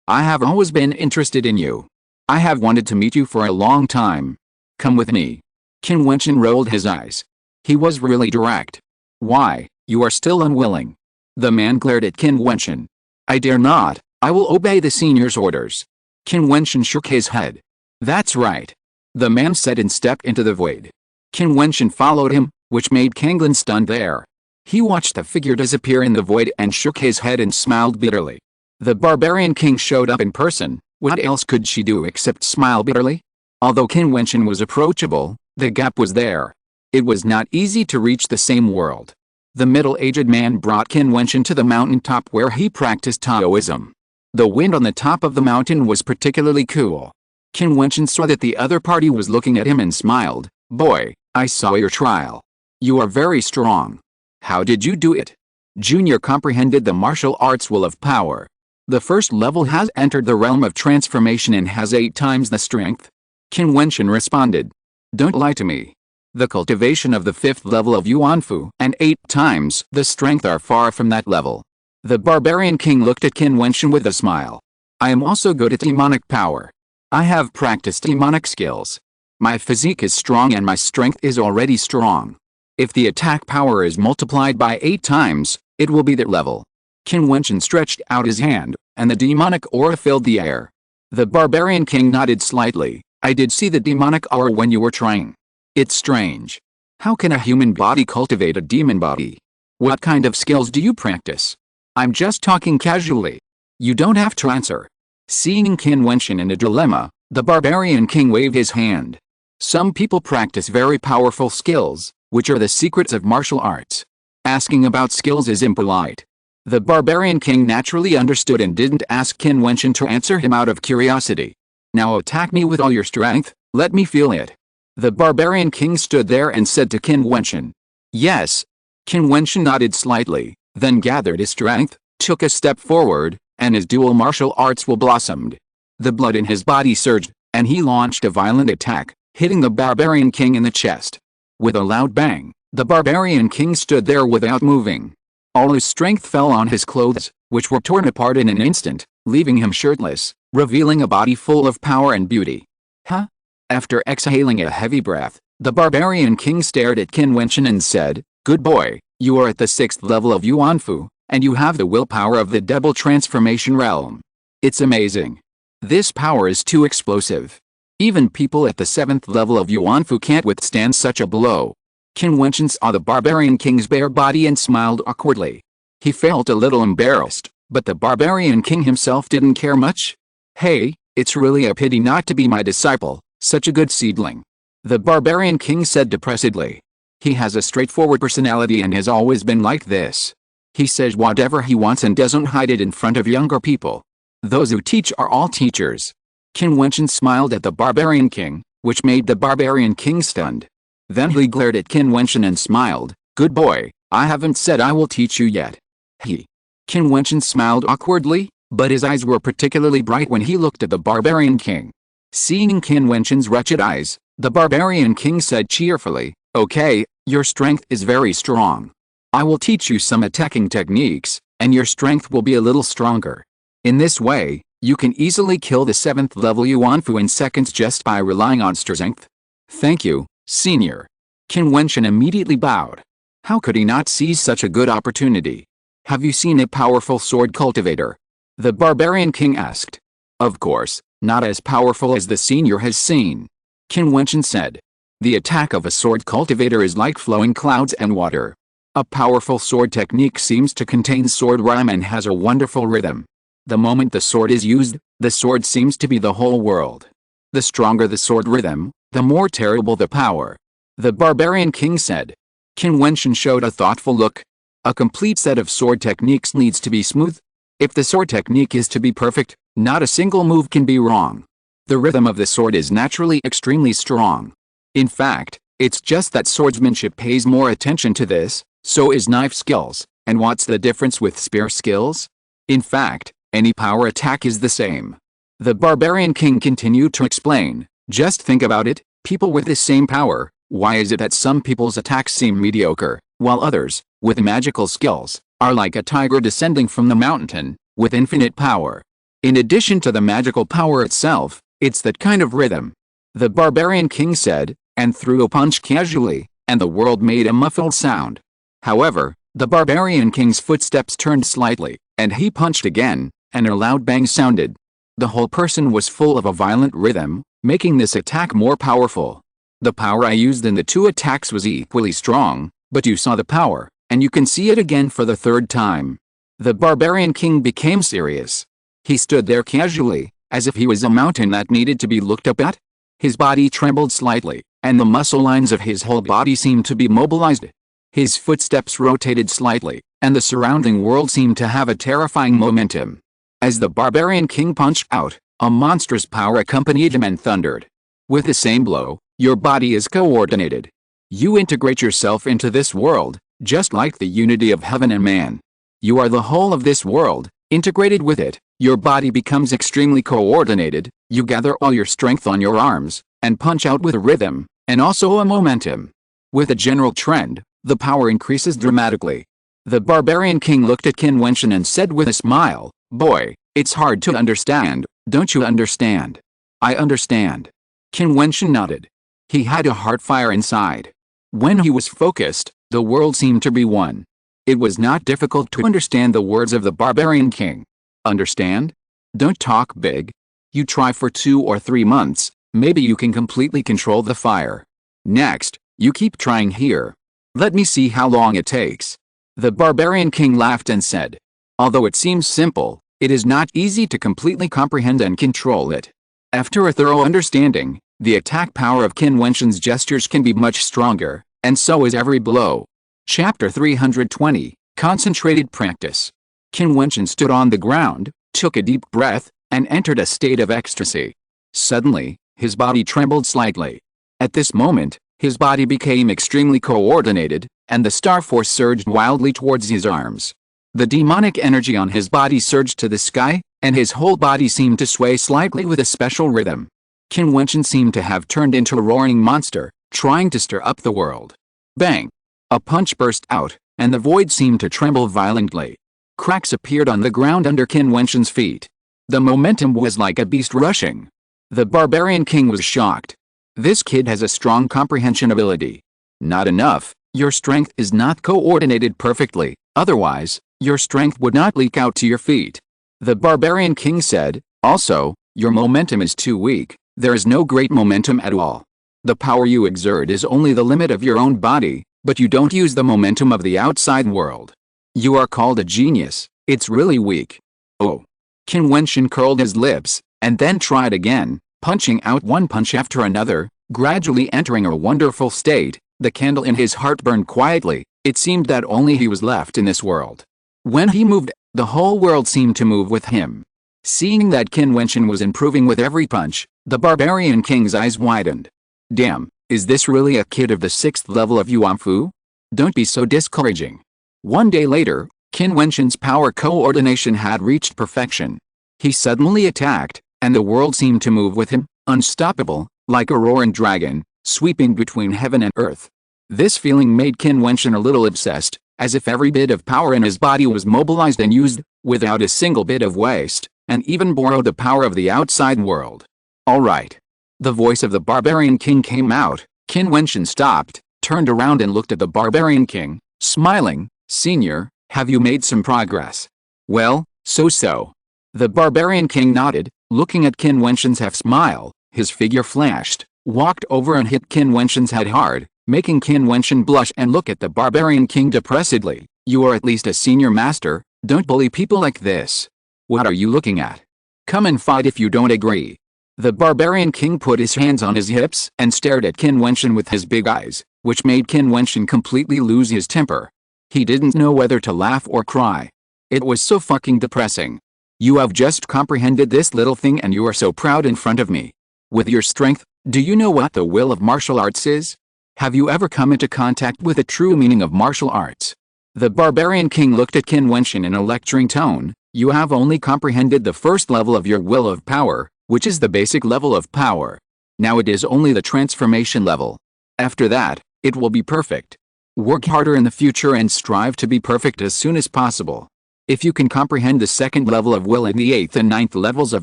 I have always been interested in you. I have wanted to meet you for a long time. Come with me. Qin Wentian rolled his eyes. He was really direct. Why, you are still unwilling? The man glared at Qin Wentian. I dare not, I will obey the senior's orders. Qin Wentian shook his head. That's right. The man said and stepped into the void. Qin Wentian followed him, which made Kanglin stunned there. He watched the figure disappear in the void and shook his head and smiled bitterly. The barbarian king showed up in person. What else could she do except smile bitterly? Although Qin Wentian was approachable, the gap was there. It was not easy to reach the same world. The middle-aged man brought Qin Wentian to the mountaintop where he practiced Taoism. The wind on the top of the mountain was particularly cool. Qin Wentian saw that the other party was looking at him and smiled. Boy, I saw your trial. You are very strong. How did you do it? Junior comprehended the martial arts will of power. The first level has entered the realm of transformation and has 8 times the strength. Qin Wentian responded. Don't lie to me. The cultivation of the 5th level of Yuanfu and 8 times the strength are far from that level. The barbarian king looked at Qin Wentian with a smile. I am also good at demonic power. I have practiced demonic skills. My physique is strong and my strength is already strong. If the attack power is multiplied by 8 times, it will be that level. Qin Wentian stretched out his hand, and the demonic aura filled the air. The barbarian king nodded slightly. I did see the demonic aura when you were trying. It's strange. How can a human body cultivate a demon body? What kind of skills do you practice? I'm just talking casually. You don't have to answer. Seeing Qin Wentian in a dilemma, the barbarian king waved his hand. Some people practice very powerful skills, which are the secrets of martial arts. Asking about skills is impolite. The barbarian king naturally understood and didn't ask Qin Wentian to answer him out of curiosity. Now attack me with all your strength, let me feel it. The barbarian king stood there and said to Qin Wentian. Yes. Qin Wentian nodded slightly, then gathered his strength, took a step forward, and his dual martial arts will blossomed. The blood in his body surged, and he launched a violent attack, hitting the barbarian king in the chest. With a loud bang, the barbarian king stood there without moving. All his strength fell on his clothes, which were torn apart in an instant, leaving him shirtless, revealing a body full of power and beauty. Huh? After exhaling a heavy breath, the barbarian king stared at Qin Wentian and said, Good boy, you are at the 6th level of Yuanfu, and you have the willpower of the double transformation realm. It's amazing. This power is too explosive. Even people at the 7th level of Yuanfu can't withstand such a blow. Qin Wentian saw the barbarian king's bare body and smiled awkwardly. He felt a little embarrassed, but the barbarian king himself didn't care much. Hey, it's really a pity not to be my disciple, such a good seedling. The barbarian king said depressedly. He has a straightforward personality and has always been like this. He says whatever he wants and doesn't hide it in front of younger people. Those who teach are all teachers. Qin Wentian smiled at the barbarian king, which made the barbarian king stunned. Then he glared at Qin Wentian and smiled. Good boy, I haven't said I will teach you yet. Qin Wentian smiled awkwardly, but his eyes were particularly bright when he looked at the barbarian king. Seeing Qin Wentian's wretched eyes, the barbarian king said cheerfully, Okay, your strength is very strong. I will teach you some attacking techniques, and your strength will be a little stronger. In this way, you can easily kill the 7th level Yuanfu in seconds just by relying on strength. Thank you, senior. Qin Wentian immediately bowed. How could he not seize such a good opportunity? Have you seen a powerful sword cultivator? The barbarian king asked. Of course, not as powerful as the senior has seen. Qin Wentian said. The attack of a sword cultivator is like flowing clouds and water. A powerful sword technique seems to contain sword rhyme and has a wonderful rhythm. The moment the sword is used, the sword seems to be the whole world. The stronger the sword rhythm, the more terrible the power. The barbarian king said. Qin Wentian showed a thoughtful look. A complete set of sword techniques needs to be smooth. If the sword technique is to be perfect, not a single move can be wrong. The rhythm of the sword is naturally extremely strong. In fact, it's just that swordsmanship pays more attention to this, so is knife skills, and what's the difference with spear skills? In fact, any power attack is the same. The barbarian king continued to explain, just think about it, people with the same power, why is it that some people's attacks seem mediocre, while others, with magical skills, are like a tiger descending from the mountain, with infinite power. In addition to the magical power itself, it's that kind of rhythm. The barbarian king said, and threw a punch casually, and the world made a muffled sound. However, the barbarian king's footsteps turned slightly, and he punched again, and a loud bang sounded. The whole person was full of a violent rhythm, making this attack more powerful. The power I used in the two attacks was equally strong, but you saw the power, and you can see it again for the third time. The barbarian king became serious. He stood there casually, as if he was a mountain that needed to be looked up at. His body trembled slightly, and the muscle lines of his whole body seemed to be mobilized. His footsteps rotated slightly, and the surrounding world seemed to have a terrifying momentum. As the barbarian king punched out, a monstrous power accompanied him and thundered. With the same blow, your body is coordinated. You integrate yourself into this world, just like the unity of heaven and man. You are the whole of this world, integrated with it. Your body becomes extremely coordinated. You gather all your strength on your arms, and punch out with a rhythm, and also a momentum. With a general trend, the power increases dramatically. The barbarian king looked at Qin Wentian and said with a smile, "Boy, it's hard to understand, don't you understand?" "I understand." Qin Wentian nodded. He had a heart fire inside. When he was focused, the world seemed to be one. It was not difficult to understand the words of the barbarian king. Understand? Don't talk big. You try for 2 or 3 months, maybe you can completely control the fire. Next, you keep trying here. Let me see how long it takes. The barbarian king laughed and said, "Although it seems simple, it is not easy to completely comprehend and control it." After a thorough understanding, the attack power of Qin Wentian's gestures can be much stronger, and so is every blow. Chapter 320, Concentrated Practice. Qin Wentian stood on the ground, took a deep breath, and entered a state of ecstasy. Suddenly, his body trembled slightly. At this moment, his body became extremely coordinated, and the star force surged wildly towards his arms. The demonic energy on his body surged to the sky, and his whole body seemed to sway slightly with a special rhythm. Qin Wentian seemed to have turned into a roaring monster, trying to stir up the world. Bang! A punch burst out, and the void seemed to tremble violently. Cracks appeared on the ground under Qin Wentian's feet. The momentum was like a beast rushing. The barbarian king was shocked. This kid has a strong comprehension ability. Not enough, your strength is not coordinated perfectly, otherwise, your strength would not leak out to your feet. The barbarian king said, also, your momentum is too weak, there is no great momentum at all. The power you exert is only the limit of your own body, but you don't use the momentum of the outside world. You are called a genius, it's really weak. Oh. Qin Wentian curled his lips, and then tried again, punching out one punch after another, gradually entering a wonderful state. The candle in his heart burned quietly. It seemed that only he was left in this world. When he moved, the whole world seemed to move with him. Seeing that Qin Wentian was improving with every punch, the barbarian king's eyes widened. Damn, is this really a kid of the 6th level of Yuanfu? Don't be so discouraging. One day later, Qin Wentian's power coordination had reached perfection. He suddenly attacked, and the world seemed to move with him, unstoppable, like a roaring dragon, sweeping between heaven and earth. This feeling made Qin Wentian a little obsessed, as if every bit of power in his body was mobilized and used, without a single bit of waste, and even borrowed the power of the outside world. All right. The voice of the barbarian king came out. Qin Wentian stopped, turned around and looked at the barbarian king, smiling. Senior, have you made some progress? Well, so. The barbarian king nodded, looking at Qin Wentian's half-smile. His figure flashed, walked over and hit Qin Wentian's head hard, making Qin Wentian blush and look at the barbarian king depressedly. You are at least a senior master, don't bully people like this. What are you looking at? Come and fight if you don't agree. The barbarian king put his hands on his hips and stared at Qin Wentian with his big eyes, which made Qin Wentian completely lose his temper. He didn't know whether to laugh or cry. It was so fucking depressing. You have just comprehended this little thing and you are so proud in front of me. With your strength, do you know what the will of martial arts is? Have you ever come into contact with the true meaning of martial arts? The barbarian king looked at Qin Wentian in a lecturing tone. You have only comprehended the first level of your will of power, which is the basic level of power. Now it is only the transformation level. After that, it will be perfect. Work harder in the future and strive to be perfect as soon as possible. If you can comprehend the second level of will and the 8th and 9th levels of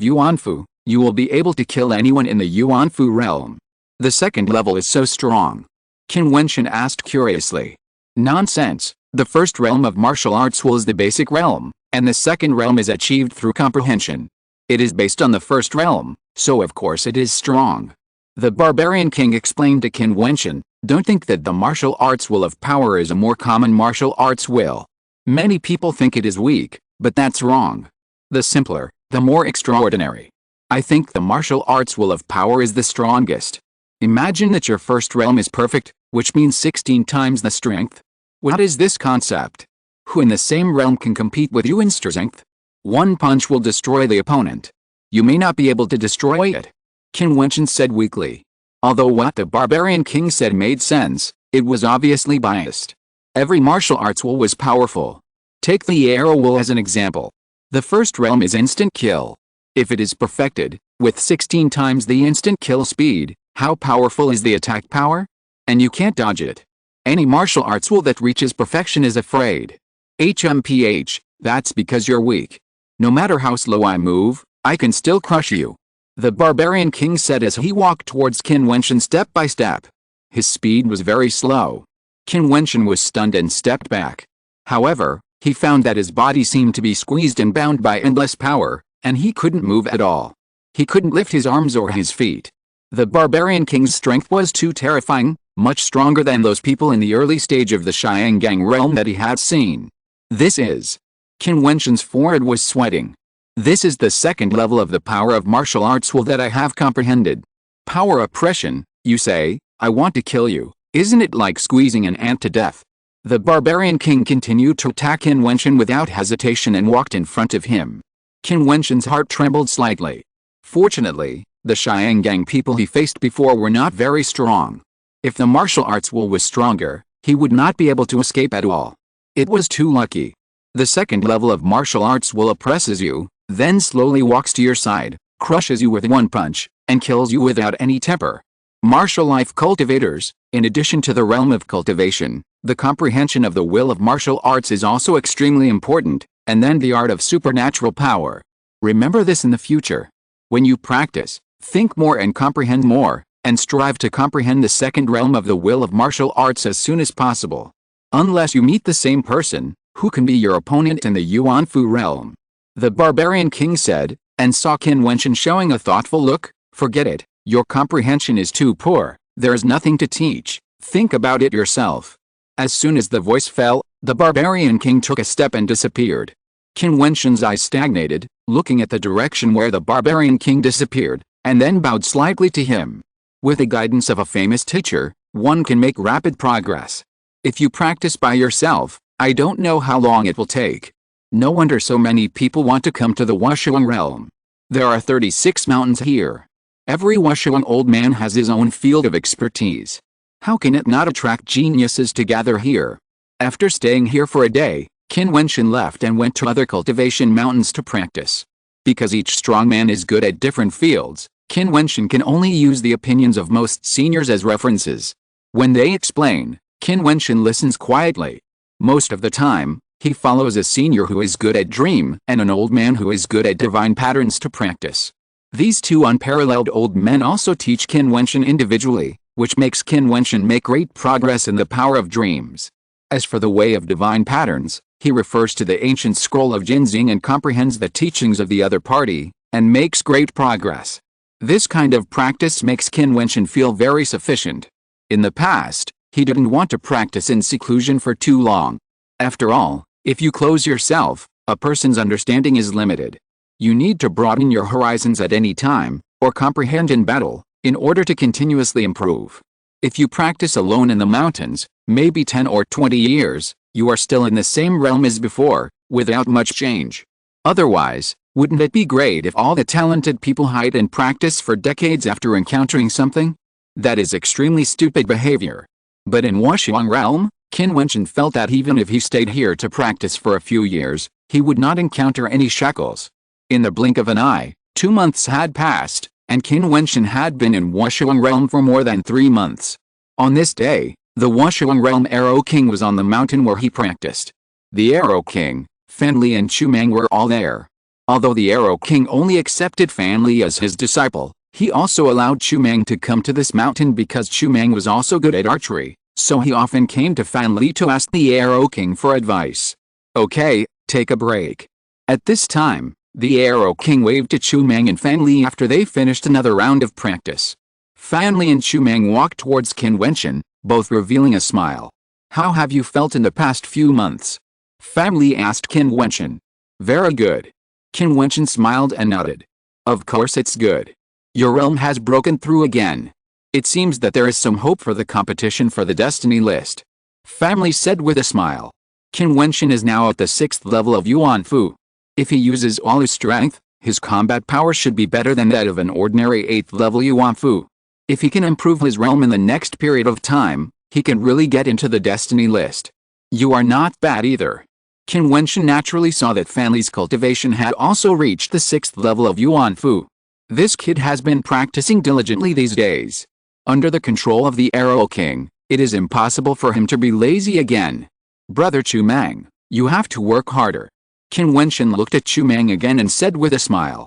Yuanfu, you will be able to kill anyone in the Yuanfu realm. The second level is so strong. Qin Wentian asked curiously. Nonsense, the first realm of martial arts will is the basic realm, and the second realm is achieved through comprehension. It is based on the first realm, so of course it is strong. The barbarian king explained to Qin Wentian, don't think that the martial arts will of power is a more common martial arts will. Many people think it is weak, but that's wrong. The simpler, the more extraordinary. I think the martial arts will of power is the strongest. Imagine that your first realm is perfect, which means 16 times the strength. What is this concept? Who in the same realm can compete with you in strength? One punch will destroy the opponent. You may not be able to destroy it. Qin Wentian said weakly. Although what the barbarian king said made sense, it was obviously biased. Every martial arts will was powerful. Take the arrow will as an example. The first realm is instant kill. If it is perfected, with 16 times the instant kill speed, how powerful is the attack power? And you can't dodge it. Any martial arts will that reaches perfection is afraid. HMPH, that's because you're weak. No matter how slow I move, I can still crush you. The barbarian king said as he walked towards Qin Wentian step by step. His speed was very slow. Qin Wentian was stunned and stepped back. However, he found that his body seemed to be squeezed and bound by endless power, and he couldn't move at all. He couldn't lift his arms or his feet. The barbarian king's strength was too terrifying, much stronger than those people in the early stage of the Xiangang realm that he had seen. This is. Qin Wentian's forehead was sweating. This is the second level of the power of martial arts will that I have comprehended. Power oppression, you say, I want to kill you, isn't it like squeezing an ant to death? The barbarian king continued to attack Qin Wentian without hesitation and walked in front of him. Qin Wentian's heart trembled slightly. Fortunately, the Xiangang people he faced before were not very strong. If the martial arts will was stronger, he would not be able to escape at all. It was too lucky. The second level of martial arts will oppresses you, then slowly walks to your side, crushes you with one punch, and kills you without any temper. Martial life cultivators, in addition to the realm of cultivation, the comprehension of the will of martial arts is also extremely important, and then the art of supernatural power. Remember this in the future. When you practice, think more and comprehend more, and strive to comprehend the second realm of the will of martial arts as soon as possible. Unless you meet the same person, who can be your opponent in the Yuanfu realm? The barbarian king said, and saw Qin Wentian showing a thoughtful look, forget it, your comprehension is too poor, there is nothing to teach, think about it yourself. As soon as the voice fell, the barbarian king took a step and disappeared. Qin Wentian's eyes stagnated, looking at the direction where the barbarian king disappeared, and then bowed slightly to him. With the guidance of a famous teacher, one can make rapid progress. If you practice by yourself, I don't know how long it will take. No wonder so many people want to come to the Wushuang realm. There are 36 mountains here. Every Wushuang old man has his own field of expertise. How can it not attract geniuses to gather here? After staying here for a day, Qin Wentian left and went to other cultivation mountains to practice. Because each strong man is good at different fields, Qin Wentian can only use the opinions of most seniors as references. When they explain, Qin Wentian listens quietly. Most of the time, he follows a senior who is good at dream and an old man who is good at divine patterns to practice. These two unparalleled old men also teach Qin Wentian individually, which makes Qin Wentian make great progress in the power of dreams. As for the way of divine patterns, he refers to the ancient scroll of Jinxing and comprehends the teachings of the other party, and makes great progress. This kind of practice makes Qin Wentian feel very sufficient. In the past, he didn't want to practice in seclusion for too long. After all, if you close yourself, a person's understanding is limited. You need to broaden your horizons at any time, or comprehend in battle, in order to continuously improve. If you practice alone in the mountains, maybe 10 or 20 years, you are still in the same realm as before, without much change. Otherwise, wouldn't it be great if all the talented people hide and practice for decades after encountering something? That is extremely stupid behavior. But in Wushuang realm, Qin Wentian felt that even if he stayed here to practice for a few years, he would not encounter any shackles. In the blink of an eye, 2 months had passed, and Qin Wentian had been in Wushuang realm for more than 3 months. On this day, The Wushuang Realm Arrow King was on the mountain where he practiced. The Arrow King, Fan Li and Chu Mang were all there. Although the Arrow King only accepted Fan Li as his disciple, he also allowed Chu Mang to come to this mountain because Chu Mang was also good at archery, so he often came to Fan Li to ask the Arrow King for advice. Okay, take a break. At this time, the Arrow King waved to Chu Mang and Fan Li after they finished another round of practice. Fan Li and Chu Mang walked towards Qin Wentian, both revealing a smile. How have you felt in the past few months? Fan Li asked Qin Wentian. Very good. Qin Wentian smiled and nodded. Of course it's good. Your realm has broken through again. It seems that there is some hope for the competition for the destiny list. Fan Li said with a smile. Qin Wentian is now at the 6th level of Yuan Fu. If he uses all his strength, his combat power should be better than that of an ordinary 8th level Yuan Fu. If he can improve his realm in the next period of time, he can really get into the destiny list. You are not bad either. Qin Wentian naturally saw that Fan Li's cultivation had also reached the 6th level of Yuan Fu. This kid has been practicing diligently these days. Under the control of the Arrow King, it is impossible for him to be lazy again. Brother Chu Mang, you have to work harder. Qin Wentian looked at Chu Mang again and said with a smile.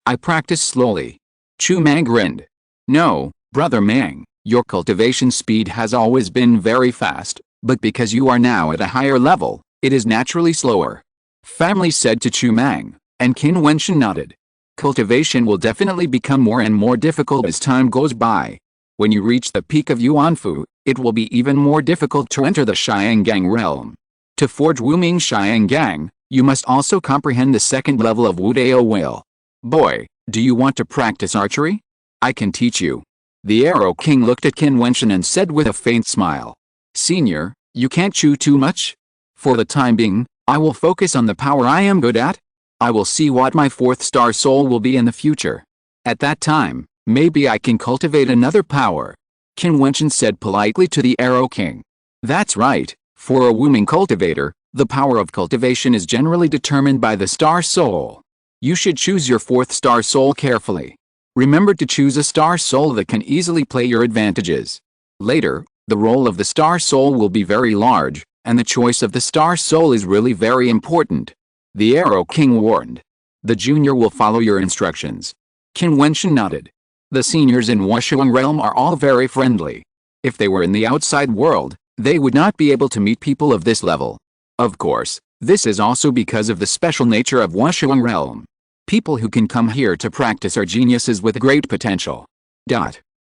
I practice slowly. Chu Mang grinned. No, Brother Mang, your cultivation speed has always been very fast, but because you are now at a higher level, it is naturally slower. Fan Li said to Chu Mang, and Qin Wentian nodded. Cultivation will definitely become more and more difficult as time goes by. When you reach the peak of Yuan Fu, it will be even more difficult to enter the Xiangang realm. To forge Wuming Xiangang, you must also comprehend the 2nd level of Wudao Will. Boy, do you want to practice archery? I can teach you. The Arrow King looked at Qin Wentian and said with a faint smile. Senior, you can't chew too much? For the time being, I will focus on the power I am good at. I will see what my 4th star soul will be in the future. At that time, maybe I can cultivate another power. Qin Wentian said politely to the Arrow King. That's right, for a Wuming cultivator, the power of cultivation is generally determined by the star soul. You should choose your 4th star soul carefully. Remember to choose a star soul that can easily play your advantages. Later, the role of the star soul will be very large, and the choice of the star soul is really very important. The Arrow King warned. The junior will follow your instructions. Qin Wentian nodded. The seniors in Wushuang Realm are all very friendly. If they were in the outside world, they would not be able to meet people of this level. Of course, this is also because of the special nature of Wushuang Realm. People who can come here to practice are geniuses with great potential.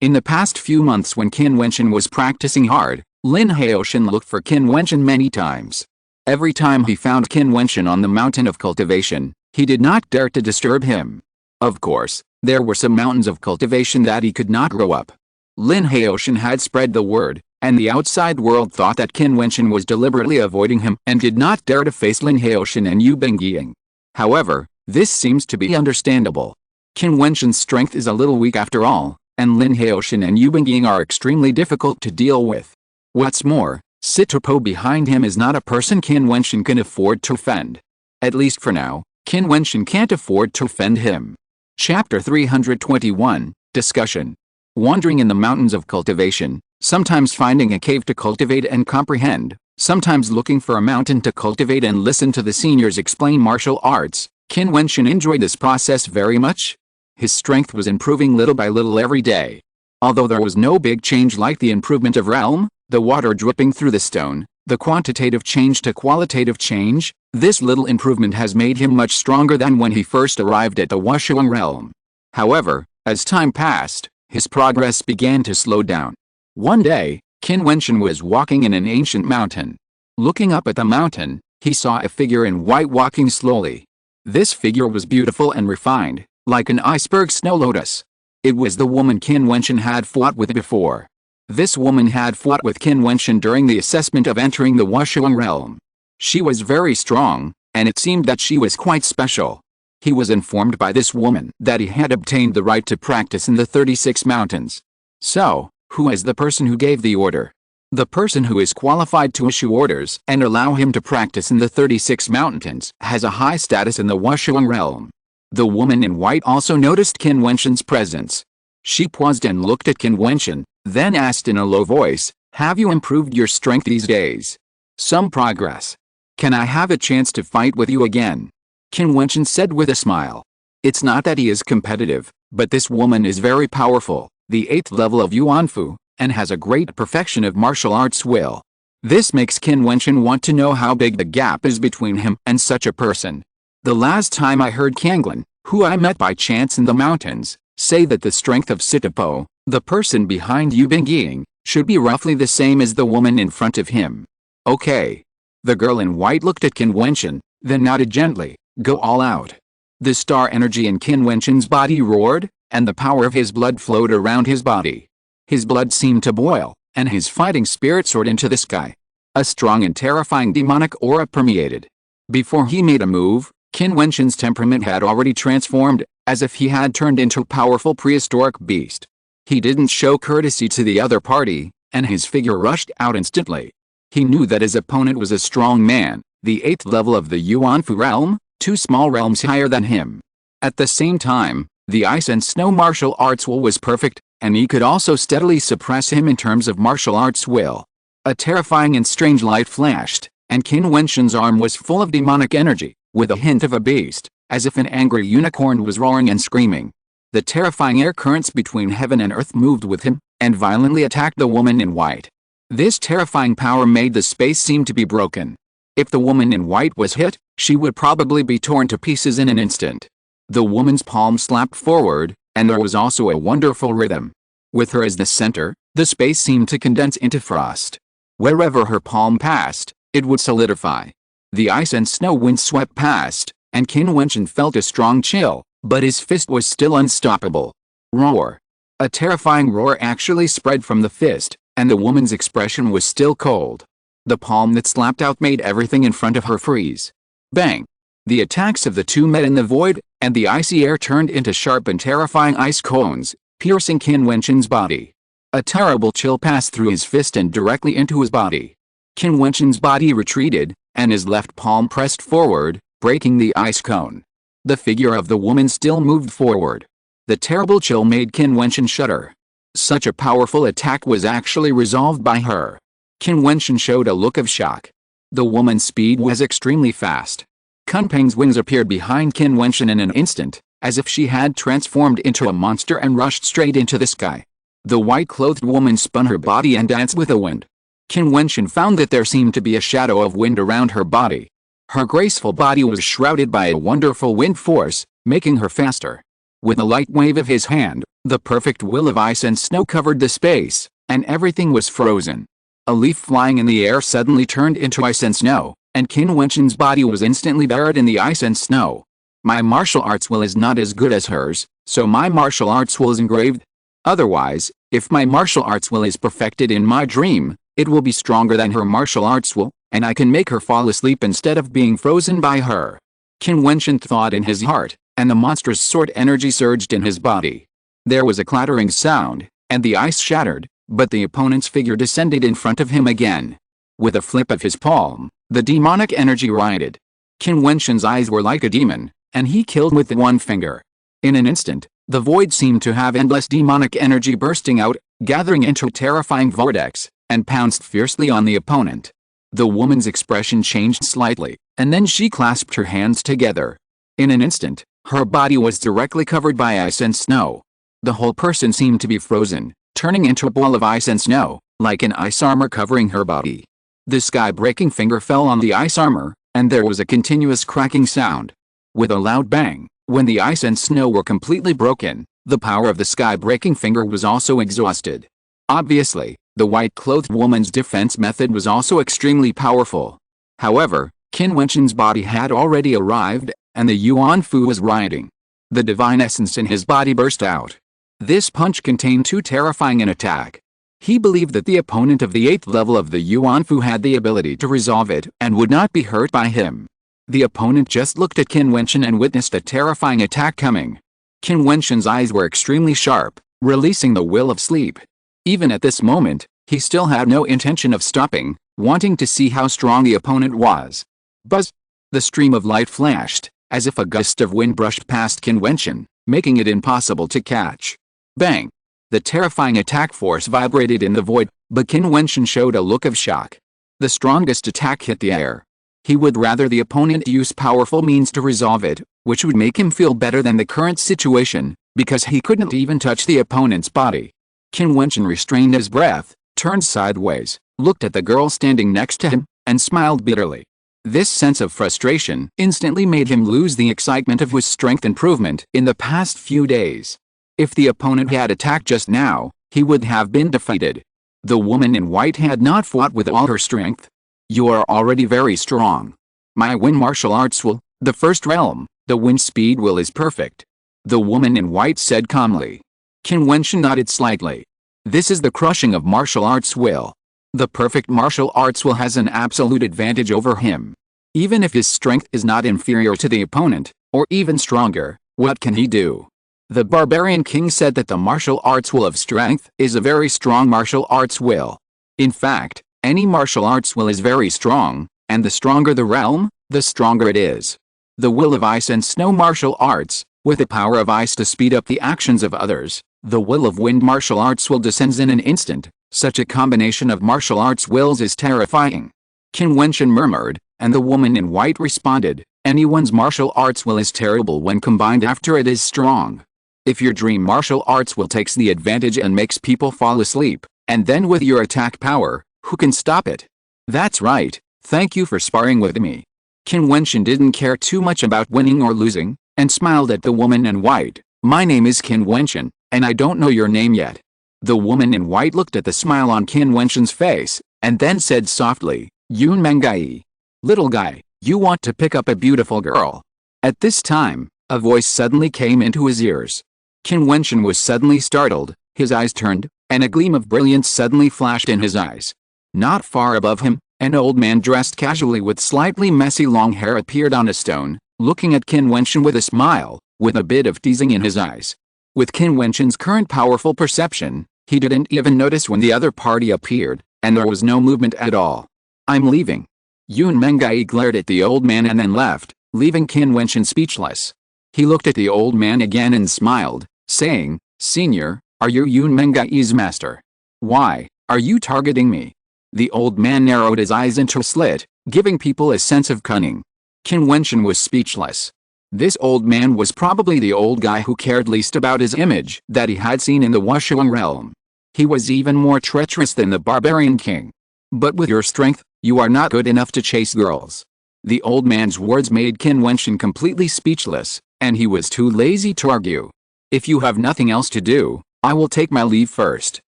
In the past few months when Qin Wentian was practicing hard, Lin Haoshan looked for Qin Wentian many times. Every time he found Qin Wentian on the mountain of cultivation, he did not dare to disturb him. Of course, there were some mountains of cultivation that he could not grow up. Lin Haoshan had spread the word, and the outside world thought that Qin Wentian was deliberately avoiding him and did not dare to face Lin Haoshan and Yu Bengying. However, this seems to be understandable. Qin Wentian's strength is a little weak after all, and Lin Haoshan and Yu Bengying are extremely difficult to deal with. What's more, Sitopo behind him is not a person Qin Wentian can afford to offend. At least for now, Qin Wentian can't afford to offend him. Chapter 321, Discussion. Wandering in the mountains of cultivation, sometimes finding a cave to cultivate and comprehend, sometimes looking for a mountain to cultivate and listen to the seniors explain martial arts, Qin Wentian enjoyed this process very much. His strength was improving little by little every day. Although there was no big change like the improvement of realm, the water dripping through the stone, the quantitative change to qualitative change, this little improvement has made him much stronger than when he first arrived at the Wushuang realm. However, as time passed, his progress began to slow down. One day, Qin Wentian was walking in an ancient mountain. Looking up at the mountain, he saw a figure in white walking slowly. This figure was beautiful and refined, like an iceberg snow lotus. It was the woman Qin Wentian had fought with before. This woman had fought with Qin Wentian during the assessment of entering the Wushuang realm. She was very strong, and it seemed that she was quite special. He was informed by this woman that he had obtained the right to practice in the 36 mountains. So, who is the person who gave the order? The person who is qualified to issue orders and allow him to practice in the 36 mountains has a high status in the Wushuang realm. The woman in white also noticed Qin Wentian's presence. She paused and looked at Qin Wentian, then asked in a low voice, Have you improved your strength these days? Some progress. Can I have a chance to fight with you again? Qin Wentian said with a smile. It's not that he is competitive, but this woman is very powerful, the 8th level of Yuanfu, and has a great perfection of martial arts will. This makes Qin Wentian want to know how big the gap is between him and such a person. The last time I heard Kanglin, who I met by chance in the mountains, say that the strength of Sitapo, the person behind Yu Bingying, should be roughly the same as the woman in front of him. Okay. The girl in white looked at Qin Wentian, then nodded gently. Go all out. The star energy in Qin Wentian's body roared, and the power of his blood flowed around his body. His blood seemed to boil, and his fighting spirit soared into the sky. A strong and terrifying demonic aura permeated. Before he made a move, Qin Wentian's temperament had already transformed, as if he had turned into a powerful prehistoric beast. He didn't show courtesy to the other party, and his figure rushed out instantly. He knew that his opponent was a strong man, the 8th level of the Yuanfu realm, 2 small realms higher than him. At the same time, the ice and snow martial arts will was perfect, and he could also steadily suppress him in terms of martial arts will. A terrifying and strange light flashed, and Qin Wentian's arm was full of demonic energy, with a hint of a beast, as if an angry unicorn was roaring and screaming. The terrifying air currents between heaven and earth moved with him, and violently attacked the woman in white. This terrifying power made the space seem to be broken. If the woman in white was hit, she would probably be torn to pieces in an instant. The woman's palm slapped forward, and there was also a wonderful rhythm. With her as the center, the space seemed to condense into frost. Wherever her palm passed, it would solidify. The ice and snow wind swept past, and Qin Wentian felt a strong chill, but his fist was still unstoppable. Roar. A terrifying roar actually spread from the fist, and the woman's expression was still cold. The palm that slapped out made everything in front of her freeze. Bang! The attacks of the two met in the void, and the icy air turned into sharp and terrifying ice cones, piercing Qin Wentian's body. A terrible chill passed through his fist and directly into his body. Qin Wentian's body retreated, and his left palm pressed forward, breaking the ice cone. The figure of the woman still moved forward. The terrible chill made Qin Wentian shudder. Such a powerful attack was actually resolved by her. Qin Wentian showed a look of shock. The woman's speed was extremely fast. Kunpeng's wings appeared behind Qin Wentian in an instant, as if she had transformed into a monster and rushed straight into the sky. The white-clothed woman spun her body and danced with the wind. Qin Wentian found that there seemed to be a shadow of wind around her body. Her graceful body was shrouded by a wonderful wind force, making her faster. With a light wave of his hand, the perfect will of ice and snow covered the space, and everything was frozen. A leaf flying in the air suddenly turned into ice and snow, and Qin Wentian's body was instantly buried in the ice and snow. My martial arts will is not as good as hers, so my martial arts will is engraved. Otherwise, if my martial arts will is perfected in my dream, it will be stronger than her martial arts will, and I can make her fall asleep instead of being frozen by her. Qin Wentian thought in his heart, and the monstrous sword energy surged in his body. There was a clattering sound, and the ice shattered, but the opponent's figure descended in front of him again. With a flip of his palm, the demonic energy rioted. Qin Wentian's eyes were like a demon, and he killed with one finger. In an instant, the void seemed to have endless demonic energy bursting out, gathering into a terrifying vortex, and pounced fiercely on the opponent. The woman's expression changed slightly, and then she clasped her hands together. In an instant, her body was directly covered by ice and snow. The whole person seemed to be frozen, turning into a ball of ice and snow, like an ice armor covering her body. The sky-breaking finger fell on the ice armor, and there was a continuous cracking sound. With a loud bang, when the ice and snow were completely broken, the power of the sky-breaking finger was also exhausted. Obviously, the white-clothed woman's defense method was also extremely powerful. However, Qin Wentian's body had already arrived, and the Yuan Fu was rioting. The divine essence in his body burst out. This punch contained too terrifying an attack. He believed that the opponent of the 8th level of the Yuan Fu had the ability to resolve it and would not be hurt by him. The opponent just looked at Qin Wentian and witnessed a terrifying attack coming. Qin Wentian's eyes were extremely sharp, releasing the will of sleep. Even at this moment, he still had no intention of stopping, wanting to see how strong the opponent was. Buzz! The stream of light flashed, as if a gust of wind brushed past Qin Wentian, making it impossible to catch. Bang! The terrifying attack force vibrated in the void, But Qin Wentian showed a look of shock. The strongest attack hit the air. He would rather the opponent use powerful means to resolve it, which would make him feel better than the current situation, because he couldn't even touch the opponent's body. Qin Wentian restrained his breath, turned sideways, looked at the girl standing next to him, and smiled bitterly. This sense of frustration instantly made him lose the excitement of his strength improvement in the past few days. If the opponent had attacked just now, he would have been defeated. The woman in white had not fought with all her strength. You are already very strong. My wind martial arts will, the first realm, the wind speed will is perfect. The woman in white said calmly. Qin Wentian nodded slightly. This is the crushing of martial arts will. The perfect martial arts will has an absolute advantage over him. Even if his strength is not inferior to the opponent, or even stronger, what can he do? The barbarian king said that the martial arts will of strength is a very strong martial arts will. In fact, any martial arts will is very strong, and the stronger the realm, the stronger it is. The will of ice and snow martial arts, with the power of ice to speed up the actions of others, the will of wind martial arts will descends in an instant. Such a combination of martial arts wills is terrifying. Qin Wentian murmured, and the woman in white responded, anyone's martial arts will is terrible when combined after it is strong. If your dream martial arts will takes the advantage and makes people fall asleep, and then with your attack power, who can stop it? That's right, thank you for sparring with me. Qin Wentian didn't care too much about winning or losing, and smiled at the woman in white. My name is Qin Wentian, and I don't know your name yet. The woman in white looked at the smile on Qin Wentian's face, and then said softly, Yun Mengai. Little guy, you want to pick up a beautiful girl. At this time, a voice suddenly came into his ears. Qin Wentian was suddenly startled, his eyes turned, and a gleam of brilliance suddenly flashed in his eyes. Not far above him, an old man dressed casually with slightly messy long hair appeared on a stone, looking at Qin Wentian with a smile, with a bit of teasing in his eyes. With Qin Wentian's current powerful perception, he didn't even notice when the other party appeared, and there was no movement at all. I'm leaving. Yun Mengai glared at the old man and then left, leaving Qin Wentian speechless. He looked at the old man again and smiled, saying, Senior, are you Yun Mengai's master? Why are you targeting me? The old man narrowed his eyes into a slit, giving people a sense of cunning. Qin Wentian was speechless. This old man was probably the old guy who cared least about his image that he had seen in the Wushuang realm. He was even more treacherous than the barbarian king. But with your strength, you are not good enough to chase girls. The old man's words made Qin Wentian completely speechless, and he was too lazy to argue. If you have nothing else to do, I will take my leave first.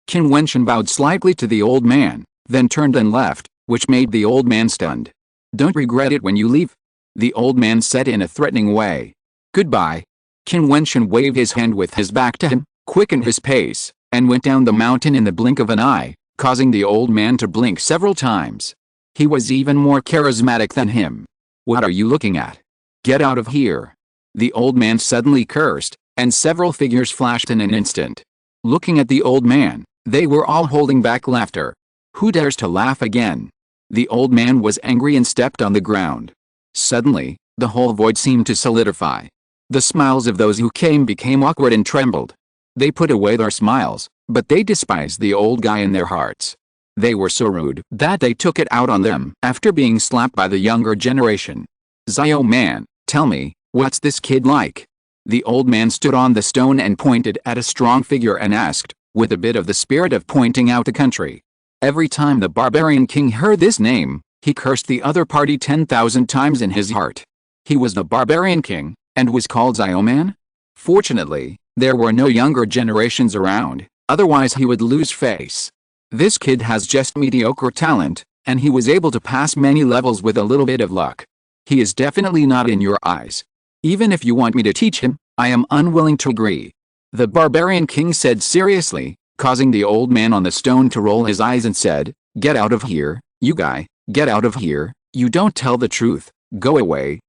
Qin Wentian bowed slightly to the old man, then turned and left, which made the old man stunned. Don't regret it when you leave, the old man said in a threatening way. Goodbye. Qin Wentian waved his hand with his back to him, quickened his pace, and went down the mountain in the blink of an eye, causing the old man to blink several times. He was even more charismatic than him. What are you looking at? Get out of here. The old man suddenly cursed, and several figures flashed in an instant. Looking at the old man, they were all holding back laughter. Who dares to laugh again? The old man was angry and stepped on the ground. Suddenly, the whole void seemed to solidify. The smiles of those who came became awkward and trembled. They put away their smiles, but they despised the old guy in their hearts. They were so rude that they took it out on them after being slapped by the younger generation. Zio man, tell me, what's this kid like? The old man stood on the stone and pointed at a strong figure and asked, with a bit of the spirit of pointing out a country. Every time the barbarian king heard this name, he cursed the other party 10,000 times in his heart. He was the barbarian king, and was called Zioman? Fortunately, there were no younger generations around, otherwise he would lose face. This kid has just mediocre talent, and he was able to pass many levels with a little bit of luck. He is definitely not in your eyes. Even if you want me to teach him, I am unwilling to agree. The barbarian king said seriously, causing the old man on the stone to roll his eyes and said, Get out of here, you guy, get out of here, you don't tell the truth, go away,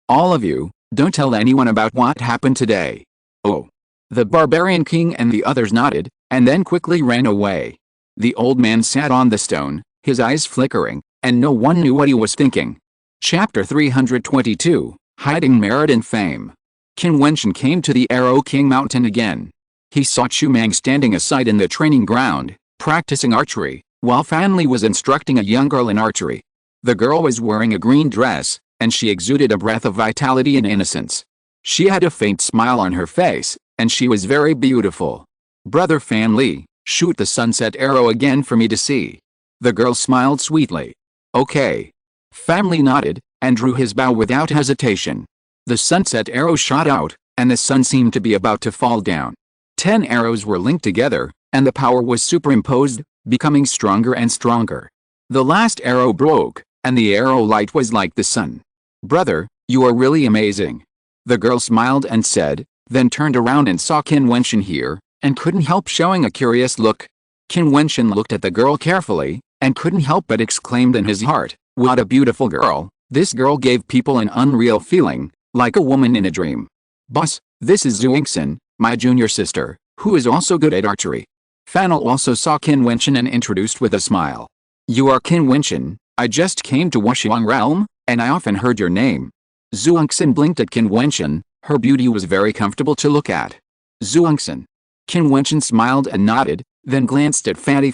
all of you, don't tell anyone about what happened today. Oh. The barbarian king and the others nodded, and then quickly ran away. The old man sat on the stone, his eyes flickering, and no one knew what he was thinking. Chapter 322, Hiding Merit and Fame. Qin Wentian came to the Arrow King Mountain again. He saw Chu Mang standing aside in the training ground, practicing archery, while Fan Li was instructing a young girl in archery. The girl was wearing a green dress, and she exuded a breath of vitality and innocence. She had a faint smile on her face, and she was very beautiful. "Brother Fan Li, shoot the sunset arrow again for me to see." The girl smiled sweetly. "Okay." Fan Li nodded, and drew his bow without hesitation. The sunset arrow shot out, and the sun seemed to be about to fall down. 10 arrows were linked together, and the power was superimposed, becoming stronger and stronger. The last arrow broke, and the arrow light was like the sun. "Brother, you are really amazing." The girl smiled and said, then turned around and saw Qin Wentian here, and couldn't help showing a curious look. Qin Wentian looked at the girl carefully, and couldn't help but exclaim in his heart, "What a beautiful girl." This girl gave people an unreal feeling, like a woman in a dream. "Boss, this is Jiutian, my junior sister, who is also good at archery." Fan Li also saw Qin Wentian and introduced with a smile. "You are Qin Wentian, I just came to Wuxiang realm, and I often heard your name." Jiutian blinked at Qin Wentian, her beauty was very comfortable to look at. "Jiutian." Qin Wentian smiled and nodded, then glanced at Fan Li.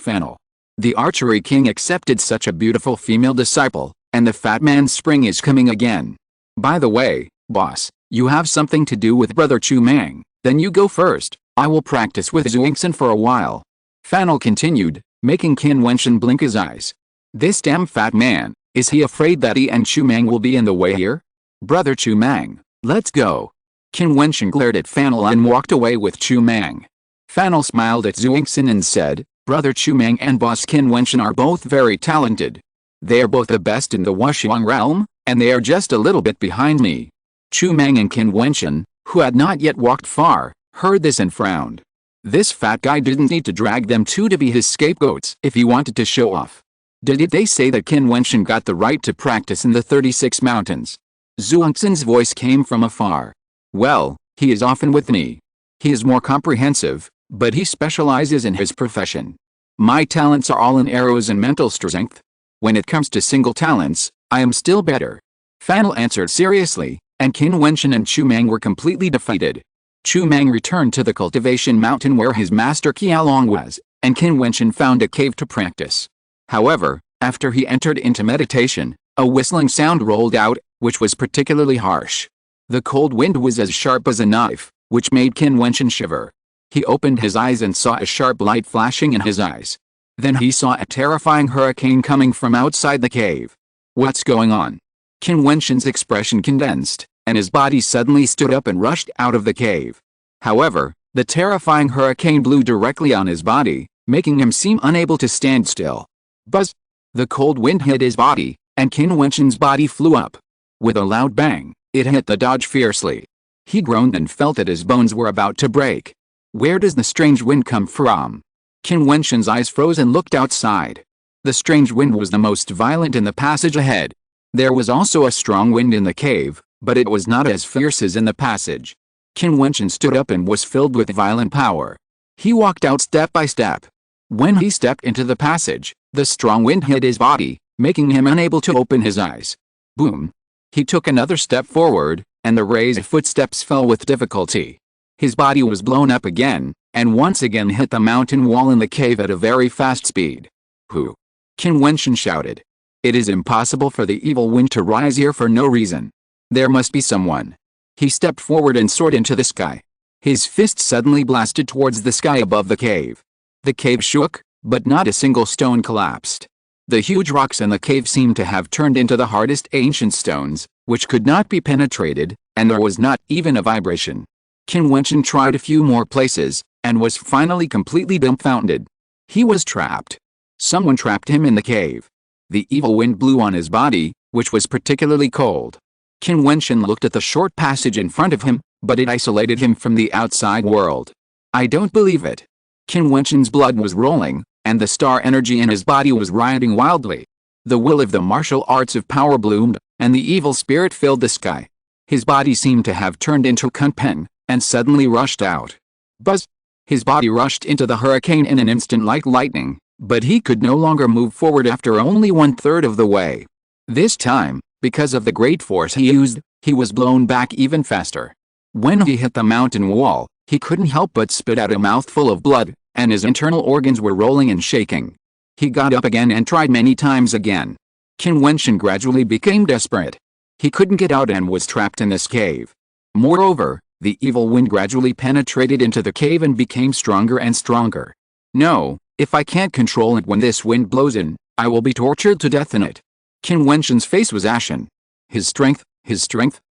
The archery king accepted such a beautiful female disciple, and the fat man's spring is coming again. "By the way, boss, you have something to do with Brother Chu Mang, then you go first, I will practice with Jiutian for a while." Fan Li continued, making Qin Wentian blink his eyes. "This damn fat man, is he afraid that he and Chu Mang will be in the way here? Brother Chu Mang, let's go." Qin Wentian glared at Fan Li and walked away with Chu Mang. Fan Li smiled at Jiutian and said, "Brother Chu Mang and boss Qin Wentian are both very talented. They are both the best in the Wuxiang realm, and they are just a little bit behind me." Chu Mang and Qin Wentian, who had not yet walked far, heard this and frowned. This fat guy didn't need to drag them two to be his scapegoats if he wanted to show off. Did they say that Qin Wentian got the right to practice in the 36 mountains? Jiutian's voice came from afar. "Well, he is often with me. He is more comprehensive, but he specializes in his profession. My talents are all in arrows and mental strength. When it comes to single talents, I am still better." Fan Li answered seriously, and Qin Wentian and Chu Mang were completely defeated. Chu Mang returned to the cultivation mountain where his master Qiaolong was, and Qin Wentian found a cave to practice. However, after he entered into meditation, a whistling sound rolled out, which was particularly harsh. The cold wind was as sharp as a knife, which made Qin Wentian shiver. He opened his eyes and saw a sharp light flashing in his eyes. Then he saw a terrifying hurricane coming from outside the cave. "What's going on?" Qin Wentian's expression condensed, and his body suddenly stood up and rushed out of the cave. However, the terrifying hurricane blew directly on his body, making him seem unable to stand still. Buzz! The cold wind hit his body, and Qin Wentian's body flew up. With a loud bang, it hit the dodge fiercely. He groaned and felt that his bones were about to break. Where does the strange wind come from? Qin Wentian's eyes froze and looked outside. The strange wind was the most violent in the passage ahead. There was also a strong wind in the cave, but it was not as fierce as in the passage. Qin Wentian stood up and was filled with violent power. He walked out step by step. When he stepped into the passage, the strong wind hit his body, making him unable to open his eyes. Boom! He took another step forward, and the raised footsteps fell with difficulty. His body was blown up again, and once again hit the mountain wall in the cave at a very fast speed. "Who?" Qin Wentian shouted. "It is impossible for the evil wind to rise here for no reason. There must be someone." He stepped forward and soared into the sky. His fist suddenly blasted towards the sky above the cave. The cave shook, but not a single stone collapsed. The huge rocks in the cave seemed to have turned into the hardest ancient stones, which could not be penetrated, and there was not even a vibration. Qin Wentian tried a few more places, and was finally completely dumbfounded. He was trapped. Someone trapped him in the cave. The evil wind blew on his body, which was particularly cold. Qin Wentian looked at the short passage in front of him, but it isolated him from the outside world. "I don't believe it." Qin Wentian's blood was rolling, and the star energy in his body was rioting wildly. The will of the martial arts of power bloomed, and the evil spirit filled the sky. His body seemed to have turned into Kunpeng, and suddenly rushed out. Buzz! His body rushed into the hurricane in an instant like lightning, but he could no longer move forward after only 1/3 of the way. This time, because of the great force he used, he was blown back even faster. When he hit the mountain wall, he couldn't help but spit out a mouthful of blood, and his internal organs were rolling and shaking. He got up again and tried many times again. Qin Wentian gradually became desperate. He couldn't get out and was trapped in this cave. Moreover, the evil wind gradually penetrated into the cave and became stronger and stronger. No, if I can't control it when this wind blows in, I will be tortured to death in it. Qin Wentian's face was ashen. His strength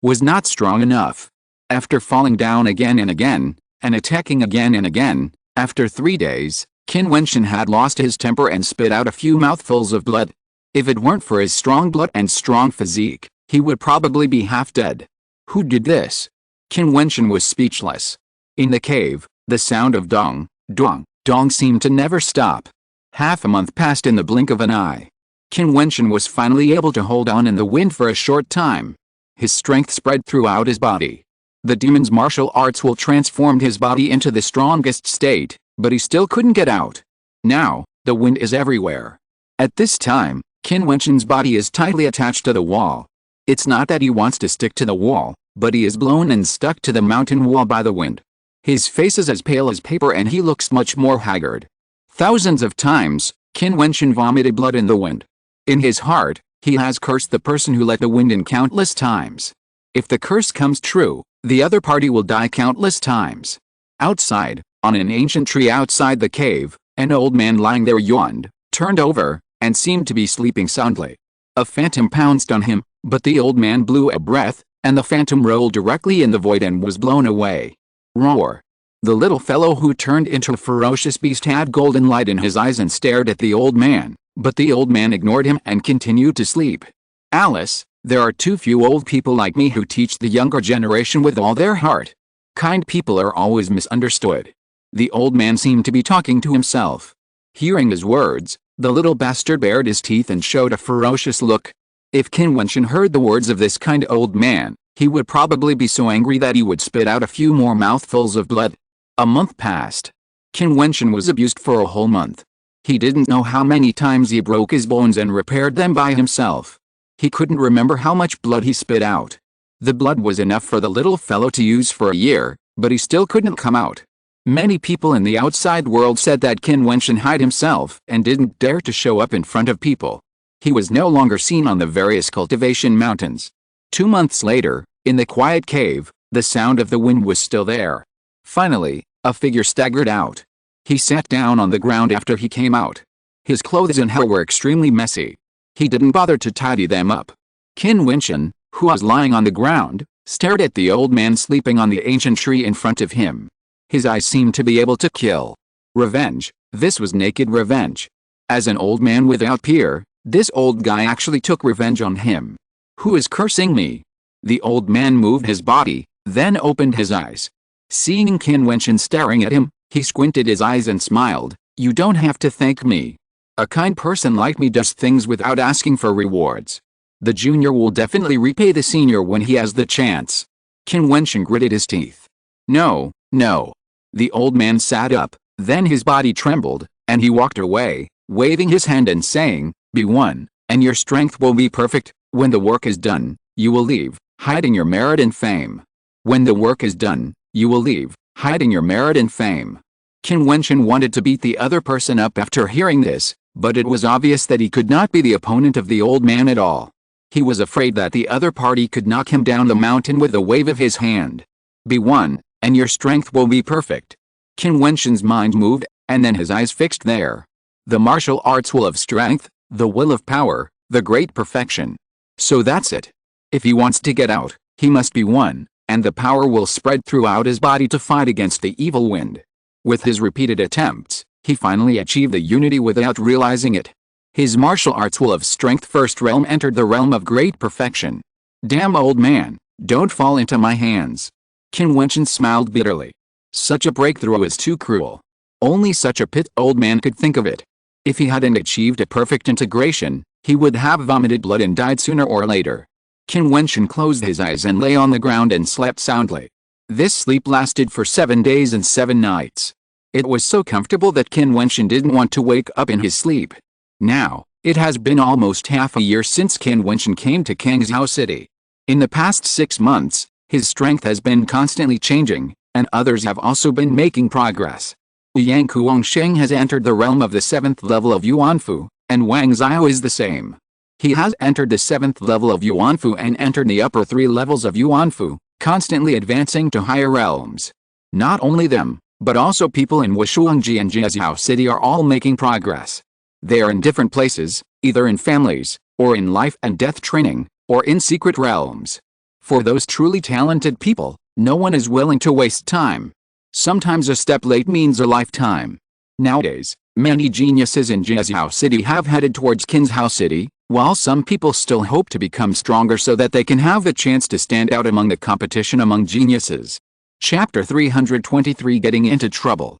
was not strong enough. After falling down again and again, and attacking again and again, after 3 days, Qin Wentian had lost his temper and spit out a few mouthfuls of blood. If it weren't for his strong blood and strong physique, he would probably be half dead. Who did this? Qin Wentian was speechless. In the cave, the sound of dong, dong, dong seemed to never stop. Half a month passed in the blink of an eye. Qin Wentian was finally able to hold on in the wind for a short time. His strength spread throughout his body. The demon's martial arts will transformed his body into the strongest state, but he still couldn't get out. Now, the wind is everywhere. At this time, Qin Wentian's body is tightly attached to the wall. It's not that he wants to stick to the wall, but he is blown and stuck to the mountain wall by the wind. His face is as pale as paper and he looks much more haggard. Thousands of times, Qin Wentian vomited blood in the wind. In his heart, he has cursed the person who let the wind in countless times. If the curse comes true, the other party will die countless times. Outside, on an ancient tree outside the cave, an old man lying there yawned, turned over, and seemed to be sleeping soundly. A phantom pounced on him, but the old man blew a breath, and the phantom rolled directly in the void and was blown away. Roar! The little fellow who turned into a ferocious beast had golden light in his eyes and stared at the old man, but the old man ignored him and continued to sleep. Alice, there are too few old people like me who teach the younger generation with all their heart. Kind people are always misunderstood. The old man seemed to be talking to himself. Hearing his words, the little bastard bared his teeth and showed a ferocious look. If Qin Wentian heard the words of this kind old man, he would probably be so angry that he would spit out a few more mouthfuls of blood. A month passed. Qin Wentian was abused for a whole month. He didn't know how many times he broke his bones and repaired them by himself. He couldn't remember how much blood he spit out. The blood was enough for the little fellow to use for a year, but he still couldn't come out. Many people in the outside world said that Qin Wentian hid himself and didn't dare to show up in front of people. He was no longer seen on the various cultivation mountains. 2 months later, in the quiet cave, the sound of the wind was still there. Finally, a figure staggered out. He sat down on the ground after he came out. His clothes and hair were extremely messy. He didn't bother to tidy them up. Qin Wentian, who was lying on the ground, stared at the old man sleeping on the ancient tree in front of him. His eyes seemed to be able to kill. Revenge. This was naked revenge. As an old man without peer, this old guy actually took revenge on him. Who is cursing me? The old man moved his body, then opened his eyes. Seeing Qin Wentian staring at him, he squinted his eyes and smiled. You don't have to thank me. A kind person like me does things without asking for rewards. The junior will definitely repay the senior when he has the chance. Qin Wentian gritted his teeth. No, no. The old man sat up, then his body trembled, and he walked away, waving his hand and saying, Be one, and your strength will be perfect. When the work is done, you will leave, hiding your merit and fame. When the work is done, you will leave, hiding your merit and fame. Qin Wentian wanted to beat the other person up after hearing this, but it was obvious that he could not be the opponent of the old man at all. He was afraid that the other party could knock him down the mountain with a wave of his hand. Be one, and your strength will be perfect. Qin Wentian's mind moved, and then his eyes fixed there. The martial arts will of strength, the will of power, the great perfection. So that's it. If he wants to get out, he must be one, and the power will spread throughout his body to fight against the evil wind. With his repeated attempts, he finally achieved the unity without realizing it. His martial arts will of strength first realm entered the realm of great perfection. Damn old man, don't fall into my hands. Qin Wentian smiled bitterly. Such a breakthrough is too cruel. Only such a pit old man could think of it. If he hadn't achieved a perfect integration, he would have vomited blood and died sooner or later. Qin Wentian closed his eyes and lay on the ground and slept soundly. This sleep lasted for 7 days and 7 nights. It was so comfortable that Qin Wentian didn't want to wake up in his sleep. Now, it has been almost half a year since Qin Wentian came to Kangzhou City. In the past 6 months, his strength has been constantly changing, and others have also been making progress. Yang Kuangsheng has entered the realm of the 7th level of Yuanfu, and Wang Xiao is the same. He has entered the 7th level of Yuanfu and entered the upper 3 levels of Yuanfu, constantly advancing to higher realms. Not only them, but also people in Wushuangji and Jiaxiao City are all making progress. They are in different places, either in families, or in life and death training, or in secret realms. For those truly talented people, no one is willing to waste time. Sometimes a step late means a lifetime. Nowadays, many geniuses in Jiaxiao City have headed towards Qin's House City, while some people still hope to become stronger so that they can have the chance to stand out among the competition among geniuses. Chapter 323 Getting into Trouble.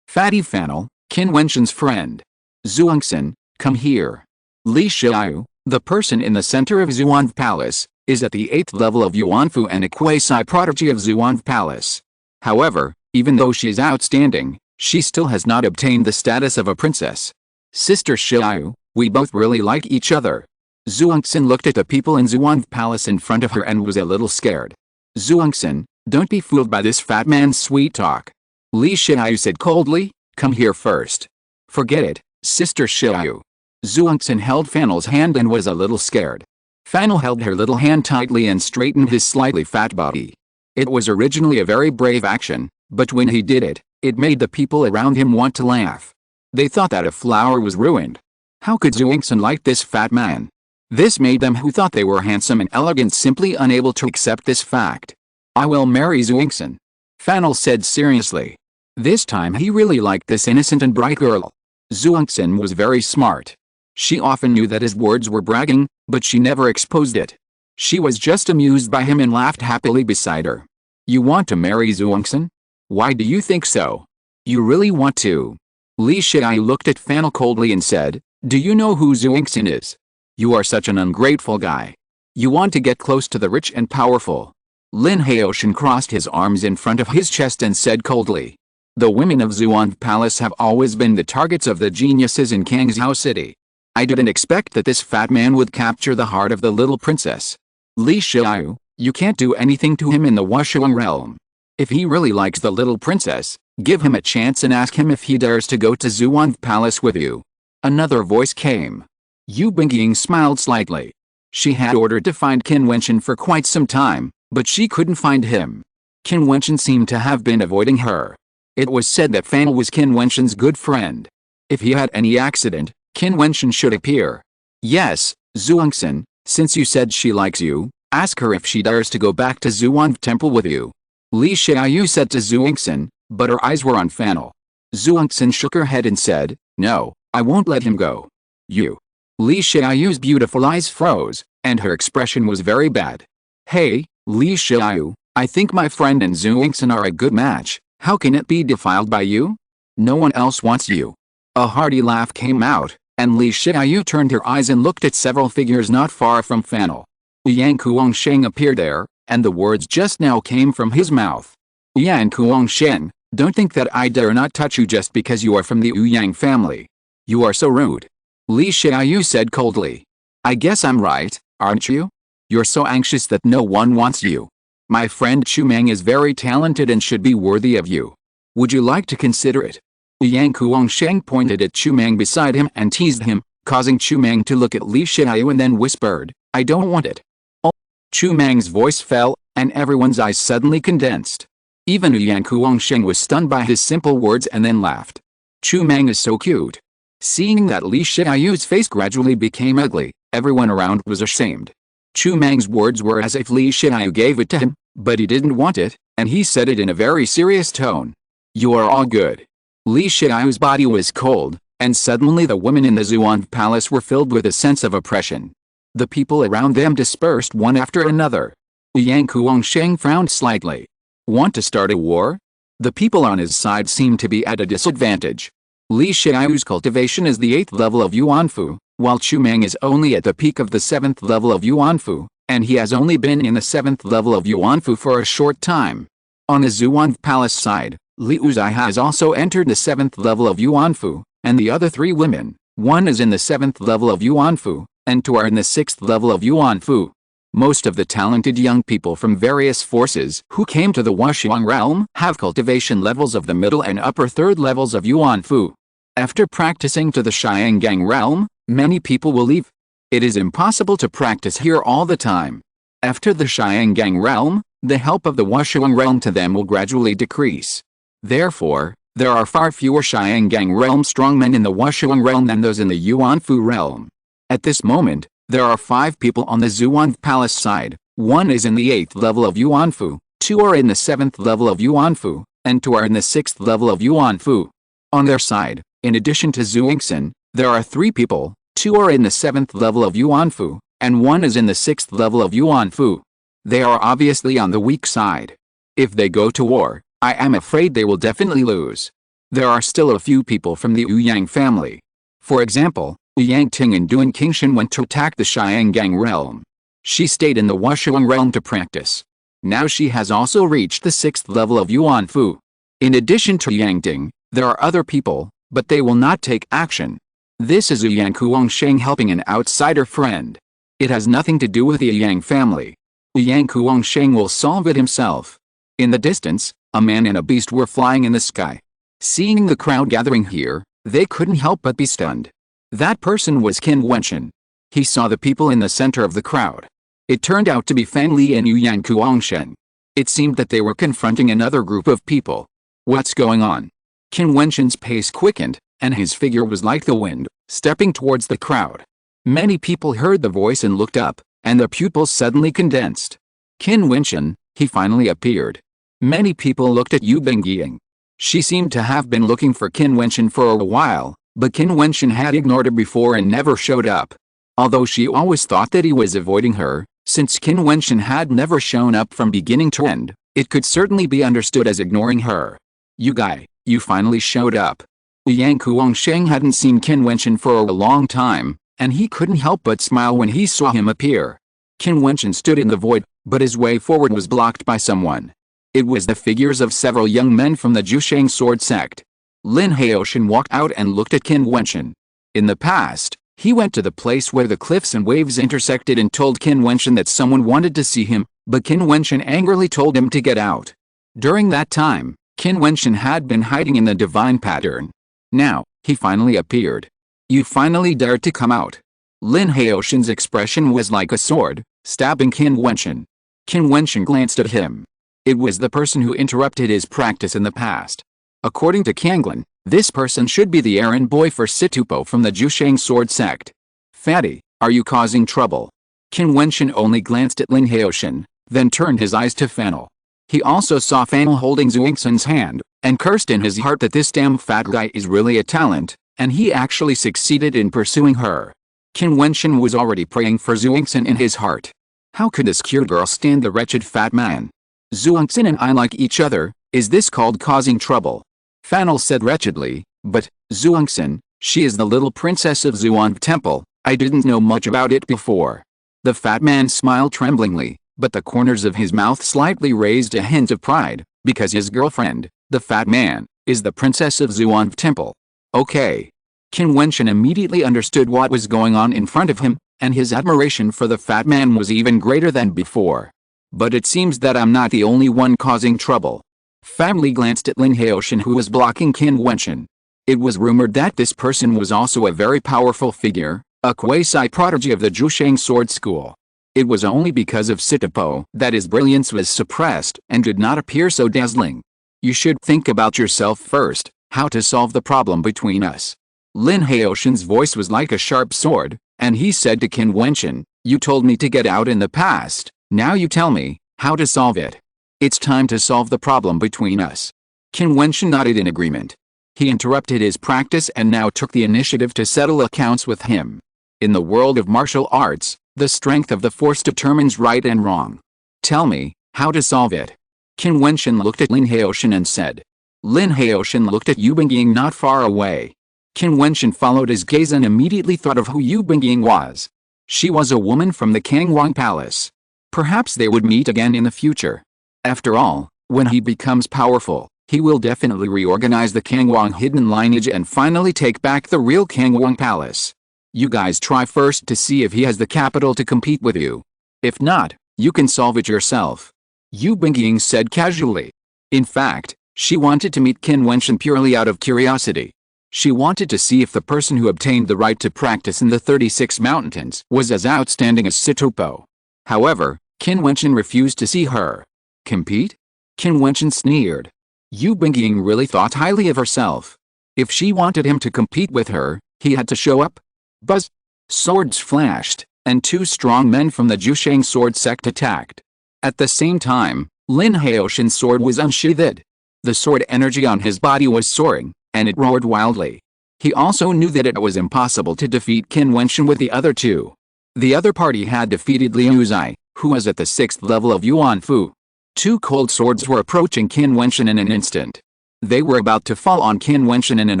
Fatty Fannel, Qin Wentian's friend. Zhuangxin, come here. Li Xiaoyu, the person in the center of Zhuanv Palace, is at the 8th level of Yuanfu and a quasi-prodigy of Zhuanv Palace. However, even though she is outstanding, she still has not obtained the status of a princess. Sister Xiaoyu, we both really like each other. Zhuangxin looked at the people in Zhuanv Palace in front of her and was a little scared. Zhuangxin, don't be fooled by this fat man's sweet talk. Li Xiaoyu said coldly, come here first. Forget it, Sister Xiaoyu. Zhuangxin held Fannel's hand and was a little scared. Fannel held her little hand tightly and straightened his slightly fat body. It was originally a very brave action, but when he did it, it made the people around him want to laugh. They thought that a flower was ruined. How could Zhuangxin like this fat man? This made them who thought they were handsome and elegant simply unable to accept this fact. I will marry Zhuangxin, Fannel said seriously. This time he really liked this innocent and bright girl. Zhuangxin was very smart. She often knew that his words were bragging, but she never exposed it. She was just amused by him and laughed happily beside her. You want to marry Zhuangxin? Why do you think so? You really want to? Li Xiaoyu looked at Fannel coldly and said, do you know who Zhuangxin is? You are such an ungrateful guy. You want to get close to the rich and powerful. Lin Haoshan crossed his arms in front of his chest and said coldly. The women of Zhuanv Palace have always been the targets of the geniuses in Kangzhou City. I didn't expect that this fat man would capture the heart of the little princess. Li Xiaoyu, you can't do anything to him in the Wushuang realm. If he really likes the little princess, give him a chance and ask him if he dares to go to Zhuanv Palace with you. Another voice came. Yu Bingying smiled slightly. She had ordered to find Qin Wentian for quite some time, but she couldn't find him. Qin Wentian seemed to have been avoiding her. It was said that Fannel was Qin Wentian's good friend. If he had any accident, Qin Wentian should appear. Yes, Zhuangxin, since you said she likes you, ask her if she dares to go back to Zhuanv Temple with you. Li Xiaoyu said to Zhuangxin, but her eyes were on Fannel. Zhuangxin shook her head and said, no, I won't let him go. You. Li Xiaoyu's beautiful eyes froze, and her expression was very bad. Hey, Li Xiaoyu, I think my friend and Zhuangxin are a good match. How can it be defiled by you? No one else wants you. A hearty laugh came out, and Li Xiaoyu turned her eyes and looked at several figures not far from Fannel. Yang Kuangsheng appeared there, and the words just now came from his mouth. Yang Kuangsheng, don't think that I dare not touch you just because you are from the Ouyang family. You are so rude. Li Xiaoyu said coldly. I guess I'm right, aren't you? You're so anxious that no one wants you. My friend Chu Meng is very talented and should be worthy of you. Would you like to consider it? Yang Kuangsheng pointed at Chu Meng beside him and teased him, causing Chu Meng to look at Li Xiaoyu and then whispered, I don't want it. Oh. Chu Meng's voice fell, and everyone's eyes suddenly condensed. Even Yang Kuangsheng was stunned by his simple words and then laughed. Chu Meng is so cute. Seeing that Li Xiaoyu's face gradually became ugly, everyone around was ashamed. Chu Meng's words were as if Li Xiaoyu gave it to him, but he didn't want it, and he said it in a very serious tone. You are all good. Li Xiaoyu's body was cold, and suddenly the women in the Zhuanv Palace were filled with a sense of oppression. The people around them dispersed one after another. Yang Kuangsheng frowned slightly. Want to start a war? The people on his side seemed to be at a disadvantage. Li Xiaoyu's cultivation is the 8th level of Yuanfu, while Chu Meng is only at the peak of the 7th level of Yuanfu, and he has only been in the 7th level of Yuanfu for a short time. On the Zhuanv Palace side, Liu Zai has also entered the 7th level of Yuanfu, and the other 3 women, one is in the 7th level of Yuanfu, and 2 are in the 6th level of Yuanfu. Most of the talented young people from various forces who came to the Wuxiang realm have cultivation levels of the middle and upper third levels of Yuan Fu. After practicing to the Xiangang realm, many people will leave. It is impossible to practice here all the time. After the Xiangang realm, the help of the Wuxiang realm to them will gradually decrease. Therefore, there are far fewer Xiangang realm strongmen in the Wuxiang realm than those in the Yuan Fu realm. At this moment, there are 5 people on the Zhuan Palace side. 1 is in the 8th level of Yuan Fu, 2 are in the 7th level of Yuan Fu, and 2 are in the 6th level of Yuan Fu. On their side, in addition to Zhuangxin, there are 3 people, 2 are in the 7th level of Yuan Fu, and 1 is in the 6th level of Yuan Fu. They are obviously on the weak side. If they go to war, I am afraid they will definitely lose. There are still a few people from the Ouyang family. For example, Yang Ting and Duan Qingxin went to attack the Xiangang realm. She stayed in the Wuxiang realm to practice. Now she has also reached the 6th level of Yuan Fu. In addition to Yang Ting, there are other people, but they will not take action. This is Yang Kuangsheng helping an outsider friend. It has nothing to do with the Yang family. Yang Kuangsheng will solve it himself. In the distance, a man and a beast were flying in the sky. Seeing the crowd gathering here, they couldn't help but be stunned. That person was Qin Wentian. He saw the people in the center of the crowd. It turned out to be Fan Li and Yang Kuangshen. It seemed that they were confronting another group of people. What's going on? Qin Wentian's pace quickened, and his figure was like the wind, stepping towards the crowd. Many people heard the voice and looked up, and their pupils suddenly condensed. Qin Wentian, he finally appeared. Many people looked at Yu Bengying. She seemed to have been looking for Qin Wentian for a while, but Qin Wentian had ignored her before and never showed up. Although she always thought that he was avoiding her, since Qin Wentian had never shown up from beginning to end, it could certainly be understood as ignoring her. You guy, you finally showed up. Yang Kuangsheng hadn't seen Qin Wentian for a long time, and he couldn't help but smile when he saw him appear. Qin Wentian stood in the void, but his way forward was blocked by someone. It was the figures of several young men from the Jiutian sword sect. Lin Haoshan walked out and looked at Qin Wentian. In the past, he went to the place where the cliffs and waves intersected and told Qin Wentian that someone wanted to see him, but Qin Wentian angrily told him to get out. During that time, Qin Wentian had been hiding in the divine pattern. Now, he finally appeared. You finally dared to come out. Lin Haoshan's expression was like a sword, stabbing Qin Wentian. Qin Wentian glanced at him. It was the person who interrupted his practice in the past. According to Kanglin, this person should be the errand boy for Situpo from the Jiutian sword sect. Fatty, are you causing trouble? Qin Wentian only glanced at Lin Haoshan, then turned his eyes to Fennel. He also saw Fennel holding Zhuangxin's hand, and cursed in his heart that this damn fat guy is really a talent, and he actually succeeded in pursuing her. Qin Wentian was already praying for Zhuangxin in his heart. How could this cute girl stand the wretched fat man? Zhuangxin and I like each other, is this called causing trouble? Fennel said wretchedly, but, Zhuangxin, she is the little princess of Zhuan Temple, I didn't know much about it before. The fat man smiled tremblingly, but the corners of his mouth slightly raised a hint of pride, because his girlfriend, the fat man, is the princess of Zhuan Temple. Okay. Qin Wentian immediately understood what was going on in front of him, and his admiration for the fat man was even greater than before. But it seems that I'm not the only one causing trouble. Family glanced at Lin Haoshan who was blocking Qin Wentian. It was rumored that this person was also a very powerful figure, a quasi-prodigy of the Jiutian sword school. It was only because of Situpo that his brilliance was suppressed and did not appear so dazzling. You should think about yourself first, how to solve the problem between us. Lin Haoshan's voice was like a sharp sword, and he said to Qin Wentian, you told me to get out in the past, now you tell me how to solve it. It's time to solve the problem between us. Qin Wentian nodded in agreement. He interrupted his practice and now took the initiative to settle accounts with him. In the world of martial arts, the strength of the force determines right and wrong. Tell me how to solve it. Qin Wentian looked at Lin Haoshan and said. Lin Haoshan looked at Yu Bengying not far away. Qin Wentian followed his gaze and immediately thought of who Yu Bengying was. She was a woman from the Kangwang Palace. Perhaps they would meet again in the future. After all, when he becomes powerful, he will definitely reorganize the Kangwang hidden lineage and finally take back the real Kangwang Palace. You guys try first to see if he has the capital to compete with you. If not, you can solve it yourself. Yu Bingying said casually. In fact, she wanted to meet Qin Wentian purely out of curiosity. She wanted to see if the person who obtained the right to practice in the 36 mountains was as outstanding as Sitopo. However, Qin Wentian refused to see her. Compete? Qin Wentian sneered. Yu Bingying really thought highly of herself. If she wanted him to compete with her, he had to show up. Buzz! Swords flashed, and two strong men from the Jiutian sword sect attacked. At the same time, Lin Haoshin's sword was unsheathed. The sword energy on his body was soaring, and it roared wildly. He also knew that it was impossible to defeat Qin Wentian with the other two. The other party had defeated Liu Zai, who was at the 6th level of Yuan Fu. Two cold swords were approaching Qin Wentian in an instant. They were about to fall on Qin Wentian in an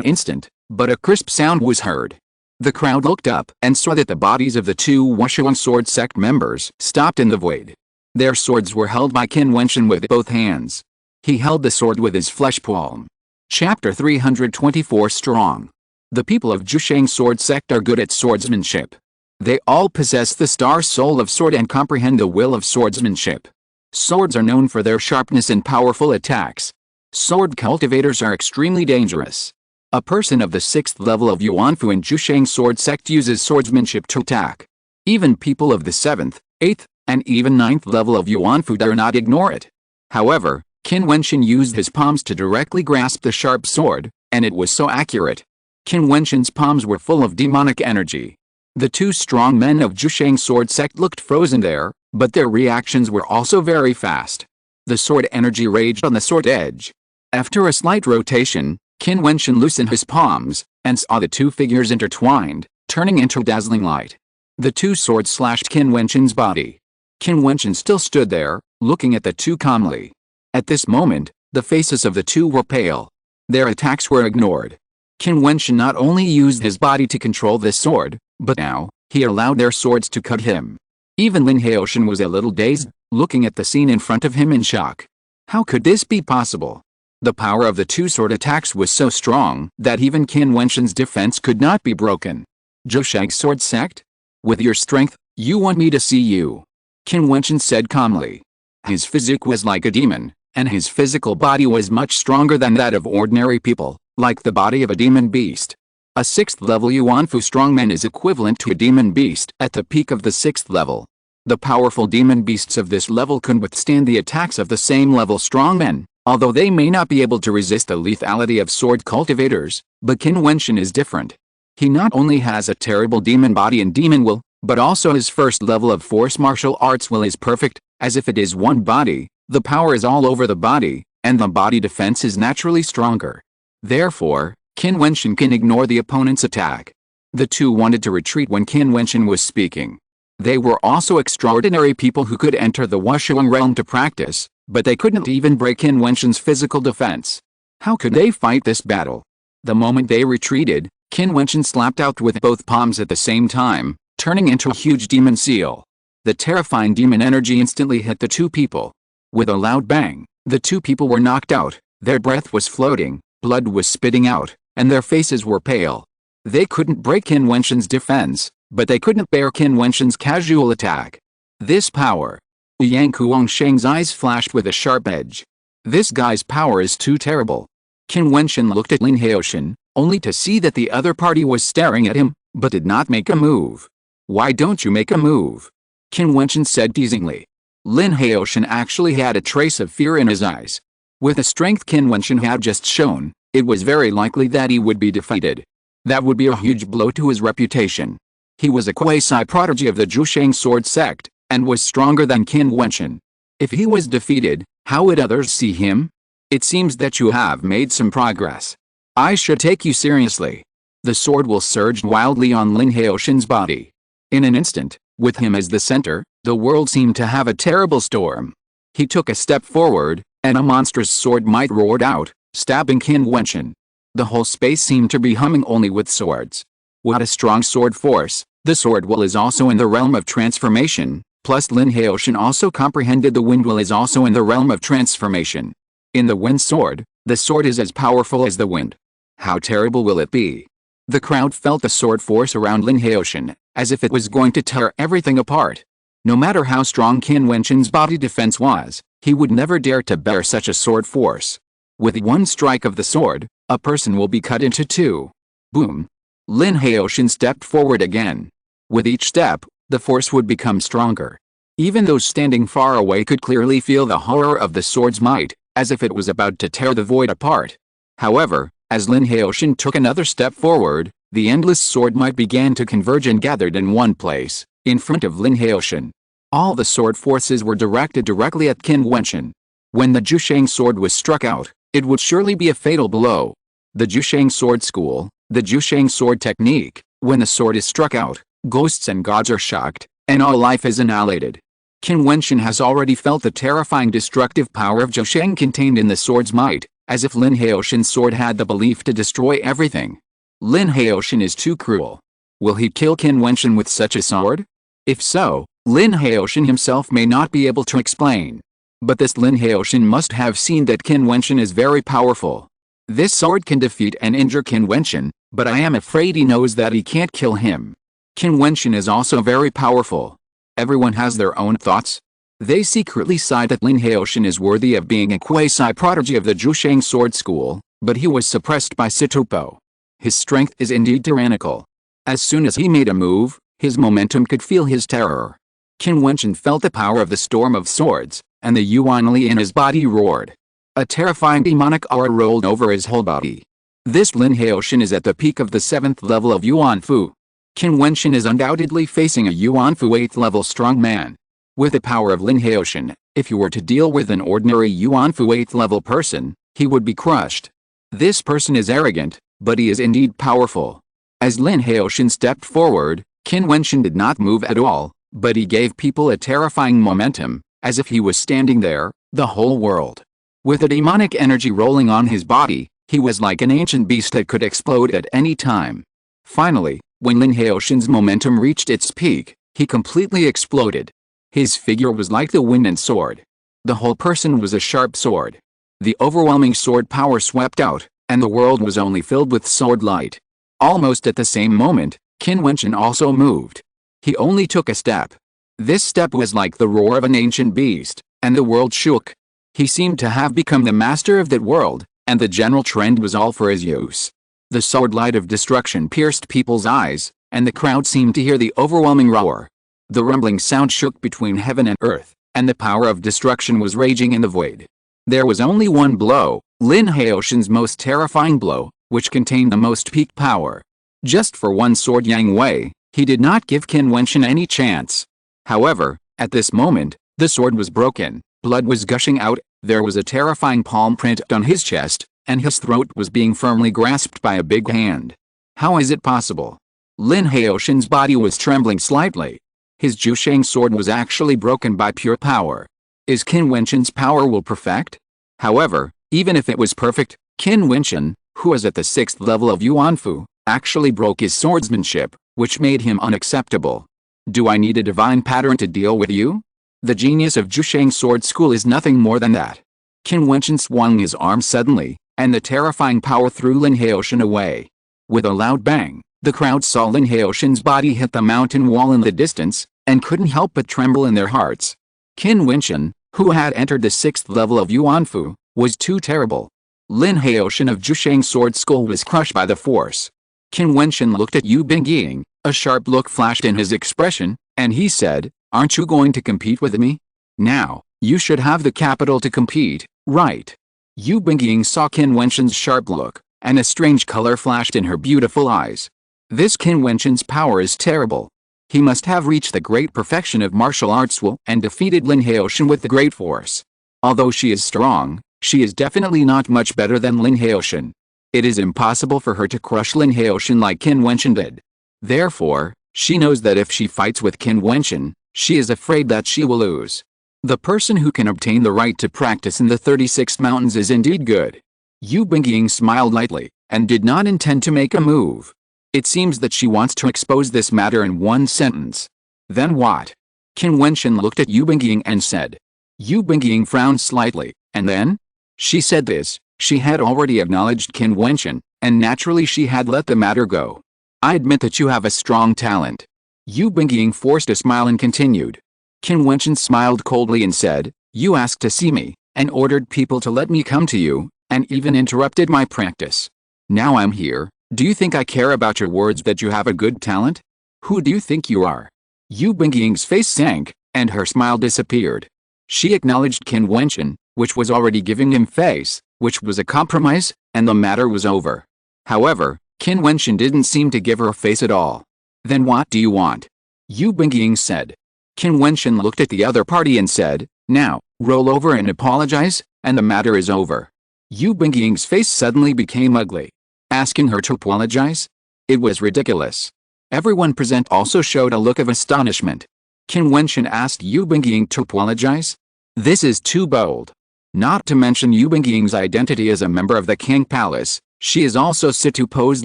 instant, but a crisp sound was heard. The crowd looked up and saw that the bodies of the two Wushuang sword sect members stopped in the void. Their swords were held by Qin Wentian with both hands. He held the sword with his flesh palm. Chapter 324 Strong. The people of Jiutian sword sect are good at swordsmanship. They all possess the star soul of sword and comprehend the will of swordsmanship. Swords are known for their sharpness and powerful attacks. Sword cultivators are extremely dangerous. A person of the 6th level of Yuanfu in Jiutian sword sect uses swordsmanship to attack. Even people of the 7th, 8th, and even 9th level of Yuanfu dare not ignore it. However, Qin Wentian used his palms to directly grasp the sharp sword, and it was so accurate. Qin Wentian's palms were full of demonic energy. The two strong men of Jiutian sword sect looked frozen there, but their reactions were also very fast. The sword energy raged on the sword edge. After a slight rotation, Qin Wentian loosened his palms, and saw the two figures intertwined, turning into dazzling light. The two swords slashed Qin Wentian's body. Qin Wentian still stood there, looking at the two calmly. At this moment, the faces of the two were pale. Their attacks were ignored. Qin Wentian not only used his body to control this sword, but now, he allowed their swords to cut him. Even Lin Haoshin was a little dazed, looking at the scene in front of him in shock. How could this be possible? The power of the two sword attacks was so strong that even Qin Wentian's defense could not be broken. Jiutian sword sect? With your strength, you want me to see you? Qin Wentian said calmly. His physique was like a demon, and his physical body was much stronger than that of ordinary people, like the body of a demon beast. A 6th level Yuanfu strongman is equivalent to a demon beast at the peak of the 6th level. The powerful demon beasts of this level can withstand the attacks of the same level strongmen, although they may not be able to resist the lethality of sword cultivators, but Qin Wentian is different. He not only has a terrible demon body and demon will, but also his first level of force martial arts will is perfect, as if it is one body, the power is all over the body, and the body defense is naturally stronger. Therefore, Qin Wentian can ignore the opponent's attack. The two wanted to retreat when Qin Wentian was speaking. They were also extraordinary people who could enter the Wushuang realm to practice, but they couldn't even break Qin Wentian's physical defense. How could they fight this battle? The moment they retreated, Qin Wentian slapped out with both palms at the same time, turning into a huge demon seal. The terrifying demon energy instantly hit the two people. With a loud bang, the two people were knocked out, their breath was floating, blood was spitting out, and their faces were pale. They couldn't break Qin Wentian's defense, but they couldn't bear Qin Wentian's casual attack. This power. Yang Kuangsheng's eyes flashed with a sharp edge. This guy's power is too terrible. Qin Wentian looked at Lin Haoshin, only to see that the other party was staring at him, but did not make a move. Why don't you make a move? Qin Wentian said teasingly. Lin Haoshin actually had a trace of fear in his eyes. With the strength Qin Wentian had just shown, it was very likely that he would be defeated. That would be a huge blow to his reputation. He was a quasi-prodigy of the Jiutian sword sect, and was stronger than Qin Wentian. If he was defeated, how would others see him? It seems that you have made some progress. I should take you seriously. The sword will surge wildly on Lin Haoshin's body. In an instant, with him as the center, the world seemed to have a terrible storm. He took a step forward, and a monstrous sword might roared out, stabbing Qin Wentian. The whole space seemed to be humming only with swords. What a strong sword force! The sword will is also in the realm of transformation, plus Lin Haoshin also comprehended the wind will is also in the realm of transformation. In the wind sword, the sword is as powerful as the wind. How terrible will it be? The crowd felt the sword force around Lin Haoshin, as if it was going to tear everything apart. No matter how strong Qin Wentian's body defense was, he would never dare to bear such a sword force. With one strike of the sword, a person will be cut into two. Boom! Lin Haoshan stepped forward again. With each step, the force would become stronger. Even those standing far away could clearly feel the horror of the sword's might, as if it was about to tear the void apart. However, as Lin Haoshan took another step forward, the endless sword might began to converge and gathered in one place, in front of Lin Haoshan. All the sword forces were directed directly at Qin Wentian. When the Jiutian sword was struck out, it would surely be a fatal blow. The Jiutian sword school, the Jiutian sword technique, when the sword is struck out, ghosts and gods are shocked, and all life is annihilated. Qin Wentian has already felt the terrifying destructive power of Jiutian contained in the sword's might, as if Lin Haoshan's sword had the belief to destroy everything. Lin Haoshan is too cruel. Will he kill Qin Wentian with such a sword? If so, Lin Haoshan himself may not be able to explain. But this Lin Haoshan must have seen that Qin Wentian is very powerful. This sword can defeat and injure Qin Wentian, but I am afraid he knows that he can't kill him. Qin Wentian is also very powerful. Everyone has their own thoughts. They secretly sigh that Lin Haoshan is worthy of being a quasi-prodigy of the Jiutian sword school, but he was suppressed by Situpo. His strength is indeed tyrannical. As soon as he made a move, his momentum could feel his terror. Qin Wentian felt the power of the storm of swords, and the Yuan Li in his body roared. A terrifying demonic aura rolled over his whole body. This Lin Haoshan is at the peak of the 7th level of Yuan Fu. Qin Wentian is undoubtedly facing a Yuan Fu 8th level strong man. With the power of Lin Haoshan, if you were to deal with an ordinary Yuan Fu 8th level person, he would be crushed. This person is arrogant, but he is indeed powerful. As Lin Haoshan stepped forward, Qin Wentian did not move at all, but he gave people a terrifying momentum, as if he was standing there, the whole world. With a demonic energy rolling on his body, he was like an ancient beast that could explode at any time. Finally, when Lin Haoshan's momentum reached its peak, he completely exploded. His figure was like the wind and sword. The whole person was a sharp sword. The overwhelming sword power swept out, and the world was only filled with sword light. Almost at the same moment, Qin Wentian also moved. He only took a step. This step was like the roar of an ancient beast, and the world shook. He seemed to have become the master of that world, and the general trend was all for his use. The sword light of destruction pierced people's eyes, and the crowd seemed to hear the overwhelming roar. The rumbling sound shook between heaven and earth, and the power of destruction was raging in the void. There was only one blow, Lin Haoshan's most terrifying blow, which contained the most peak power. Just for one sword Yang Wei, he did not give Qin Wentian any chance. However, at this moment, the sword was broken, blood was gushing out, there was a terrifying palm print on his chest, and his throat was being firmly grasped by a big hand. How is it possible? Lin Haoshan's body was trembling slightly. His Jiutian sword was actually broken by pure power. Is Qin Wentian's power will perfect? However, even if it was perfect, Qin Wentian, who was at the 6th level of Yuan Fu, actually broke his swordsmanship, which made him unacceptable. Do I need a divine pattern to deal with you? The genius of Jiutian sword school is nothing more than that. Qin Wentian swung his arm suddenly, and the terrifying power threw Lin Haoshan away. With a loud bang, the crowd saw Lin Haoshan's body hit the mountain wall in the distance, and couldn't help but tremble in their hearts. Qin Wentian, who had entered the 6th level of Yuan Fu, was too terrible. Lin Haoshan of Jiutian sword school was crushed by the force. Qin Wentian looked at Yu Bingying, a sharp look flashed in his expression, and he said, "Aren't you going to compete with me? Now, you should have the capital to compete, right?" Yu Bingying saw Qin Wentian's sharp look, and a strange color flashed in her beautiful eyes. This Qin Wentian's power is terrible. He must have reached the great perfection of martial arts and defeated Lin Haoshan with the great force. Although she is strong, she is definitely not much better than Lin Haoshan. It is impossible for her to crush Lin Haoshan like Qin Wentian did. Therefore, she knows that if she fights with Qin Wentian, she is afraid that she will lose. The person who can obtain the right to practice in the 36 mountains is indeed good. Yu Bingying smiled lightly, and did not intend to make a move. It seems that she wants to expose this matter in one sentence. Then what? Qin Wentian looked at Yu Bingying and said. Yu Bingying frowned slightly, and then? She said this, she had already acknowledged Qin Wentian, and naturally she had let the matter go. I admit that you have a strong talent. Yu Bingying forced a smile and continued. Qin Wentian smiled coldly and said, "You asked to see me, and ordered people to let me come to you, and even interrupted my practice. Now I'm here. Do you think I care about your words that you have a good talent? Who do you think you are?" Yu Bingying's face sank, and her smile disappeared. She acknowledged Qin Wentian, which was already giving him face, which was a compromise, and the matter was over. However, Qin Wentian didn't seem to give her a face at all. "Then what do you want?" Yu Bingying said. Qin Wentian looked at the other party and said, "Now, roll over and apologize, and the matter is over." Yu Bingying's face suddenly became ugly. Asking her to apologize? It was ridiculous. Everyone present also showed a look of astonishment. Qin Wentian asked Yu Bingying to apologize? This is too bold. Not to mention Yu Bingying's identity as a member of the King Palace, she is also Situpo's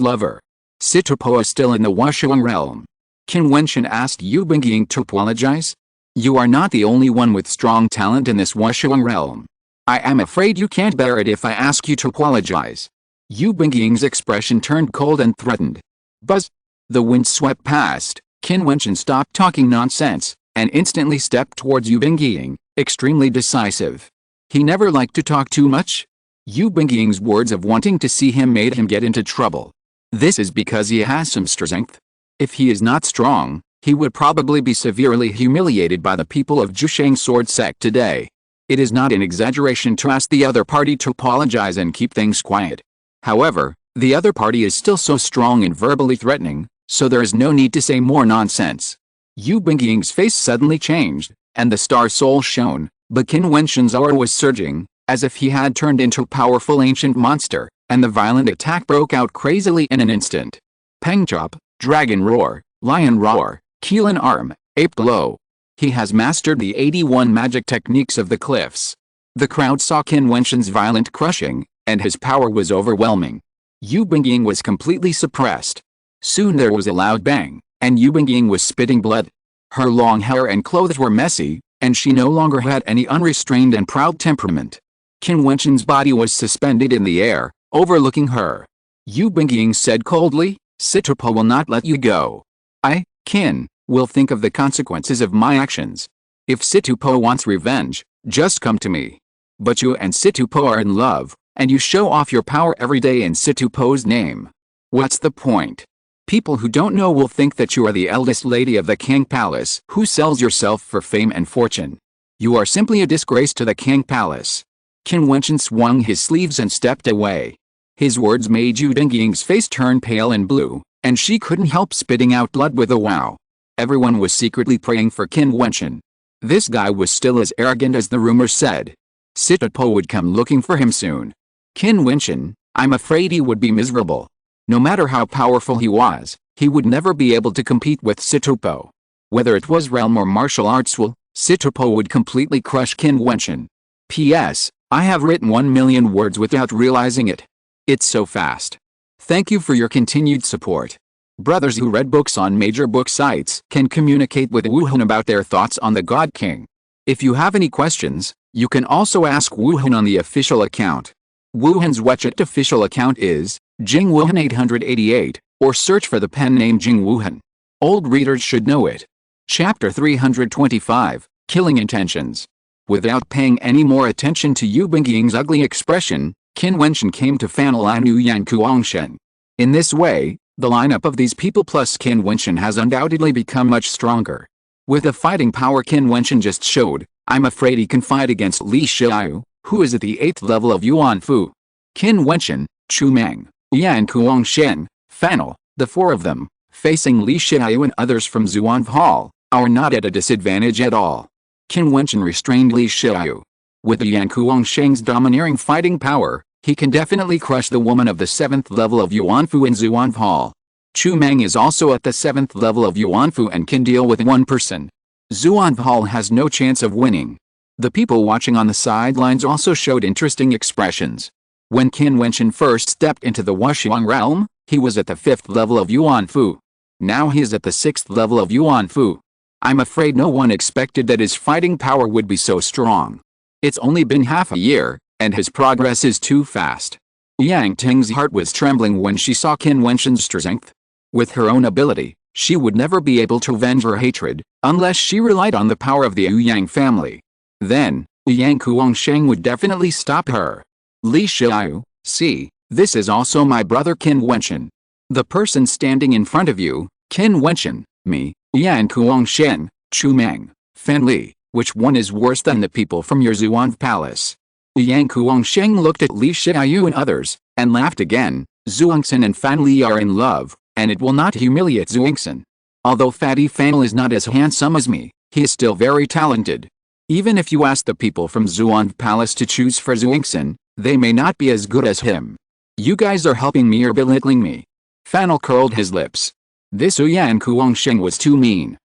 lover. Situpo is still in the Wushuang realm. Qin Wentian asked Yu Bingying to apologize? "You are not the only one with strong talent in this Wushuang realm. I am afraid you can't bear it if I ask you to apologize." Yu Bingying's expression turned cold and threatened. Buzz! The wind swept past. Qin Wentian stopped talking nonsense, and instantly stepped towards Yu Bingying, extremely decisive. He never liked to talk too much. Yu Bingying's words of wanting to see him made him get into trouble. This is because he has some strength. If he is not strong, he would probably be severely humiliated by the people of Jiutian sword sect today. It is not an exaggeration to ask the other party to apologize and keep things quiet. However, the other party is still so strong and verbally threatening, so there is no need to say more nonsense. Yu Bingying's face suddenly changed, and the star soul shone, but Qin Wentian's aura was surging, as if he had turned into a powerful ancient monster, and the violent attack broke out crazily in an instant. Peng Chop, Dragon Roar, Lion Roar, Keelan Arm, Ape Blow. He has mastered the 81 magic techniques of the cliffs. The crowd saw Qin Wentian's violent crushing, and his power was overwhelming. Yu Bingying was completely suppressed. Soon there was a loud bang, and Yu Bingying was spitting blood. Her long hair and clothes were messy, and she no longer had any unrestrained and proud temperament. Qin Wentian's body was suspended in the air, overlooking her. Yu Bingying said coldly, "Situpo will not let you go. I, Qin, will think of the consequences of my actions. If Situpo wants revenge, just come to me. But you and Situpo are in love, and you show off your power every day in Situpo's name. What's the point? People who don't know will think that you are the eldest lady of the King Palace who sells yourself for fame and fortune. You are simply a disgrace to the King Palace." Qin Wentian swung his sleeves and stepped away. His words made Yu Bingying's face turn pale and blue, and she couldn't help spitting out blood with a wow. Everyone was secretly praying for Qin Wentian. This guy was still as arrogant as the rumors said. Situpo would come looking for him soon. Qin Wentian, I'm afraid he would be miserable. No matter how powerful he was, he would never be able to compete with Situpo. Whether it was realm or martial arts, Situpo would completely crush Qin Wentian. P.S. I have written 1 million words without realizing it. It's so fast. Thank you for your continued support. Brothers who read books on major book sites can communicate with Wuhan about their thoughts on the God King. If you have any questions, you can also ask Wuhan on the official account. Wuhan's WeChat official account is Jing Wuhan 888, or search for the pen name Jing Wuhan. Old readers should know it. Chapter 325, Killing Intentions. Without paying any more attention to Yu Bingying's ugly expression, Qin Wentian came to Fanalanu Yan Kuangshen. In this way, the lineup of these people plus Qin Wentian has undoubtedly become much stronger. With the fighting power Qin Wentian just showed, I'm afraid he can fight against Li Xiao, who is at the 8th level of Yuan Fu. Qin Wentian, Chu Meng, Yan Kuangshen, Fanal, the four of them, facing Li Xiao and others from Zuan Hall, are not at a disadvantage at all. Qin Wentian restrained Li Xiao. With Yan Kuangshen's domineering fighting power, he can definitely crush the woman of the 7th level of Yuanfu in Zuan Hall. Chu Meng is also at the 7th level of Yuanfu and can deal with one person. Zuan Hall has no chance of winning. The people watching on the sidelines also showed interesting expressions. When Qin Wentian first stepped into the Wushuang realm, he was at the 5th level of Yuanfu. Now he is at the 6th level of Yuanfu. I'm afraid no one expected that his fighting power would be so strong. It's only been half a year, and his progress is too fast. Yang Ting's heart was trembling when she saw Qin Wentian's strength. With her own ability, She would never be able to avenge her hatred, unless she relied on the power of the Yang family. Then, Yang Kuangsheng would definitely stop her. Li Xiaoyu, see, this is also my brother Qin Wentian. The person standing in front of you, Qin Wentian, me, Yan Kuangsheng, Chu Meng, Fan Li, which one is worse than the people from your Zhuan palace? Yang Kuangsheng looked at Li Xiaoyu and others, and laughed again. Zhuangxin and Fan Li are in love, and it will not humiliate Zhuangxin. Although Fatty Fan is not as handsome as me, he is still very talented. Even if you ask the people from Zhuan palace to choose for Zhuangxin, they may not be as good as him. You guys are helping me or belittling me? Fanel curled his lips. This Yan Kuangsheng was too mean.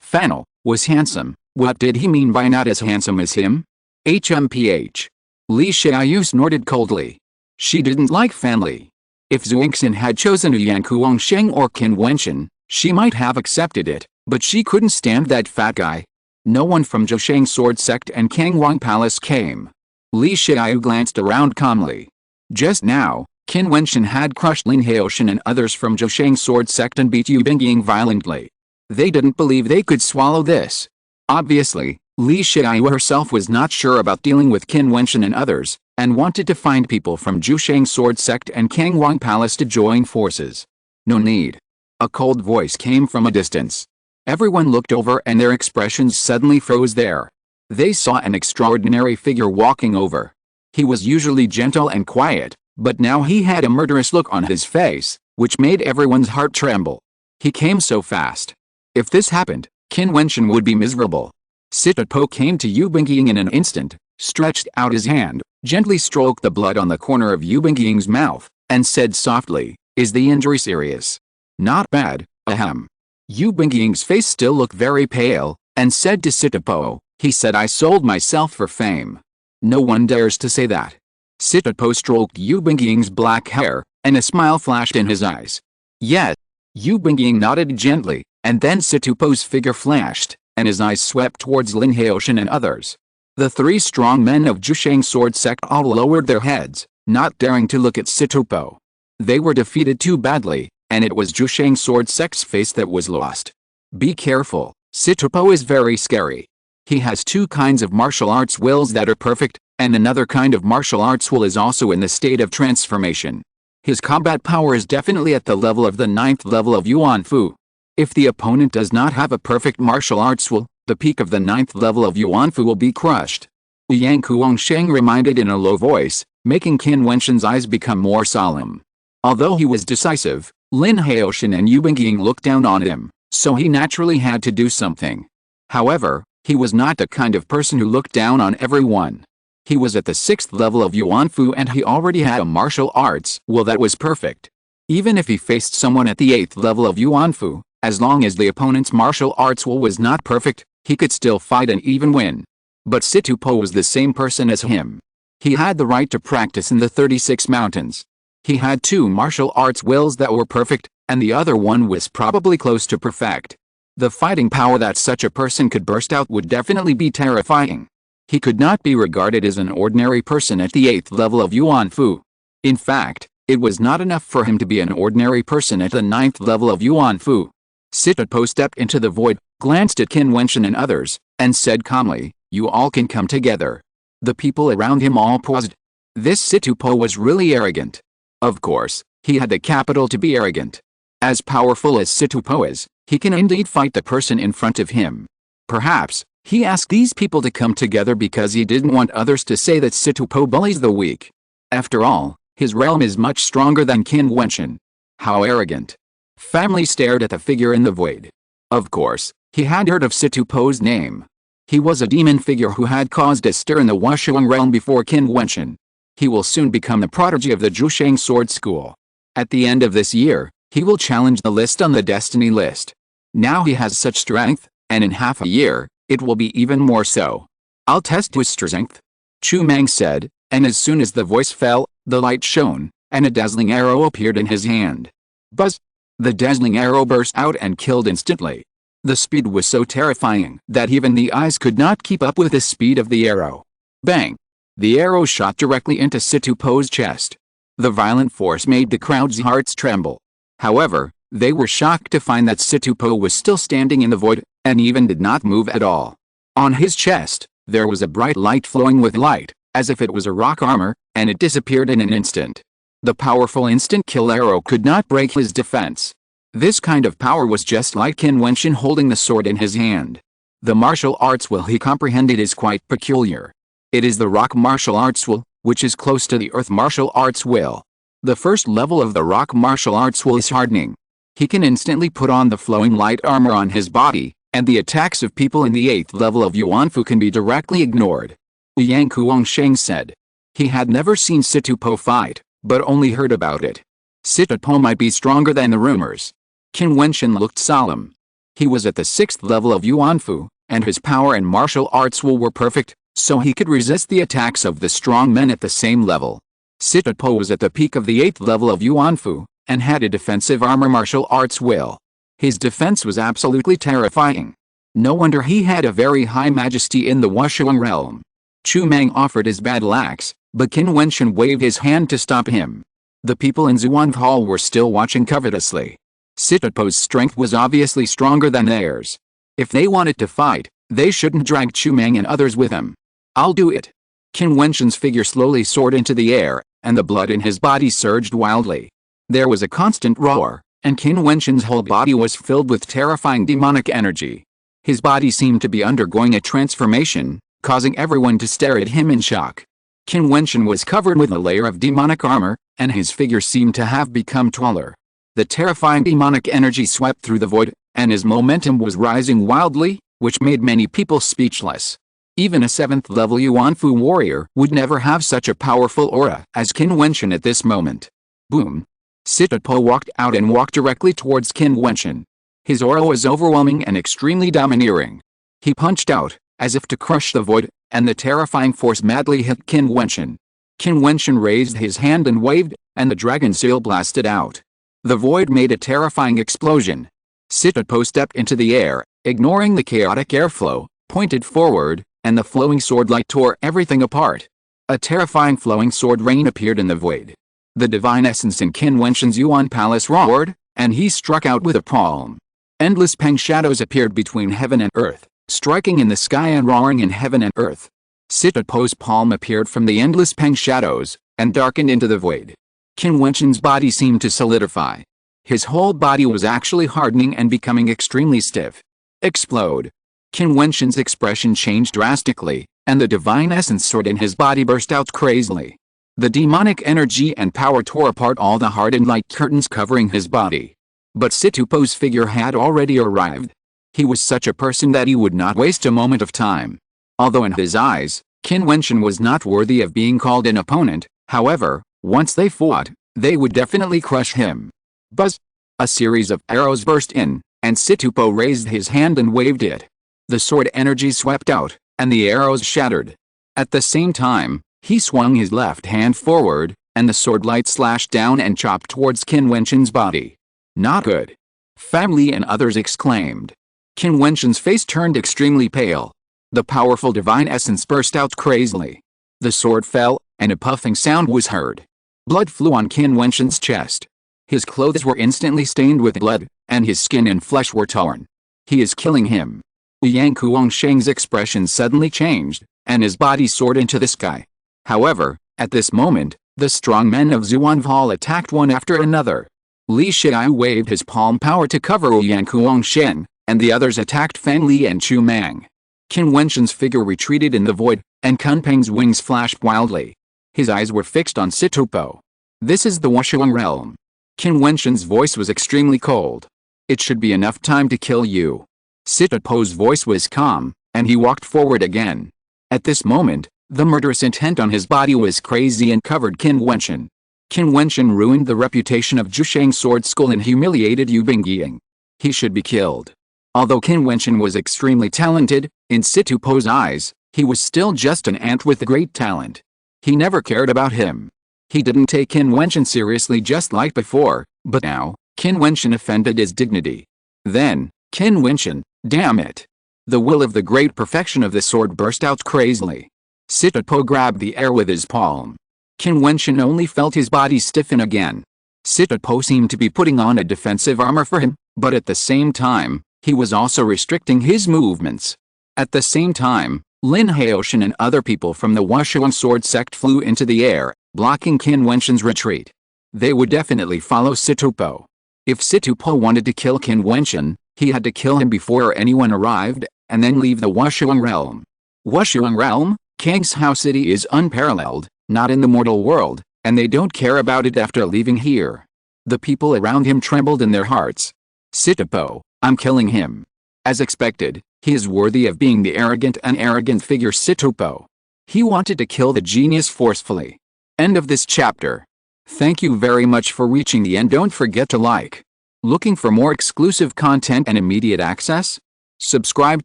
Fanel, was handsome. What did he mean by not as handsome as him? HMPH. Li Xiaoyu snorted coldly. She didn't like Fan Li. If Zhuangxin had chosen Yan Kuangsheng or Qin Wentian, she might have accepted it, but she couldn't stand that fat guy. No one from Jiutian Sword Sect and Kangwang Palace came. Li Xiaoyu glanced around calmly. Just now, Qin Wentian had crushed Lin Haoshan and others from Jiutian Sword Sect and beat Yu Bingying violently. They didn't believe they could swallow this. Obviously, Li Xiaoyu herself was not sure about dealing with Qin Wentian and others, and wanted to find people from Jiutian Sword Sect and Kangwang Palace to join forces. No need. A cold voice came from a distance. Everyone looked over and their expressions suddenly froze there. They saw an extraordinary figure walking over. He was usually gentle and quiet, but now he had a murderous look on his face, which made everyone's heart tremble. He came so fast. If this happened, Qin Wentian would be miserable. Sitapo came to Yu Bingying in an instant, stretched out his hand, gently stroked the blood on the corner of Yu Bingying's mouth, and said softly, "Is the injury serious?" "Not bad, ahem." Yu Bingying's face still looked very pale, and said to Sitapo, "He said I sold myself for fame. No one dares to say that." Sitapo stroked Yu Bingying's black hair, and a smile flashed in his eyes. "Yes." Yu Bingying nodded gently, and then Sitapo's figure flashed, and his eyes swept towards Lin Haoshan and others. The three strong men of Jiutian Sword Sect all lowered their heads, not daring to look at Sitapo. They were defeated too badly, and it was Jiutian Sword Sect's face that was lost. Be careful, Sitapo is very scary. He has two kinds of martial arts wills that are perfect, and another kind of martial arts will is also in the state of transformation. His combat power is definitely at the level of the 9th level of Yuan Fu. If the opponent does not have a perfect martial arts will, the peak of the 9th level of Yuan Fu will be crushed. Yang Kuangsheng reminded in a low voice, making Qin Wentian's eyes become more solemn. Although he was decisive, Lin Haoshan and Yu Bingying looked down on him, so he naturally had to do something. However, he was not the kind of person who looked down on everyone. He was at the 6th level of Yuan Fu and he already had a martial arts will that was perfect. Even if he faced someone at the 8th level of Yuan Fu, as long as the opponent's martial arts will was not perfect, he could still fight and even win. But Sitapo was the same person as him. He had the right to practice in the 36 mountains. He had two martial arts wills that were perfect, and the other one was probably close to perfect. The fighting power that such a person could burst out would definitely be terrifying. He could not be regarded as an ordinary person at the 8th level of Yuan Fu. In fact, it was not enough for him to be an ordinary person at the 9th level of Yuan Fu. Sitapo stepped into the void, glanced at Qin Wentian and others, and said calmly, "You all can come together." The people around him all paused. This Sitapo was really arrogant. Of course, he had the capital to be arrogant. As powerful as Sitapo is, he can indeed fight the person in front of him. Perhaps, he asked these people to come together because he didn't want others to say that Sitapo bullies the weak. After all, his realm is much stronger than Qin Wentian. How arrogant. Family stared at the figure in the void. Of course, he had heard of Sitapo's name. He was a demon figure who had caused a stir in the Washuang realm before Qin Wentian. He will soon become the prodigy of the Jiutian Sword School. At the end of this year, he will challenge the list on the destiny list. Now he has such strength, and in half a year, it will be even more so. I'll test his strength, Chu Mang said, and as soon as the voice fell, the light shone, and a dazzling arrow appeared in his hand. Buzz! The dazzling arrow burst out and killed instantly. The speed was so terrifying that even the eyes could not keep up with the speed of the arrow. Bang! The arrow shot directly into Sitapo's chest. The violent force made the crowd's hearts tremble. However, They were shocked to find that Situpo was still standing in the void, and even did not move at all. On his chest, there was a bright light flowing with light, as if it was a rock armor, and it disappeared in an instant. The powerful instant kill arrow could not break his defense. This kind of power was just like Qin Wentian holding the sword in his hand. The martial arts will he comprehended is quite peculiar. It is the rock martial arts will, which is close to the earth martial arts will. The first level of the rock martial arts will is hardening. He can instantly put on the flowing light armor on his body, and the attacks of people in the 8th level of Yuanfu can be directly ignored. Yang Kuangsheng said. He had never seen Situpo fight, but only heard about it. Situpo might be stronger than the rumors. Qin Wentian looked solemn. He was at the 6th level of Yuanfu, and his power and martial arts will were perfect, so he could resist the attacks of the strong men at the same level. Situpo was at the peak of the 8th level of Yuanfu, and had a defensive armor martial arts will. His defense was absolutely terrifying. No wonder he had a very high majesty in the Wushuang realm. Chu Mang offered his battle axe, but Qin Wentian waved his hand to stop him. The people in Xuan Hall were still watching covetously. Situpo's strength was obviously stronger than theirs. If they wanted to fight, they shouldn't drag Chu Mang and others with them. I'll do it. Qin Wentian's figure slowly soared into the air, and the blood in his body surged wildly. There was a constant roar, and Qin Wentian's whole body was filled with terrifying demonic energy. His body seemed to be undergoing a transformation, causing everyone to stare at him in shock. Qin Wentian was covered with a layer of demonic armor, and his figure seemed to have become taller. The terrifying demonic energy swept through the void, and his momentum was rising wildly, which made many people speechless. Even a 7th level Yuanfu warrior would never have such a powerful aura as Qin Wentian at this moment. Boom! Situpo walked out and walked directly towards Qin Wentian. His aura was overwhelming and extremely domineering. He punched out, as if to crush the void, and the terrifying force madly hit Qin Wentian. Qin Wentian raised his hand and waved, and the dragon seal blasted out. The void made a terrifying explosion. Situpo stepped into the air, ignoring the chaotic airflow, pointed forward, and the flowing sword light tore everything apart. A terrifying flowing sword rain appeared in the void. The divine essence in Qin Wentian's Yuan Palace roared, and he struck out with a palm. Endless peng shadows appeared between heaven and earth, striking in the sky and roaring in heaven and earth. Situpo's palm appeared from the endless peng shadows, and darkened into the void. Qin Wentian's body seemed to solidify. His whole body was actually hardening and becoming extremely stiff. Explode! Qin Wentian's expression changed drastically, and the divine essence sword in his body burst out crazily. The demonic energy and power tore apart all the hardened light curtains covering his body. But Situpo's figure had already arrived. He was such a person that he would not waste a moment of time. Although in his eyes, Qin Wentian was not worthy of being called an opponent, however, once they fought, they would definitely crush him. Buzz! A series of arrows burst in, and Situpo raised his hand and waved it. The sword energy swept out, and the arrows shattered. At the same time, he swung his left hand forward, and the sword light slashed down and chopped towards Qin Wentian's body. Not good! Family and others exclaimed. Qin Wentian's face turned extremely pale. The powerful divine essence burst out crazily. The sword fell, and a puffing sound was heard. Blood flew on Qin Wentian's chest. His clothes were instantly stained with blood, and his skin and flesh were torn. He is killing him. Yang Kuangsheng's expression suddenly changed, and his body soared into the sky. However, at this moment, the strong men of Xuanval attacked one after another. Li Shiai waved his palm power to cover Yang Kuangshen, and the others attacked Fan Li and Chu Mang. Qin Wentian's figure retreated in the void, and Kunpeng's wings flashed wildly. His eyes were fixed on Situpo. This is the Wushuang realm. Qin Wentian's voice was extremely cold. It should be enough time to kill you. Situpo's voice was calm, and he walked forward again. At this moment, the murderous intent on his body was crazy and covered Qin Wentian. Qin Wentian ruined the reputation of Zhushang's sword school and humiliated Yu Bingying. He should be killed. Although Qin Wentian was extremely talented, in Situpo's eyes, he was still just an ant with great talent. He never cared about him. He didn't take Qin Wentian seriously just like before, but now, Qin Wentian offended his dignity. Then, Qin Wentian, damn it! The will of the great perfection of the sword burst out crazily. Situpo grabbed the air with his palm. Qin Wentian only felt his body stiffen again. Sitopo seemed to be putting on a defensive armor for him, but at the same time, he was also restricting his movements. At the same time, Lin Haoshan and other people from the Wushuang sword sect flew into the air, blocking Qin Wentian's retreat. They would definitely follow Sitopo. If Sitopo wanted to kill Qin Wentian, he had to kill him before anyone arrived, and then leave the Wushuang realm. Wushuang realm? Kang's house city is unparalleled, not in the mortal world, and they don't care about it after leaving here. The people around him trembled in their hearts. Sitopo, I'm killing him. As expected, he is worthy of being the arrogant figure Sitopo. He wanted to kill the genius forcefully. End of this chapter. Thank you very much for reaching the end. Don't forget to like. Looking for more exclusive content and immediate access? Subscribe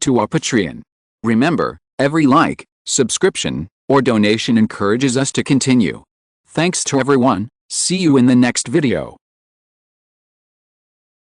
to our Patreon. Remember, every like, subscription, or donation encourages us to continue. Thanks to everyone. See you in the next video.